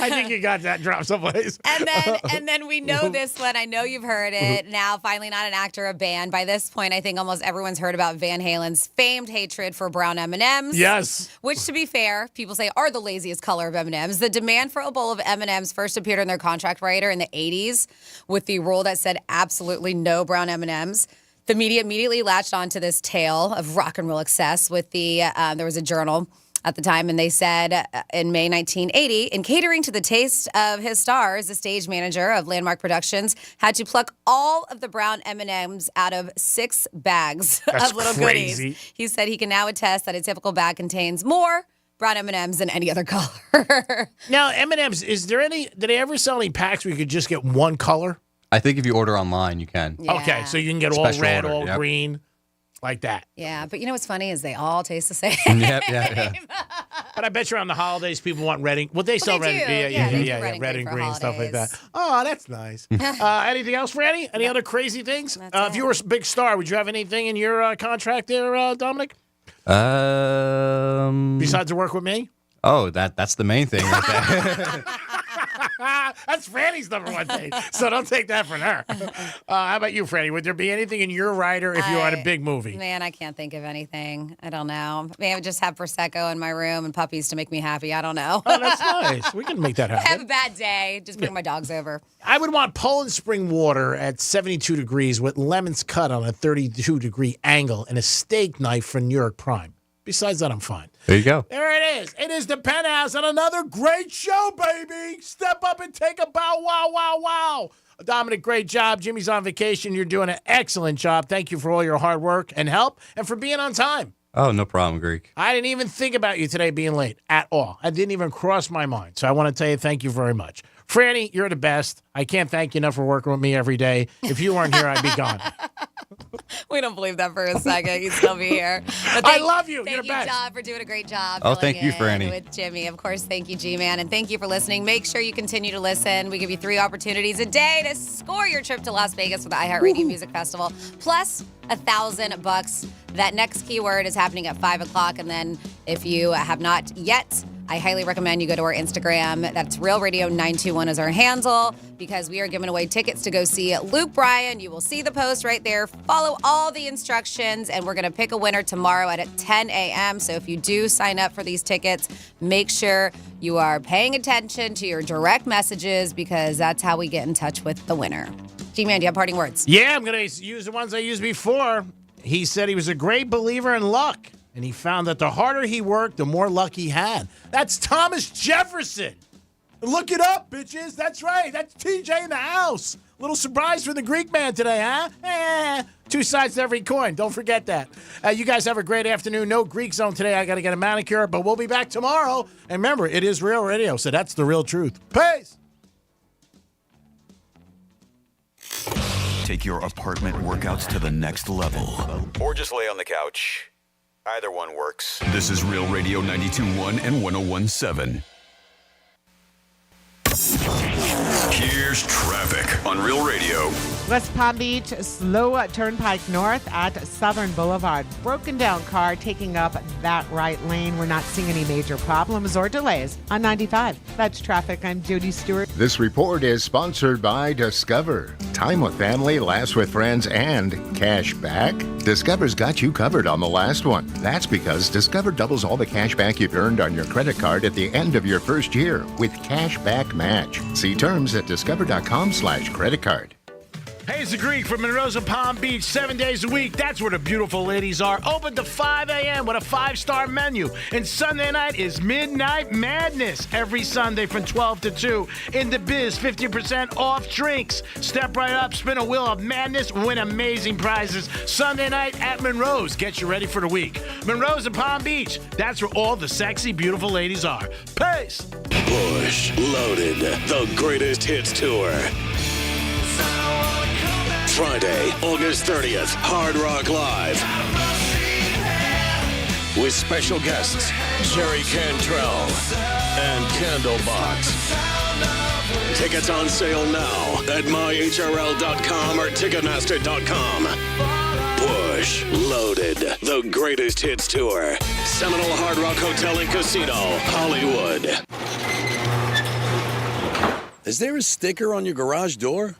think you got that drop someplace. And then we know this one. I know you've heard it. Now, finally, not an actor, a band. By this point, I think almost everyone's heard about Van Halen's famed hatred for brown M&Ms. Yes. Which, to be fair, people say are the laziest color of M&Ms. The demand for a bowl of M&Ms first appeared in their contract writer in the 80s with the rule that said absolutely no brown M&Ms. The media immediately latched onto this tale of rock and roll excess with there was a journal at the time, and they said in May 1980, in catering to the taste of his stars, the stage manager of Landmark Productions had to pluck all of the brown M&Ms out of 6 bags of little goodies. He said he can now attest that a typical bag contains more brown M&Ms than any other color. Now, M&Ms, did they ever sell any packs where you could just get one color? I think if you order online, you can. Yeah. Okay, so you can get Special all red, order, all green, like that. Yeah, but you know what's funny is they all taste the same. Yeah. But I bet you around the holidays, people want red ink. Well, they sell they red. do. Yeah, Red red and and green green, for stuff like that. holidays. Oh, that's nice. Anything else, Franny? Any other crazy things? If you were a big star, would you have anything in your contract there, Dominic? Besides to work with me? Oh, that's the main thing right there. That's Franny's number one thing, so don't take that from her. How about you, Franny? Would there be anything in your rider if you were in a big movie? Man, I can't think of anything. I don't know. Maybe I would just have Prosecco in my room and puppies to make me happy. I don't know. Oh, that's nice. We can make that happen. Have a bad day. Just bring my dogs over. I would want Poland spring water at 72 degrees with lemons cut on a 32-degree angle and a steak knife from New York Prime. Besides that, I'm fine. There you go. There it is. It is the Penthouse on another great show, baby. Step up and take a bow. Wow, wow, wow. Dominic, great job. Jimmy's on vacation. You're doing an excellent job. Thank you for all your hard work and help and for being on time. Oh, no problem, Greek. I didn't even think about you today being late at all. I didn't even cross my mind. So I want to tell you thank you very much. Franny, you're the best. I can't thank you enough for working with me every day. If you weren't here, I'd be gone. We don't believe that for a second. You'd still be here. But I love you. Thank You're you, best. John, for doing a great job. Oh, filling thank you, in Franny. With Jimmy. Of course, thank you, G-Man. And thank you for listening. Make sure you continue to listen. We give you 3 opportunities a day to score your trip to Las Vegas for the iHeartRadio Music Festival, plus $1,000. That next keyword is happening at 5 o'clock. And then if you have not yet, I highly recommend you go to our Instagram. That's Real Radio 921 is our handle, because we are giving away tickets to go see Luke Bryan. You will see the post right there. Follow all the instructions, and we're going to pick a winner tomorrow at 10 a.m. So if you do sign up for these tickets, make sure you are paying attention to your direct messages, because that's how we get in touch with the winner. G-Man, do you have parting words? Yeah, I'm going to use the ones I used before. He said he was a great believer in luck, and he found that the harder he worked, the more luck he had. That's Thomas Jefferson. Look it up, bitches. That's right. That's TJ in the house. Little surprise for the Greek man today, huh? 2 sides to every coin. Don't forget that. You guys have a great afternoon. No Greek Zone today. I got to get a manicure, but we'll be back tomorrow. And remember, it is Real Radio, so that's the real truth. Peace. Take your apartment workouts to the next level. Or just lay on the couch. Either one works. This is Real Radio 92.1 and 101.7. Here's traffic on Real Radio. West Palm Beach, slow turnpike north at Southern Boulevard. Broken down car taking up that right lane. We're not seeing any major problems or delays on 95. That's traffic. I'm Judy Stewart. This report is sponsored by Discover. Time with family, laughs with friends, and cash back. Discover's got you covered on the last one. That's because Discover doubles all the cash back you've earned on your credit card at the end of your first year with cash back match. See terms at discover.com/creditcard. Hey, it's the Greek from Monroe Palm Beach, 7 days a week. That's where the beautiful ladies are. Open to 5 a.m. with a 5-star menu. And Sunday night is Midnight Madness. Every Sunday from 12 to 2. In the biz, 50% off drinks. Step right up, spin a wheel of madness, win amazing prizes. Sunday night at Monroe's. Get you ready for the week. Monroe's in Palm Beach. That's where all the sexy, beautiful ladies are. Peace. Bush Loaded, the greatest hits tour. Friday, August 30th, Hard Rock Live. With special guests, Jerry Cantrell and Candlebox. Tickets on sale now at myhrl.com or ticketmaster.com. Bush Loaded, the greatest hits tour. Seminole Hard Rock Hotel and Casino, Hollywood. Is there a sticker on your garage door?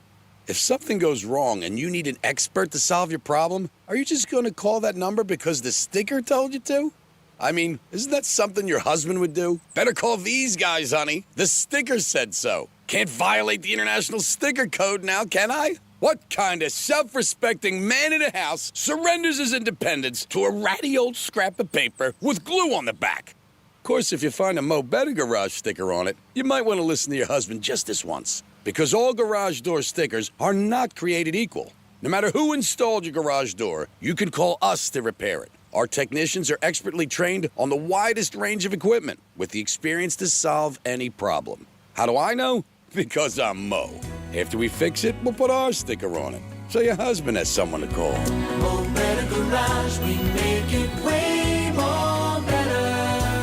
If something goes wrong and you need an expert to solve your problem, are you just going to call that number because the sticker told you to? I mean, isn't that something your husband would do? Better call these guys, honey. The sticker said so. Can't violate the International Sticker Code now, can I? What kind of self-respecting man in a house surrenders his independence to a ratty old scrap of paper with glue on the back? Of course, if you find a Mo Better Garage sticker on it, you might want to listen to your husband just this once. Because all garage door stickers are not created equal. No matter who installed your garage door, you can call us to repair it. Our technicians are expertly trained on the widest range of equipment with the experience to solve any problem. How do I know? Because I'm Mo. After we fix it, we'll put our sticker on it. So your husband has someone to call. Mo Better Garage, we make it way more better.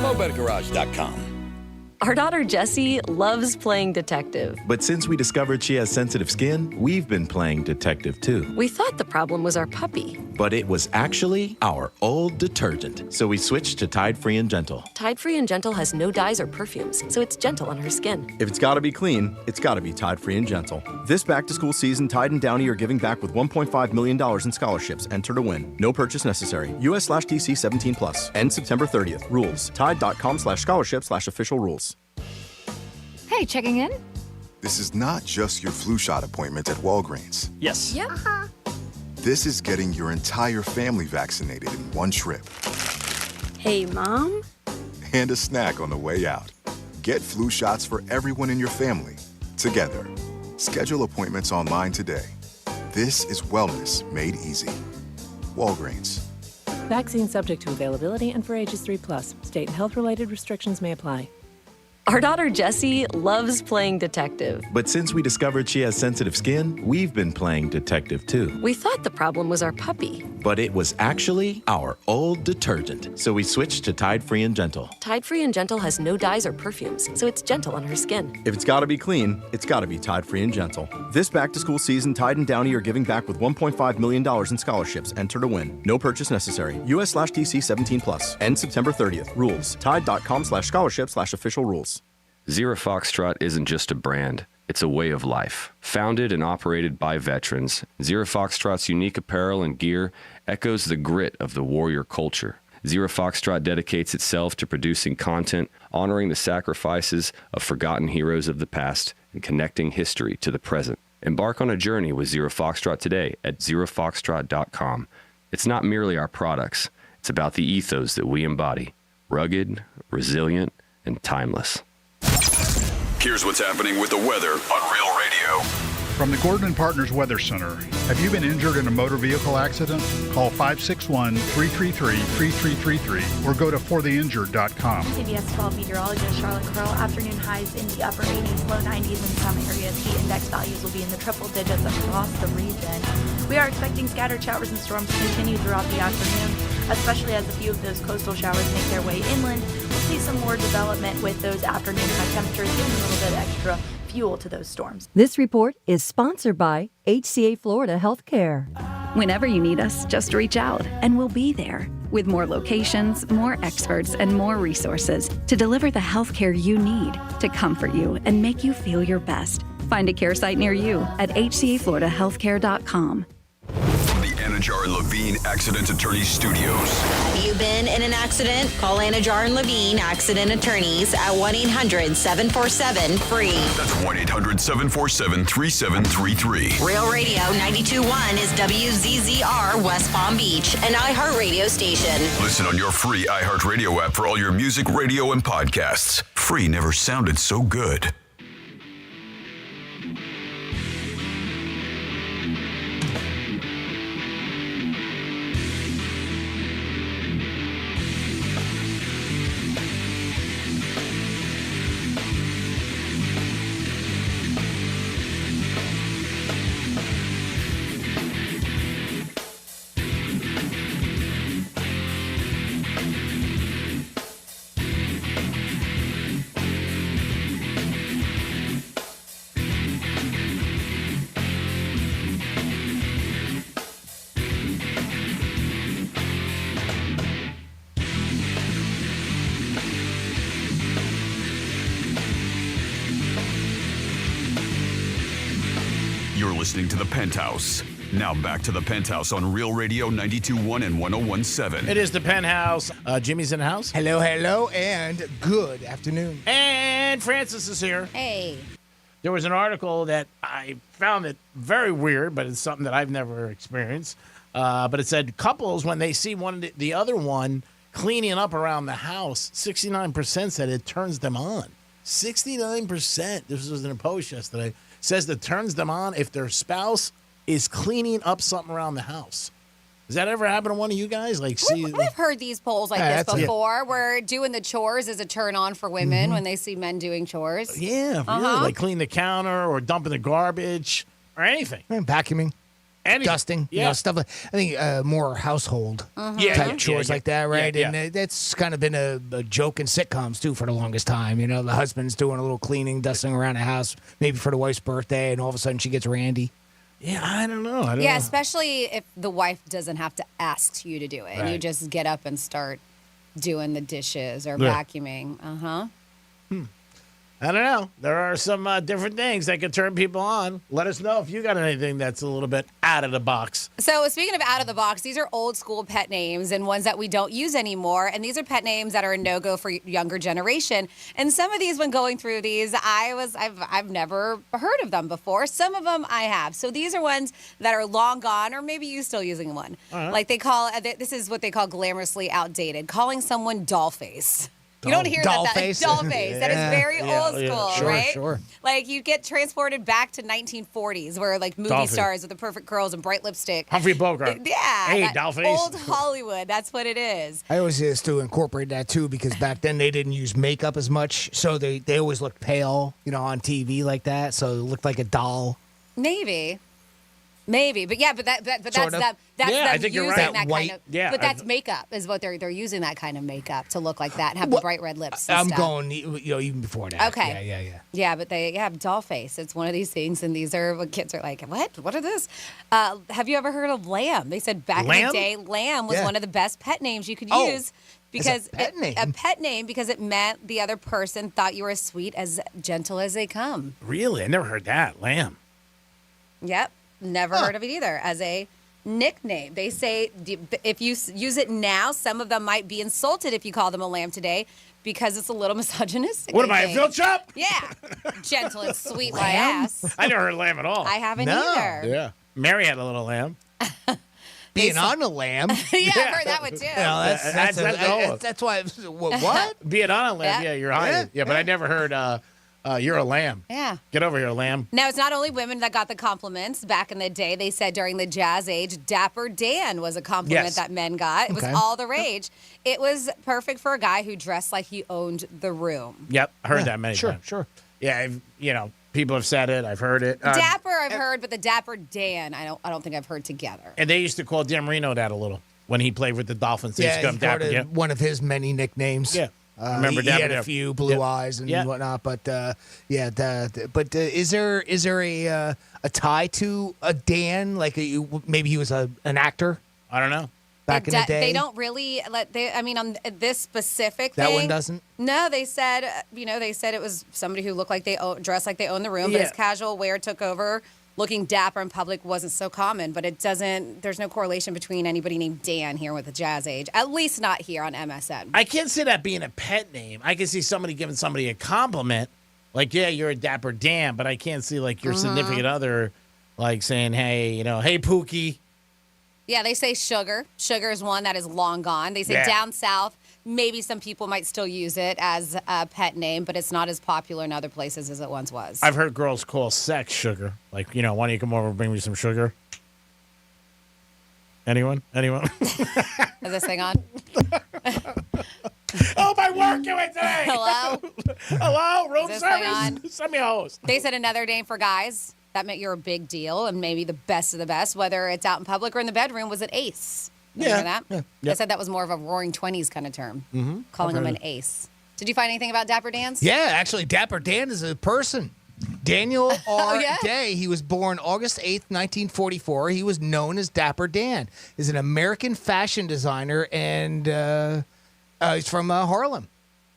MoBetterGarage.com. Our daughter Jessie loves playing detective. But since we discovered she has sensitive skin, we've been playing detective too. We thought the problem was our puppy. But it was actually our old detergent. So we switched to Tide Free and Gentle. Tide Free and Gentle has no dyes or perfumes, so it's gentle on her skin. If it's gotta be clean, it's gotta be Tide Free and Gentle. This back-to-school season, Tide and Downey are giving back with $1.5 million in scholarships. Enter to win. No purchase necessary. US/DC 17+. End September 30th. Rules. Tide.com/scholarship/official rules. Hey, checking in? This is not just your flu shot appointment at Walgreens. Yes. Yeah. This is getting your entire family vaccinated in one trip. Hey, Mom? And a snack on the way out. Get flu shots for everyone in your family, together. Schedule appointments online today. This is wellness made easy. Walgreens. Vaccine subject to availability and for ages 3+. State and health-related restrictions may apply. Our daughter Jessie loves playing detective. But since we discovered she has sensitive skin, we've been playing detective too. We thought the problem was our puppy. But it was actually our old detergent. So we switched to Tide Free and Gentle. Tide Free and Gentle has no dyes or perfumes, so it's gentle on her skin. If it's got to be clean, it's got to be Tide Free and Gentle. This back-to-school season, Tide and Downy are giving back with $1.5 million in scholarships. Enter to win. No purchase necessary. US/DC 17+. End September 30th. Rules. Tide.com/scholarship/official rules. Zero Foxtrot isn't just a brand, it's a way of life. Founded and operated by veterans, Zero Foxtrot's unique apparel and gear echoes the grit of the warrior culture. Zero Foxtrot dedicates itself to producing content, honoring the sacrifices of forgotten heroes of the past, and connecting history to the present. Embark on a journey with Zero Foxtrot today at zerofoxtrot.com. It's not merely our products, it's about the ethos that we embody. Rugged, resilient, and timeless. Here's what's happening with the weather on Real Radio. From the Gordon & Partners Weather Center, have you been injured in a motor vehicle accident? Call 561-333-3333 or go to fortheinjured.com. CBS 12 meteorologist Charlotte Curl. Afternoon highs in the upper 80s, low 90s in some areas. Heat index values will be in the triple digits across the region. We are expecting scattered showers and storms to continue throughout the afternoon, especially as a few of those coastal showers make their way inland. We'll see some more development with those afternoon high temperatures, giving a little bit extra fuel to those storms. This report is sponsored by HCA Florida Healthcare. Whenever you need us, just reach out and we'll be there with more locations, more experts, and more resources to deliver the healthcare you need to comfort you and make you feel your best. Find a care site near you at hcafloridahealthcare.com. From the Anajar and Levine Accident Attorney Studios. Have you been in an accident? Call Anajar and Levine Accident Attorneys at 1-800-747-FREE. That's 1-800-747-3733. Real Radio 92.1 is WZZR West Palm Beach, an iHeartRadio station. Listen on your free iHeartRadio app for all your music, radio, and podcasts. Free never sounded so good. You're listening to The Penthouse. Now back to The Penthouse on Real Radio 92.1 and 101.7. It is The Penthouse. Jimmy's in the house. Hello, and good afternoon. And Francis is here. Hey. There was an article that I found it very weird, but it's something that I've never experienced. But it said couples, when they see the other one cleaning up around the house, 69% said it turns them on. 69%. This was in a post yesterday. Says that turns them on if their spouse is cleaning up something around the house. Has that ever happened to one of you guys? We've heard these polls like this before, where doing the chores is a turn on for women when they see men doing chores. Yeah, really, like clean the counter or dumping the garbage or anything. Vacuuming. Dusting, stuff like I think more household type chores like that, right? Yeah. And that's kind of been a joke in sitcoms too for the longest time. You know, the husband's doing a little cleaning, dusting around the house, maybe for the wife's birthday, and all of a sudden she gets randy. Yeah, I don't know. Especially if the wife doesn't have to ask you to do it, and you just get up and start doing the dishes or vacuuming. I don't know. There are some different things that can turn people on. Let us know if you got anything that's a little bit out of the box. So speaking of out of the box, these are old school pet names and ones that we don't use anymore. And these are pet names that are a no-go for younger generation. And some of these, when going through these, I've never heard of them before. Some of them I have. So these are ones that are long gone, or maybe you still using one. Like they call, this is what they call glamorously outdated. Calling someone dollface. You don't hear doll that. Face. Doll face. That is very old school, sure, right? Sure. Like you get transported back to 1940s, where like movie Doll face. stars with the perfect curls and bright lipstick. Humphrey Bogart. Yeah. Hey, that doll face. Old Hollywood. That's what it is. I always used to incorporate that too because back then they didn't use makeup as much, so they always looked pale, on TV like that. So it looked like a doll. Maybe, but yeah, but that's Sort of. that's Yeah, them I think you're using right. that White- kind of. yeah, but that's I've- makeup is what they're using that kind of makeup to look like that and have the bright red lips. And I'm stuff. going, even before that. Okay. Yeah. Yeah, but they have doll face. It's one of these things, and these are what kids are like. What are this? Have you ever heard of Lamb? They said back in Lamb? the day, Lamb was Yeah. one of the best pet names you could Oh, use because a pet name? because it meant the other person thought you were as sweet, as gentle as they come. Really? I never heard that. Lamb. Yep, never heard of it either as a nickname. They say if you use it now, some of them might be insulted if you call them a lamb today because it's a little misogynistic. What am I, a think. field chop? Yeah, gentle and sweet my Lamb? ass. I never heard lamb at all. I haven't No. either. Yeah. Mary had a little lamb. Being on a lamb. Yeah, I've heard that one too. That's why. What? Being on a lamb, Yeah. yeah, you're hiding. Yeah, but I never heard you're a lamb. Yeah. Get over here, lamb. Now, it's not only women that got the compliments. Back in the day, they said during the jazz age, Dapper Dan was a compliment Yes. that men got. It was Okay. all the rage. It was perfect for a guy who dressed like he owned the room. Yep, I heard that many Sure, times. sure. Yeah, people have said it. I've heard it. Dapper, I've heard, but the Dapper Dan, I don't think I've heard together. And they used to call Dan Marino that a little when he played with the Dolphins. They used to Yeah, call him Dapper Dan. one of his many nicknames. Yeah. Remember he Dapper had a Dan. few blue Yeah. eyes and Yeah. whatnot, but is there a tie to a Dan? Like maybe he was an actor I don't know. back in the day. They don't really on this specific thing. That one doesn't? No, they said, they said it was somebody who looked like dressed like they owned the room, but Yeah. his casual wear took over. Looking dapper in public wasn't so common, but there's no correlation between anybody named Dan here with the jazz age, at least not here on MSN. I can't see that being a pet name. I can see somebody giving somebody a compliment, like, yeah, you're a Dapper Dan, but I can't see, like, your significant other, like, saying, hey, hey, Pookie. Yeah, they say sugar. Sugar is one that is long gone. They say Yeah. down south, maybe some people might still use it as a pet name, but it's not as popular in other places as it once was. I've heard girls call sex sugar. Like, why don't you come over and bring me some sugar? Anyone? Is this thing on? Oh, my work you went today. Hello? Hello, room Is this thing service. Send me a hose. They said another name for guys that meant you're a big deal and maybe the best of the best, whether it's out in public or in the bedroom, was an ace. Remember that? Yeah. They said that was more of a roaring 20s kind of term, calling I've him heard an ace. Did you find anything about Dapper Dan's? Yeah, actually, Dapper Dan is a person. Daniel R. yeah? Day. He was born August 8th, 1944. He was known as Dapper Dan. He's an American fashion designer, and he's from Harlem.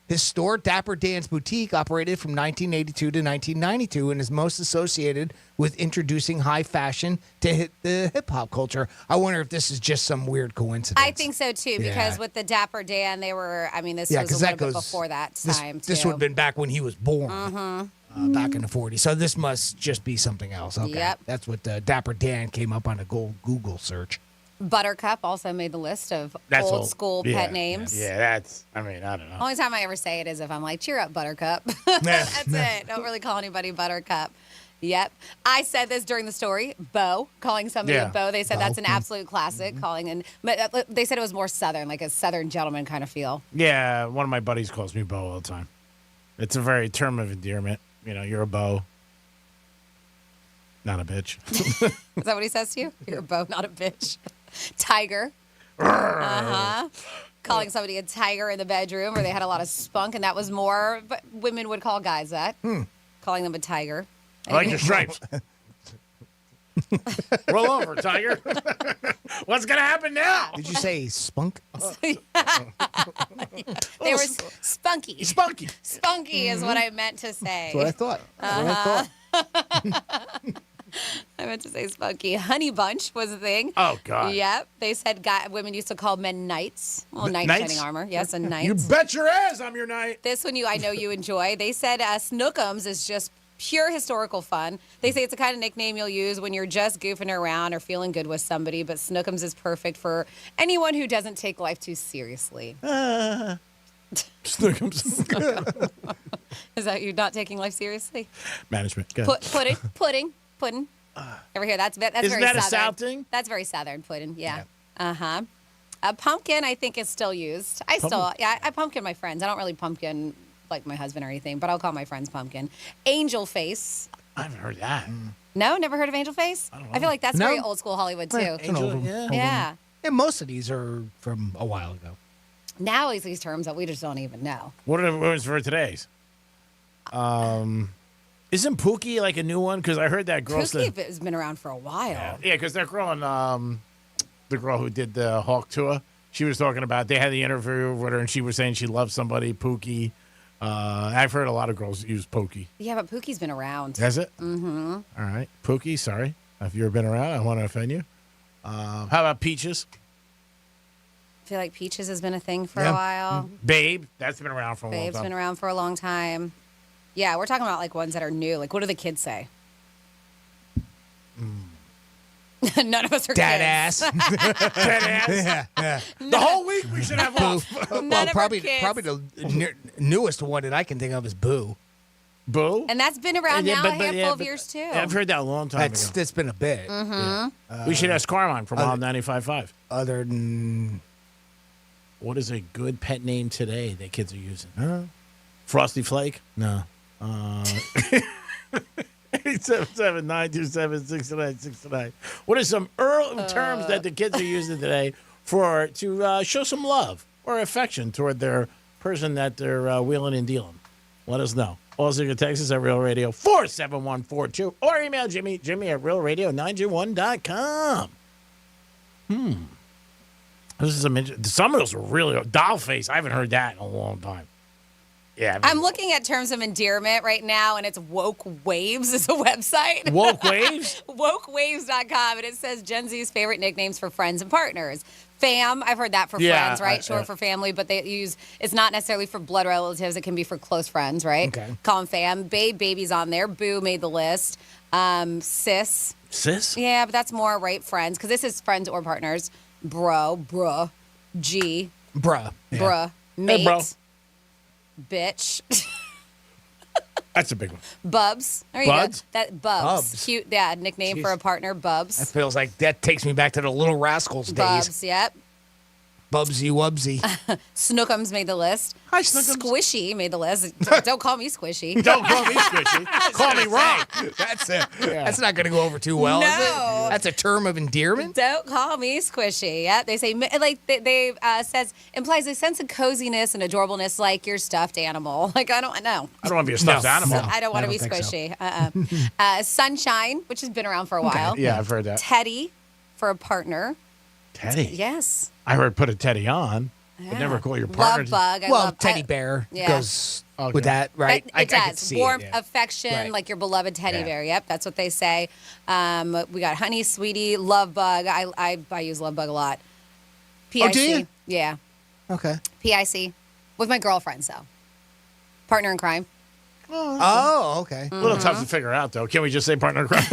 His store, Dapper Dan's Boutique, operated from 1982 to 1992 and is most associated with introducing high fashion to the hip-hop culture. I wonder if this is just some weird coincidence. I think so too, because Yeah. with the Dapper Dan, this Yeah, was 'cause a that little bit goes- before that This, time too. this would have been back when he was born. Back in the 40s. So this must just be something else. Okay. Yep. That's what Dapper Dan came up on a Google search. Buttercup also made the list of That's old school pet names. Yeah, that's, I don't know. Only time I ever say it is if I'm like, cheer up, Buttercup. That's it. Don't really call anybody Buttercup. Yep. I said this during the story, Beau, calling somebody a Beau. They said that's an absolute classic, but they said it was more Southern, like a Southern gentleman kind of feel. Yeah, one of my buddies calls me Beau all the time. It's a very term of endearment. You're a beau. Not a bitch. Is that what he says to you? You're a Beau, not a bitch. Tiger. Calling somebody a tiger in the bedroom, or they had a lot of spunk, and that was more, but women would call guys that. Calling them a tiger. I like your stripes. Roll over, Tiger. What's going to happen now? Did you say spunk? They were spunky. Spunky. Spunky is what I meant to say. That's what I thought. I meant to say spunky. Honey bunch was a thing. Oh, God. Yep. They said women used to call men knights. Well, knight in Knights? shining armor. Yes, a knight. You bet your ass I'm your knight. This one I know you enjoy. They said snookums is just pure historical fun. They say it's the kind of nickname you'll use when you're just goofing around or feeling good with somebody, but snookums is perfect for anyone who doesn't take life too seriously. Snookums. Is that you not taking life seriously? Management. Go ahead. Pudding. Ever hear that's Isn't very that a southern. South thing? That's very southern pudding. Yeah. Uh-huh. Pumpkin, I think, is still used. I pumpkin my friends. I don't really pumpkin like my husband or anything, but I'll call my friends pumpkin. Angel face. I haven't heard that. No, never heard of angel face? I feel like that's No. very old school Hollywood, too. Yeah. And most of these are from a while ago. Now it's these terms that we just don't even know. What are the words for today's? Isn't Pookie like a new one? Because I heard that girl Pookie has been around for a while. Yeah, because they're growing. The girl who did the Hawk tour, she was talking about. They had the interview with her, and she was saying she loves somebody, Pookie. I've heard a lot of girls use Pookie. Yeah, but Pookie's been around. Has it? Mm-hmm. All right, Pookie. Sorry, if you've been around, I want to offend you. How about Peaches? I feel like Peaches has been a thing for a while. Babe, that's been around for a long Babe's time. been around for a long time. Yeah, we're talking about like ones that are new. Like, what do the kids say? None of us are Dad kids. ass. Dead ass. Yeah. The whole week we should have off. None of our kids. Probably the newest one that I can think of is Boo. Boo? And that's been around now a handful of but- years, too. Yeah, I've heard that a long time ago. That's been a bit. Mm-hmm. We should ask Carmine from Wild 95.5. Other than... What is a good pet name today that kids are using? Frosty Flake? No. 877-927-6969. What are some early terms that the kids are using today to show some love or affection toward their person that they're wheeling and dealing? Let us know. Also, you can text us at Real Radio 47142 or email Jimmy at realradio921.com. This is some of those are really doll face. I haven't heard that in a long time. Yeah, I'm looking at terms of endearment right now, and it's Woke Waves is a website. Woke Waves? Wokewaves.com, and it says Gen Z's favorite nicknames for friends and partners. Fam, I've heard that for friends, right? Short for family, but they use, it's not necessarily for blood relatives. It can be for close friends, right? Okay. Call them fam. Babe, baby's on there. Boo made the list. Sis. Sis? Yeah, but that's more, right, friends, because this is friends or partners. Bro, bruh, G. Bruh. Yeah. Bruh. Mate. Hey, bro. Bitch. That's a big one. Bubs. There you Buds? go. That Bubs. Bubs. Cute, yeah, nickname for a partner, Bubs. That feels like that takes me back to the Little Rascals days. Bubs, yep. Bubsy Wubsy. Snookums made the list. Hi, Snookums. Squishy made the list. Don't call me Squishy. Don't call me Squishy. Call me Rock. That's it. That's not going to go over too well, is No. it? That's a term of endearment? Don't call me Squishy. Yeah, they say like they says implies a sense of coziness and adorableness, like your stuffed animal. Like I don't know. I don't want to be a stuffed animal. I don't want to be think so. squishy. Sunshine, which has been around for a while. Yeah, I've heard that. Teddy for a partner. Teddy? Yes. I heard put a teddy on, but never call your partner. Love bug. Well, teddy bear goes with that, right? It does. I can see Warmth, it, yeah. affection, Right. like your beloved teddy Yeah. bear. Yep, that's what they say. We got honey, sweetie, love bug. I use love bug a lot. PIC. Oh, do you? Yeah. Okay. PIC. With my girlfriends, though. Partner in crime. Oh, okay. A little tough to figure out, though. Can't we just say partner in crime?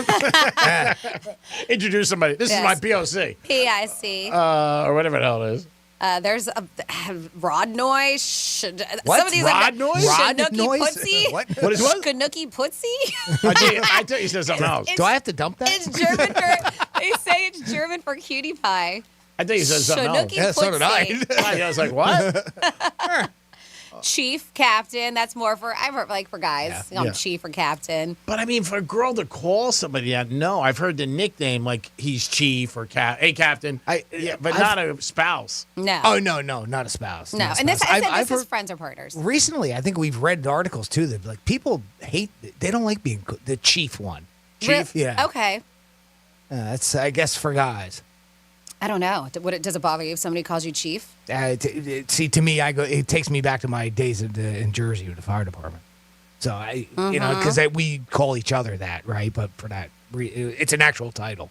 Introduce somebody. This is my POC. PIC. Or whatever the hell it is. There's a rod noise. What? Some of these Rod noise? Rod Rod noise? noise? Putsy. What? What is what? Schnooky putsy. I thought you said something else. Do I have to dump that? It's German for. They say it's German for cutie pie. I thought you said something else. Schnooky Yeah, so did I. putsy. I was like, what? Chief, captain. That's more for I've heard like for guys. Yeah. Yeah. Chief or captain. But I mean, for a girl to call somebody that, no, I've heard the nickname like he's chief or hey captain. But not a spouse. No. Oh, no, not a spouse. No, Not a and this, spouse. I said I've this is heard- friends or partners. Recently, I think we've read articles too that like people hate. They don't like being the chief one. Chief, yeah. Okay. That's I guess for guys. I don't know. Does it bother you if somebody calls you chief? See, to me, it takes me back to my days in Jersey with the fire department. So because we call each other that, right? But for that, it's an actual title.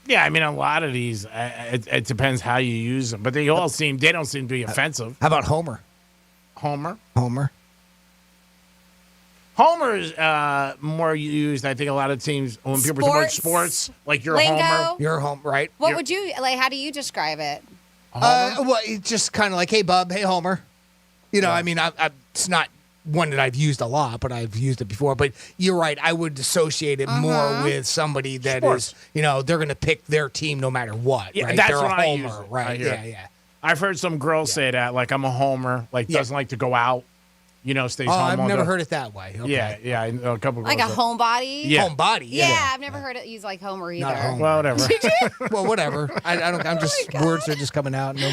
Yeah, I mean, a lot of these, it depends how you use them, but they don't seem to be offensive. How about Homer? Homer is more used, I think, a lot of teams when people talk about sports, like you're a Lingo. homer. You're a home, right? What would you like? How do you describe it? Well, it's just kind of like, hey, bub, hey, Homer. You know, I mean, it's not one that I've used a lot, but I've used it before. But you're right. I would associate it more with somebody that is, you know, they're going to pick their team no matter what. Yeah, right? that's they're what a I homer, use it. right? Yeah. I've heard some girls say that, like, I'm a homer, like, doesn't like to go out, you know, stays home all I've day. never heard it that way. Okay. Yeah, I know a couple girls. Like a homebody? Yeah. Homebody, Yeah, I've never heard it used like Homer either. Not Homer. Well, whatever. Well, whatever. I don't. I'm just words are just coming out. No,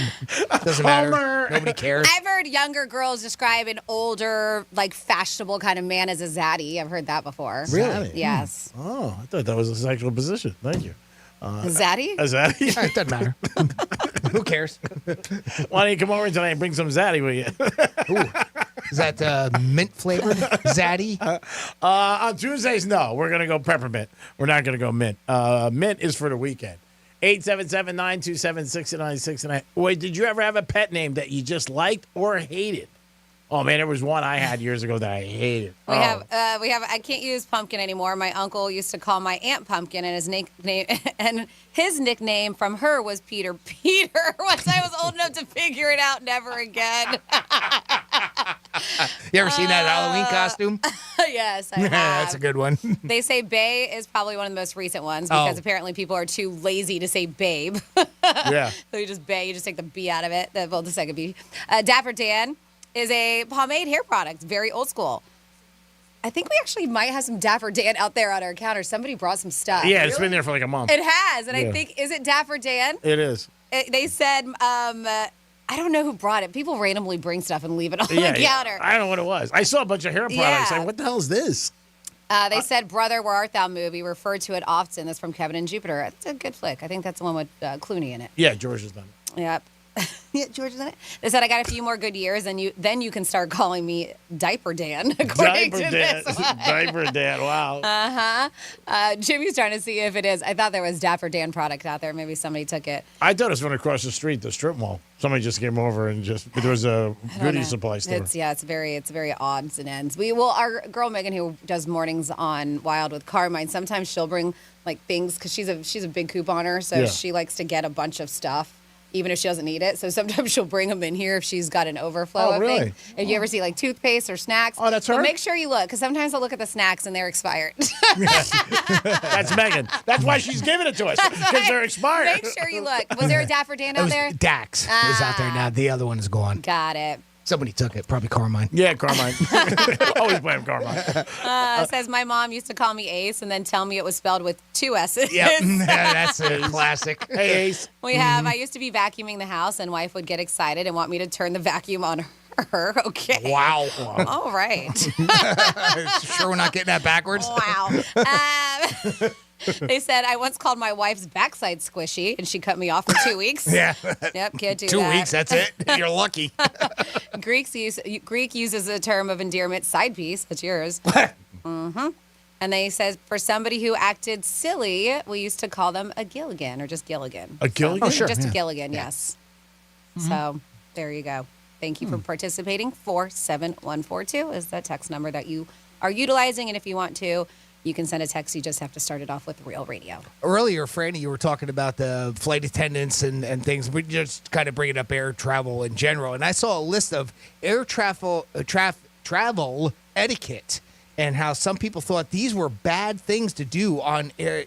doesn't matter. Homer. Nobody cares. I've heard younger girls describe an older, like fashionable kind of man as a zaddy. I've heard that before. Really? Yes. Oh, I thought that was a sexual position. Thank you. Zaddy? A zaddy? It doesn't matter. Who cares? Why don't you come over tonight and bring some zaddy with you? Ooh. Is that mint flavored zaddy? On Tuesdays, no. We're going to go peppermint. We're not going to go mint. Mint is for the weekend. 877-927-6969. Wait, did you ever have a pet name that you just liked or hated? Oh, man, there was one I had years ago that I hated. We have. I can't use pumpkin anymore. My uncle used to call my aunt Pumpkin, and his nickname from her was Peter. Once I was old enough to figure it out, never again. You ever seen that Halloween costume? Yes, I have. That's a good one. They say Bay is probably one of the most recent ones because apparently people are too lazy to say Babe. Yeah. So you just Bay, you just take the B out of it. The second B. Dapper Dan is a pomade hair product, very old school. I think we actually might have some Dapper Dan out there on our counter. Somebody brought some stuff. Yeah, it's been there for like a month. It has, and I think, is it Dapper Dan? It is. They said, I don't know who brought it. People randomly bring stuff and leave it on the counter. I don't know what it was. I saw a bunch of hair products. Like, what the hell is this? They said Brother, Where Art Thou movie, referred to it often. That's from Kevin and Jupiter. It's a good flick. I think that's the one with Clooney in it. Yeah, George has done it. Yep. Yeah, George is in it. They said I got a few more good years, and then you can start calling me Diaper Dan. According to this one. Diaper Dan. Wow. Jimmy's trying to see if it is. I thought there was Dapper Dan product out there. Maybe somebody took it. I thought it was from across the street, the strip mall. Somebody just came over and there was a goodie supply store. It's very odds and ends. Our girl Megan, who does mornings on Wild with Carmine, sometimes she'll bring like things because she's a big couponer, so she likes to get a bunch of stuff. Even if she doesn't need it. So sometimes she'll bring them in here if she's got an overflow of things. If you ever see like toothpaste or snacks. Oh, that's her? But make sure you look, because sometimes I'll look at the snacks and they're expired. That's Megan. That's why she's giving it to us, because they're expired. Make sure you look. Was there a Dapper Dan out there? Dax is out there now. The other one is gone. Got it. Somebody took it. Probably Carmine. Yeah, Carmine. Always blame Carmine. It says my mom used to call me Ace and then tell me it was spelled with 2 S's. Yep. That's a classic. Hey, Ace. I used to be vacuuming the house, and wife would get excited and want me to turn the vacuum on her. Okay. Wow. All right. Sure we're not getting that backwards? Wow. They said I once called my wife's backside squishy, and she cut me off for 2 weeks. Yeah. Yep, can't do 2 that. weeks, that's it. You're lucky. Greek uses the term of endearment, side piece. That's yours. Mm-hmm. And they said for somebody who acted silly, we used to call them a Gilligan or just Gilligan. A Gilligan? Oh, sure. Just a Gilligan, yes. Mm-hmm. So there you go. Thank you for participating. 47142 is the text number that you are utilizing. And if you want to, you can send a text. You just have to start it off with Real Radio. Earlier, Franny, you were talking about the flight attendants and things. We just kind of bringing up air travel in general. And I saw a list of air travel etiquette and how some people thought these were bad things to do on air,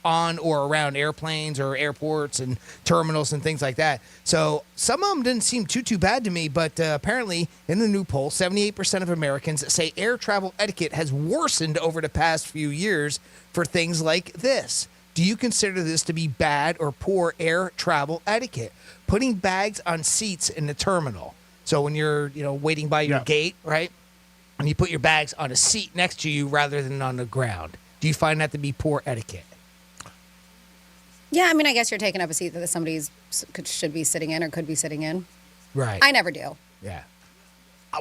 on or around airplanes or airports and terminals and things like that. So some of them didn't seem too bad to me, but apparently in the new poll, 78% of Americans say air travel etiquette has worsened over the past few years for things like this. Do you consider this to be bad or poor air travel etiquette? Putting bags on seats in the terminal. So when you're, waiting by your gate, right? And you put your bags on a seat next to you rather than on the ground. Do you find that to be poor etiquette? Yeah, I mean, I guess you're taking up a seat that somebody should be sitting in or could be sitting in. Right. I never do. Yeah.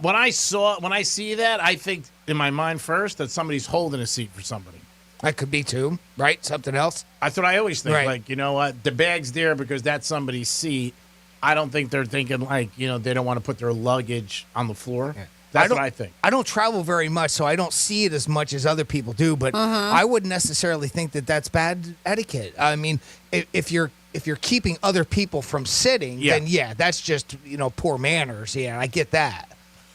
When I see that, I think in my mind first that somebody's holding a seat for somebody. That could be too, right? Something else. That's what I always think. Right. Like, you know what? The bag's there because that's somebody's seat. I don't think they're thinking like, they don't want to put their luggage on the floor. Yeah. That's what I think. I don't travel very much, so I don't see it as much as other people do. But I wouldn't necessarily think that that's bad etiquette. I mean, if you're if you're keeping other people from sitting, then that's just poor manners. Yeah, I get that.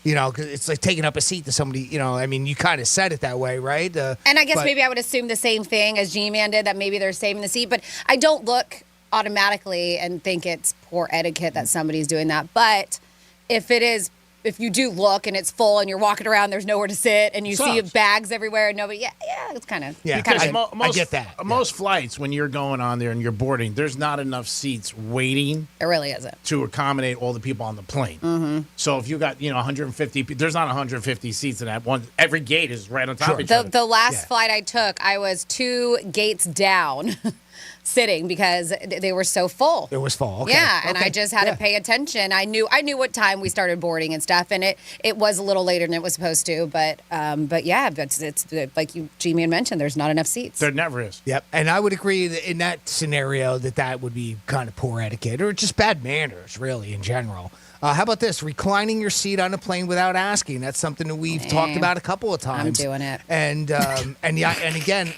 'Cause it's like taking up a seat to somebody. I mean, you kind of said it that way, right? And I guess maybe I would assume the same thing as G-Man did, that maybe they're saving the seat, but I don't look automatically and think it's poor etiquette that somebody's doing that. But if you do look and it's full and you're walking around, there's nowhere to sit, and you see bags everywhere and nobody, it's kind of, I get that. Most flights, when you're going on there and you're boarding, there's not enough seats waiting. It really isn't. To accommodate all the people on the plane. Mm-hmm. So if you got 150, there's not 150 seats in that one. Every gate is right on top of each other. The last flight I took, I was 2 gates down. Sitting because they were so full. It was full. Okay. Yeah, and I just had to pay attention. I knew what time we started boarding and stuff, and it was a little later than it was supposed to. But yeah, it's like G-Man mentioned. There's not enough seats. There never is. Yep, and I would agree that in that scenario that would be kind of poor etiquette or just bad manners, really, in general. How about this? Reclining your seat on a plane without asking. That's something that we've talked about a couple of times. I'm doing it. And again,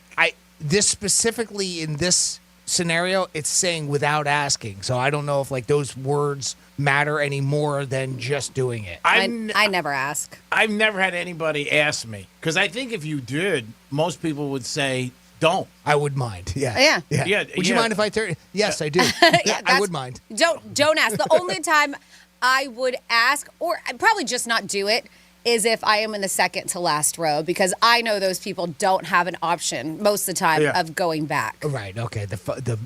this specifically in this scenario, it's saying without asking. So I don't know if those words matter any more than just doing it. I never ask. I've never had anybody ask me, because I think if you did, most people would say don't. I would mind. Yeah. Would you mind if I turn? Yes, I do. I would mind. Don't ask. The only time I would ask, or I'd probably just not do it, is if I am in the second to last row, because I know those people don't have an option most of the time of going back. Right. Okay. The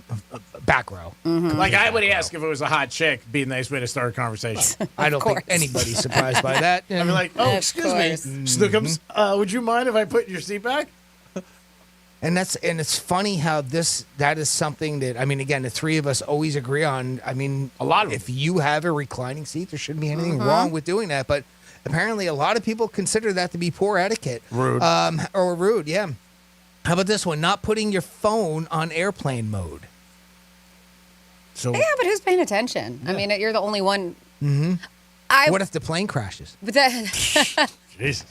back row. Mm-hmm. Like I would ask if it was a hot chick, be a nice way to start a conversation. I don't think anybody's surprised by that. I'd be like, oh, excuse me, Snookums, would you mind if I put your seat back? And it's funny how that is something that, I mean, again, the three of us always agree on. I mean, a lot of if you have a reclining seat, there shouldn't be anything wrong with doing that. But apparently, a lot of people consider that to be poor etiquette. Rude. Or rude, yeah. How about this one? Not putting your phone on airplane mode. So yeah, but who's paying attention? Yeah. I mean, you're the only one. Mm-hmm. What if the plane crashes? Jeez.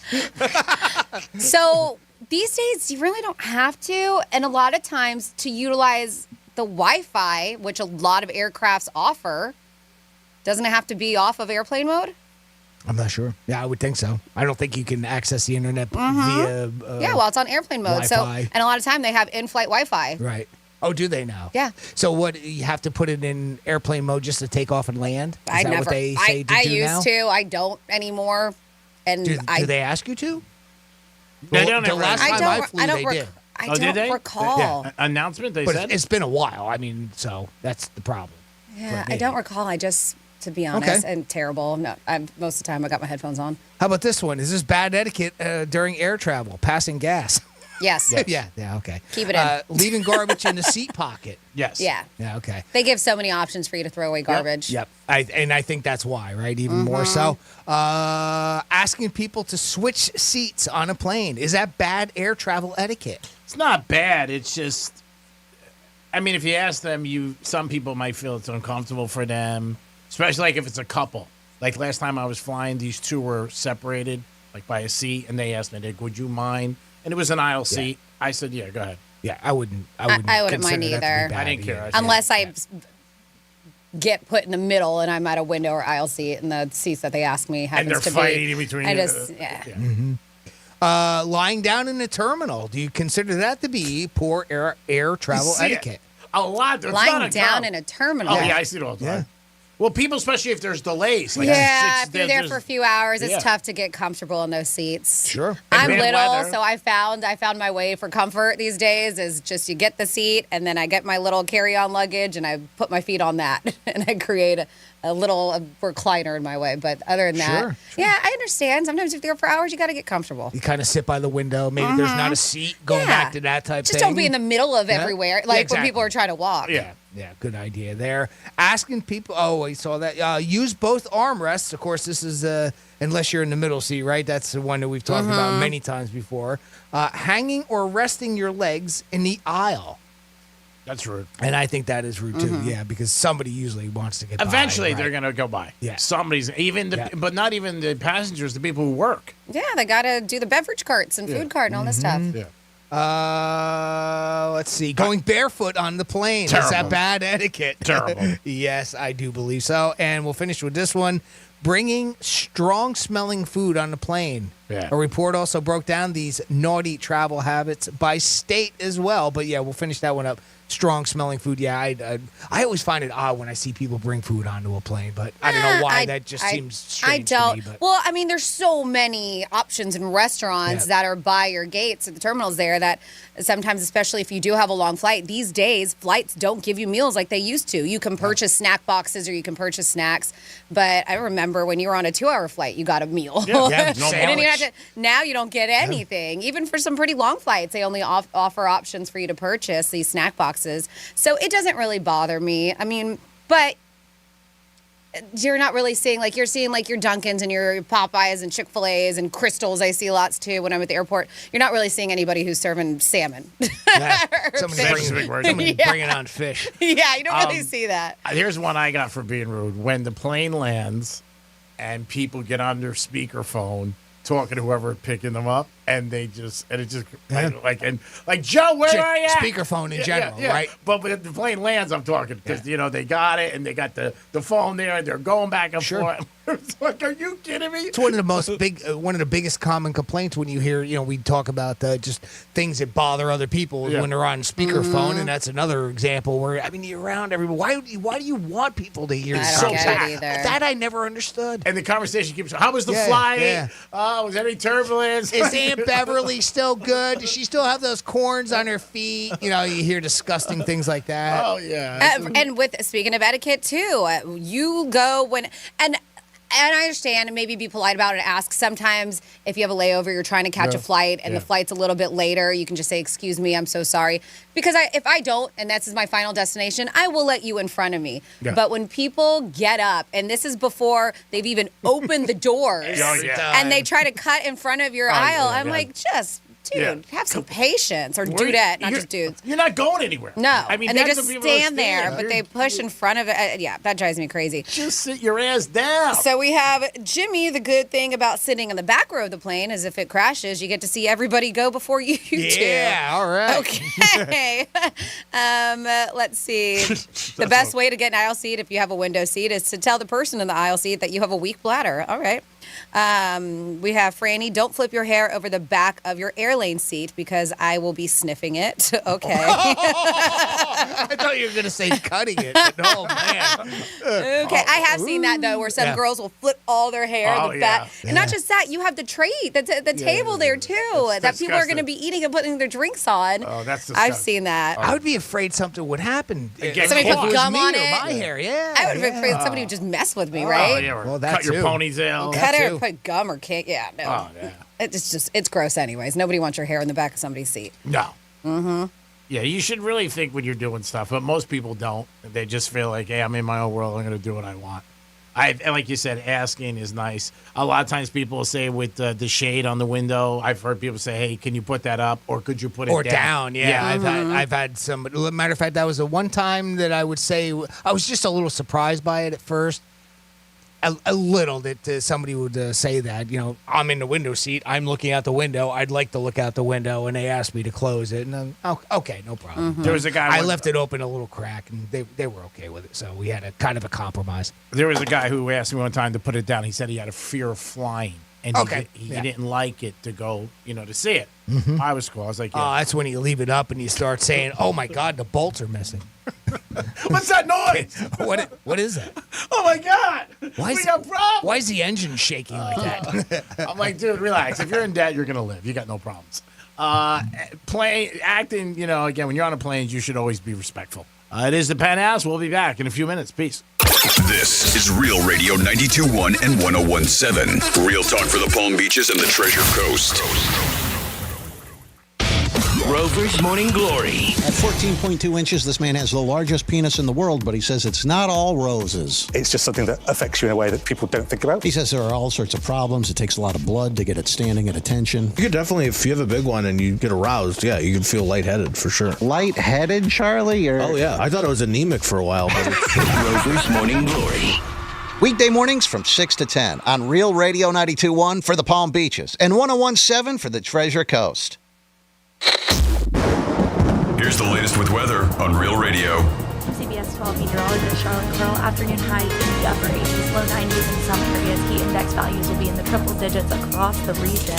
So these days, you really don't have to. And a lot of times, to utilize the Wi-Fi, which a lot of aircrafts offer, doesn't it have to be off of airplane mode? I'm not sure. Yeah, I would think so. I don't think you can access the internet via it's on airplane mode. Wi-Fi. And a lot of time they have in-flight Wi-Fi. Right. Oh, do they now? Yeah. So what, you have to put it in airplane mode just to take off and land? Is that what they say to do now? I used to. I don't anymore. And do they ask you to? They don't. The last time I flew, they did. I don't recall. Yeah. Announcement, they said? It's been a while. I mean, so that's the problem. Yeah, I don't recall. To be honest, and terrible. No, most of the time I got my headphones on. How about this one? Is this bad etiquette during air travel? Passing gas. Yes. Yeah, okay. Keep it in. Leaving garbage in the seat pocket. Yes. Yeah. Yeah, okay. They give so many options for you to throw away garbage. Yep. I think that's why, right? Even more so. Asking people to switch seats on a plane. Is that bad air travel etiquette? It's not bad. It's just, I mean, if you ask them, some people might feel it's uncomfortable for them, especially like if it's a couple. Like last time I was flying, these two were separated like by a seat, and they asked me, would you mind? And it was an aisle seat. I said, yeah, go ahead. Yeah, I wouldn't mind either. I didn't care. Unless I get put in the middle and I'm at a window or aisle seat, and the seats that they ask me happens to be. And they're fighting in between. Mm-hmm. Lying down in a terminal. Do you consider that to be poor air travel etiquette? A lot. Lying down in a terminal. Oh, yeah, I see it all the time. Yeah. Well, people, especially if there's delays. Like if you're there for a few hours, it's tough to get comfortable in those seats. Sure. I'm little, so I found my way for comfort these days is just you get the seat, and then I get my little carry-on luggage, and I put my feet on that, and I create a little recliner in my way. But other than that, yeah, I understand. Sometimes if you're there for hours, you got to get comfortable. You kind of sit by the window. Maybe there's not a seat going back to that type just thing. Don't be in the middle of everywhere, like when people are trying to walk. Yeah, good idea there. Asking people, I saw that. Use both armrests. Of course, this is, unless you're in the middle seat, right? That's the one that we've talked about many times before. Hanging or resting your legs in the aisle. That's rude. And I think that is rude, too, because somebody usually wants to get Eventually, by, they're going to go by. Yeah. Somebody's, but not even the passengers, the people who work. Yeah, they got to do the beverage carts and food cart and all this stuff. Yeah. Let's see. Going barefoot on the plane. Terrible. Is that bad etiquette? Terrible. Yes, I do believe so. And we'll finish with this one. Bringing strong-smelling food on the plane. Yeah. A report also broke down these naughty travel habits by state as well. But, yeah, we'll finish that one up. Strong-smelling food. Yeah, I always find it odd when I see people bring food onto a plane. But I don't know why. That just seems strange to me. But. Well, I mean, there's so many options in restaurants that are by your gates at the terminals there that sometimes, especially if you do have a long flight, these days, flights don't give you meals like they used to. You can purchase snack boxes or you can purchase snacks. But I remember when you were on a 2-hour flight, you got a meal. Yeah, You didn't even have to, now you don't get anything. Even for some pretty long flights, they only offer options for you to purchase these snack boxes. So it doesn't really bother me. I mean, but you're not really seeing, like, you're seeing, like, your Dunkins and your Popeyes and Chick-fil-A's and Crystals. I see lots, too, when I'm at the airport. You're not really seeing anybody who's serving salmon. Somebody bringing on fish. Yeah, you don't really see that. Here's one I got for being rude. When the plane lands and people get on their speakerphone talking to whoever picking them up, and Joe, where are you? Speakerphone in general, right? But when the plane lands, I'm talking because they got it and they got the phone there and they're going back and forth. It's like, are you kidding me? It's one of the biggest common complaints when you hear, we talk about just things that bother other people when they're on speakerphone, and that's another example where you're around everybody. Why do you want people to hear I don't get it either. That I never understood. And the conversation keeps. How was the flight? Yeah. Was there any turbulence? Is Aunt Beverly still good? Does she still have those corns on her feet? You hear disgusting things like that. Oh yeah. And speaking of etiquette too, you go when and I understand and maybe be polite about it and ask. Sometimes if you have a layover, you're trying to catch a flight and the flight's a little bit later, you can just say, excuse me, I'm so sorry. Because if I don't, and this is my final destination, I will let you in front of me. Yeah. But when people get up, and this is before they've even opened the doors, and they try to cut in front of your aisle, I'm like, dude, have some patience. Or dudette, not just dudes. You're not going anywhere. No. I mean, and they just stand there, but they push in front of it. That drives me crazy. Just sit your ass down. So we have Jimmy. The good thing about sitting in the back row of the plane is if it crashes, you get to see everybody go before you do. Yeah, all right. Okay. Let's see. The best way to get an aisle seat if you have a window seat is to tell the person in the aisle seat that you have a weak bladder. All right. We have Franny, don't flip your hair over the back of your airlane seat because I will be sniffing it. Okay. I thought you were going to say cutting it, but no, man. Okay, I have seen that, though, where some girls will flip all their hair in the back. And not just that, you have the tray, the table there, too, that people are going to be eating and putting their drinks on. Oh, that's disgusting. I've seen that. I would be afraid something would happen. Somebody put gum on it. My hair, I would be afraid somebody would just mess with me, right? Oh, yeah, or cut your ponytail. Cut it or put gum or cake. Yeah, no. Oh, yeah. It's gross anyways. Nobody wants your hair in the back of somebody's seat. No. Mm-hmm. Yeah, you should really think when you're doing stuff, but most people don't. They just feel like, hey, I'm in my own world. I'm going to do what I want. Like you said, asking is nice. A lot of times people will say with the shade on the window, I've heard people say, hey, can you put that up or could you put it down? Or down, yeah. I've had some. Matter of fact, that was the one time that I would say I was just a little surprised by it at first. A little that somebody would say that, I'm in the window seat. I'm looking out the window. I'd like to look out the window, and they asked me to close it. And okay, no problem. There was a guy. I left it open a little crack, and they were okay with it. So we had a kind of a compromise. There was a guy who asked me one time to put it down. He said he had a fear of flying, and he didn't like it to go, to see it. Mm-hmm. I was cool. I was like, yeah. That's when you leave it up and you start saying, "Oh my God, the bolts are missing." What's that noise? What is that? Oh my God! We got problems. Why is the engine shaking like that? I'm like, dude, relax. If you're in debt, you're gonna live. You got no problems. Acting, again, when you're on a plane, you should always be respectful. It is the Penthouse. We'll be back in a few minutes. Peace. This is Real Radio 92.1 and 101.7. Real talk for the Palm Beaches and the Treasure Coast. Rover's Morning Glory. At 14.2 inches, this man has the largest penis in the world, but he says it's not all roses. It's just something that affects you in a way that people don't think about. He says there are all sorts of problems. It takes a lot of blood to get it standing at attention. You could definitely, if you have a big one and you get aroused, yeah, you can feel lightheaded for sure. Lightheaded, Charlie? Oh, yeah. I thought it was anemic for a while. But Rover's Morning Glory. Weekday mornings from 6 to 10 on Real Radio 92.1 for the Palm Beaches and 101.7 for the Treasure Coast. Here's the latest with weather on Real Radio. CBS 12 meteorologist Charlotte Curl. Afternoon highs in the upper 80s, low 90s in some areas. Heat index values will be in the triple digits across the region.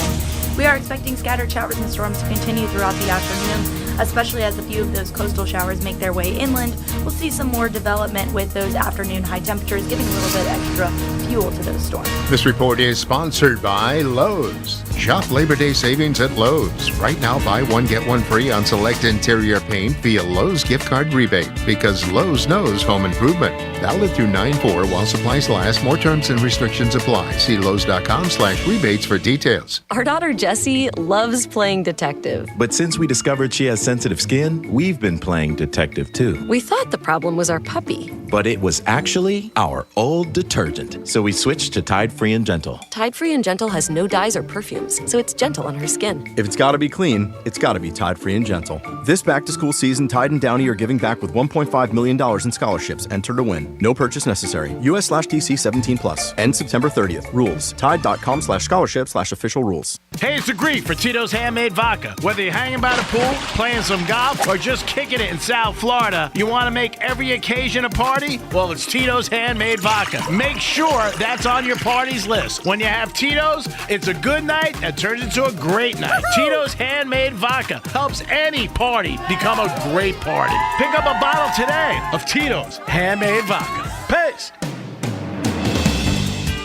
We are expecting scattered showers and storms to continue throughout the afternoon, especially as a few of those coastal showers make their way inland. We'll see some more development with those afternoon high temperatures, giving a little bit extra fuel to those storms. This report is sponsored by Lowe's. Shop Labor Day savings at Lowe's. Right now, buy one, get one free on select interior paint via Lowe's gift card rebate, because Lowe's knows home improvement. Valid through 9/4 while supplies last. More terms and restrictions apply. See Lowe's.com/rebates for details. Our daughter Jessie loves playing detective. But since we discovered she has sensitive skin, we've been playing detective too. We thought the problem was our puppy. But it was actually our old detergent. So we switched to Tide Free and Gentle. Tide Free and Gentle has no dyes or perfumes, so it's gentle on her skin. If it's gotta be clean, it's gotta be Tide Free and Gentle. This back-to-school season, Tide and Downy are giving back with $1.5 million in scholarships. Enter to win. No purchase necessary. US/TC 17+. End September 30th. Rules. Tide.com/scholarship/official rules. Hey, it's the Greek for Tito's Handmade Vodka. Whether you're hanging by the pool, playing some golf, or just kicking it in South Florida, you want to make every occasion a party? Well, it's Tito's Handmade Vodka. Make sure that's on your party's list. When you have Tito's, it's a good night that turns into a great night. Tito's Handmade Vodka helps any party become a great party. Pick up a bottle today of Tito's Handmade Vodka. Peace.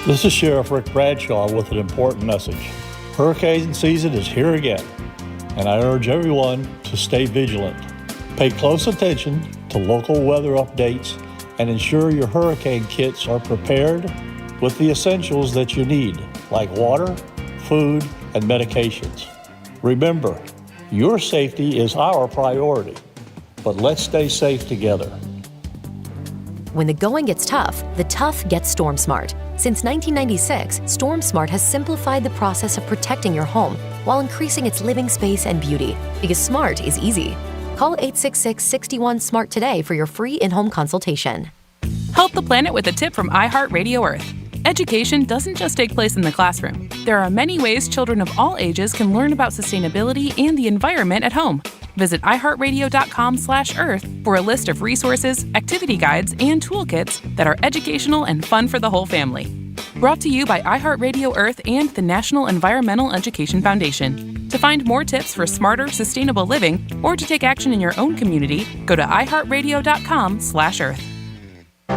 This is Sheriff Rick Bradshaw with an important message. Hurricane season is here again, and I urge everyone to stay vigilant. Pay close attention to local weather updates and ensure your hurricane kits are prepared with the essentials that you need, like water, food, and medications. Remember, your safety is our priority, but let's stay safe together. When the going gets tough, the tough get Storm Smart. Since 1996, Storm Smart has simplified the process of protecting your home while increasing its living space and beauty, because smart is easy. Call 866-61-SMART today for your free in-home consultation. Help the planet with a tip from iHeartRadio Earth. Education doesn't just take place in the classroom. There are many ways children of all ages can learn about sustainability and the environment at home. Visit iHeartRadio.com/Earth for a list of resources, activity guides, and toolkits that are educational and fun for the whole family. Brought to you by iHeartRadio Earth and the National Environmental Education Foundation. To find more tips for smarter, sustainable living, or to take action in your own community, go to iHeartRadio.com/Earth.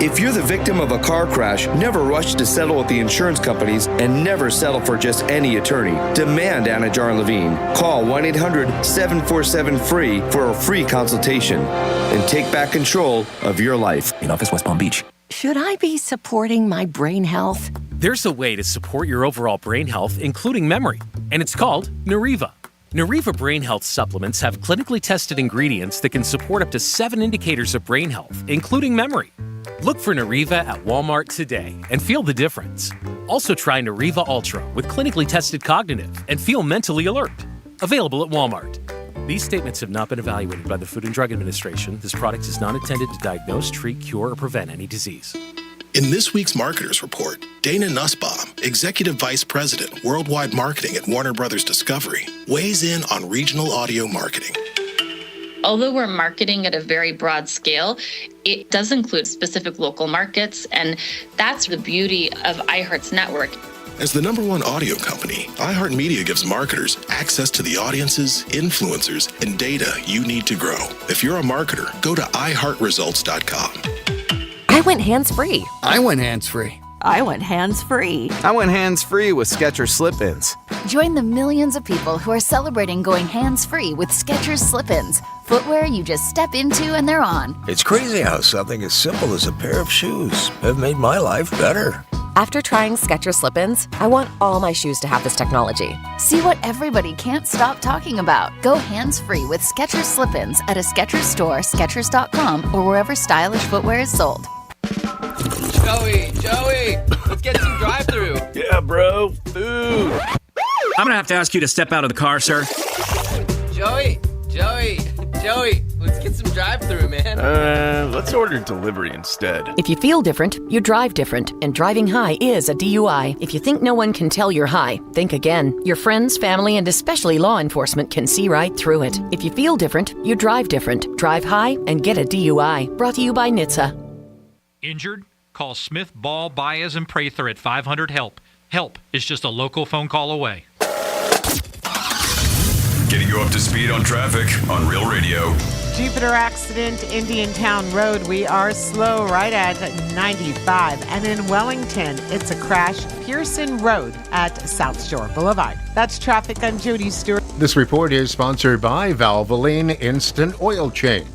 If you're the victim of a car crash, never rush to settle with the insurance companies and never settle for just any attorney. Demand Anna Jar Levine. Call 1-800-747-FREE for a free consultation and take back control of your life. In office, West Palm Beach. Should I be supporting my brain health? There's a way to support your overall brain health, including memory, and it's called Nariva. Nariva Brain Health supplements have clinically tested ingredients that can support up to 7 indicators of brain health, including memory. Look for Nariva at Walmart today and feel the difference. Also try Nariva Ultra with clinically tested cognitive and feel mentally alert. Available at Walmart. These statements have not been evaluated by the Food and Drug Administration. This product is not intended to diagnose, treat, cure, or prevent any disease. In this week's Marketers Report, Dana Nussbaum, Executive Vice President, Worldwide Marketing at Warner Brothers Discovery, weighs in on regional audio marketing. Although we're marketing at a very broad scale, it does include specific local markets, and that's the beauty of iHeart's network. As the #1 audio company, iHeartMedia gives marketers access to the audiences, influencers, and data you need to grow. If you're a marketer, go to iHeartResults.com. I went hands-free. I went hands-free. I went hands-free. I went hands-free with Skechers Slip-ins. Join the millions of people who are celebrating going hands-free with Skechers Slip-ins. Footwear you just step into and they're on. It's crazy how something as simple as a pair of shoes have made my life better. After trying Skechers Slip-ins, I want all my shoes to have this technology. See what everybody can't stop talking about. Go hands-free with Skechers Slip-ins at a Skechers store, Skechers.com, or wherever stylish footwear is sold. Joey, let's get some drive-thru. Yeah, bro, food. I'm gonna have to ask you to step out of the car, sir. Joey, Joey, let's get some drive-through, man. Let's order delivery instead. If you feel different, you drive different, and driving high is a DUI. If you think no one can tell you're high, think again. Your friends, family, and especially law enforcement can see right through it. If you feel different, you drive different. Drive high and get a DUI. Brought to you by NHTSA. Injured? Call Smith, Ball, Baez, and Prather at 500-HELP. Help is just a local phone call away. Getting you up to speed on traffic on Real Radio. Jupiter accident, Indiantown Road. We are slow right at 95. And in Wellington, it's a crash, Pearson Road at South Shore Boulevard. That's traffic. I'm Jody Stewart. This report is sponsored by Valvoline Instant Oil Change.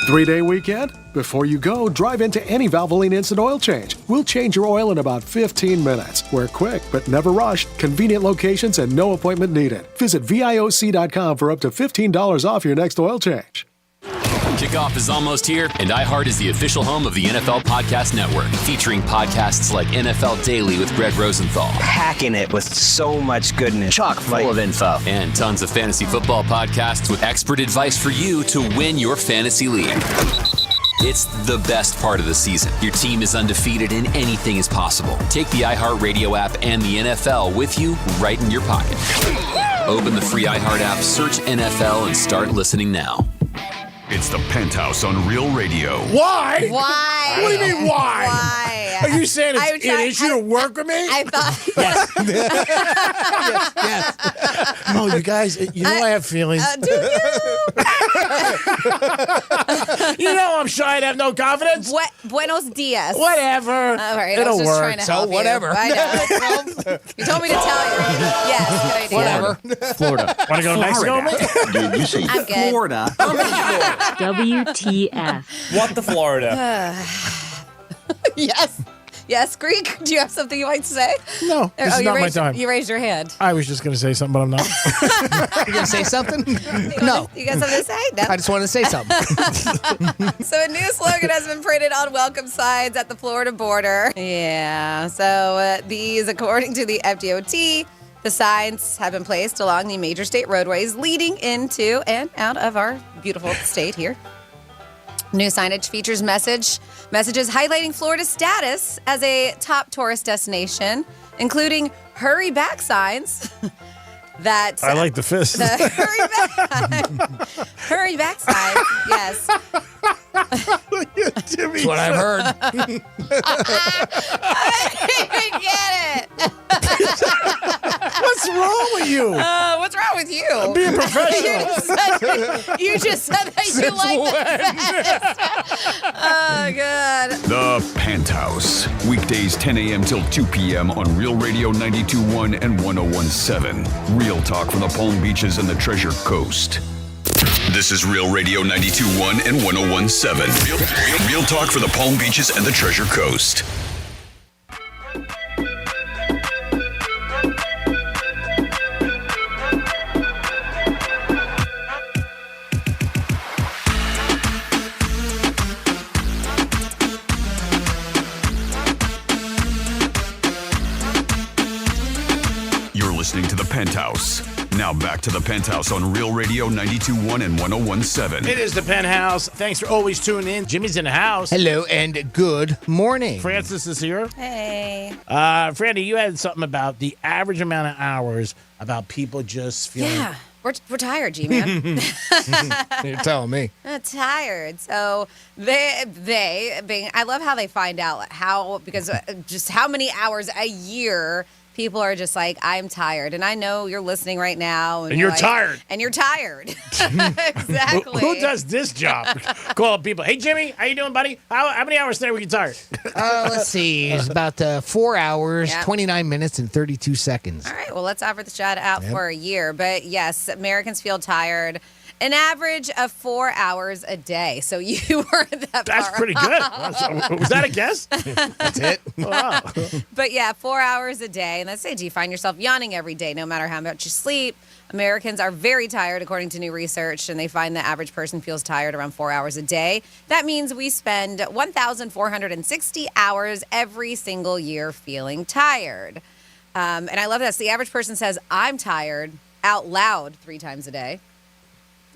3-day weekend? Before you go, drive into any Valvoline Instant Oil Change. We'll change your oil in about 15 minutes. We're quick, but never rushed. Convenient locations and no appointment needed. Visit VIOC.com for up to $15 off your next oil change. Kickoff is almost here, and iHeart is the official home of the NFL Podcast Network, featuring podcasts like NFL Daily with Greg Rosenthal. Packing it with so much goodness. Chock full of info. And tons of fantasy football podcasts with expert advice for you to win your fantasy league. It's the best part of the season. Your team is undefeated and anything is possible. Take the iHeartRadio app and the NFL with you right in your pocket. Open the free iHeart app, search NFL, and start listening now. It's the Penthouse on Real Radio. Why? Why? What do you mean, why? Why? Are you saying it's an issue to work with me? I thought. Yes. Oh, you guys, I have feelings. Do you? You know I'm shy and have no confidence. Buenos dias. Whatever. All right, It'll I was just work. trying to help whatever. You. I know. You told me to tell you. Yes, good idea. Whatever. Florida. Want to go next, Goldman? Dude, you say I'm good. Florida. WTF. What the Florida? Yes, Greek. Do you have something you might say? No, this is not my time. You raised your hand. I was just going to say something, but I'm not. You going to say something? No. You got something to say? No. I just wanted to say something. So a new slogan has been printed on welcome signs at the Florida border. Yeah. So these, according to the FDOT, the signs have been placed along the major state roadways leading into and out of our beautiful state here. New signage features messages highlighting Florida's status as a top tourist destination, including hurry back signs. That I like the fist. Hurry back signs, yes. That's what I've heard. I didn't even get it. What's wrong with you? What's wrong with you? I'm being professional. You just said that you like the fest. Oh, God. The Penthouse. Weekdays 10 a.m. till 2 p.m. on Real Radio 92.1 and 101.7. Real talk from the Palm Beaches and the Treasure Coast. This is Real Radio 92.1 and 101.7. Real talk for the Palm Beaches and the Treasure Coast. Listening to the Penthouse. Now back to the Penthouse on Real Radio 92.1 and 101.7. It is the Penthouse. Thanks for always tuning in. Jimmy's in the house. Hello and good morning. Francis is here. Hey. Franny, you had something about the average amount of hours about people just feeling. Yeah. We're tired, G-Man. You're telling me. Tired. So I love how they find out because just how many hours a year people are just like, I'm tired. And I know you're listening right now. And you're like, tired. And you're tired. Exactly. Who does this job? Call up people. Hey, Jimmy, how you doing, buddy? How many hours today were you tired? Let's see. It's about 4 hours, 29 minutes, and 32 seconds. All right. Well, let's offer the shout out for a year. But yes, Americans feel tired. An average of 4 hours a day. So you weren't that That's far pretty off. good. Was that a guess? That's it. Wow. But yeah, 4 hours a day. And let's say, do you find yourself yawning every day, no matter how much you sleep? Americans are very tired, according to new research, and they find the average person feels tired around 4 hours a day. That means we spend 1,460 hours every single year feeling tired. And I love this. The average person says, I'm tired, out loud 3 times a day.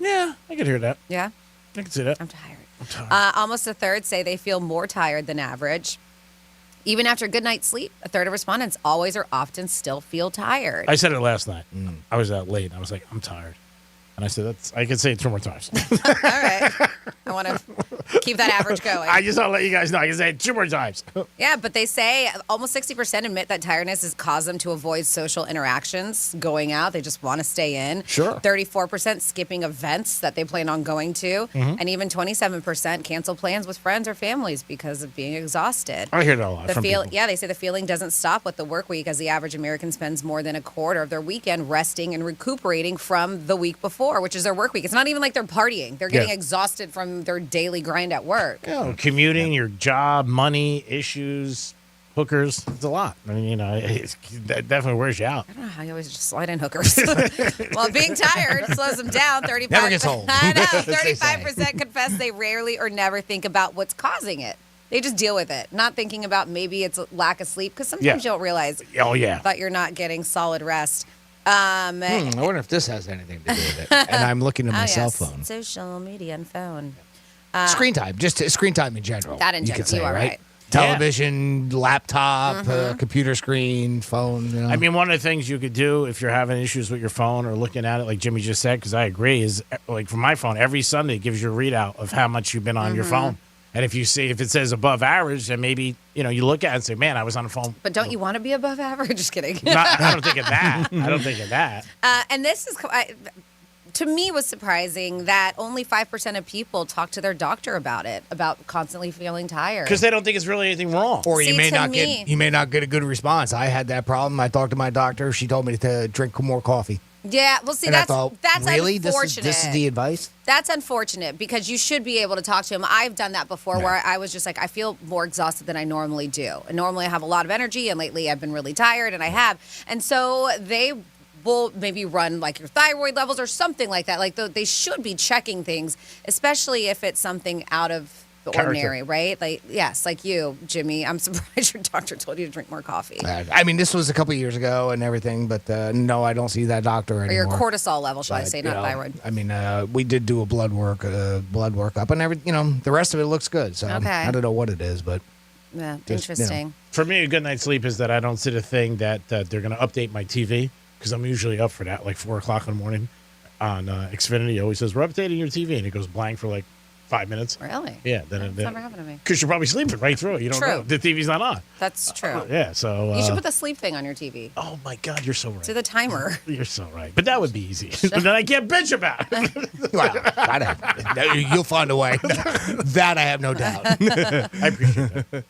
Yeah, I could hear that. Yeah? I can see that. I'm tired. Almost a third say they feel more tired than average. Even after a good night's sleep, a third of respondents always or often still feel tired. I said it last night. I was out late. I was like, I'm tired. And I said, I can say it 2 more times. All right. I want to keep that average going. I just want to let you guys know. I can say it 2 more times. Yeah, but they say almost 60% admit that tiredness has caused them to avoid social interactions, going out. They just want to stay in. Sure. 34% skipping events that they plan on going to. Mhm. And even 27% cancel plans with friends or families because of being exhausted. I hear that a lot from people. Yeah, they say the feeling doesn't stop with the work week, as the average American spends more than a quarter of their weekend resting and recuperating from the week before, which is their work week. It's not even like they're partying. They're getting exhausted from their daily grind at work. Commuting, your job, money, issues, hookers. It's a lot. I mean, that definitely wears you out. I don't know how you always just slide in hookers. Well, being tired slows them down. 35 Never gets old. I know. As they say. 35% confess they rarely or never think about what's causing it. They just deal with it, not thinking about maybe it's a lack of sleep, because sometimes you don't realize that you're not getting solid rest. I wonder if this has anything to do with it. And I'm looking at my cell phone. Social media and phone. Screen time, just screen time in general. That in you general, could say, you are right. Television, laptop, computer screen, phone. You know. I mean, one of the things you could do if you're having issues with your phone or looking at it, like Jimmy just said, because I agree, is like for my phone, every Sunday it gives you a readout of how much you've been on your phone. And if it says above average, then maybe, you look at it and say, man, I was on the phone. But don't you want to be above average? Just kidding. I don't think of that. I don't think of that. And this is, to me, was surprising that only 5% of people talk to their doctor about it, about constantly feeling tired. Because they don't think it's really anything wrong. Or you may not get a good response. I had that problem. I talked to my doctor. She told me to drink more coffee. Yeah, well, see, And I that's thought, really? unfortunate. This is the advice? That's unfortunate, because you should be able to talk to him. I've done that before, where I was just like, I feel more exhausted than I normally do. And normally I have a lot of energy, and lately I've been really tired, and I have. And so they will maybe run like your thyroid levels or something like that. Like they should be checking things, especially if it's something out of the ordinary, right? Like, yes, like you, Jimmy. I'm surprised your doctor told you to drink more coffee. I mean, this was a couple years ago and everything, but no, I don't see that doctor anymore. Or your cortisol level, shall I say, not thyroid. I mean, we did do a blood work up, and the rest of it looks good. So Okay. I don't know what it is, but Yeah, interesting. For me, a good night's sleep is that I don't see the thing that they're going to update my TV, because I'm usually up for that, like 4 o'clock in the morning on Xfinity. It always says, we're updating your TV, and it goes blank for like 5 minutes. Really? Yeah. That's never happened to me. Because you're probably sleeping right through it. You don't True. know. The TV's not on. That's true. Yeah, so... You should put the sleep thing on your TV. Oh, my God, you're so right. To the timer. You're so right. But that would be easy. But then I can't bitch about it. Well, you'll find a way. That I have no doubt. I appreciate that.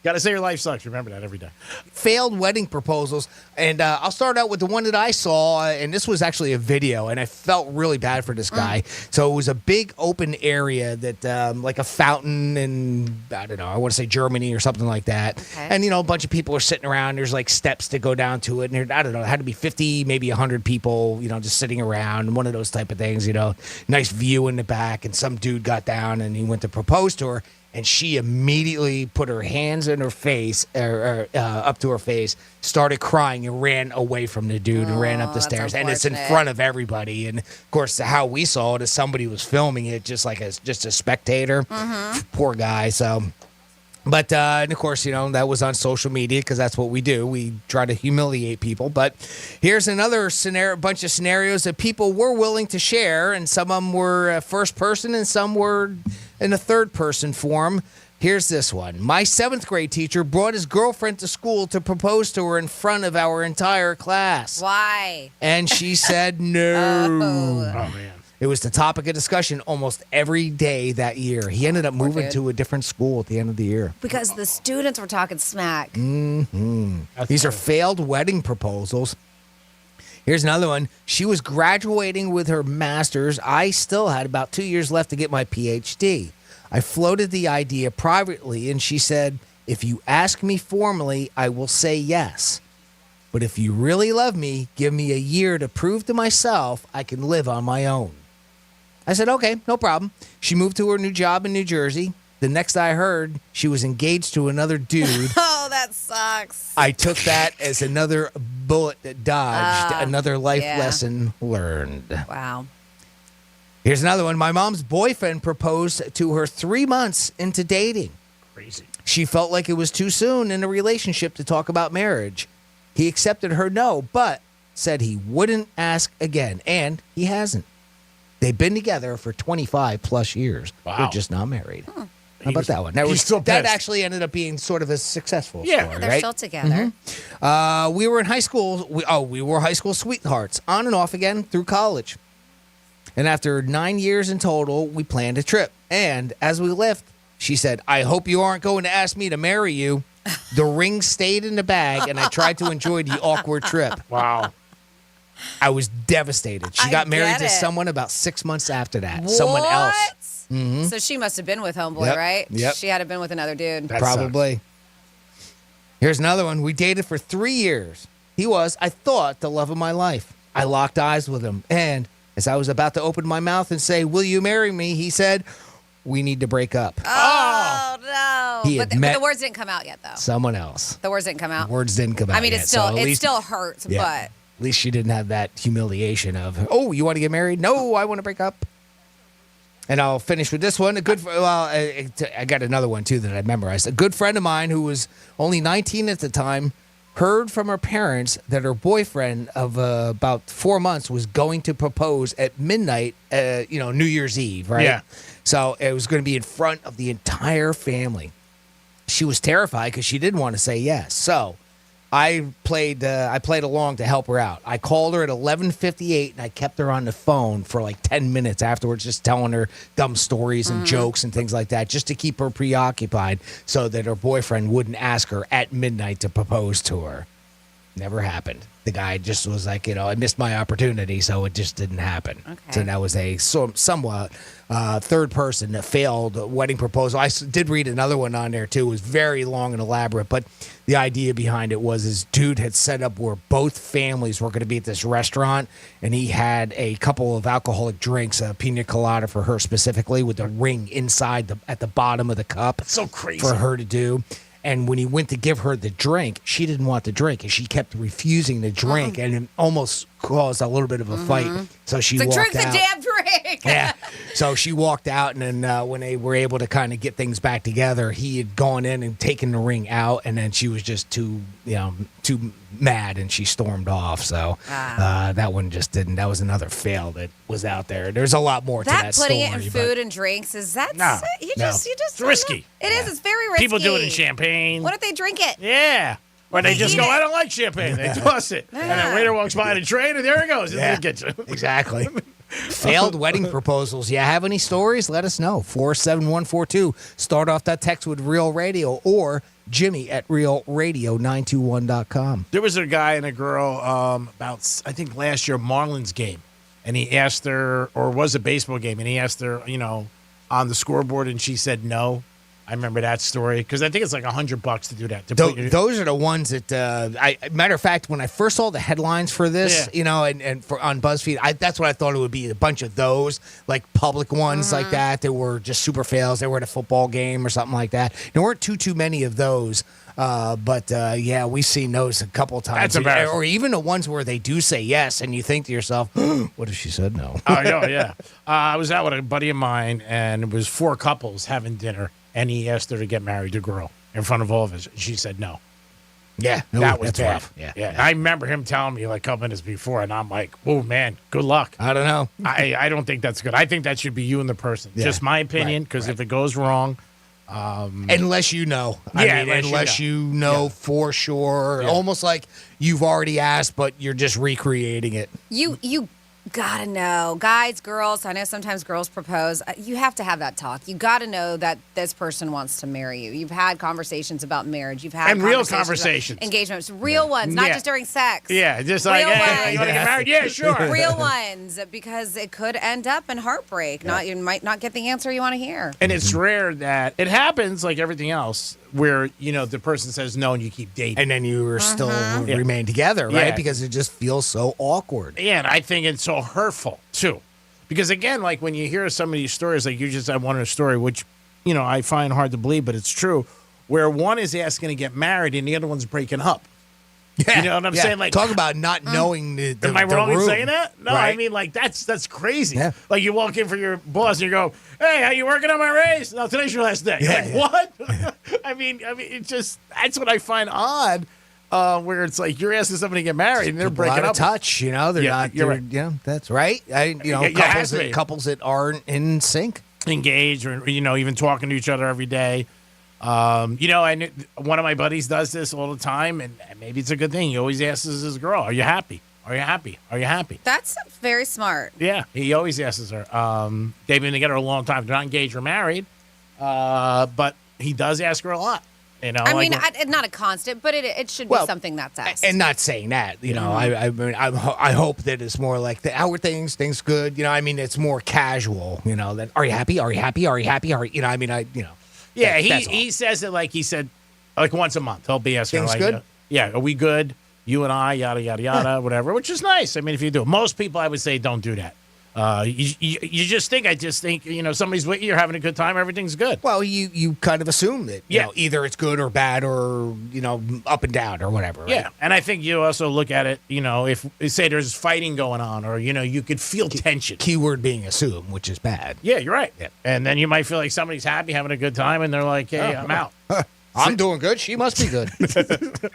Got to say your life sucks. Remember that every day. Failed wedding proposals. And I'll start out with the one that I saw, and this was actually a video, and I felt really bad for this guy. So it was a big open area that, like a fountain in, I don't know, I want to say Germany or something like that. Okay. And, a bunch of people are sitting around. There's like steps to go down to it. And there, I don't know, it had to be 50, maybe 100 people, just sitting around, one of those type of things, nice view in the back. And some dude got down and he went to propose to her. And she immediately put her hands in her face, up to her face, started crying, and ran away from the dude and ran up the stairs. And it's in front of everybody. And of course, how we saw it is somebody was filming it, just like just a spectator. Poor guy. So, but and of course, that was on social media, because that's what we do. We try to humiliate people. But here's another bunch of scenarios that people were willing to share, and some of them were first person, and some were in a third person form. Here's this one. My 7th grade teacher brought his girlfriend to school to propose to her in front of our entire class. Why? And she said no. Oh, man. It was the topic of discussion almost every day that year. He ended up moving to a different school at the end of the year. Because the students were talking smack. These are failed wedding proposals. Here's another one. She was graduating with her master's. I still had about 2 years left to get my PhD. I floated the idea privately, and she said, if you ask me formally, I will say yes. But if you really love me, give me a year to prove to myself I can live on my own. I said, okay, no problem. She moved to her new job in New Jersey. The next I heard, she was engaged to another dude. Oh, that sucks. I took that as another bullet that dodged, another life lesson learned. Wow. Here's another one. My mom's boyfriend proposed to her 3 months into dating. Crazy. She felt like it was too soon in a relationship to talk about marriage. He accepted her no, but said he wouldn't ask again, and he hasn't. They've been together for 25 plus years. Wow. They're just not married. How about that one? That actually ended up being sort of a successful story, They're right? still together. We were in high school. We were high school sweethearts, on and off again through college. And after 9 years in total, we planned a trip. And as we left, she said, "I hope you aren't going to ask me to marry you." The ring stayed in the bag, and I tried to enjoy the awkward trip. Wow. I was devastated. She got married to someone about 6 months after that. What? Someone else. Mm-hmm. So she must have been with homeboy, Yep. right? Yep. She had to have been with another dude. Probably. Here's another one. We dated for 3 years. He was, I thought, the love of my life. I locked eyes with him. And as I was about to open my mouth and say, "Will you marry me?" he said, "We need to break up." Oh, no. He had But met the words didn't come out yet, though. Someone else. The words didn't come out. Words didn't come out I mean, yet, it still so at least- still hurts, Yeah. but At least she didn't have that humiliation of, "Oh, you want to get married?" "No, I want to break up." And I'll finish with this one. I got another one, too, that I memorized. A good friend of mine who was only 19 at the time heard from her parents that her boyfriend of about 4 months was going to propose at midnight, New Year's Eve, right? Yeah. So it was going to be in front of the entire family. She was terrified because she didn't want to say yes. So I played along to help her out. I called her at 11:58, and I kept her on the phone for like 10 minutes afterwards, just telling her dumb stories and jokes and things like that, just to keep her preoccupied so that her boyfriend wouldn't ask her at midnight to propose to her. Never happened. The guy just was like, I missed my opportunity, so it just didn't happen. Okay. So that was a somewhat third person that failed wedding proposal. I did read another one on there, too. It was very long and elaborate, but the idea behind it was this dude had set up where both families were going to be at this restaurant, and he had a couple of alcoholic drinks, a pina colada for her specifically, with the ring inside at the bottom of the cup. So crazy. For her to do. And when he went to give her the drink, she didn't want the drink, and she kept refusing the drink, and it almost caused a little bit of a fight. So she walked drink out. the damn drink. Yeah. So she walked out, and then when they were able to kind of get things back together, he had gone in and taken the ring out, and then she was just too mad, and she stormed off. So that one just didn't. That was another fail that was out there. There's a lot more to that story. Putting it in food and drinks is that No, you no. just It's risky. It is. It's very risky. People do it in champagne. What if they drink it? Yeah. Or they just eat go, it. "I don't like champagne." They toss it. And then waiter walks by the train, and there it goes. Yeah. In the kitchen. Exactly. Failed wedding proposals. You have any stories? Let us know. 47142. Start off that text with Real Radio or Jimmy at realradio921.com. There was a guy and a girl about, I think, last year, Marlins game. And he asked her, or it was a baseball game, and he asked her, on the scoreboard, and she said no. I remember that story because I think it's like $100 to do that. Those are the ones that, matter of fact, when I first saw the headlines for this, and for on BuzzFeed, that's what I thought it would be, a bunch of those, like public ones like that were just super fails. They were at a football game or something like that. There weren't too many of those. But we've seen those a couple times. That's embarrassing. Or even the ones where they do say yes, and you think to yourself, what if she said no? Oh, yeah. I was out with a buddy of mine, and it was 4 couples having dinner, and he asked her to get married to a girl in front of all of us. She said no. Yeah. That was that's bad. rough. Yeah. I remember him telling me like a couple minutes before, and I'm like, "Oh man, good luck." I don't know. I don't think that's good. I think that should be you and the person. Yeah. Just my opinion, because if it goes wrong, unless you know, unless you know for sure, almost like you've already asked, but you're just recreating it. You gotta know, guys, girls. I know sometimes girls propose. You have to have that talk. You gotta know that this person wants to marry you. You've had conversations about marriage. You've had real about conversations, engagements, real ones, not just during sex. Yeah, just like, real hey, you want to get married? Yeah, sure. Real ones, because it could end up in heartbreak. You might not get the answer you want to hear. And it's rare that it happens, like everything else, where the person says no and you keep dating, and then you are still remain together, right? Yeah. Because it just feels so awkward. Yeah, and I think it's so hurtful too, because again, like when you hear some of these stories, like you just had one story, which I find hard to believe, but it's true, where one is asking to get married and the other one's breaking up. You know what I'm saying? Like, talk about not knowing the am I wrong in room, saying that? No, right? I mean, like, that's crazy. Yeah. Like, you walk in for your boss and you go, "Hey, how you working on my raise?" No, today's your last day. Yeah, You're like, what? I mean, it's just, that's what I find odd, where it's like you're asking somebody to get married and they're People breaking out up. of touch, they're not. You're They're, right. That's right. Couples that aren't in sync, engaged, or even talking to each other every day. I knew one of my buddies does this all the time, and maybe it's a good thing. He always asks his girl, "Are you happy? Are you happy? Are you happy?" That's very smart. Yeah, he always asks her. They've been together a long time. They're not engaged or married, but he does ask her a lot. I mean, not a constant, but it should be something that's asked. and not saying that. I mean, I hope that it's more like how are things good. I mean, it's more casual. That are you happy? Are you happy? Are you happy? Are you? I mean, Yeah, that's he says it like he said, like once a month. He'll be asking, Things like, good? Yeah, are we good? You and I, yada yada yada, whatever. Which is nice. I mean, if you do, most people I would say don't do that. You just think, somebody's with you, you're having a good time, everything's good. Well, you kind of assume that either it's good or bad or up and down or whatever. Right? Yeah, and I think you also look at it. If say there's fighting going on, or you could feel tension. Keyword being assume, which is bad. Yeah, you're right. Yeah. And then you might feel like somebody's happy, having a good time, and they're like, "Hey, I'm out." I'm doing good. She must be good.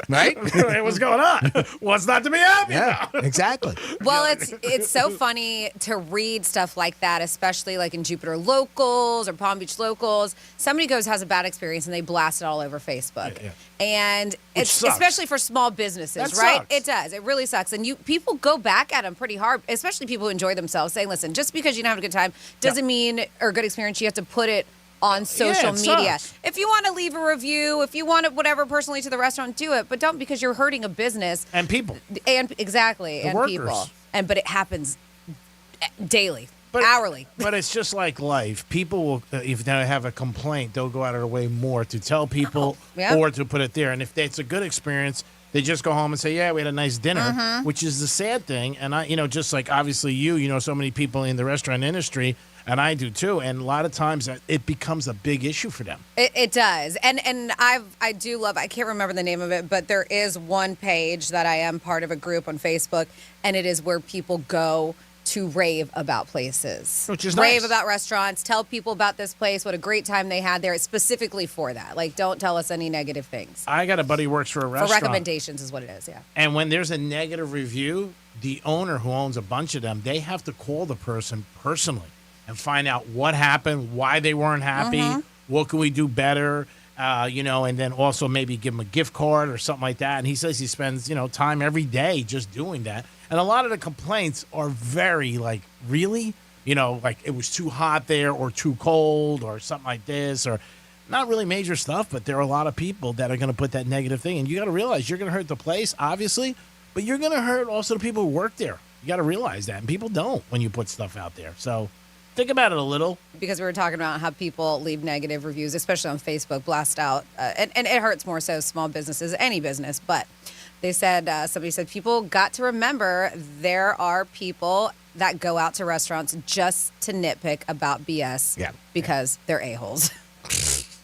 Right? Hey, what's going on? What's not to be happy about? Exactly. Well, it's so funny to read stuff like that, especially like in Jupiter Locals or Palm Beach Locals. Somebody has a bad experience and they blast it all over Facebook. Yeah. And Which it's sucks. especially for small businesses, That right? sucks. It does. It really sucks. And people go back at them pretty hard, especially people who enjoy themselves, saying, listen, just because you don't have a good time doesn't mean, or a good experience, you have to put it on social it media. sucks. If you want to leave a review, if you want to whatever personally to the restaurant, do it. But don't, because you're hurting a business. And people. And exactly. The and workers. people. But it happens daily, hourly. But it's just like life. People will, if they have a complaint, they'll go out of their way more to tell people Yeah. or to put it there. And if it's a good experience, they just go home and say, "Yeah, we had a nice dinner," which is the sad thing. And just like obviously so many people in the restaurant industry, and I do too. And a lot of times it becomes a big issue for them. It does. And I do love, I can't remember the name of it, but there is one page that I am part of a group on Facebook, and it is where people go to rave about places. Which is rave nice. about restaurants, tell people about this place, what a great time they had there. It's specifically for that. Like, don't tell us any negative things. I got a buddy who works for a restaurant. For recommendations is what it is, yeah. And when there's a negative review, the owner who owns a bunch of them, they have to call the person personally and find out what happened, why they weren't happy, what can we do better, and then also maybe give them a gift card or something like that. And he says he spends, time every day just doing that. And a lot of the complaints are very like, really? Like it was too hot there or too cold or something like this, or not really major stuff, but there are a lot of people that are going to put that negative thing. And you got to realize you're going to hurt the place, obviously, but you're going to hurt also the people who work there. You got to realize that. And people don't when you put stuff out there. So think about it a little. Because we were talking about how people leave negative reviews, especially on Facebook, blast out. And it hurts more so small businesses, any business. But they said, somebody said, people got to remember there are people that go out to restaurants just to nitpick about BS because they're a-holes.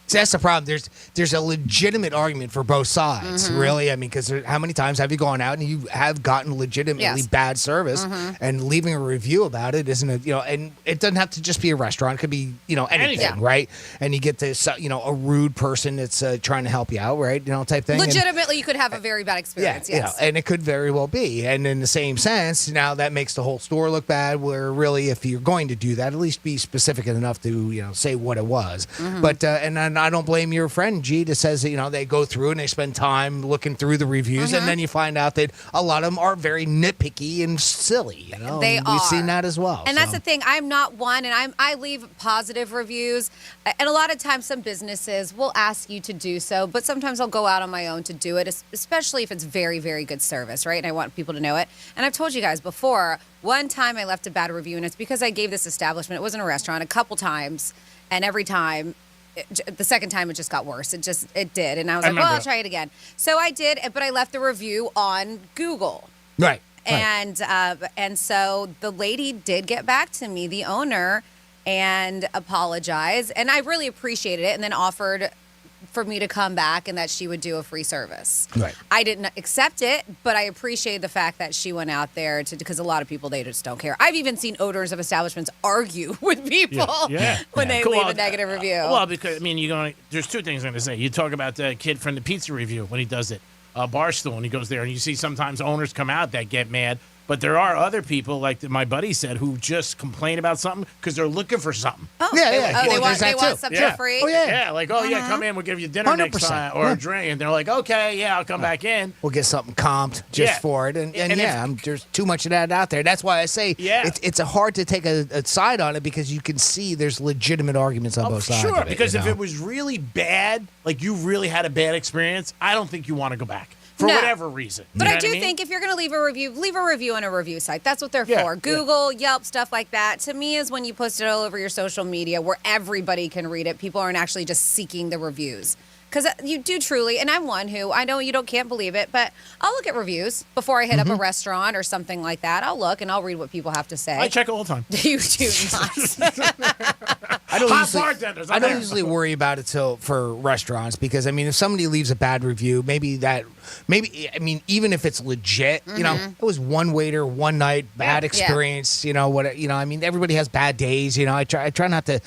See, that's the problem. There's a legitimate argument for both sides, really. I mean, because how many times have you gone out and you have gotten legitimately bad service, and leaving a review about it isn't and it doesn't have to just be a restaurant. It could be anything, right? And you get this a rude person that's trying to help you out, right? Type thing. Legitimately, you could have a very bad experience. Yes. And it could very well be. And in the same sense, now that makes the whole store look bad. Where really, if you're going to do that, at least be specific enough to say what it was. But and I don't blame your friend G that says that they go through and they spend time looking through the reviews, and then you find out that a lot of them are very nitpicky and silly. They and are. We've seen that as well. And that's the thing. I'm not one, and I leave positive reviews. And a lot of times, some businesses will ask you to do so, but sometimes I'll go out on my own to do it, especially if it's very, very good service, right? And I want people to know it. And I've told you guys before, one time I left a bad review, and it's because I gave this establishment, it wasn't a restaurant, a couple times, and every time, the second time it just got worse. It did. And I was like, well, I'll try it again. So I did, but I left the review on Google. Right. And so the lady did get back to me, the owner, and apologized. And I really appreciated it, and then offered for me to come back and that she would do a free service. Right. I didn't accept it, but I appreciate the fact that she went out there because a lot of people, they just don't care. I've even seen owners of establishments argue with people when they leave a negative review. Well, because, I mean, there's two things I'm going to say. You talk about the kid from the pizza review when he does it, Barstool, and he goes there, and you see sometimes owners come out that get mad. But there are other people, like my buddy said, who just complain about something because they're looking for something. Oh, they want something free? Oh, yeah. Like, come in, we'll give you dinner next time or a drink. And they're like, okay, I'll come back in. We'll get something comped just for it. And there's too much of that out there. That's why I say it's hard to take a side on it because you can see there's legitimate arguments on both sides. Sure, because if it was really bad, like you really had a bad experience, I don't think you want to go back. For whatever reason. But I do think if you're going to leave a review on a review site. That's what they're for. Google, Yelp, stuff like that. To me is when you post it all over your social media where everybody can read it. People aren't actually just seeking the reviews. Because you do truly, and I'm one who, I know you can't believe it, but I'll look at reviews before I hit up a restaurant or something like that. I'll look and I'll read what people have to say. I check all the time. You do not. I don't usually worry about it for restaurants because, I mean, if somebody leaves a bad review, even if it's legit, it was one waiter, one night, bad experience, I mean, everybody has bad days, I try not to.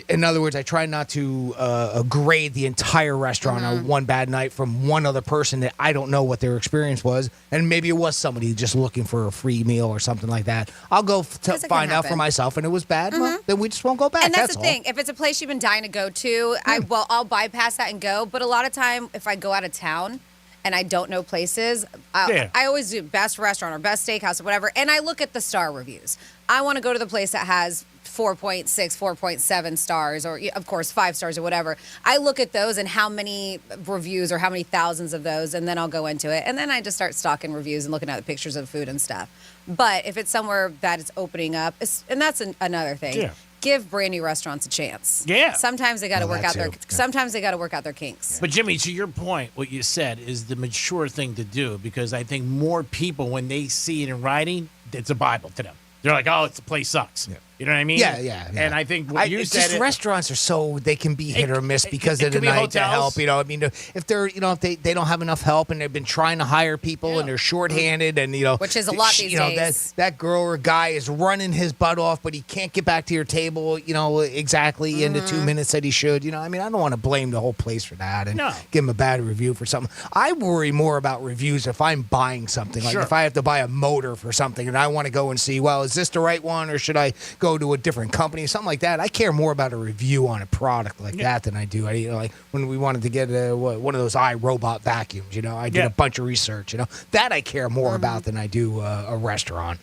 In other words, I try not to grade the entire restaurant on one bad night from one other person that I don't know what their experience was. And maybe it was somebody just looking for a free meal or something like that. I'll go find out for myself, and it was bad. Well, then we just won't go back. And that's the thing. If it's a place you've been dying to go to, I'll bypass that and go. But a lot of time, if I go out of town and I don't know places, I always do best restaurant or best steakhouse or whatever, and I look at the star reviews. I want to go to the place that has 4.6, 4.7 stars, or of course 5 stars or whatever. I look at those and how many reviews or how many thousands of those, and then I'll go into it. And then I just start stalking reviews and looking at the pictures of the food and stuff. But if it's somewhere that is opening up, and that's another thing. Give brand new restaurants a chance. Yeah. Sometimes they got to work out their. Sometimes they got to work out their kinks. But Jimmy, to your point, what you said is the mature thing to do because I think more people, when they see it in writing, it's a Bible to them. They're like, oh, the place sucks. Yeah. You know what I mean? Yeah. And I think what you said. Just restaurants are they can be hit or miss because of the night to help. I mean, if they're, if they don't have enough help and they've been trying to hire people and they're shorthanded and, which is a lot these days. That girl or guy is running his butt off, but he can't get back to your table, exactly in the 2 minutes that he should. I mean, I don't want to blame the whole place for that and give him a bad review for something. I worry more about reviews if I'm buying something. Like if I have to buy a motor for something and I want to go and see, well, is this the right one or should I go to a different company, something like that. I care more about a review on a product like that than I do. Like when we wanted to get one of those iRobot vacuums, I did a bunch of research, that I care more about than I do a restaurant.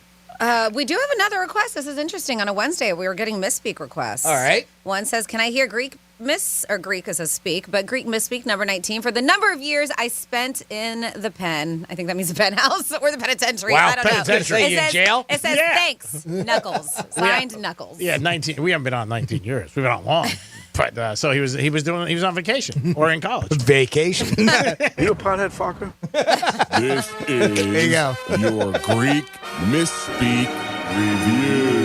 We do have another request. This is interesting. On a Wednesday, we were getting misspeak requests. All right. One says, can I hear Greek is a speak, but Greek misspeak number 19 for the number of years I spent in the pen. I think that means the penthouse or the penitentiary. Wow, I don't penitentiary. know. You in jail? It says thanks, Knuckles. Signed Knuckles. Yeah, 19. We haven't been on 19 years. We've been on long. But so he was on vacation or in college. Vacation. You a pothead fucker? This is there you go. Your Greek misspeak review.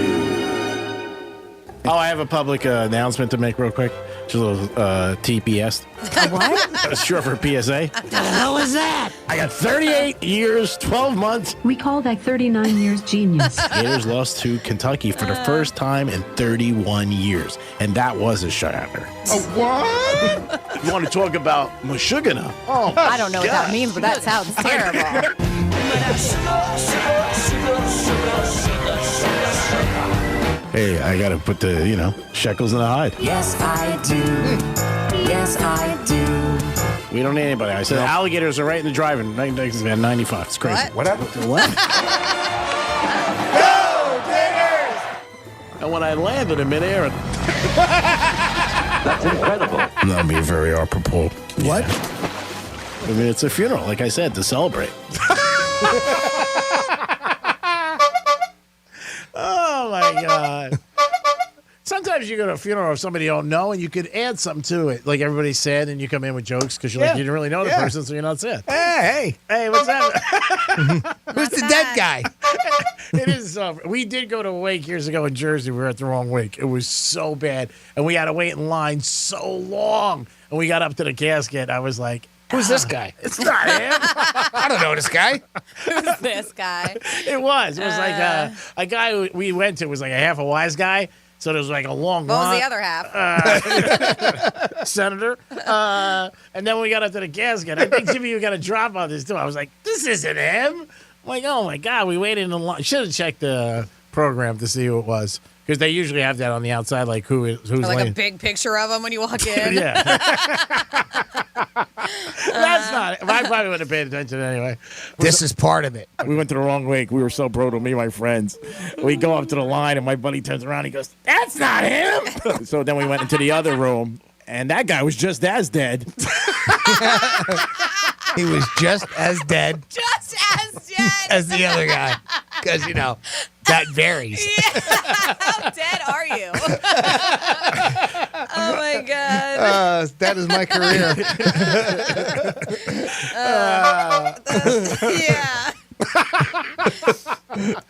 Oh, I have a public announcement to make real quick. Just a little TPS. What? Short for PSA. What the hell is that? I got 38 years, 12 months. We call that 39 years genius. Gators lost to Kentucky for the first time in 31 years. And that was a shutout. A what? You want to talk about Meshuggah? Oh, I don't know what that means, but that sounds terrible. Hey, I got to put the, shekels in the hide. Yes, I do. Yes, I do. We don't need anybody. I said alligators are right in the driving. 95. It's crazy. What? What? Go, Gators! And when I landed in midair. That's incredible. That would be very apropos. What? I mean, it's a funeral, like I said, to celebrate. Oh, my God. Sometimes you go to a funeral of somebody you don't know, and you could add something to it. Like everybody's sad, and you come in with jokes because you didn't really know the person, so you're not sad. Hey, what's that? Who's the dead guy? It is. We did go to a wake years ago in Jersey. We were at the wrong wake. It was so bad. And we had to wait in line so long. And we got up to the casket. I was like, who's this guy? It's not him. I don't know this guy. Who's this guy? It was. It was like a guy who we went to was like a half a wise guy. So there was like a long What line. was the other half? Senator. And then we got up to the casket. I think, Jimmy, you got a drop on this, too. I was like, this isn't him. I'm like, oh, my God. We waited in the line. Should have checked the program to see who it was. Because they usually have that on the outside, like who's like lane. a big picture of him when you walk in. Yeah. That's not it. I probably would have paid attention anyway. This is part of it. We went to the wrong wake. We were so brutal, me and my friends. We go up to the line, and my buddy turns around. He goes, that's not him. So then we went into the other room, and that guy was just as dead. He was just as dead. Just as dead. As the other guy. Because, that varies. Yeah. How dead are you? Oh, my God. That is my career. Yeah.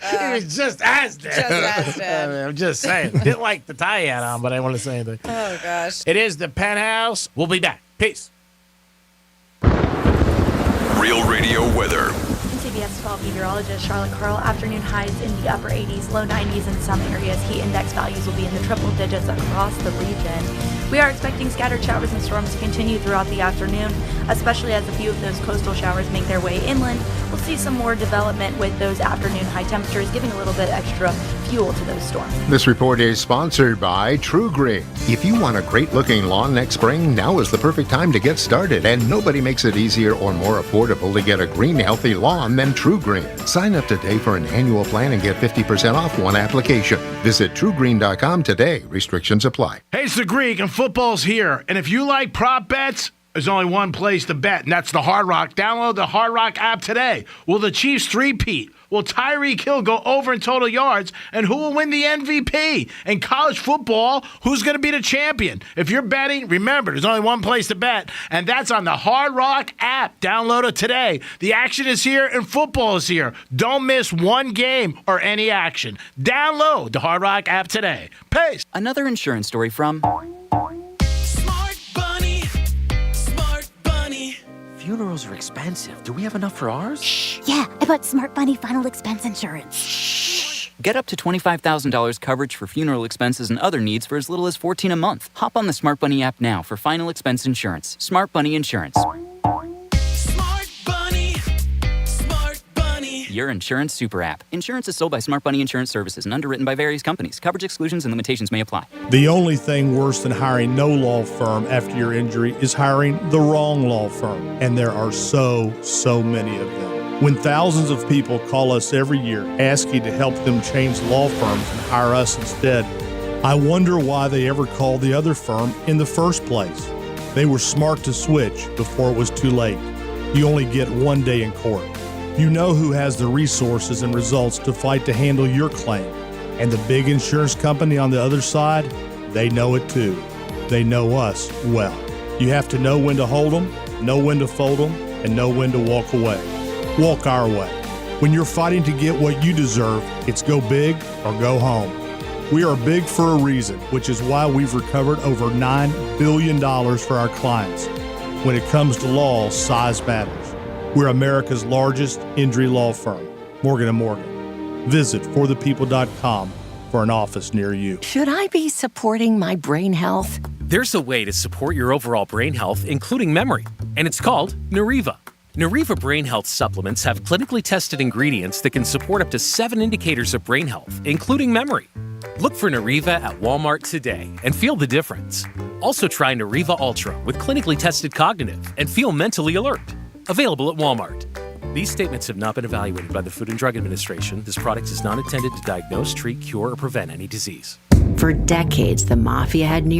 He was just as dead. Just as dead. I'm just saying. Didn't like the tie hat on, but I want to say anything. Oh, gosh. It is the Penthouse. We'll be back. Peace. Real Radio weather. CBS 12 meteorologist Charlotte Carl. Afternoon highs in the upper 80s, low 90s in some areas. Heat index values will be in the triple digits across the region. We are expecting scattered showers and storms to continue throughout the afternoon, especially as a few of those coastal showers make their way inland. We'll see some more development with those afternoon high temperatures, giving a little bit extra fuel to those storms. This report is sponsored by True Green. If you want a great-looking lawn next spring, now is the perfect time to get started, and nobody makes it easier or more affordable to get a green, healthy lawn than True Green. Sign up today for an annual plan and get 50% off one application. Visit TrueGreen.com today. Restrictions apply. Hey, it's the Greek, and football's here. And if you like prop bets, there's only one place to bet, and that's the Hard Rock. Download the Hard Rock app today. Will the Chiefs three-peat? Will Tyreek Hill go over in total yards? And who will win the MVP? In college football, who's going to be the champion? If you're betting, remember, there's only one place to bet, and that's on the Hard Rock app. Download it today. The action is here, and football is here. Don't miss one game or any action. Download the Hard Rock app today. Peace. Another insurance story from... Funerals are expensive. Do we have enough for ours? Shh. Yeah, I bought Smart Bunny final expense insurance. Shh. Get up to $25,000 coverage for funeral expenses and other needs for as little as $14 a month. Hop on the Smart Bunny app now for final expense insurance. Smart Bunny Insurance. Your insurance super app. Insurance is sold by Smart Bunny Insurance Services and underwritten by various companies. Coverage exclusions and limitations may apply. The only thing worse than hiring no law firm after your injury is hiring the wrong law firm. And there are so many of them. When thousands of people call us every year asking to help them change law firms and hire us instead, I wonder why they ever called the other firm in the first place. They were smart to switch before it was too late. You only get one day in court. You know who has the resources and results to fight to handle your claim. And the big insurance company on the other side, they know it too. They know us well. You have to know when to hold them, know when to fold them, and know when to walk away. Walk our way. When you're fighting to get what you deserve, it's go big or go home. We are big for a reason, which is why we've recovered over $9 billion for our clients. When it comes to law, size matters. We're America's largest injury law firm, Morgan & Morgan. Visit forthepeople.com for an office near you. Should I be supporting my brain health? There's a way to support your overall brain health, including memory, and it's called Nariva. Nariva Brain Health supplements have clinically tested ingredients that can support up to 7 indicators of brain health, including memory. Look for Nariva at Walmart today and feel the difference. Also try Nariva Ultra with clinically tested cognitive and feel mentally alert. Available at Walmart. These statements have not been evaluated by the Food and Drug Administration. This product is not intended to diagnose, treat, cure, or prevent any disease. For decades, the mafia had near